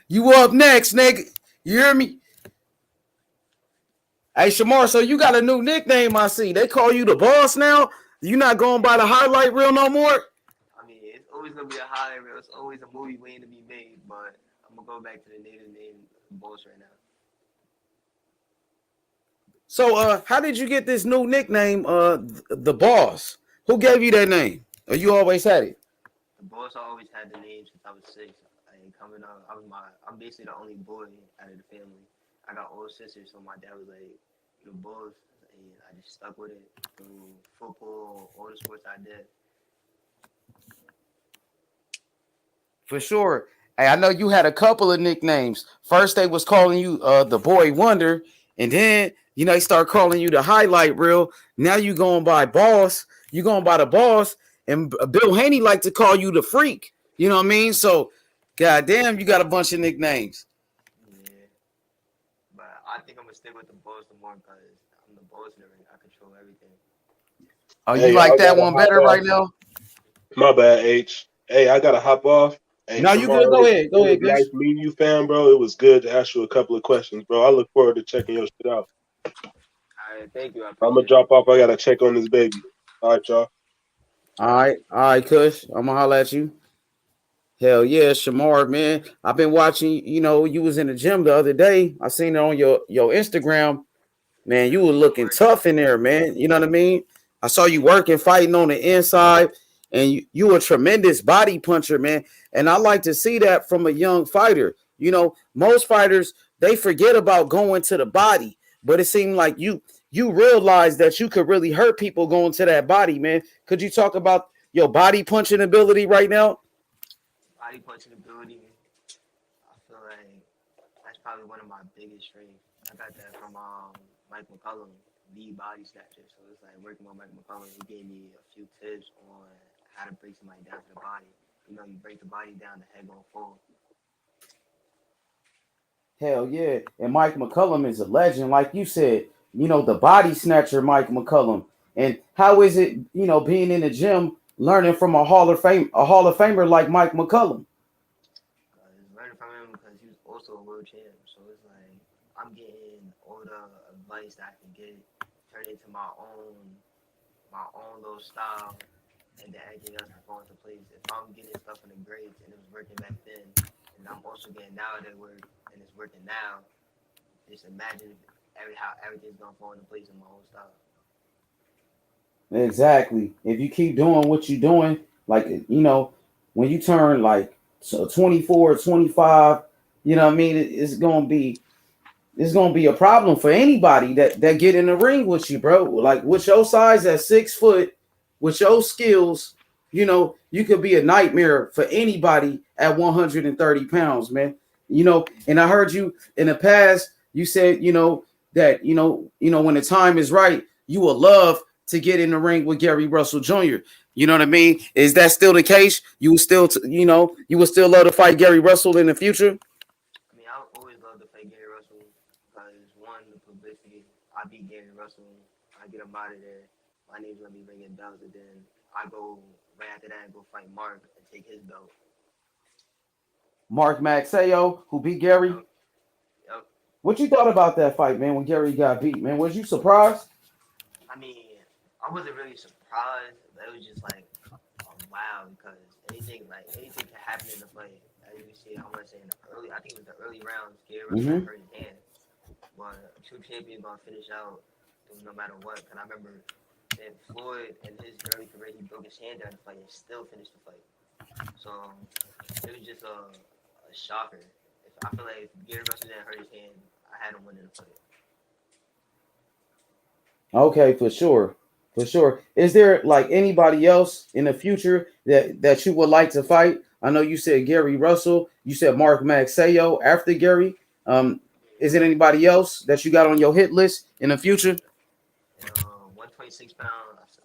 [SPEAKER 2] You up next, nigga. You hear me? Hey, Shamar, so you got a new nickname, I see. They call you the boss now? You not going by the highlight reel no more?
[SPEAKER 14] I mean, it's always going to be a highlight reel. It's always a movie waiting to be made, but I'm going to go back to the native name, Boss, right now.
[SPEAKER 2] So, how did you get this new nickname, the boss? Who gave you that name? Or you always had it?
[SPEAKER 14] The Boss, I always had the name since I was 6. Coming up, I'm basically the only boy out of the family. I got older sisters, so my dad was like, "You the boss," and I just stuck with it through football, all the sports I did.
[SPEAKER 2] For sure. Hey, I know you had a couple of nicknames. First, they was calling you the Boy Wonder, and then they start calling you the Highlight Reel. Now you going by Boss. You going by the Boss, and Bill Haney like to call you the Freak. You know what I mean? So, goddamn, you got a bunch of nicknames.
[SPEAKER 14] Yeah, but I think I'm gonna stick with the Boss the more because I'm the boss in the ring. I control everything.
[SPEAKER 2] Oh, you like that one better right now?
[SPEAKER 15] My bad, H. Hey, I gotta hop off. Hey,
[SPEAKER 2] no, you good. Go ahead. Go ahead,
[SPEAKER 15] nice meeting you, fam, bro. It was good to ask you a couple of questions, bro. I look forward to checking your shit out.
[SPEAKER 14] All right, thank you.
[SPEAKER 15] I'm gonna drop off. I gotta check on this baby. All right, y'all.
[SPEAKER 2] All right, Kush. I'm gonna holler at you. Hell yeah, Shamar, man. I've been watching, you was in the gym the other day. I seen it on your Instagram. Man, you were looking tough in there, man. You know what I mean? I saw you working, fighting on the inside, and you a tremendous body puncher, man. And I like to see that from a young fighter. Most fighters, they forget about going to the body, but it seemed like you realized that you could really hurt people going to that body, man. Could you talk about your body punching ability right now?
[SPEAKER 14] Body punching ability, I feel like that's probably one of my biggest strengths. I got that from Mike McCullum, the body snatcher. So it's like working with Mike McCullum, he gave me a few tips on how to break somebody down to the body. You break the body down, the head gonna fall.
[SPEAKER 2] Hell yeah. And Mike McCullum is a legend. Like you said, the body snatcher, Mike McCullum. And how is it, being in the gym, learning from a Hall of Famer like Mike McCullum?
[SPEAKER 14] Learning from him because he was also a world champ. So it's like I'm getting all the advice that I can get, turn it into my own little style, and then everything else can fall into place. If I'm getting stuff in the grades and it was working back then, and I'm also getting now that work and it's working now, just imagine how everything's gonna fall into place in my own style.
[SPEAKER 2] Exactly. If you keep doing what you're doing, like, when you turn like 24, 25, you know what I mean? It's gonna be a problem for anybody that get in the ring with you, bro. Like with your size at 6 foot, with your skills, you could be a nightmare for anybody at 130 pounds, man. And I heard you in the past, you said, that, when the time is right, you will love to get in the ring with Gary Russell Jr. You know what I mean? Is that still the case? You will still, you will still love to fight Gary Russell in the future?
[SPEAKER 14] I mean, I always love to fight Gary Russell because one, the publicity. I beat Gary Russell. I get him out of there. my name's gonna be ringing bells, and then I go right after that and go fight Mark and take his belt.
[SPEAKER 2] Mark Maxayo, who beat Gary.
[SPEAKER 14] Yep.
[SPEAKER 2] What you thought about that fight, man? When Gary got beat, man, was you surprised?
[SPEAKER 14] I mean, I wasn't really surprised. But it was just like, wow, because anything can happen in the fight. As you see, I want to say in the early, I think it was the early rounds, Gary Russell hurt his hand. But a true champion gonna finish out no matter what. And I remember that Floyd in his early career, he broke his hand during the fight and still finished the fight. So it was just a shocker. I feel like if Gary Russell didn't hurt his hand, I had him winning the fight.
[SPEAKER 2] Okay, for sure. For sure. Is there like anybody else in the future that you would like to fight? I know you said Gary Russell. You said Mark Maxayo after Gary. Is it anybody else that you got on your hit list in the future?
[SPEAKER 14] 126 pounds.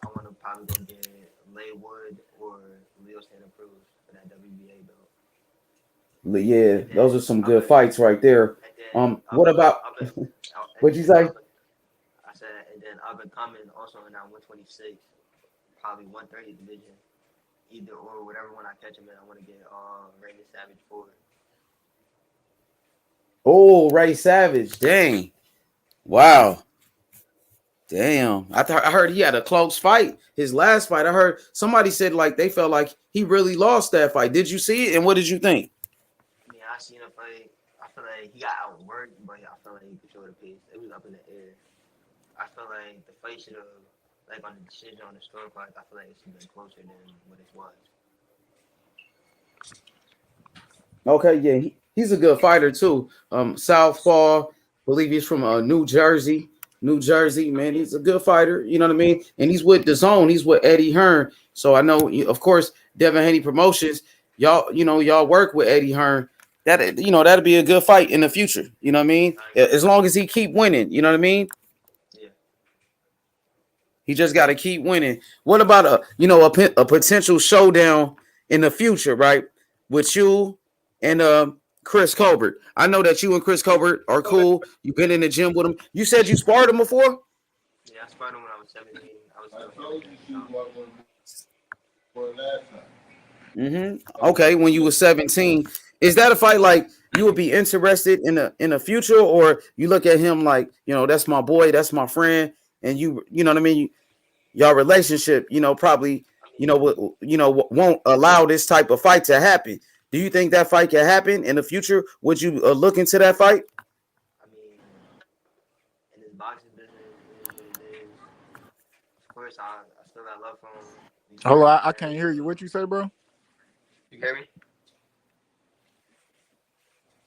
[SPEAKER 14] I want to probably go get Leigh Wood or Leo Santa Cruz for that WBA belt.
[SPEAKER 2] Yeah, those are some good fights right there. What about? What'd you say?
[SPEAKER 14] I said, and then up and coming also in that 126, probably 130 division, either or whatever one I catch him in. I want to get Raymond Savage forward.
[SPEAKER 2] Oh, Ray Savage. Dang. Wow. Damn. I heard he had a close fight. His last fight, I heard somebody said like they felt like he really lost that fight. Did you see it? And what did you think?
[SPEAKER 14] I mean, I seen a fight. I feel like he got outworked, but I feel like he controlled the pace. It was up in the air. I feel like the fight should have, like on the decision on the scorecard, I feel like it should have been closer than what it was.
[SPEAKER 2] Okay, yeah, he's a good fighter too. Southpaw, believe he's from New Jersey. New Jersey, man, he's a good fighter. You know what I mean? And he's with DAZN. He's with Eddie Hearn. So I know, of course, Devin Haney Promotions. Y'all work with Eddie Hearn. That'll be a good fight in the future. You know what I mean? As long as he keep winning. You know what I mean?
[SPEAKER 14] Yeah.
[SPEAKER 2] He just got to keep winning. What about a potential showdown in the future, right? With you and Chris Colbert. I know that you and Chris Colbert are cool. You've been in the gym with him. You said you sparred him before?
[SPEAKER 14] Yeah, I sparred him when I was 17.
[SPEAKER 15] I told you for last time.
[SPEAKER 2] Okay, when you were 17. Is that a fight like you would be interested in the future, or you look at him like, that's my boy, that's my friend, and you know what I mean? Your relationship, probably, won't allow this type of fight to happen. Do you think that fight can happen in the future? Would you look into that fight?
[SPEAKER 14] I mean, in his boxing business, it is what it is. Of course, I still got love for him.
[SPEAKER 13] Hold on, I can't hear you. What you say, bro?
[SPEAKER 14] You hear me?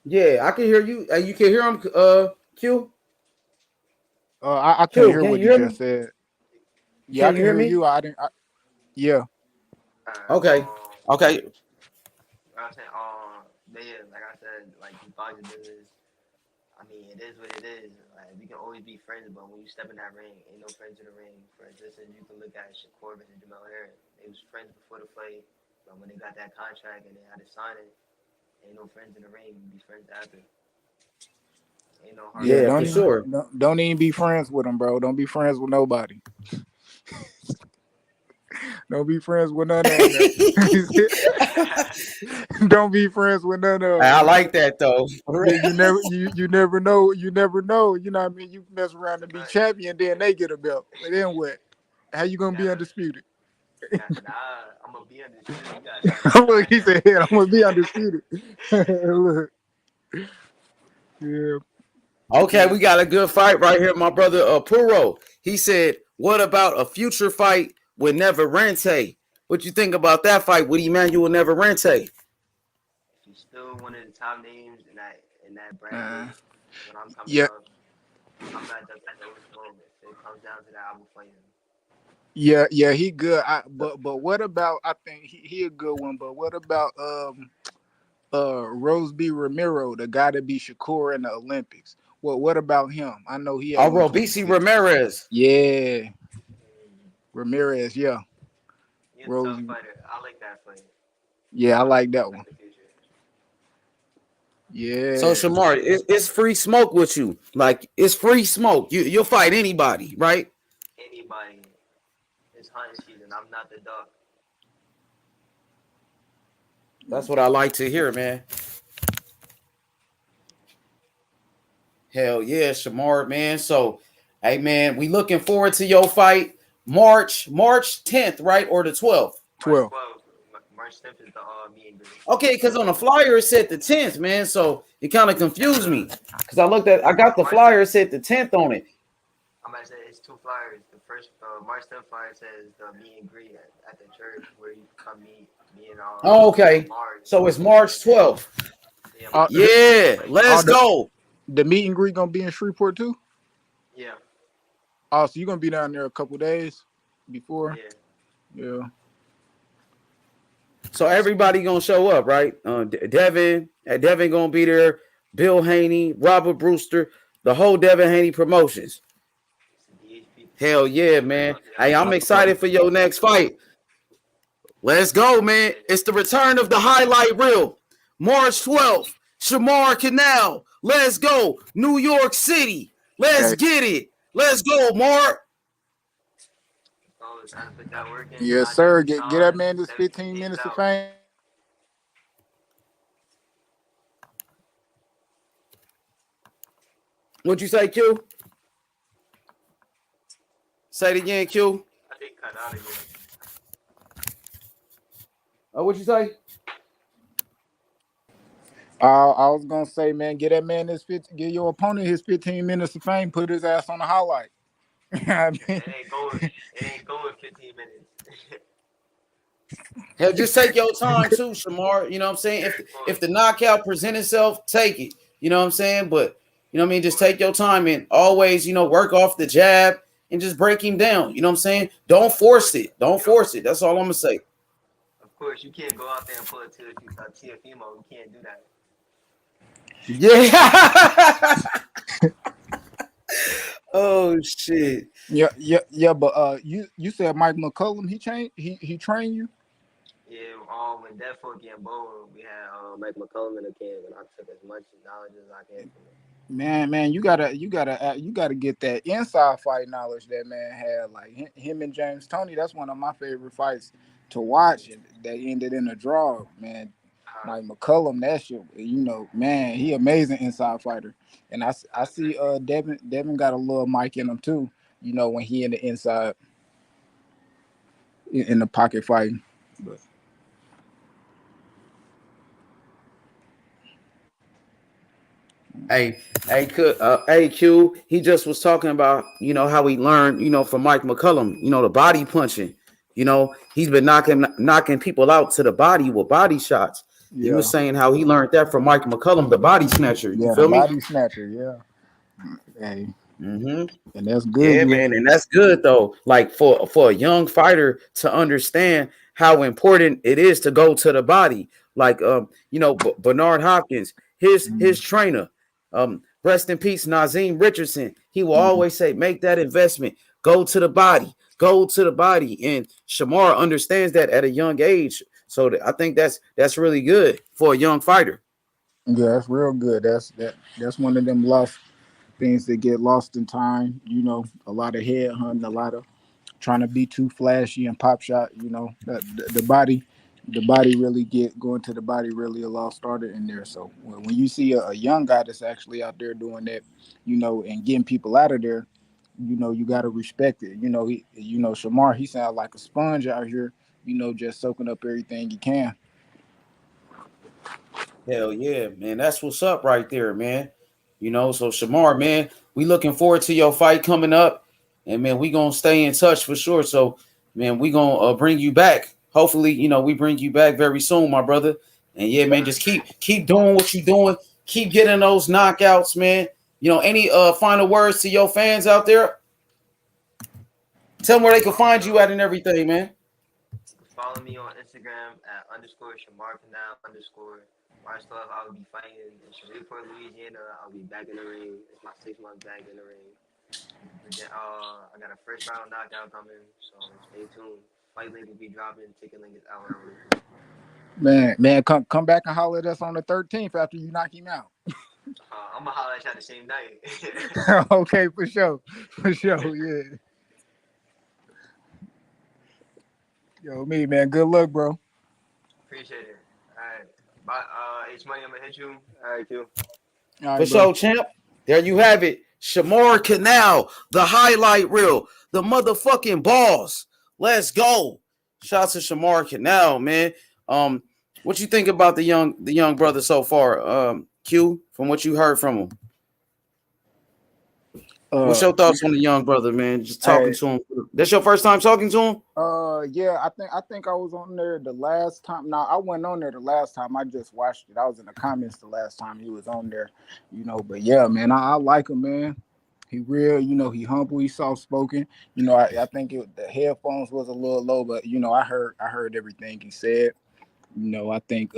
[SPEAKER 2] Yeah, I can hear you. You can hear him, Q?
[SPEAKER 13] I
[SPEAKER 2] Q,
[SPEAKER 13] can't hear what you just said. Yeah, I can hear you. Yeah.
[SPEAKER 2] Okay.
[SPEAKER 14] I was saying, but yeah, like I said, like the boxing business, I mean, it is what it is. Like, we can always be friends, but when you step in that ring, ain't no friends in the ring. For instance, you can look at Shakur versus Jamel Herring. They was friends before the fight, but when they got that contract and they had to sign it, ain't no friends in the ring. You be friends after. Ain't no hard.
[SPEAKER 2] Yeah, for sure.
[SPEAKER 13] Don't even be friends with them, bro. Don't be friends with nobody. Don't be friends with none of them. Don't be friends with none of them.
[SPEAKER 2] I like that though.
[SPEAKER 13] You never know. You never know. You know what I mean? You mess around and be champion, then they get a belt. And then what? How you gonna be undisputed?
[SPEAKER 14] Nah, I'm gonna be undisputed.
[SPEAKER 13] Look, he said, "I'm gonna be undisputed." Look. Yeah.
[SPEAKER 2] Okay, we got a good fight right here, my brother Puro. He said, "What about a future fight with Neverente? What you think about that fight with Emmanuel Neverente?"
[SPEAKER 14] He's still one of the top names in that brand. When I'm coming up, I'm not just at those moments. If it comes down to that, I will fight him.
[SPEAKER 13] Yeah, he good. But what about? I think he a good one. But what about Rose B. Ramiro, the guy that beat Shakur in the Olympics? What about him? I know he.
[SPEAKER 2] BC Ramirez.
[SPEAKER 13] Yeah, Ramirez. Yeah.
[SPEAKER 14] He's a tough fighter. I like that fight.
[SPEAKER 13] Yeah, I like that one. Yeah.
[SPEAKER 2] So Shamar, it's free smoke with you. Like it's free smoke. You'll fight anybody, right?
[SPEAKER 14] Anybody. it's hunting season. I'm not the duck.
[SPEAKER 2] That's what I like to hear, man. Hell yeah, Shamar, man. So, hey, man, we looking forward to your fight March 10th, right? Or the 12th?
[SPEAKER 13] 12.
[SPEAKER 14] March 10th is the meet and greet.
[SPEAKER 2] Okay, because on the flyer it said the 10th, man. So it kind of confused me. Because I got the flyer, it said the 10th on it.
[SPEAKER 14] I'm going to say it's 2 flyers. The first March 10th flyer says the meet and greet at the church where you come meet me and
[SPEAKER 2] Oh, okay. So it's March 12th. Yeah, let's go.
[SPEAKER 13] The meet and greet gonna be in Shreveport too?
[SPEAKER 14] Yeah.
[SPEAKER 13] Oh, so you're gonna be down there a couple days before? Yeah.
[SPEAKER 2] So everybody gonna show up, right? Devin gonna be there. Bill Haney, Robert Brewster, the whole Devin Haney promotions. Hell yeah, man. Hey, I'm excited for your next fight. Let's go, man. It's the return of the highlight reel. March 12th, Shamar Canal. Let's go. New York City. Let's get it. Let's go, Mark.
[SPEAKER 13] Yes, sir. Get that man this 15 minutes of fame.
[SPEAKER 2] What'd you say, Q? Say it again, Q.
[SPEAKER 14] I think cut out again.
[SPEAKER 2] What'd you say?
[SPEAKER 13] I was gonna say, man, get that man give your opponent his 15 minutes of fame. Put his ass on the highlight. I mean,
[SPEAKER 14] It ain't going 15 minutes.
[SPEAKER 2] Hell, just take your time too, Shamar. You know what I'm saying? If the knockout present itself, take it. You know what I'm saying? But you know what I mean? Just take your time and always, work off the jab and just break him down. You know what I'm saying? Don't force it. Don't force it. That's all I'm gonna say.
[SPEAKER 14] Of course, you can't go out there and pull a TFemo. You can't do that.
[SPEAKER 2] Yeah. Oh shit.
[SPEAKER 13] Yeah. But you said Mike McCullum. He trained you.
[SPEAKER 14] Yeah. When Death fought Gamboa, we had Mike McCullum in the camp, and I took as much knowledge as I can from him.
[SPEAKER 13] Man, you gotta get that inside fight knowledge that man had. Like him and James Toney, that's one of my favorite fights to watch. That ended in a draw, man. Mike McCullum, that shit, man, he amazing inside fighter. And I see Devin got a little mic in him too. When he in the inside, in the pocket fighting. But
[SPEAKER 2] Hey, Q. He just was talking about, how he learned, from Mike McCullum, the body punching. He's been knocking people out to the body with body shots. Yeah. He was saying how he learned that from Mike McCullum, the body snatcher. You feel me?
[SPEAKER 13] Body snatcher, yeah. Hey.
[SPEAKER 2] Mm-hmm.
[SPEAKER 13] And that's good.
[SPEAKER 2] Yeah, man, and that's good though. Like for a young fighter to understand how important it is to go to the body. Like Bernard Hopkins, his trainer, rest in peace, Nazim Richardson. He will always say, make that investment, go to the body. And Shamar understands that at a young age. So I think that's really good for a young fighter.
[SPEAKER 13] Yeah, that's real good. That's one of them lost things that get lost in time. A lot of head hunting, a lot of trying to be too flashy and pop shot. The body really going to the body really a lot started in there. So when you see a young guy that's actually out there doing that, and getting people out of there, you got to respect it. Shamar, he sounds like a sponge out here, just soaking up everything he can.
[SPEAKER 2] Hell yeah, man. That's what's up right there, man. So Shamar, man, we looking forward to your fight coming up. And man, we gonna stay in touch for sure. So, man, we gonna bring you back. Hopefully, we bring you back very soon, my brother. And yeah, man, just keep doing what you're doing. Keep getting those knockouts, man. Any final words to your fans out there? Tell them where they can find you at and everything, man.
[SPEAKER 14] Follow me on Instagram at _Shamar Canal_. My stuff, I will be fighting in Shreveport, Louisiana. I'll be back in the ring. It's my 6 months back in the ring. I got a first round knockout coming, so stay tuned. Fight link will be dropping. Ticket link is out right now.
[SPEAKER 13] Man, come back and holler at us on the 13th after you knock him out.
[SPEAKER 14] I'm gonna holler at you the same night.
[SPEAKER 13] Okay, for sure, yeah. Yo, me, man. Good luck, bro.
[SPEAKER 14] Appreciate it. All right. Bye. H Money, I'm gonna hit you. All right, Q.
[SPEAKER 13] All right,
[SPEAKER 2] For
[SPEAKER 13] bro.
[SPEAKER 2] sure, champ. There you have it. Shamar Canal, the highlight reel, the motherfucking balls. Let's go. Shouts to Shamar Canal, man. What you think about the young brother so far? Q, from what you heard from him. What's your thoughts on the young brother, man? Just talking to him. That's your first time talking to him?
[SPEAKER 13] Yeah, I think I was on there the last time. No, I wasn't on there the last time. I just watched it. I was in the comments the last time he was on there, But yeah, man, I like him, man. He real, he humble, he soft spoken. I think the headphones was a little low, but I heard everything he said. I think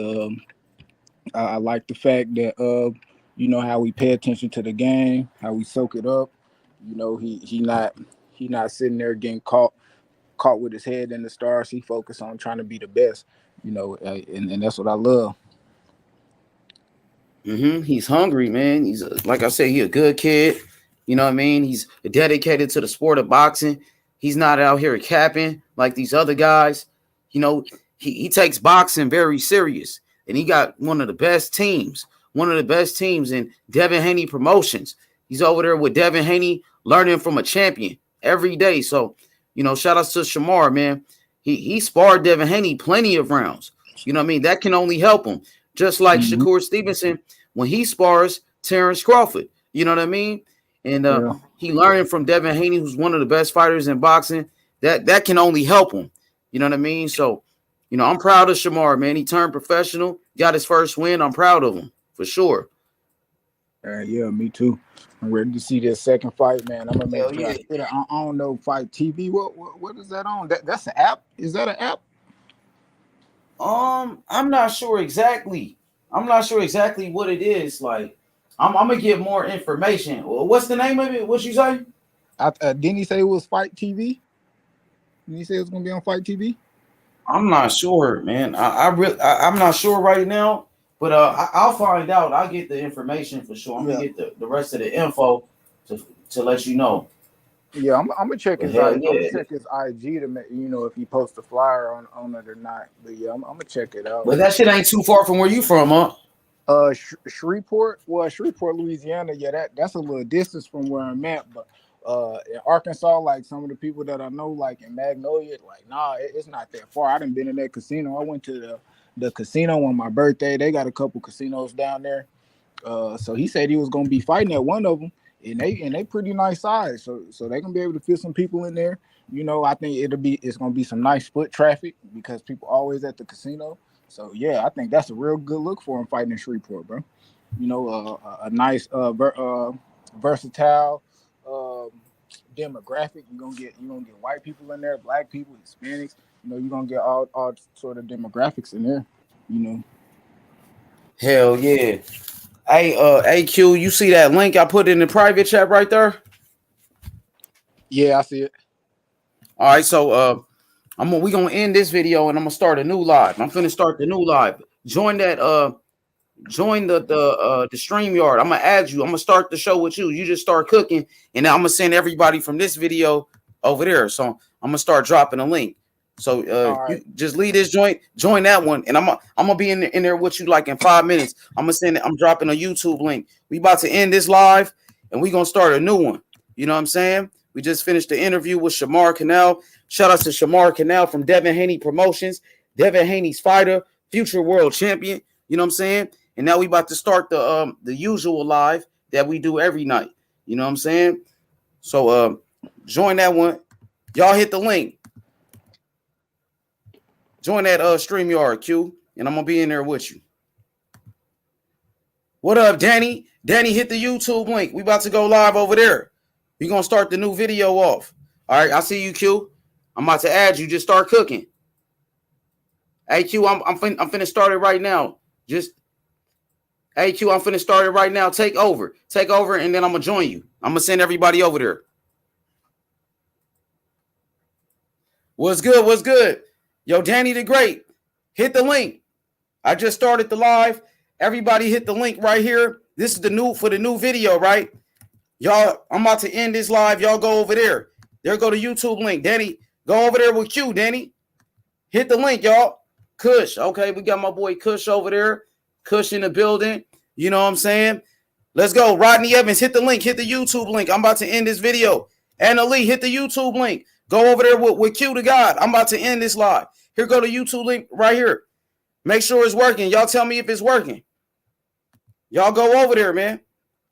[SPEAKER 13] I like the fact that how we pay attention to the game, how we soak it up. He not sitting there getting caught with his head in the stars. He focused on trying to be the best, and that's what I love.
[SPEAKER 2] He's hungry, man. He's like I said, he a good kid. You know what I mean? He's dedicated to the sport of boxing. He's not out here capping like these other guys. He takes boxing very serious, and he got one of the best teams in Devin Haney Promotions. He's over there with Devin Haney, learning from a champion every day. So, shout out to Shamar, man. He sparred Devin Haney plenty of rounds. You know what I mean? That can only help him. Just like Shakur Stevenson, when he spars Terrence Crawford. You know what I mean? And he learned from Devin Haney, who's one of the best fighters in boxing. That can only help him. You know what I mean? So, I'm proud of Shamar, man. He turned professional, got his first win. I'm proud of him, for sure.
[SPEAKER 13] Yeah, me too. I'm ready to see this second fight, man. I'm gonna make sure I don't know, Fight TV. What is that on? That's an app? Is that an app?
[SPEAKER 2] I'm not sure exactly. What it is. Like, I'm gonna get more information. What's the name of it? What you say?
[SPEAKER 13] Didn't he say it was Fight TV? Didn't he say it was gonna be on Fight TV?
[SPEAKER 2] I'm not sure, man. I'm not sure right now, but I'll find out. I'll get the information for sure. I'm gonna get the rest of the info to let you know.
[SPEAKER 13] Yeah, I'm gonna check his IG. I'm gonna check his IG to make if he posts a flyer on it or not. But yeah, I'm gonna check it out.
[SPEAKER 2] But that shit ain't too far from where you from, huh?
[SPEAKER 13] Shreveport, Louisiana. Yeah, that's a little distance from where I'm at. But in Arkansas, like some of the people that I know, like in Magnolia, like nah, it's not that far. I done been in that casino. I went to the casino on my birthday. They got a couple casinos down there. So he said he was gonna be fighting at one of them. And they pretty nice size, so they gonna be able to fit some people in there. I think it's gonna be some nice foot traffic because people always at the casino. So yeah, I think that's a real good look for him fighting in Shreveport, bro. A nice versatile demographic. You're gonna get white people in there, black people, Hispanics. You're gonna get all sort of demographics in there.
[SPEAKER 2] Hell yeah. Hey, AQ, you see that link I put in the private chat right there?
[SPEAKER 13] Yeah, I see it.
[SPEAKER 2] All right, so we gonna end this video and I'm gonna start a new live. I'm finna start the new live. Join that join the StreamYard. I'm gonna add you. I'm gonna start the show with you. You just start cooking, and then I'm gonna send everybody from this video over there. So I'm gonna start dropping a link. So you just leave this join that one, and I'm gonna be in there with you like in 5 minutes. I'm dropping a YouTube link. We about to end this live, and we gonna start a new one. You know what I'm saying? We just finished the interview with Shamar Canal. Shout out to Shamar Canal from Devin Haney Promotions. Devin Haney's fighter, future world champion. You know what I'm saying? And now we about to start the usual live that we do every night. You know what I'm saying? So join that one. Y'all hit the link. Join that StreamYard, Q, and I'm gonna be in there with you. What up, Danny? Danny, hit the YouTube link. We about to go live over there. We gonna start the new video off. All right, I see you, Q. I'm about to add you. Just start cooking. Hey, Q, I'm finna start it right now. Hey, Q, I'm finna start it right now. Take over, and then I'm gonna join you. I'm gonna send everybody over there. What's good? Yo, Danny the Great, hit the link. I just started the live. Everybody hit the link right here. This is the new video, right? Y'all, I'm about to end this live. Y'all go over there. There go the YouTube link. Danny, go over there with Q, Danny. Hit the link, y'all. Kush. Okay, we got my boy Kush over there. Kush in the building. You know what I'm saying? Let's go. Rodney Evans, hit the link. Hit the YouTube link. I'm about to end this video. Anna Lee, hit the YouTube link. Go over there with Q to God. I'm about to end this live. Here go the YouTube link right here. Make sure it's working. Y'all tell me if it's working. Y'all go over there, man.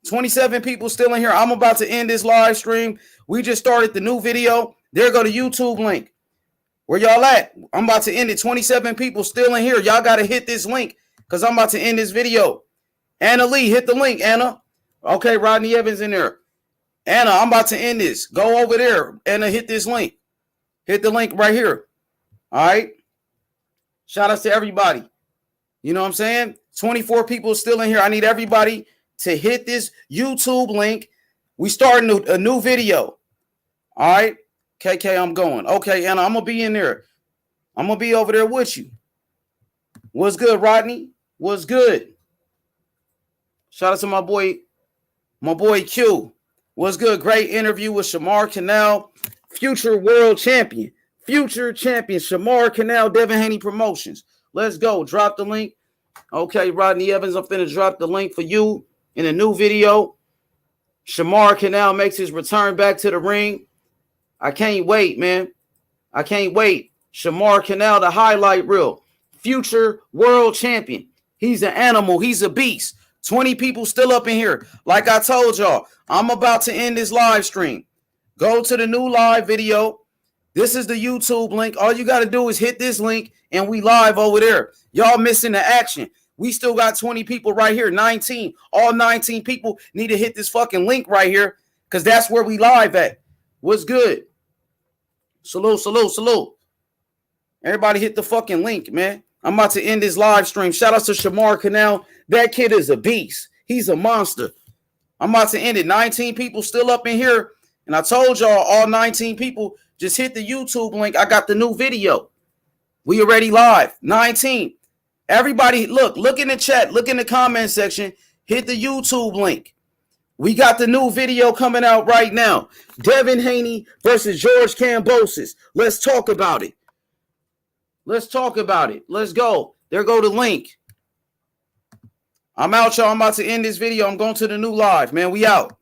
[SPEAKER 2] 27 people still in here. I'm about to end this live stream. We just started the new video. There go the YouTube link. Where y'all at? I'm about to end it. 27 people still in here. Y'all got to hit this link because I'm about to end this video. Anna Lee, hit the link, Anna. Okay, Rodney Evans in there. Anna, I'm about to end this. Go over there. Anna, hit this link. Hit the link right here. All right. Shout out to everybody. You know what I'm saying? 24 people still in here. I need everybody to hit this YouTube link. We starting a new video. All right. KK, I'm going. Okay, Anna, I'm going to be in there. I'm going to be over there with you. What's good, Rodney? What's good? Shout out to my boy Q. What's good? Great interview with Shamar Canal, future world champion. Future champion, Shamar Canal, Devin Haney Promotions. Let's go. Drop the link. Okay, Rodney Evans, I'm finna drop the link for you in a new video. Shamar Canal makes his return back to the ring. I can't wait, man. I can't wait. Shamar Canal, the highlight reel. Future world champion. He's an animal. He's a beast. 20 people still up in here. Like I told y'all, I'm about to end this live stream. Go to the new live video. This is the YouTube link. All you got to do is hit this link and we live over there. Y'all missing the action. We still got 20 people right here. 19. All 19 people need to hit this fucking link right here because that's where we live at. What's good? Salute, salute, salute. Everybody hit the fucking link, man. I'm about to end this live stream. Shout out to Shamar Canal. That kid is a beast. He's a monster. I'm about to end it. 19 people still up in here. And I told y'all, all 19 people, just hit the YouTube link. I got the new video. We already live. 19. Everybody, look in the chat. Look in the comment section. Hit the YouTube link. We got the new video coming out right now. Devin Haney versus George Kambosos. Let's talk about it. Let's talk about it. Let's go. There go the link. I'm out, y'all. I'm about to end this video. I'm going to the new live, man. We out.